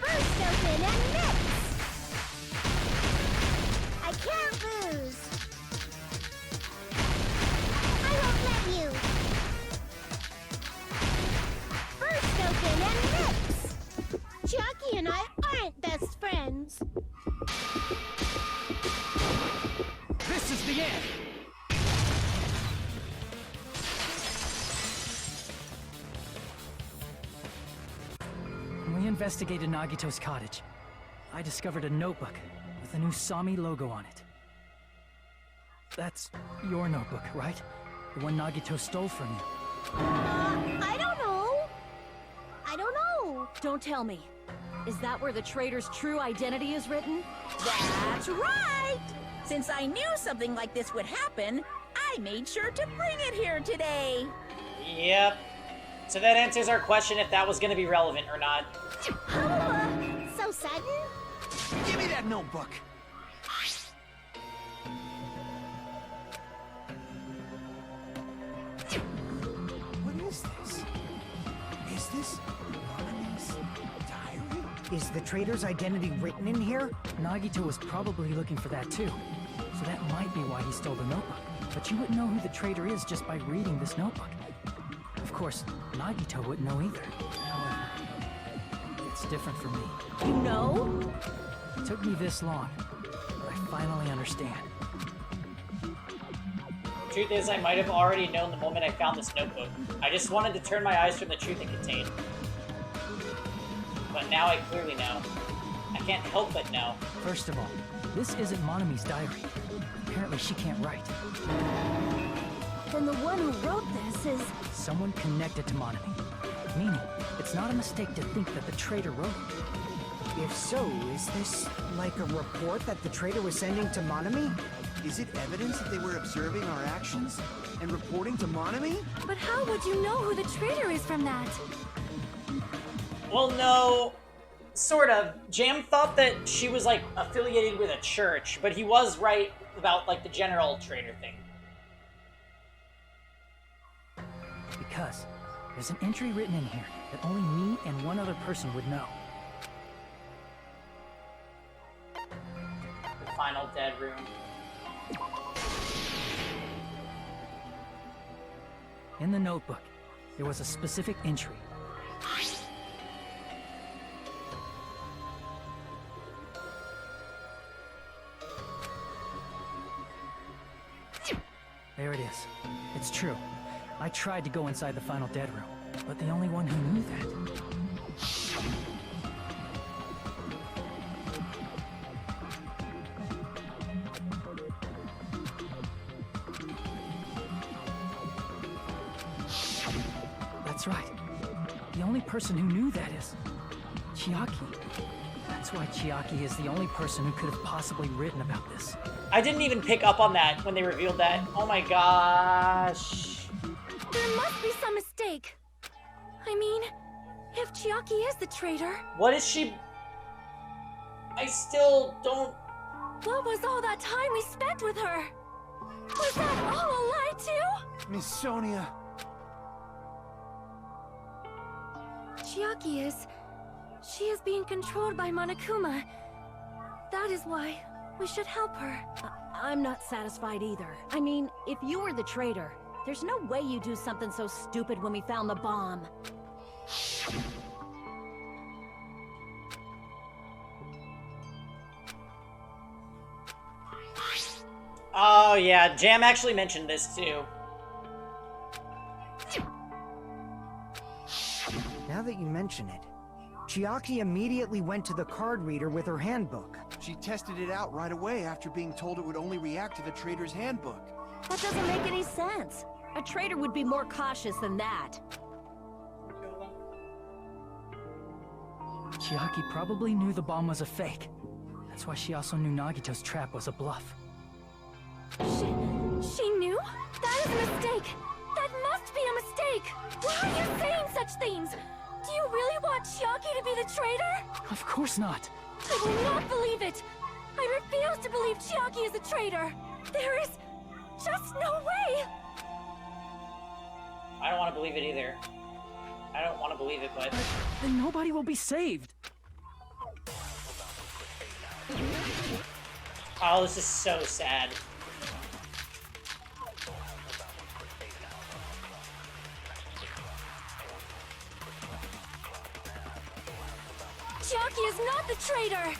First open and mix. I can't lose. I won't let you. First open and mix. Chiaki and I aren't best friends. This is the end! When we investigated Nagito's cottage, I discovered a notebook with a new Sami logo on it. That's your notebook, right? The one Nagito stole from you. I don't know. I don't know. Don't tell me. Is that where the traitor's true identity is written? That's right! Since I knew something like this would happen, I made sure to bring it here today. Yep. So that answers our question if that was going to be relevant or not. So sudden? Give me that notebook. What is this? Is this Mommy's diary? Is the traitor's identity written in here? Nagito was probably looking for that too. So that might be why he stole the notebook. But you wouldn't know who the traitor is just by reading this notebook. Of course, Nagito wouldn't know either. However, it's different for me. You know? It took me this long, but I finally understand. Truth is, I might have already known the moment I found this notebook. I just wanted to turn my eyes from the truth it contained. But now I clearly know. I can't help but know. First of all, this isn't Monami's diary. Apparently she can't write. Then the one who wrote this is... Someone connected to Monami. Meaning, it's not a mistake to think that the traitor wrote it. If so, is this like a report that the traitor was sending to Monami? Is it evidence that they were observing our actions and reporting to Monami? But how would you know who the traitor is from that? Well, no. Sort of. Jam thought that she was, like, affiliated with a church, but he was right about, like, the general traitor thing. Because there's an entry written in here that only me and one other person would know. The final dead room. In the notebook, there was a specific entry. There it is. It's true. I tried to go inside the final dead room, but the only one who knew that... That's right. The only person who knew that is... Chiaki. That's why Chiaki is the only person who could have possibly written about this. I didn't even pick up on that when they revealed that. Oh my gosh. There must be some mistake. I mean, if Chiaki is the traitor... What is she... I still don't... What was all that time we spent with her? Was that all a lie too? Miss Sonia. Chiaki is... She is being controlled by Monokuma. That is why we should help her. I'm not satisfied either. I mean, if you were the traitor, there's no way you'd do something so stupid when we found the bomb. Oh yeah, Jam actually mentioned this too. Now that you mention it, Chiaki immediately went to the card reader with her handbook. She tested it out right away after being told it would only react to the traitor's handbook. That doesn't make any sense. A traitor would be more cautious than that. Chiaki probably knew the bomb was a fake. That's why she also knew Nagito's trap was a bluff. She knew? That is a mistake! That must be a mistake! Why are you saying such things? Do you really want Chiaki to be the traitor? Of course not. I will not believe it! I refuse to believe Chiaki is a traitor! There is just no way! I don't want to believe it either. I don't want to believe it, but... Then nobody will be saved. Oh, this is so sad. Chiaki is not the traitor!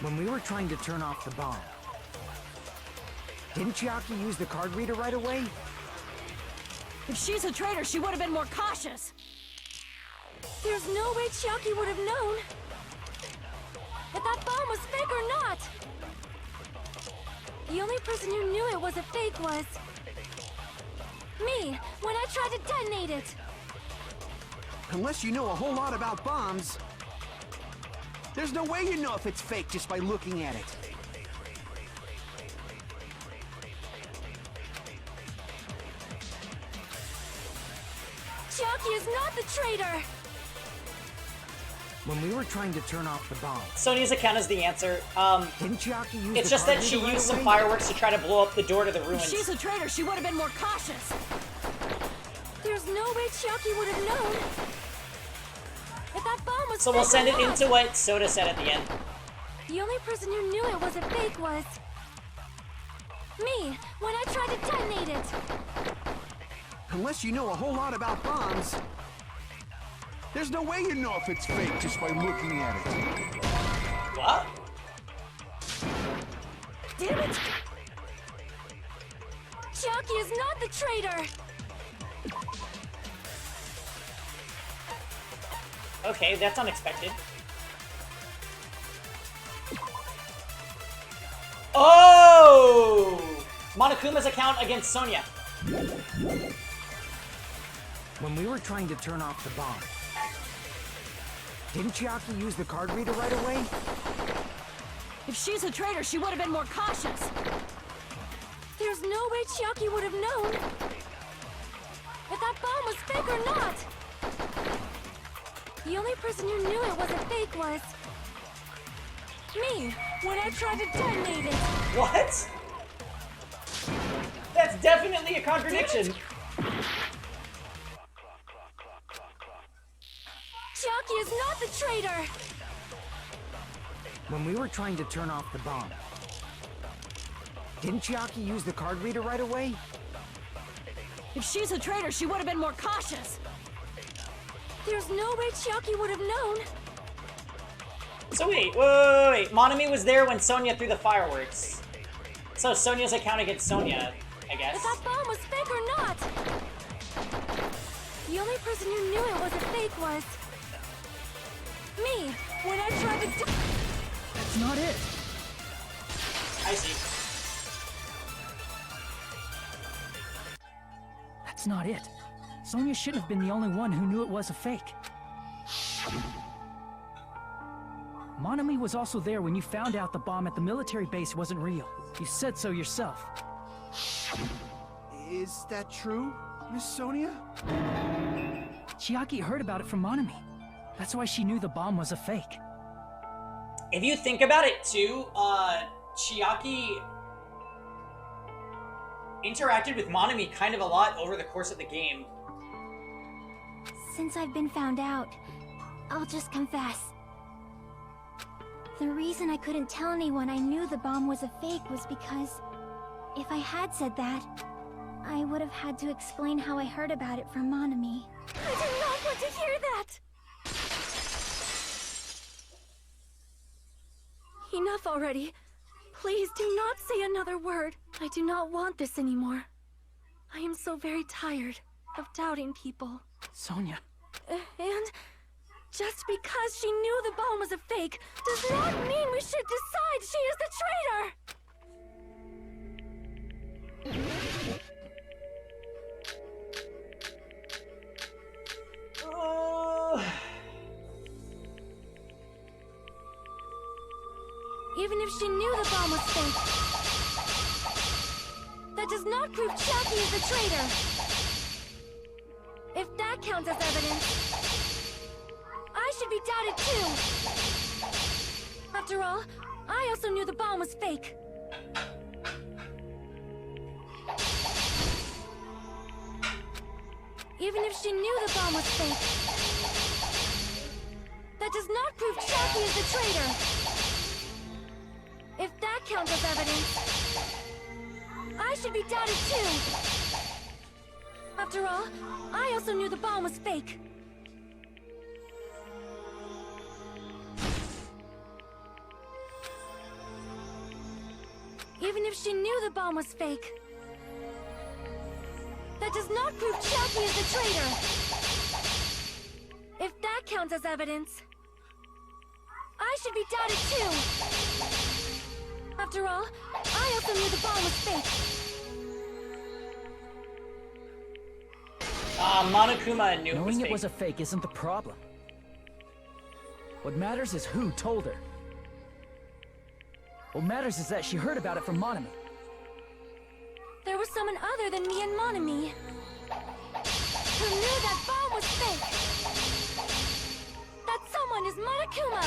When we were trying to turn off the bomb, didn't Chiaki use the card reader right away? If she's a traitor, she would have been more cautious. There's no way Chiaki would have known if that bomb was fake or not. The only person who knew it was a fake was me, when I tried to detonate it. Unless you know a whole lot about bombs, there's no way you know if it's fake just by looking at it. Chiaki is not the traitor! When we were trying to turn off the bomb, Sonya's account is the answer. didn't Chiaki use It's the just card that she reader right used some away? fireworks to try to blow up the door to the If ruins. she's a traitor, she would have been more cautious. There's no way Chiaki would have known if that bomb was So fake we'll send or it not. into what Soda said at the end. The only person who knew it was a fake was me, when I tried to detonate it. Unless you know a whole lot about bombs, there's no way you know if it's fake just by looking at it. What? Damn it! Chiaki is not the traitor! Okay, that's unexpected. Oh! Monokuma's account against Sonya. When we were trying to turn off the bomb, didn't Chiaki use the card reader right away? If she's a traitor, she would have been more cautious. There's no way Chiaki would have known if that bomb was fake or not. The only person who knew it was a fake was me, when I tried to detonate it. What? That's definitely a contradiction. Chiaki is not the traitor! When we were trying to turn off the bomb, didn't Chiaki use the card reader right away? If she's a traitor, she would have been more cautious. There's no way Chiaki would have known. So wait. Monami was there when Sonya threw the fireworks. So Sonya's account against Sonya, I guess. If that bomb was fake or not. The only person who knew it was a fake was me, when I tried to That's not it. I see. That's not it. Sonya should have been the only one who knew it was a fake. Monami was also there when you found out the bomb at the military base wasn't real. You said so yourself. Is that true, Miss Sonia? Chiaki heard about it from Monami. That's why she knew the bomb was a fake. If you think about it too, Chiaki interacted with Monami kind of a lot over the course of the game. Since I've been found out, I'll just confess. The reason I couldn't tell anyone I knew the bomb was a fake was because if I had said that, I would have had to explain how I heard about it from Monami. I did not want to hear that! Enough already. Please do not say another word. I do not want this anymore. I am so very tired of doubting people. Sonya. And just because she knew the bomb was a fake does not mean we should decide she is the traitor! Even if she knew the bomb was fake, that does not prove Chiaki is the traitor. If that counts as evidence, I should be doubted too. After all, I also knew the bomb was fake. Even if she knew the bomb was fake, that does not prove Chiaki is the traitor. If that counts as evidence, I should be doubted too. After all, I also knew the bomb was fake. Even if she knew the bomb was fake, that does not prove Chiaki is the traitor. If that counts as evidence, I should be doubted too. After all, I also knew the bomb was fake. Monokuma knew it was Knowing fake. it was a fake isn't the problem. What matters is who told her. What matters is that she heard about it from Monami. There was someone other than me and Monami who knew that bomb was fake. That someone is Monokuma.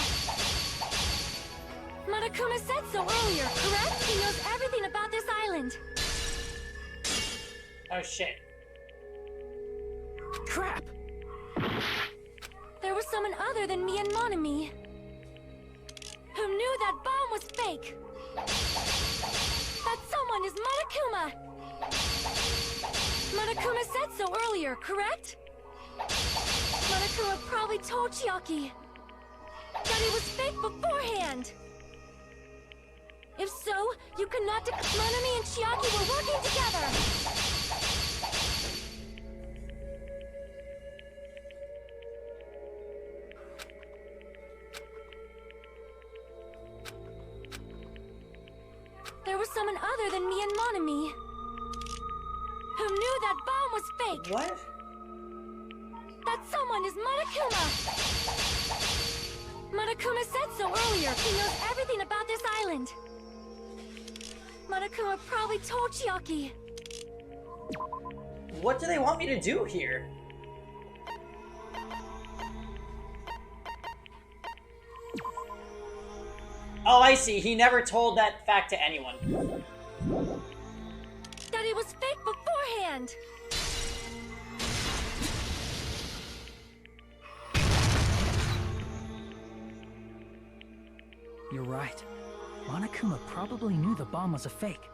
Monokuma said so earlier, correct? He knows everything about this island. Oh shit. Crap! There was someone other than me and Monami who knew that bomb was fake. That someone is Monokuma. Monokuma said so earlier, correct? Monokuma probably told Chiaki that it was fake beforehand. If so, you could not Monami and Chiaki were working together. There was someone other than me and Monami who knew that bomb was fake. What? That someone is Monokuma. Monokuma said so earlier. He knows everything about this island. Monokuma probably told Chiaki. What do they want me to do here? Oh, I see. He never told that fact to anyone. That it was fake beforehand. You're right. Monokuma probably knew the bomb was a fake.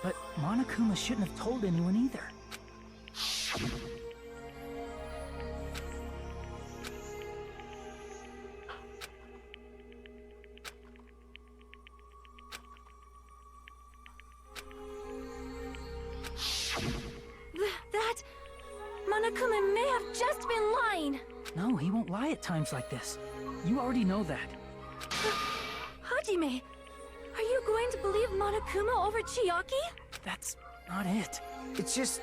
But Monokuma shouldn't have told anyone either. That... Monokuma may have just been lying. No, he won't lie at times like this. You already know that. Hajime, are you going to believe Monokuma over Chiaki? That's not it. It's just,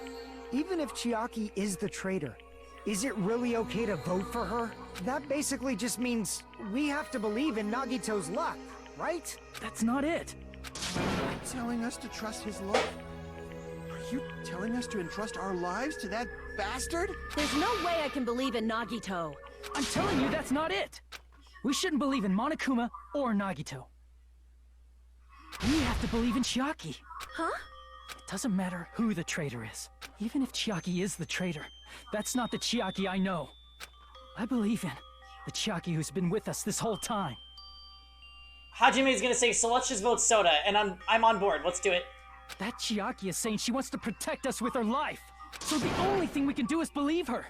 even if Chiaki is the traitor, is it really okay to vote for her? That basically just means we have to believe in Nagito's luck, right? That's not it. Are you telling us to trust his luck? Are you telling us to entrust our lives to that bastard? There's no way I can believe in Nagito. I'm telling you, that's not it. We shouldn't believe in Monokuma or Nagito. We have to believe in Chiaki. Huh? It doesn't matter who the traitor is. Even if Chiaki is the traitor, that's not the Chiaki I know. I believe in the Chiaki who's been with us this whole time. Hajime's gonna say, so let's just vote Soda, and I'm on board. Let's do it. That Chiaki is saying she wants to protect us with her life. So the only thing we can do is believe her.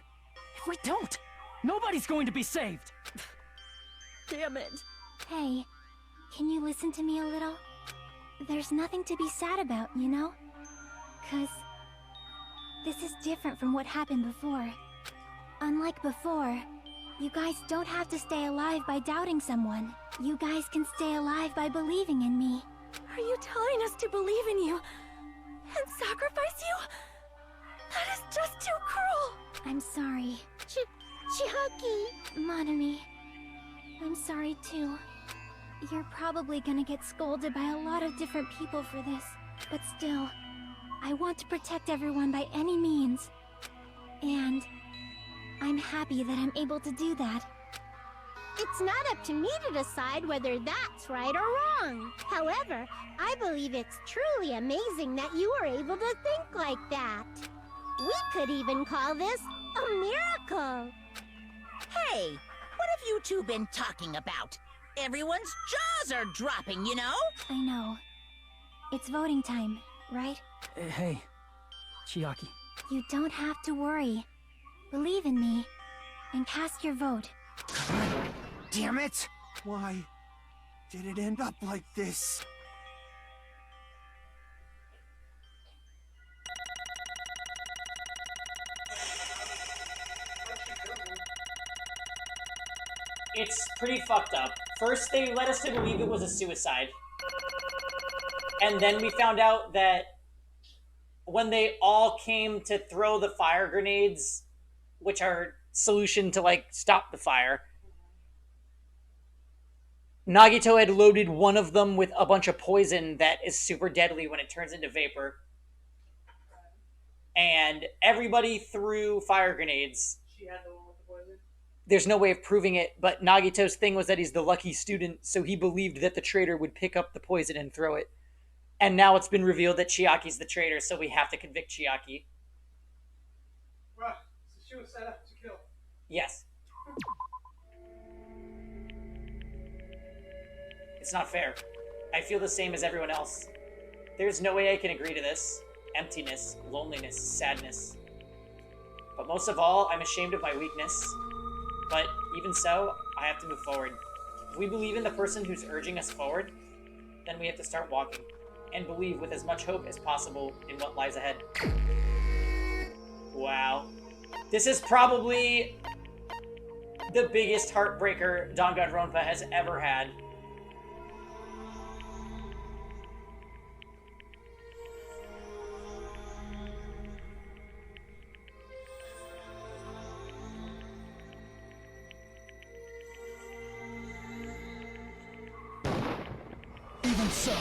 If we don't, nobody's going to be saved. Damn it. Hey, can you listen to me a little? There's nothing to be sad about, you know? 'Cause this is different from what happened before. Unlike before, you guys don't have to stay alive by doubting someone. You guys can stay alive by believing in me. Are you telling us to believe in you and sacrifice you? That is just too cruel. I'm sorry. Chiaki. Monami. I'm sorry too. You're probably gonna get scolded by a lot of different people for this, but still, I want to protect everyone by any means. And I'm happy that I'm able to do that. It's not up to me to decide whether that's right or wrong. However, I believe it's truly amazing that you were able to think like that. We could even call this a miracle. Hey, what have you two been talking about? Everyone's jaws are dropping, you know? I know. It's voting time, right? Hey, Chiaki. You don't have to worry. Believe in me, and cast your vote. Damn it! Why did it end up like this? It's pretty fucked up. First, they led us to believe it was a suicide. And then we found out that when they all came to throw the fire grenades, which are solution to, like, stop the fire, Nagito had loaded one of them with a bunch of poison that is super deadly when it turns into vapor. And everybody threw fire grenades. She had the one with the poison. There's no way of proving it, but Nagito's thing was that he's the lucky student, so he believed that the traitor would pick up the poison and throw it. And now it's been revealed that Chiaki's the traitor, so we have to convict Chiaki. Right, so she was set up to kill. Yes. It's not fair. I feel the same as everyone else. There's no way I can agree to this. Emptiness, loneliness, sadness. But most of all, I'm ashamed of my weakness. But even so, I have to move forward. If we believe in the person who's urging us forward, then we have to start walking. And believe with as much hope as possible in what lies ahead. Wow. This is probably the biggest heartbreaker Danganronpa has ever had. Even so.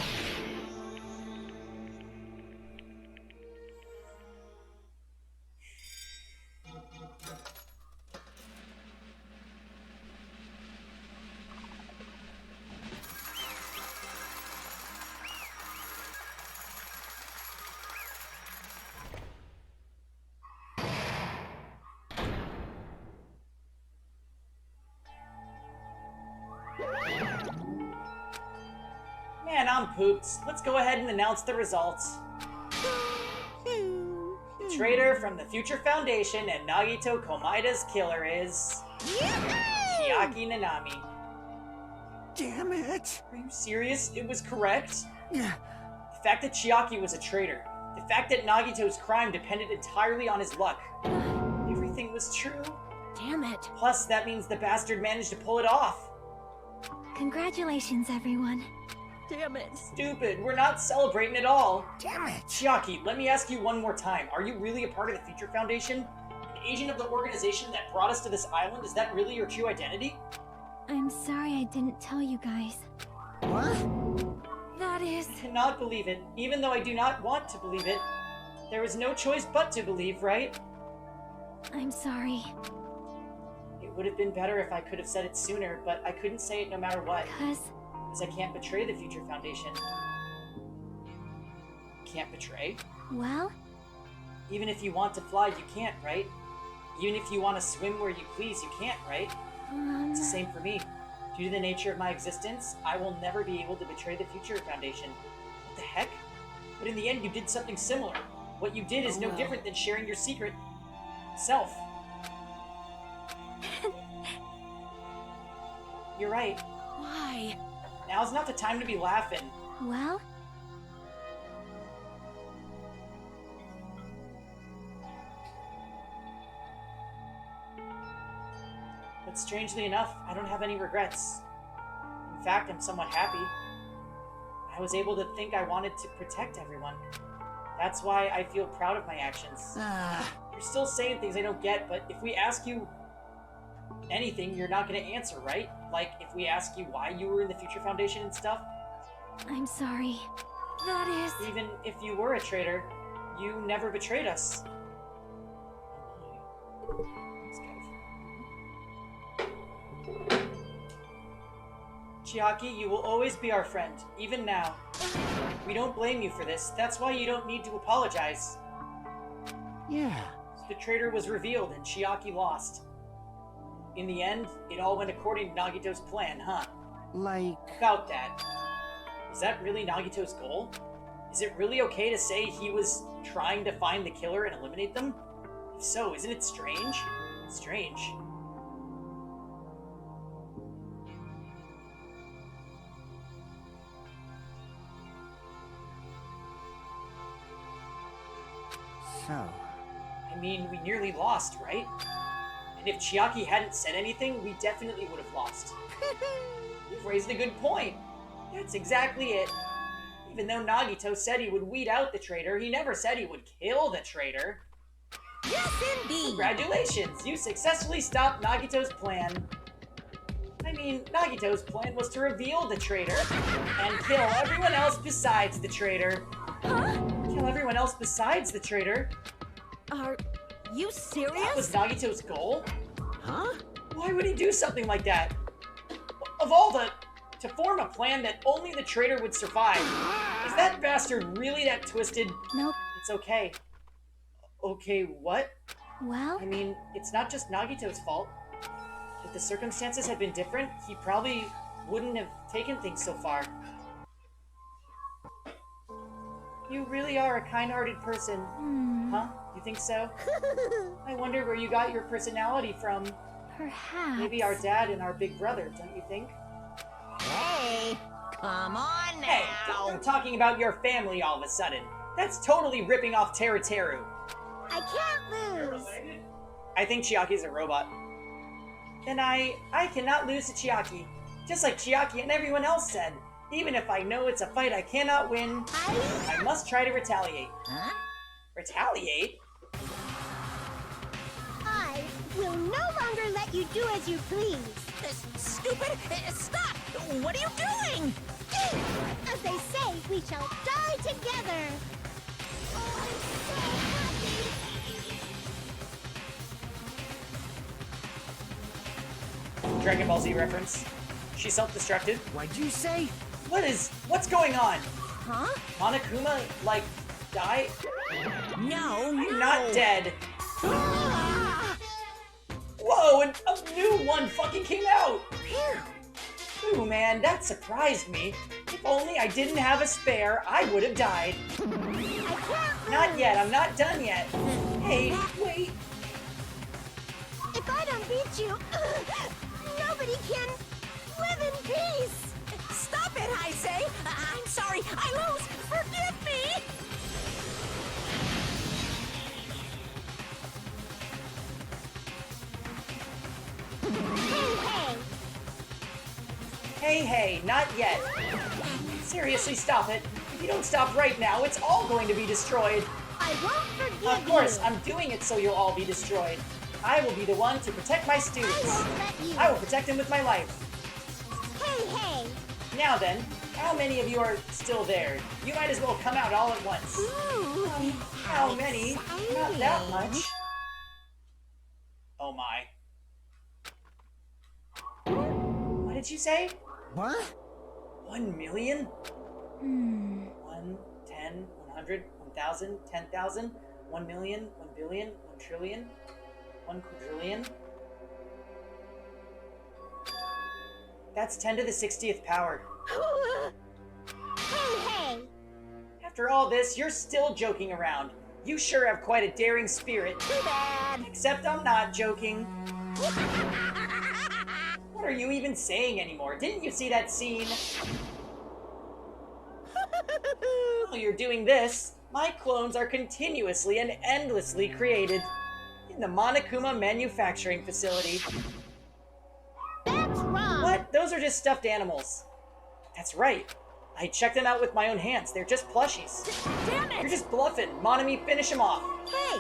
Man, I'm pooped. Let's go ahead and announce the results. The traitor from the Future Foundation and Nagito Komaida's killer is... Chiaki Nanami. Damn it! Are you serious? It was correct? Yeah. The fact that Chiaki was a traitor. The fact that Nagito's crime depended entirely on his luck. Everything was true. Damn it. Plus, that means the bastard managed to pull it off. Congratulations, everyone. Damn it. Stupid. We're not celebrating at all. Damn it! Chiaki, let me ask you one more time. Are you really a part of the Future Foundation? An agent of the organization that brought us to this island? Is that really your true identity? I'm sorry I didn't tell you guys. What? That is... I cannot believe it, even though I do not want to believe it. There was no choice but to believe, right? I'm sorry. It would have been better if I could have said it sooner, but I couldn't say it no matter what. Because I can't betray the Future Foundation. Can't betray? well, Even if you want to fly, you can't, right? Even if you want to swim where you please, you can't, right? It's the same for me. Due to the nature of my existence, I will never be able to betray the Future Foundation. What the heck? But in the end, you did something similar. What you did is no different than sharing your secret self. You're right. Why? Now's not the time to be laughing. well, But strangely enough, I don't have any regrets. In fact, I'm somewhat happy. I was able to think I wanted to protect everyone. That's why I feel proud of my actions. You're still saying things I don't get, but if we ask you anything, you're not going to answer, right? Like, if we ask you why you were in the Future Foundation and stuff? I'm sorry. That is... Even if you were a traitor, you never betrayed us. Chiaki, you will always be our friend, even now. We don't blame you for this. That's why you don't need to apologize. Yeah. The traitor was revealed and Chiaki lost. In the end, it all went according to Nagito's plan, huh? Like... About that. Is that really Nagito's goal? Is it really okay to say he was trying to find the killer and eliminate them? If so, isn't it strange? Strange. So... I mean, we nearly lost, right? And if Chiaki hadn't said anything, we definitely would have lost. You've raised a good point. That's exactly it. Even though Nagito said he would weed out the traitor, he never said he would kill the traitor. Yes, indeed! Congratulations! You successfully stopped Nagito's plan. I mean, Nagito's plan was to reveal the traitor and kill everyone else besides the traitor. Huh? Kill everyone else besides the traitor? Are you serious? That was Nagito's goal? Huh? Why would he do something like that? Of all the... To form a plan that only the traitor would survive. Is that bastard really that twisted? Nope. It's okay. Okay, what? Well? I mean, it's not just Nagito's fault. If the circumstances had been different, he probably wouldn't have taken things so far. You really are a kind-hearted person. Huh? You think so? I wonder where you got your personality from. Perhaps. Maybe our dad and our big brother, don't you think? Hey, come on now. Hey, don't go talking about your family all of a sudden. That's totally ripping off Teru. I can't lose. I think Chiaki's a robot. Then I cannot lose to Chiaki. Just like Chiaki and everyone else said. Even if I know it's a fight I cannot win, I must try to retaliate. Huh? Retaliate? I will no longer let you do as you please. Stupid! Stop! What are you doing? As they say, we shall die together. Oh, I'm so happy. Dragon Ball Z reference. She's self-destructed. What'd you say? What's going on? Huh? Monokuma, like, die? No, I'm not dead. Whoa, and a new one fucking came out! Ooh, man, that surprised me. If only I didn't have a spare, I would have died. Not yet, I'm not done yet. Hey, wait. If I don't beat you, nobody can live in peace. Stop it, I say! I'm sorry, I lose! Forgive me! Hey, not yet. Seriously, stop it. If you don't stop right now, it's all going to be destroyed. I won't forgive you. Of course, I'm doing it so you'll all be destroyed. I will be the one to protect my students. I won't let you. I will protect them with my life. Hey. Now then, how many of you are still there? You might as well come out all at once. Ooh, How many? Not that much. Oh my. What did you say? What? 1 million? 1, 10, 100, 1,000, 10,000, 1 million, 1 billion, 1 trillion, 1 quadrillion? That's 10 to the 60th power. Hey. After all this, you're still joking around. You sure have quite a daring spirit. Too bad. Except I'm not joking. What are you even saying anymore? Didn't you see that scene? While you're doing this, my clones are continuously and endlessly created in the Monokuma manufacturing facility. That's wrong. What? Those are just stuffed animals. That's right. I checked them out with my own hands. They're just plushies. Damn it! You're just bluffing. Monami, finish him off. Hey,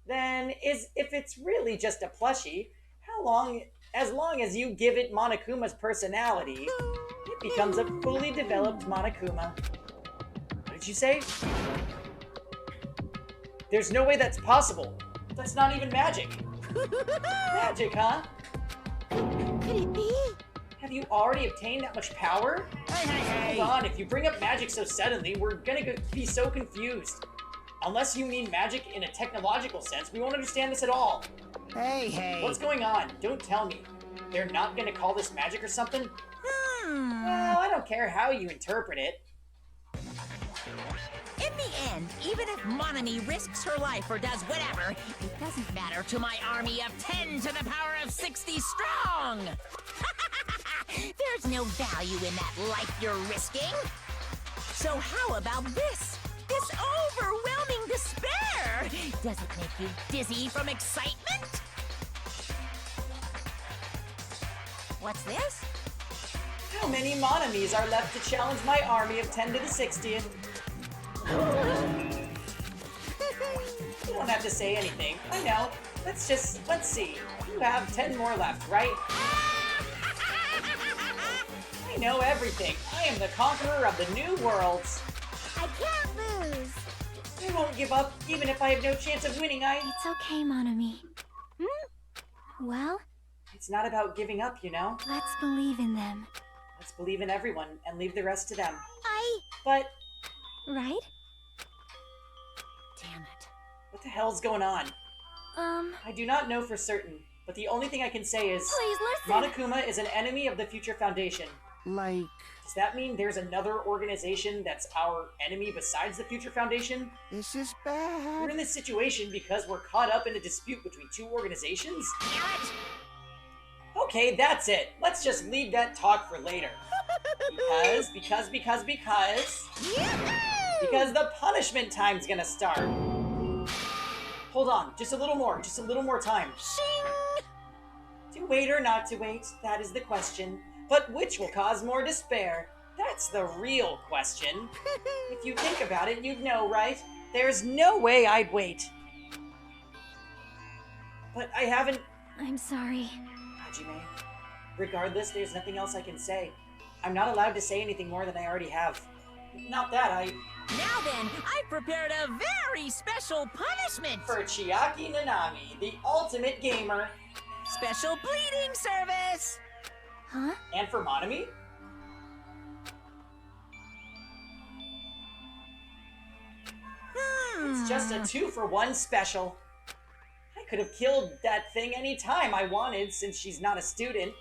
Then, if it's really just a plushie, how long As long as you give it Monokuma's personality, it becomes a fully developed Monokuma. What did you say? There's no way that's possible. That's not even magic. Magic, huh? Could it be? Have you already obtained that much power? Hey! Hold on, if you bring up magic so suddenly, we're gonna be so confused. Unless you mean magic in a technological sense, we won't understand this at all. Hey. What's going on? Don't tell me. They're not gonna call this magic or something? Well, I don't care how you interpret it. In the end, even if Monami risks her life or does whatever, it doesn't matter to my army of 10 to the power of 60 strong! There's no value in that life you're risking. So how about this? This overwhelming despair! Does it make you dizzy from excitement? What's this? How many Monamis are left to challenge my army of 10 to the 60th? You don't have to say anything. I know. Let's see. You have 10 more left, right? I know everything. I am the conqueror of the new worlds. I can't lose. I won't give up, even if I have no chance of winning. It's okay, Monami. Well, It's not about giving up, you know? let's believe in them. Let's believe in everyone and leave the rest to them. Right? Damn it. What the hell's going on? I do not know for certain, but the only thing I can say is... Please listen! Monokuma is an enemy of the Future Foundation. Like... Does that mean there's another organization that's our enemy besides the Future Foundation? This is bad. We're in this situation because we're caught up in a dispute between two organizations? Okay, that's it. Let's just leave that talk for later. Because the punishment time's gonna start. Hold on, just a little more time. Shing! To wait or not to wait, that is the question. But which will cause more despair? That's the real question. If you think about it, you'd know, right? There's no way I'd wait. But I haven't... I'm sorry. Hajime, regardless, there's nothing else I can say. I'm not allowed to say anything more than I already have. Not that Now then, I've prepared a very special punishment! For Chiaki Nanami, the ultimate gamer. Special bleeding service! Huh? And for Monami? It's just a 2-for-1 special. I could have killed that thing any time I wanted since she's not a student.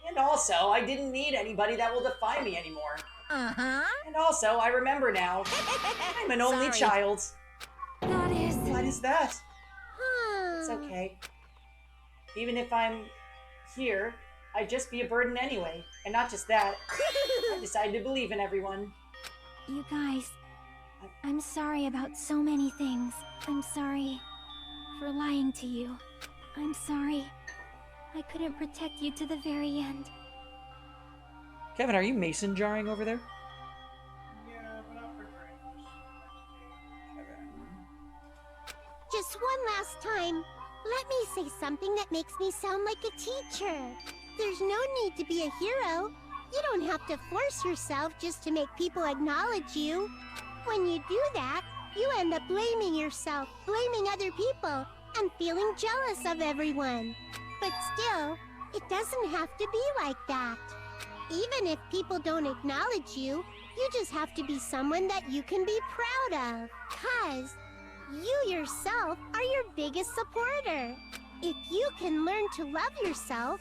And also, I didn't need anybody that will defy me anymore. Uh-huh. And also, I remember now, I'm an only Sorry. child. That is... What is that? It's okay. Even if I'm here, I'd just be a burden anyway. And not just that, I decided to believe in everyone. You guys, I'm sorry about so many things. I'm sorry for lying to you. I'm sorry I couldn't protect you to the very end. Kevin, are you mason jarring over there? Yeah, but not for very Just one last time, let me say something that makes me sound like a teacher. There's no need to be a hero. You don't have to force yourself just to make people acknowledge you. When you do that, you end up blaming yourself, blaming other people, and feeling jealous of everyone. But still, it doesn't have to be like that. Even if people don't acknowledge you, you just have to be someone that you can be proud of. 'Cause you yourself are your biggest supporter. If you can learn to love yourself,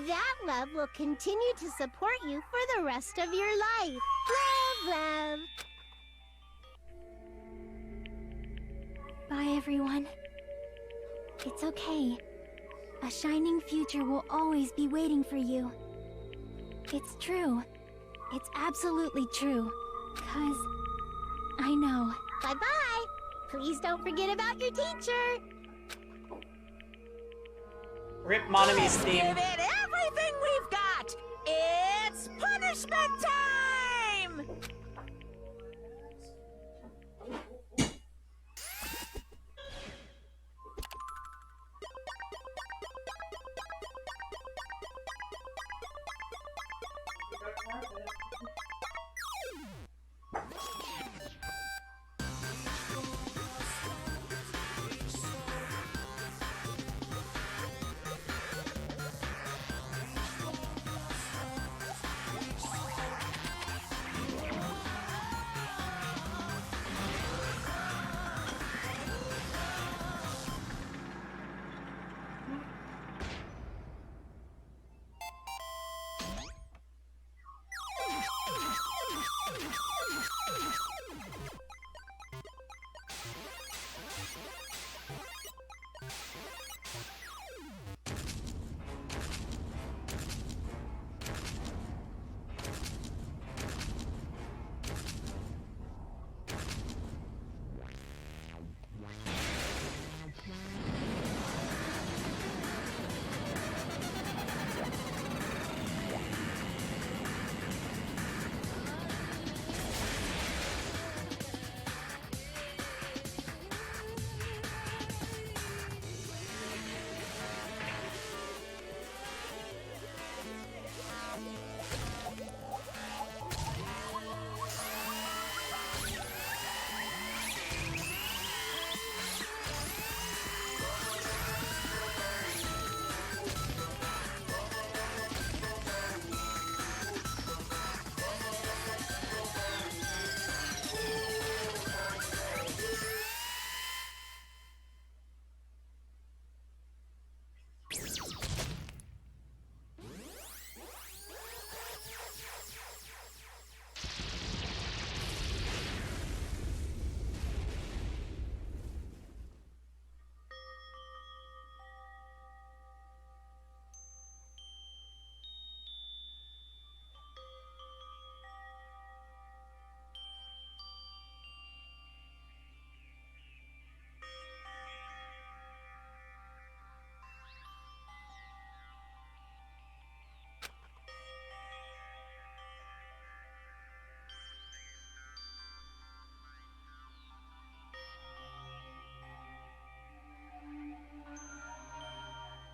that love will continue to support you for the rest of your life. Love, love. Bye, everyone. It's okay. A shining future will always be waiting for you. It's true. It's absolutely true. 'Cause I know. Bye-bye. Please don't forget about your teacher. Rip Monami's Let's theme. give it everything we've got! It's punishment time!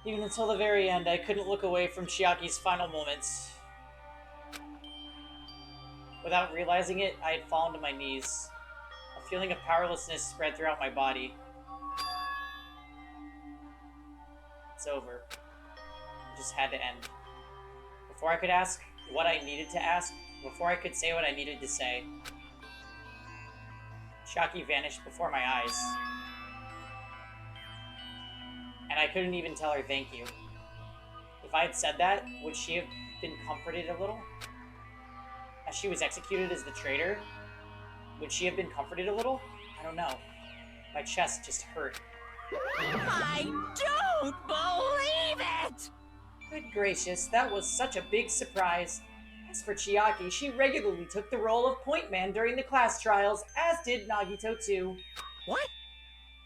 Even until the very end, I couldn't look away from Chiaki's final moments. Without realizing it, I had fallen to my knees. A feeling of powerlessness spread throughout my body. It's over. It just had to end. Before I could ask what I needed to ask, before I could say what I needed to say, Chiaki vanished before my eyes. And I couldn't even tell her thank you. If I had said that, would she have been comforted a little? As she was executed as the traitor, would she have been comforted a little? I don't know. My chest just hurt. I don't believe it! Good gracious, that was such a big surprise. As for Chiaki, she regularly took the role of point man during the class trials, as did Nagito too. What?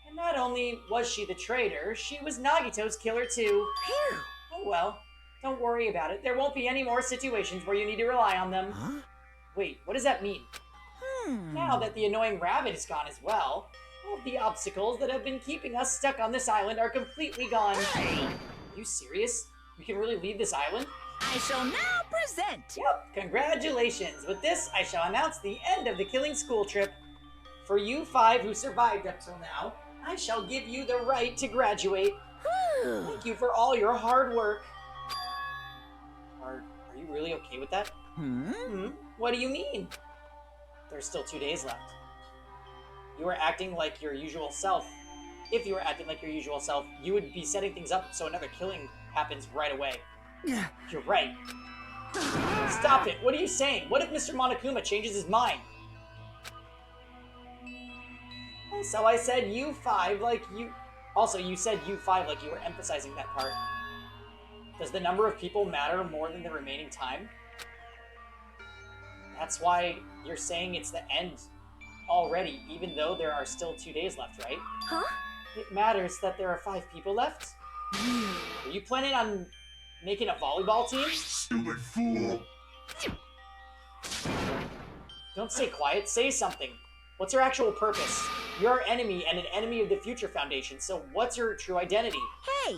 And not only was she the traitor, she was Nagito's killer too. Phew! Oh well, don't worry about it. There won't be any more situations where you need to rely on them. Huh? Wait, what does that mean? Now that the annoying rabbit is gone as well, all of the obstacles that have been keeping us stuck on this island are completely gone. Hey! Are you serious? We can really leave this island? I shall now present. Yep, congratulations. With this, I shall announce the end of the Killing School trip. For you 5 who survived up till now, I shall give you the right to graduate. Thank you for all your hard work. Are you really okay with that? What do you mean? There's still 2 days left. You are acting like your usual self. If you were acting like your usual self, you would be setting things up so another killing happens right away. You're right. Stop it! What are you saying? What if Mr. Monokuma changes his mind? So I said you 5 like you... Also, you said you 5 like you were emphasizing that part. Does the number of people matter more than the remaining time? That's why you're saying it's the end already, even though there are still 2 days left, right? Huh? It matters that there are 5 people left? Are you planning on making a volleyball team? Silly fool! Don't stay quiet, say something. What's your actual purpose? You're our enemy and an enemy of the Future Foundation, so what's your true identity? Hey,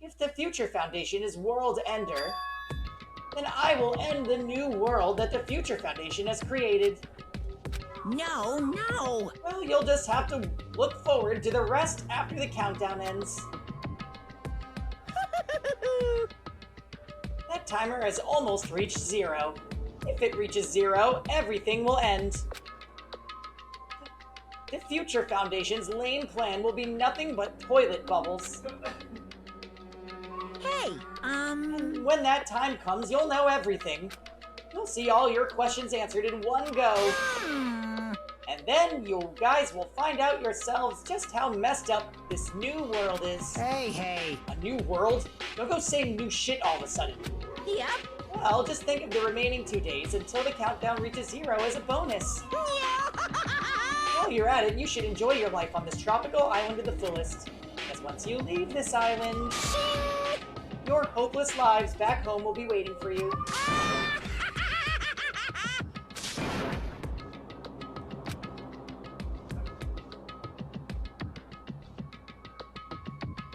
If the Future Foundation is World Ender, then I will end the new world that the Future Foundation has created. No. Well, you'll just have to look forward to the rest after the countdown ends. That timer has almost reached 0. If it reaches 0, everything will end. The Future Foundation's lame plan will be nothing but toilet bubbles. Hey, When that time comes, you'll know everything. You'll see all your questions answered in one go. And then you guys will find out yourselves just how messed up this new world is. Hey. A new world? Don't go saying new shit all of a sudden. Yep. Well, just think of the remaining 2 days until the countdown reaches 0 as a bonus. While you're at it, you should enjoy your life on this tropical island to the fullest. Because once you leave this island, your hopeless lives back home will be waiting for you.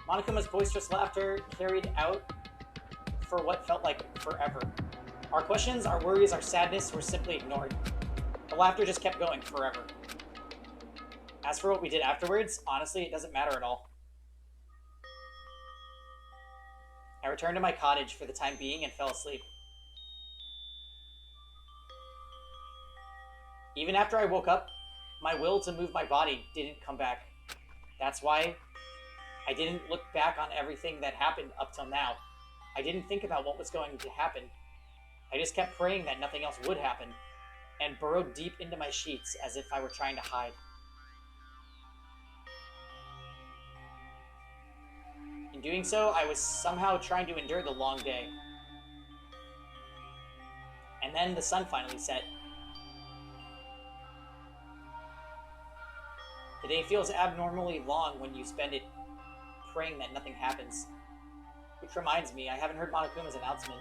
Monokuma's boisterous laughter carried out for what felt like forever. Our questions, our worries, our sadness were simply ignored. The laughter just kept going forever. As for what we did afterwards, honestly, it doesn't matter at all. I returned to my cottage for the time being and fell asleep. Even after I woke up, my will to move my body didn't come back. That's why I didn't look back on everything that happened up till now. I didn't think about what was going to happen. I just kept praying that nothing else would happen, and burrowed deep into my sheets as if I were trying to hide. In doing so, I was somehow trying to endure the long day. And then the sun finally set. The day feels abnormally long when you spend it praying that nothing happens. Which reminds me, I haven't heard Monokuma's announcement.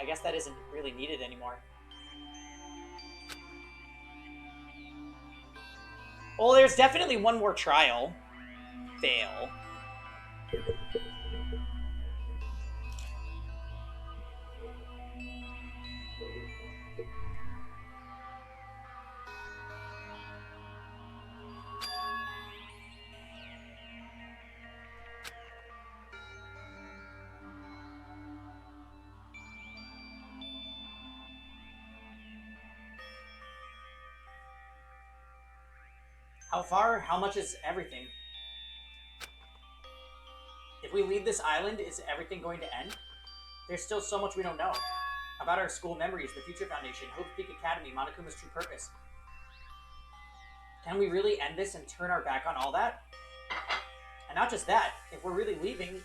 I guess that isn't really needed anymore. Well, there's definitely one more trial. Fail. How far? How much is everything? If we leave this island, is everything going to end? There's still so much we don't know. About our school memories, the Future Foundation, Hope Peak Academy, Monokuma's true purpose. Can we really end this and turn our back on all that? And not just that, if we're really leaving,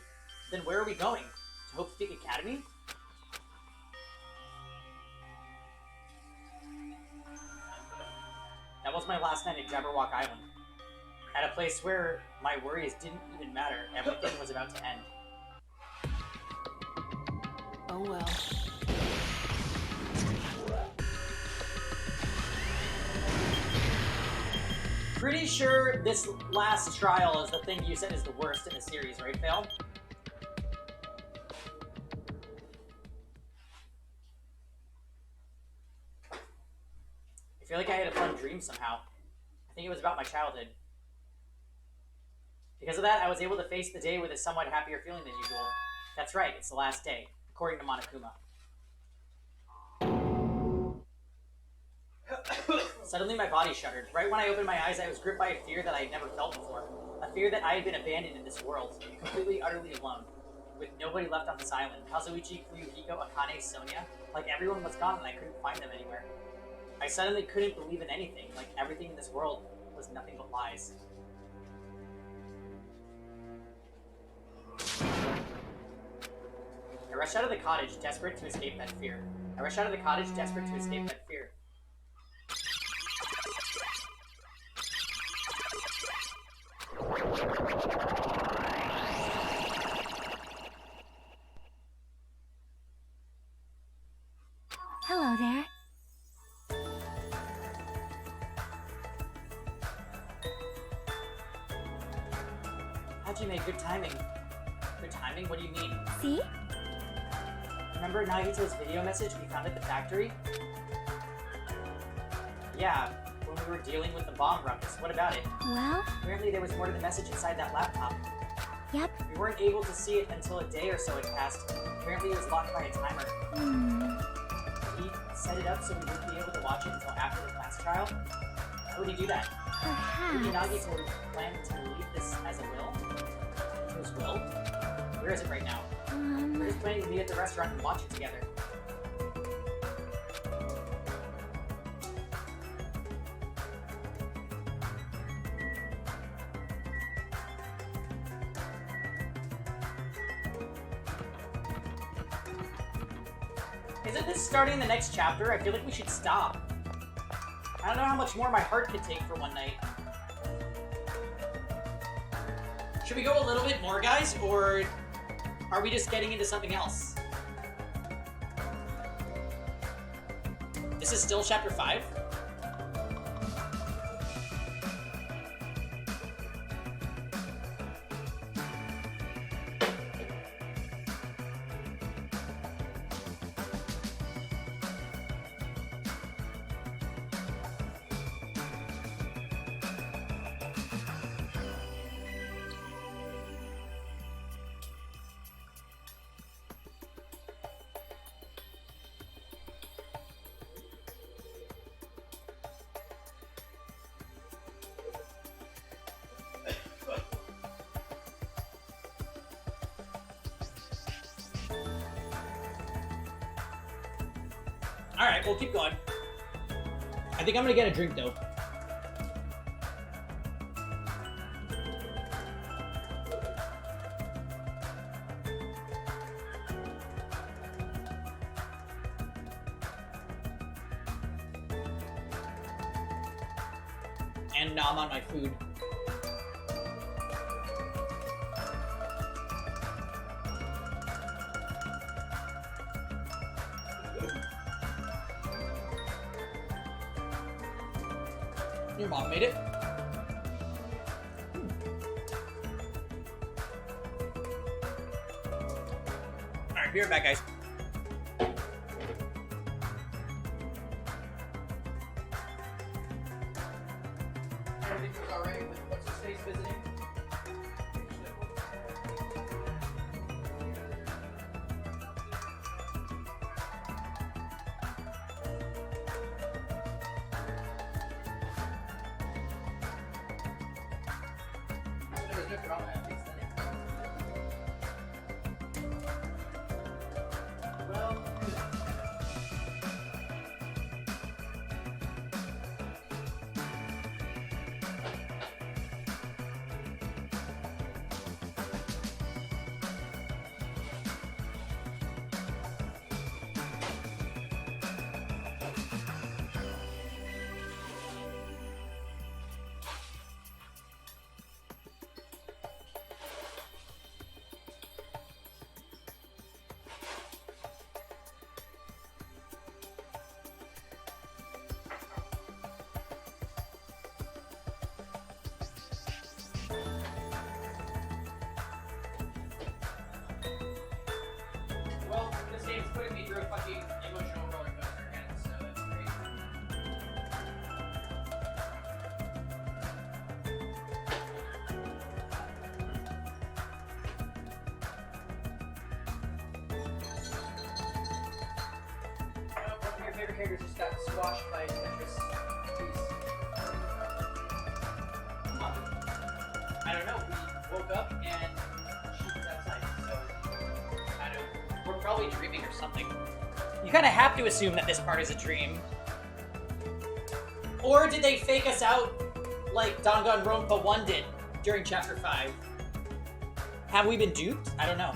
then where are we going? To Hope Peak Academy? That was my last night at Jabberwock Island. At a place where my worries didn't even matter. Everything was about to end. Oh well. Pretty sure this last trial is the thing you said is the worst in the series, right, Phil? I feel like I had a fun dream somehow. I think it was about my childhood. Because of that, I was able to face the day with a somewhat happier feeling than usual. That's right, it's the last day, according to Monokuma. Suddenly my body shuddered. Right when I opened my eyes, I was gripped by a fear that I had never felt before. A fear that I had been abandoned in this world, completely, utterly alone, with nobody left on this island. Kazuichi, Fuyuhiko, Akane, Sonia, like everyone was gone and I couldn't find them anywhere. I suddenly couldn't believe in anything, like everything in this world was nothing but lies. I rushed out of the cottage, desperate to escape that fear. Hello there. How'd you make good timing? Good timing? What do you mean? See? Remember Nagito's video message we found at the factory? Yeah, when we were dealing with the bomb ruckus. What about it? Well? Apparently there was more to the message inside that laptop. Yep. We weren't able to see it until a day or so had passed. Apparently it was locked by a timer. He set it up so we wouldn't be able to watch it until after the class trial. How would he do that? Maybe Nagito planned to leave this as a will? His will? Where is it right now? We're just planning to meet at the restaurant and watch it together. Isn't this starting the next chapter? I feel like we should stop. I don't know how much more my heart could take for one night. Should we go a little bit more, guys, or are we just getting into something else? This is still chapter 5? Alright, we'll keep going. I think I'm gonna get a drink, though. And nom on my food. Your mom made it. Alright, be right back, guys. Everything was alright with what's his face visiting? Well, this game's putting me through a fucking emotional roller coaster again, so that's great. One of your favorite characters just got squashed by Tetris. Please. I don't know, we woke up and she was outside, so we're probably dreaming or something. You kind of have to assume that this part is a dream. Or did they fake us out like Danganronpa 1 did during Chapter 5? Have we been duped? I don't know.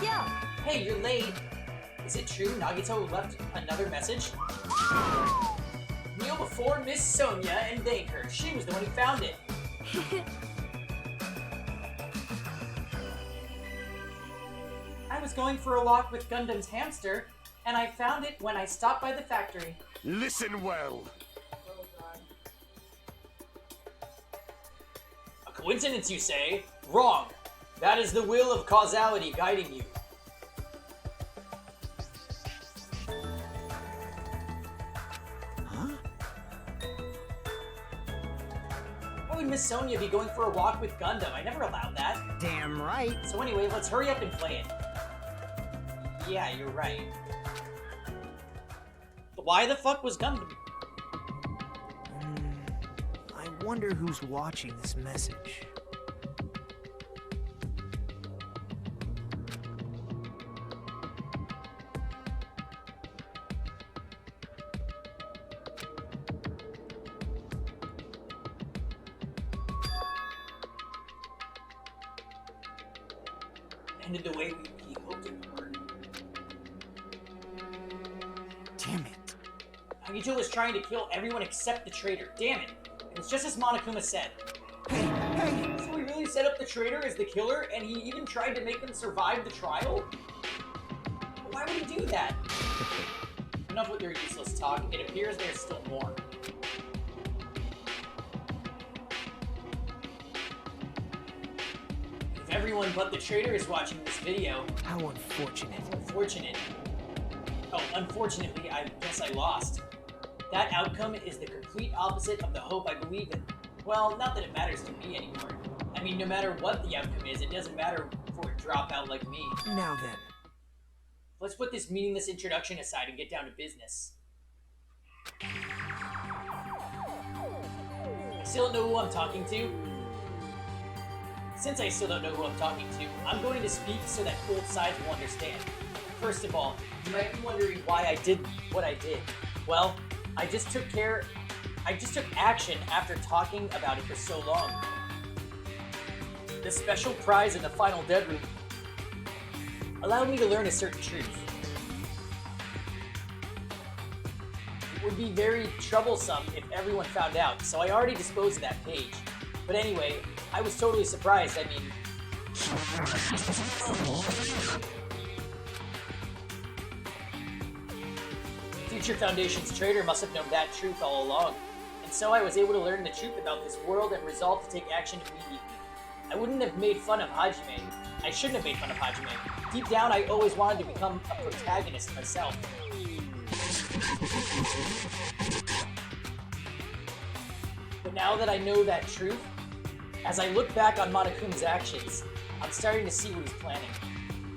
Yeah. Hey, you're late. Is it true Nagito left another message? Kneel before Miss Sonia and thank her. She was the one who found it. I was going for a walk with Gundam's hamster, and I found it when I stopped by the factory. Listen well. A coincidence, you say? Wrong. That is the will of causality guiding you. Huh? Why would Miss Sonia be going for a walk with Gundam? I never allowed that. Damn right. So anyway, let's hurry up and play it. Yeah, you're right. Why the fuck was Gundam? I wonder who's watching this message. Ended the way he hoped it would work. Damn it. Hagito was trying to kill everyone except the traitor. Damn it. It was just as Monokuma said. Hey! So he really set up the traitor as the killer, and he even tried to make them survive the trial? Why would he do that? Enough with their useless talk. It appears there's still more. If everyone but the traitor is watching this video... How unfortunate. Unfortunate. Oh, unfortunately, I guess I lost. That outcome is the complete opposite of the hope I believe in. Well, not that it matters to me anymore. I mean, no matter what the outcome is, it doesn't matter for a dropout like me. Now then. Let's put this meaningless introduction aside and get down to business. I still don't know who I'm talking to. Since I still don't know who I'm talking to, I'm going to speak so that both sides will understand. First of all, you might be wondering why I did what I did. Well, I just took action after talking about it for so long. The special prize in the final dead room allowed me to learn a certain truth. It would be very troublesome if everyone found out, so I already disposed of that page. But anyway, I was totally surprised. I mean... Future Foundation's traitor must have known that truth all along. And so I was able to learn the truth about this world and resolved to take action immediately. I wouldn't have made fun of Hajime. I shouldn't have made fun of Hajime. Deep down, I always wanted to become a protagonist myself. But now that I know that truth, as I look back on Monokuma's actions, I'm starting to see what he's planning.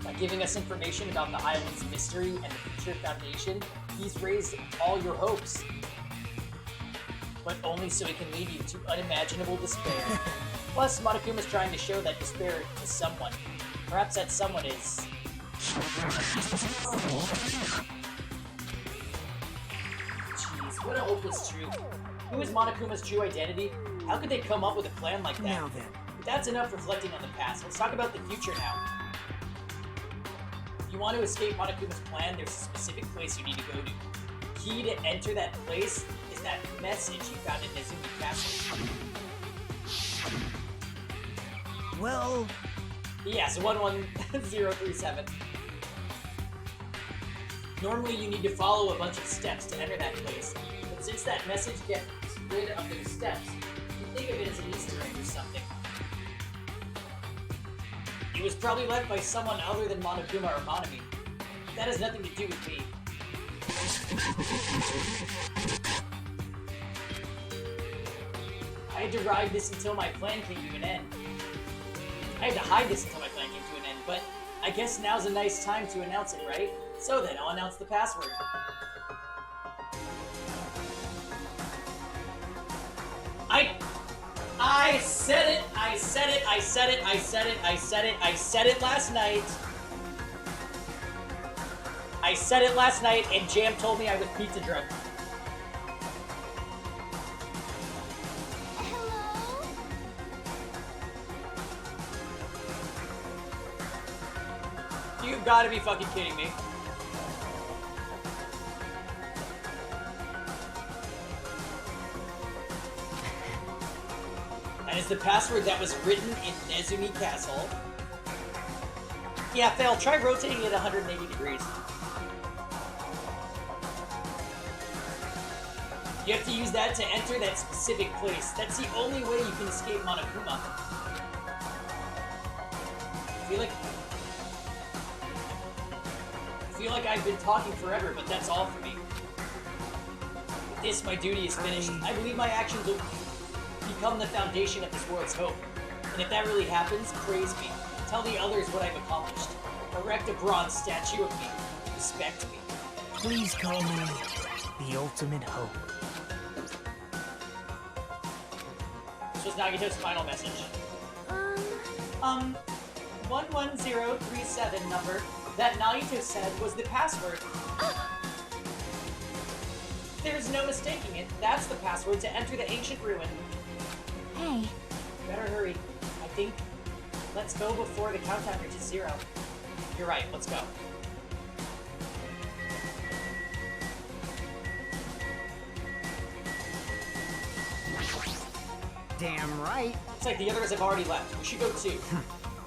By giving us information about the island's mystery and the Future Foundation, he's raised all your hopes. But only so he can lead you to unimaginable despair. Plus, Monokuma's trying to show that despair to someone. Perhaps that someone is... Jeez, what a hopeless truth. Who is Monokuma's true identity? How could they come up with a plan like that? Now then. But that's enough reflecting on the past. Let's talk about the future now. If you want to escape Monokuma's plan, there's a specific place you need to go to. Key to enter that place is that message you found in Nezumi Castle. Well... Yeah, so 11037. Normally you need to follow a bunch of steps to enter that place, but since that message gets rid of those steps, you think of it as an Easter egg or something. It was probably left by someone other than Monokuma or Monami. That has nothing to do with me. I had to ride this until my plan came to an end. I had to hide this until my plan came to an end, but I guess now's a nice time to announce it, right? So then, I'll announce the password. I said it! I said it! I said it! I said it! I said it! I said it last night! I said it last night, and Jam told me I was pizza drunk. You've got to be fucking kidding me. That is the password that was written in Nezumi Castle. Yeah, Fail, try rotating it 180 degrees. You have to use that to enter that specific place. That's the only way you can escape Monokuma. I feel like I've been talking forever, but that's all for me. With this, my duty is finished. I believe my actions will become the foundation of this world's hope. And if that really happens, praise me. Tell the others what I've accomplished. Erect a bronze statue of me. expect me. Please call me the ultimate hope. This was Nagito's final message. 11037 number that Nagito said was the password. There's no mistaking it. That's the password to enter the ancient ruin. Hey. Better hurry. I think let's go before the countdown reaches 0. You're right, let's go. Damn right. It's like the others have already left. We should go too.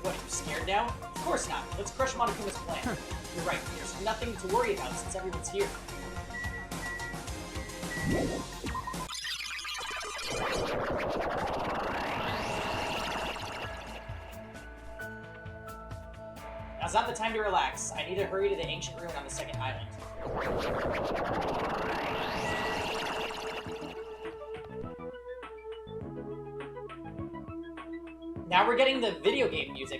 What, are you scared now? Of course not. Let's crush Monokuma's plan. You're right, there's nothing to worry about since everyone's here. Now's not the time to relax. I need to hurry to the ancient ruin on the second island. Now we're getting the video game music.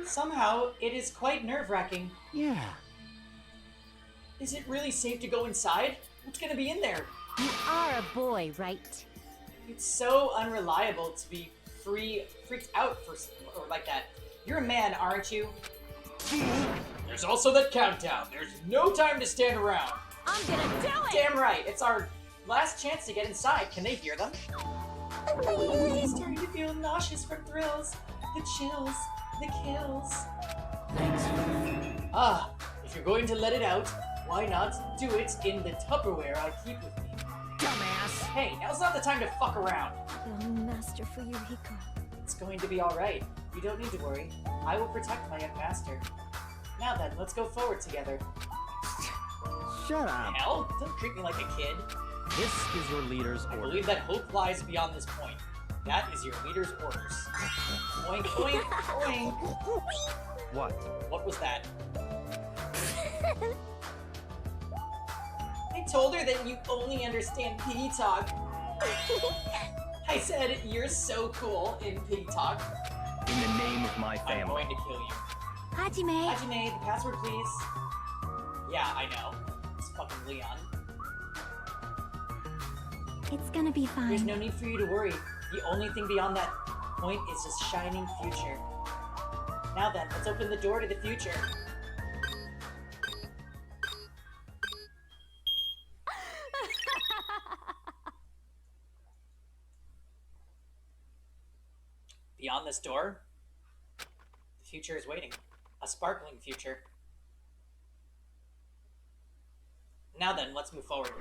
Somehow, it is quite nerve-wracking. Yeah. Is it really safe to go inside? What's gonna be in there? You are a boy, right? It's so unreliable to be freaked out or like that. You're a man, aren't you? There's also that countdown. There's no time to stand around. I'm gonna do it! Damn right. It's our last chance to get inside. Can they hear them? He's starting to feel nauseous from thrills, the chills, the kills. Thanks. Ah, if you're going to let it out, why not do it in the Tupperware I keep with me? Dumbass. Hey, now's not the time to fuck around. Young master Fuyuhiko. It's going to be alright. You don't need to worry. I will protect my young master. Now then, let's go forward together. Shut up. Hell, don't treat me like a kid. This is your leader's I order. believe that hope lies beyond this point. That is your leader's orders. Oink, oink, oink. What? What was that? I told her that you only understand piggy talk. I said, you're so cool in piggy talk. In the name of my I'm family. going to kill you. Hajime. Hajime, the password, please. Yeah, I know. It's fucking Leon. It's gonna be fine. There's no need for you to worry. The only thing beyond that point is just shining future. Now then, let's open the door to the future. Beyond this door, the future is waiting. A sparkling future. Now then, let's move forward.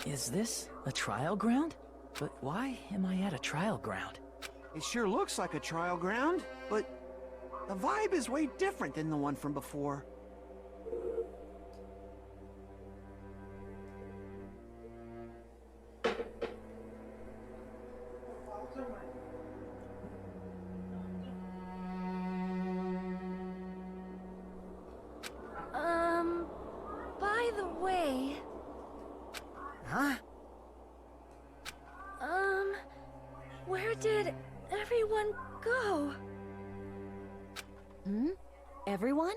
Is this a trial ground? But why am I at a trial ground? It sure looks like a trial ground, but the vibe is way different than the one from before. By the way... Huh? Where did everyone go? Hmm? Everyone?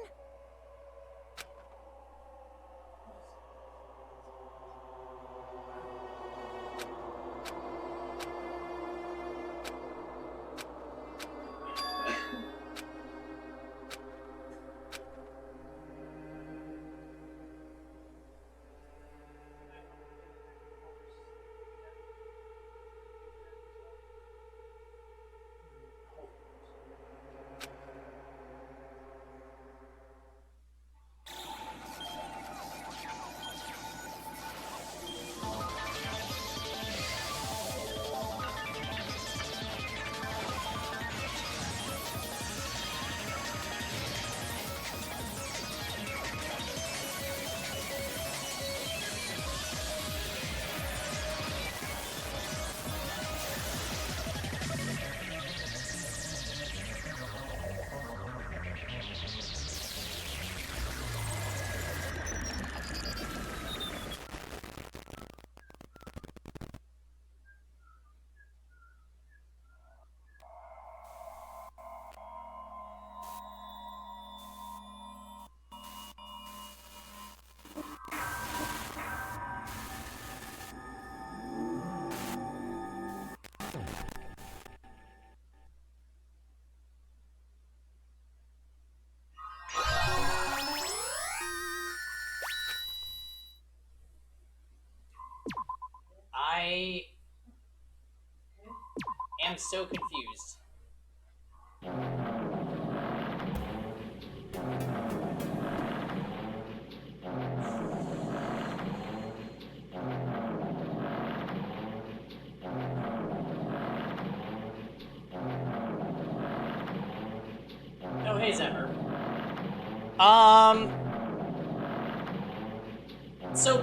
I'm so confused. Oh, hey, Zephyr. So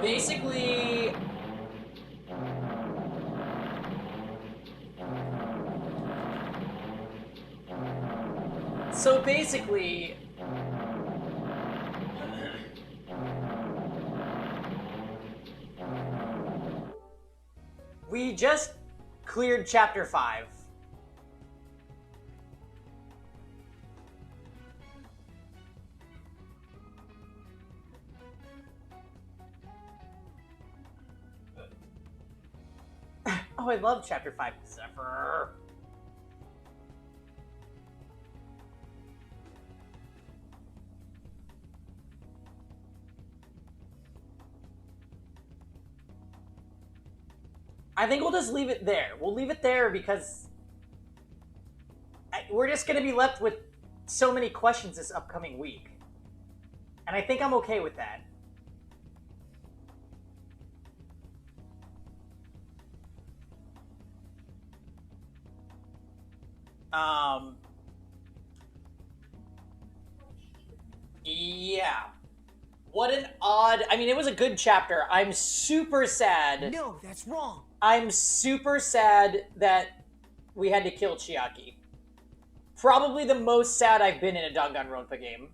basically... we just cleared Chapter 5. Oh, I love Chapter 5, Zephyr. I think we'll just leave it there. We'll leave it there because we're just going to be left with so many questions this upcoming week. And I think I'm okay with that. Yeah. What an odd... I mean, it was a good chapter. I'm super sad. No, that's wrong. I'm super sad that we had to kill Chiaki. Probably the most sad I've been in a Danganronpa game.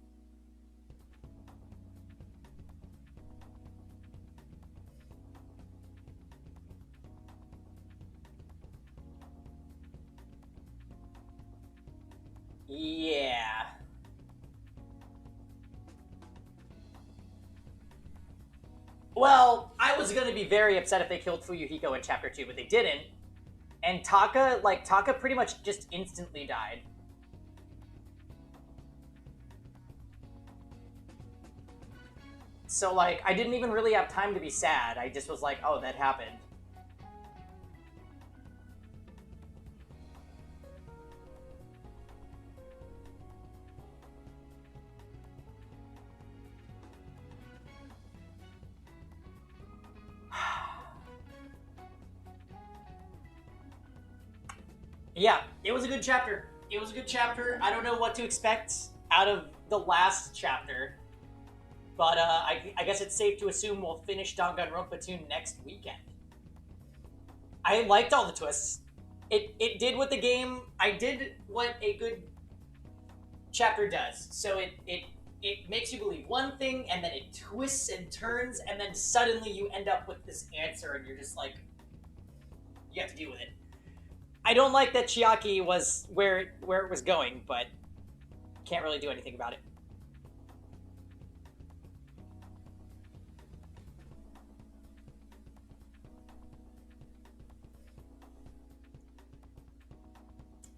Yeah. Well, I was gonna be very upset if they killed Fuyuhiko in Chapter 2, but they didn't. And Taka pretty much just instantly died. So, like, I didn't even really have time to be sad. I just was like, oh, that happened. Yeah, it was a good chapter. It was a good chapter. I don't know what to expect out of the last chapter. But I guess it's safe to assume we'll finish Danganronpa 2 next weekend. I liked all the twists. It did what the game... I did what a good chapter does. So it makes you believe one thing, and then it twists and turns, and then suddenly you end up with this answer, and you're just like... You have to deal with it. I don't like that Chiaki was where it was going, but can't really do anything about it.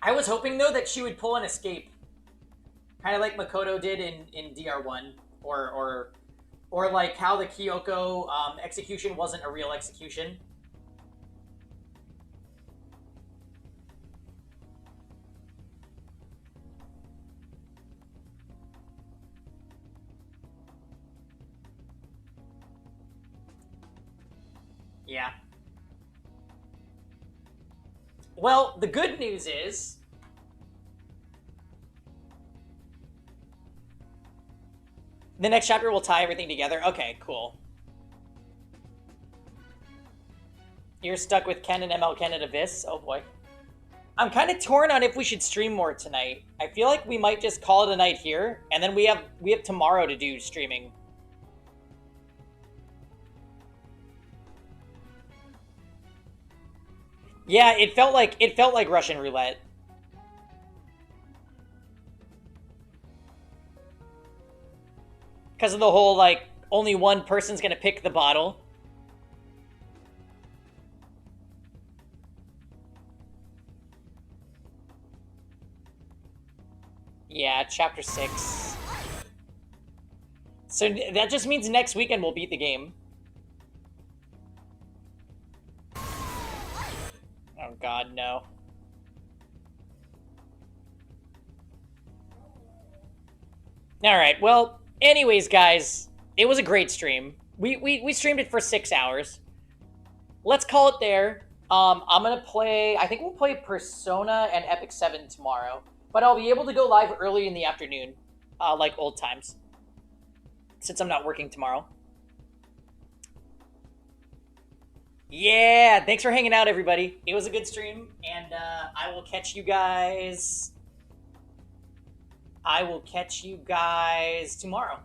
I was hoping, though, that she would pull an escape. Kind of like Makoto did in DR1. Or like how the Kyoko execution wasn't a real execution. Yeah. Well, the good news is... the next chapter will tie everything together? Okay, cool. You're stuck with Ken and ML Ken at Abyss? Oh boy. I'm kind of torn on if we should stream more tonight. I feel like we might just call it a night here, and then we have tomorrow to do streaming. Yeah, it felt like Russian roulette. Because of the whole, like, only one person's gonna pick the bottle. Yeah, chapter 6. So that just means next weekend we'll beat the game. Oh god, no. All right. Well, anyways, guys, it was a great stream. We streamed it for 6 hours. Let's call it there. I'm gonna play. I think we'll play Persona and Epic 7 tomorrow, but I'll be able to go live early in the afternoon, like old times, since I'm not working tomorrow. Yeah, thanks for hanging out, everybody. It was a good stream, and I will catch you guys. Tomorrow.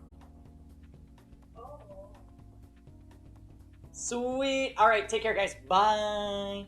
Sweet. All right, take care, guys. Bye.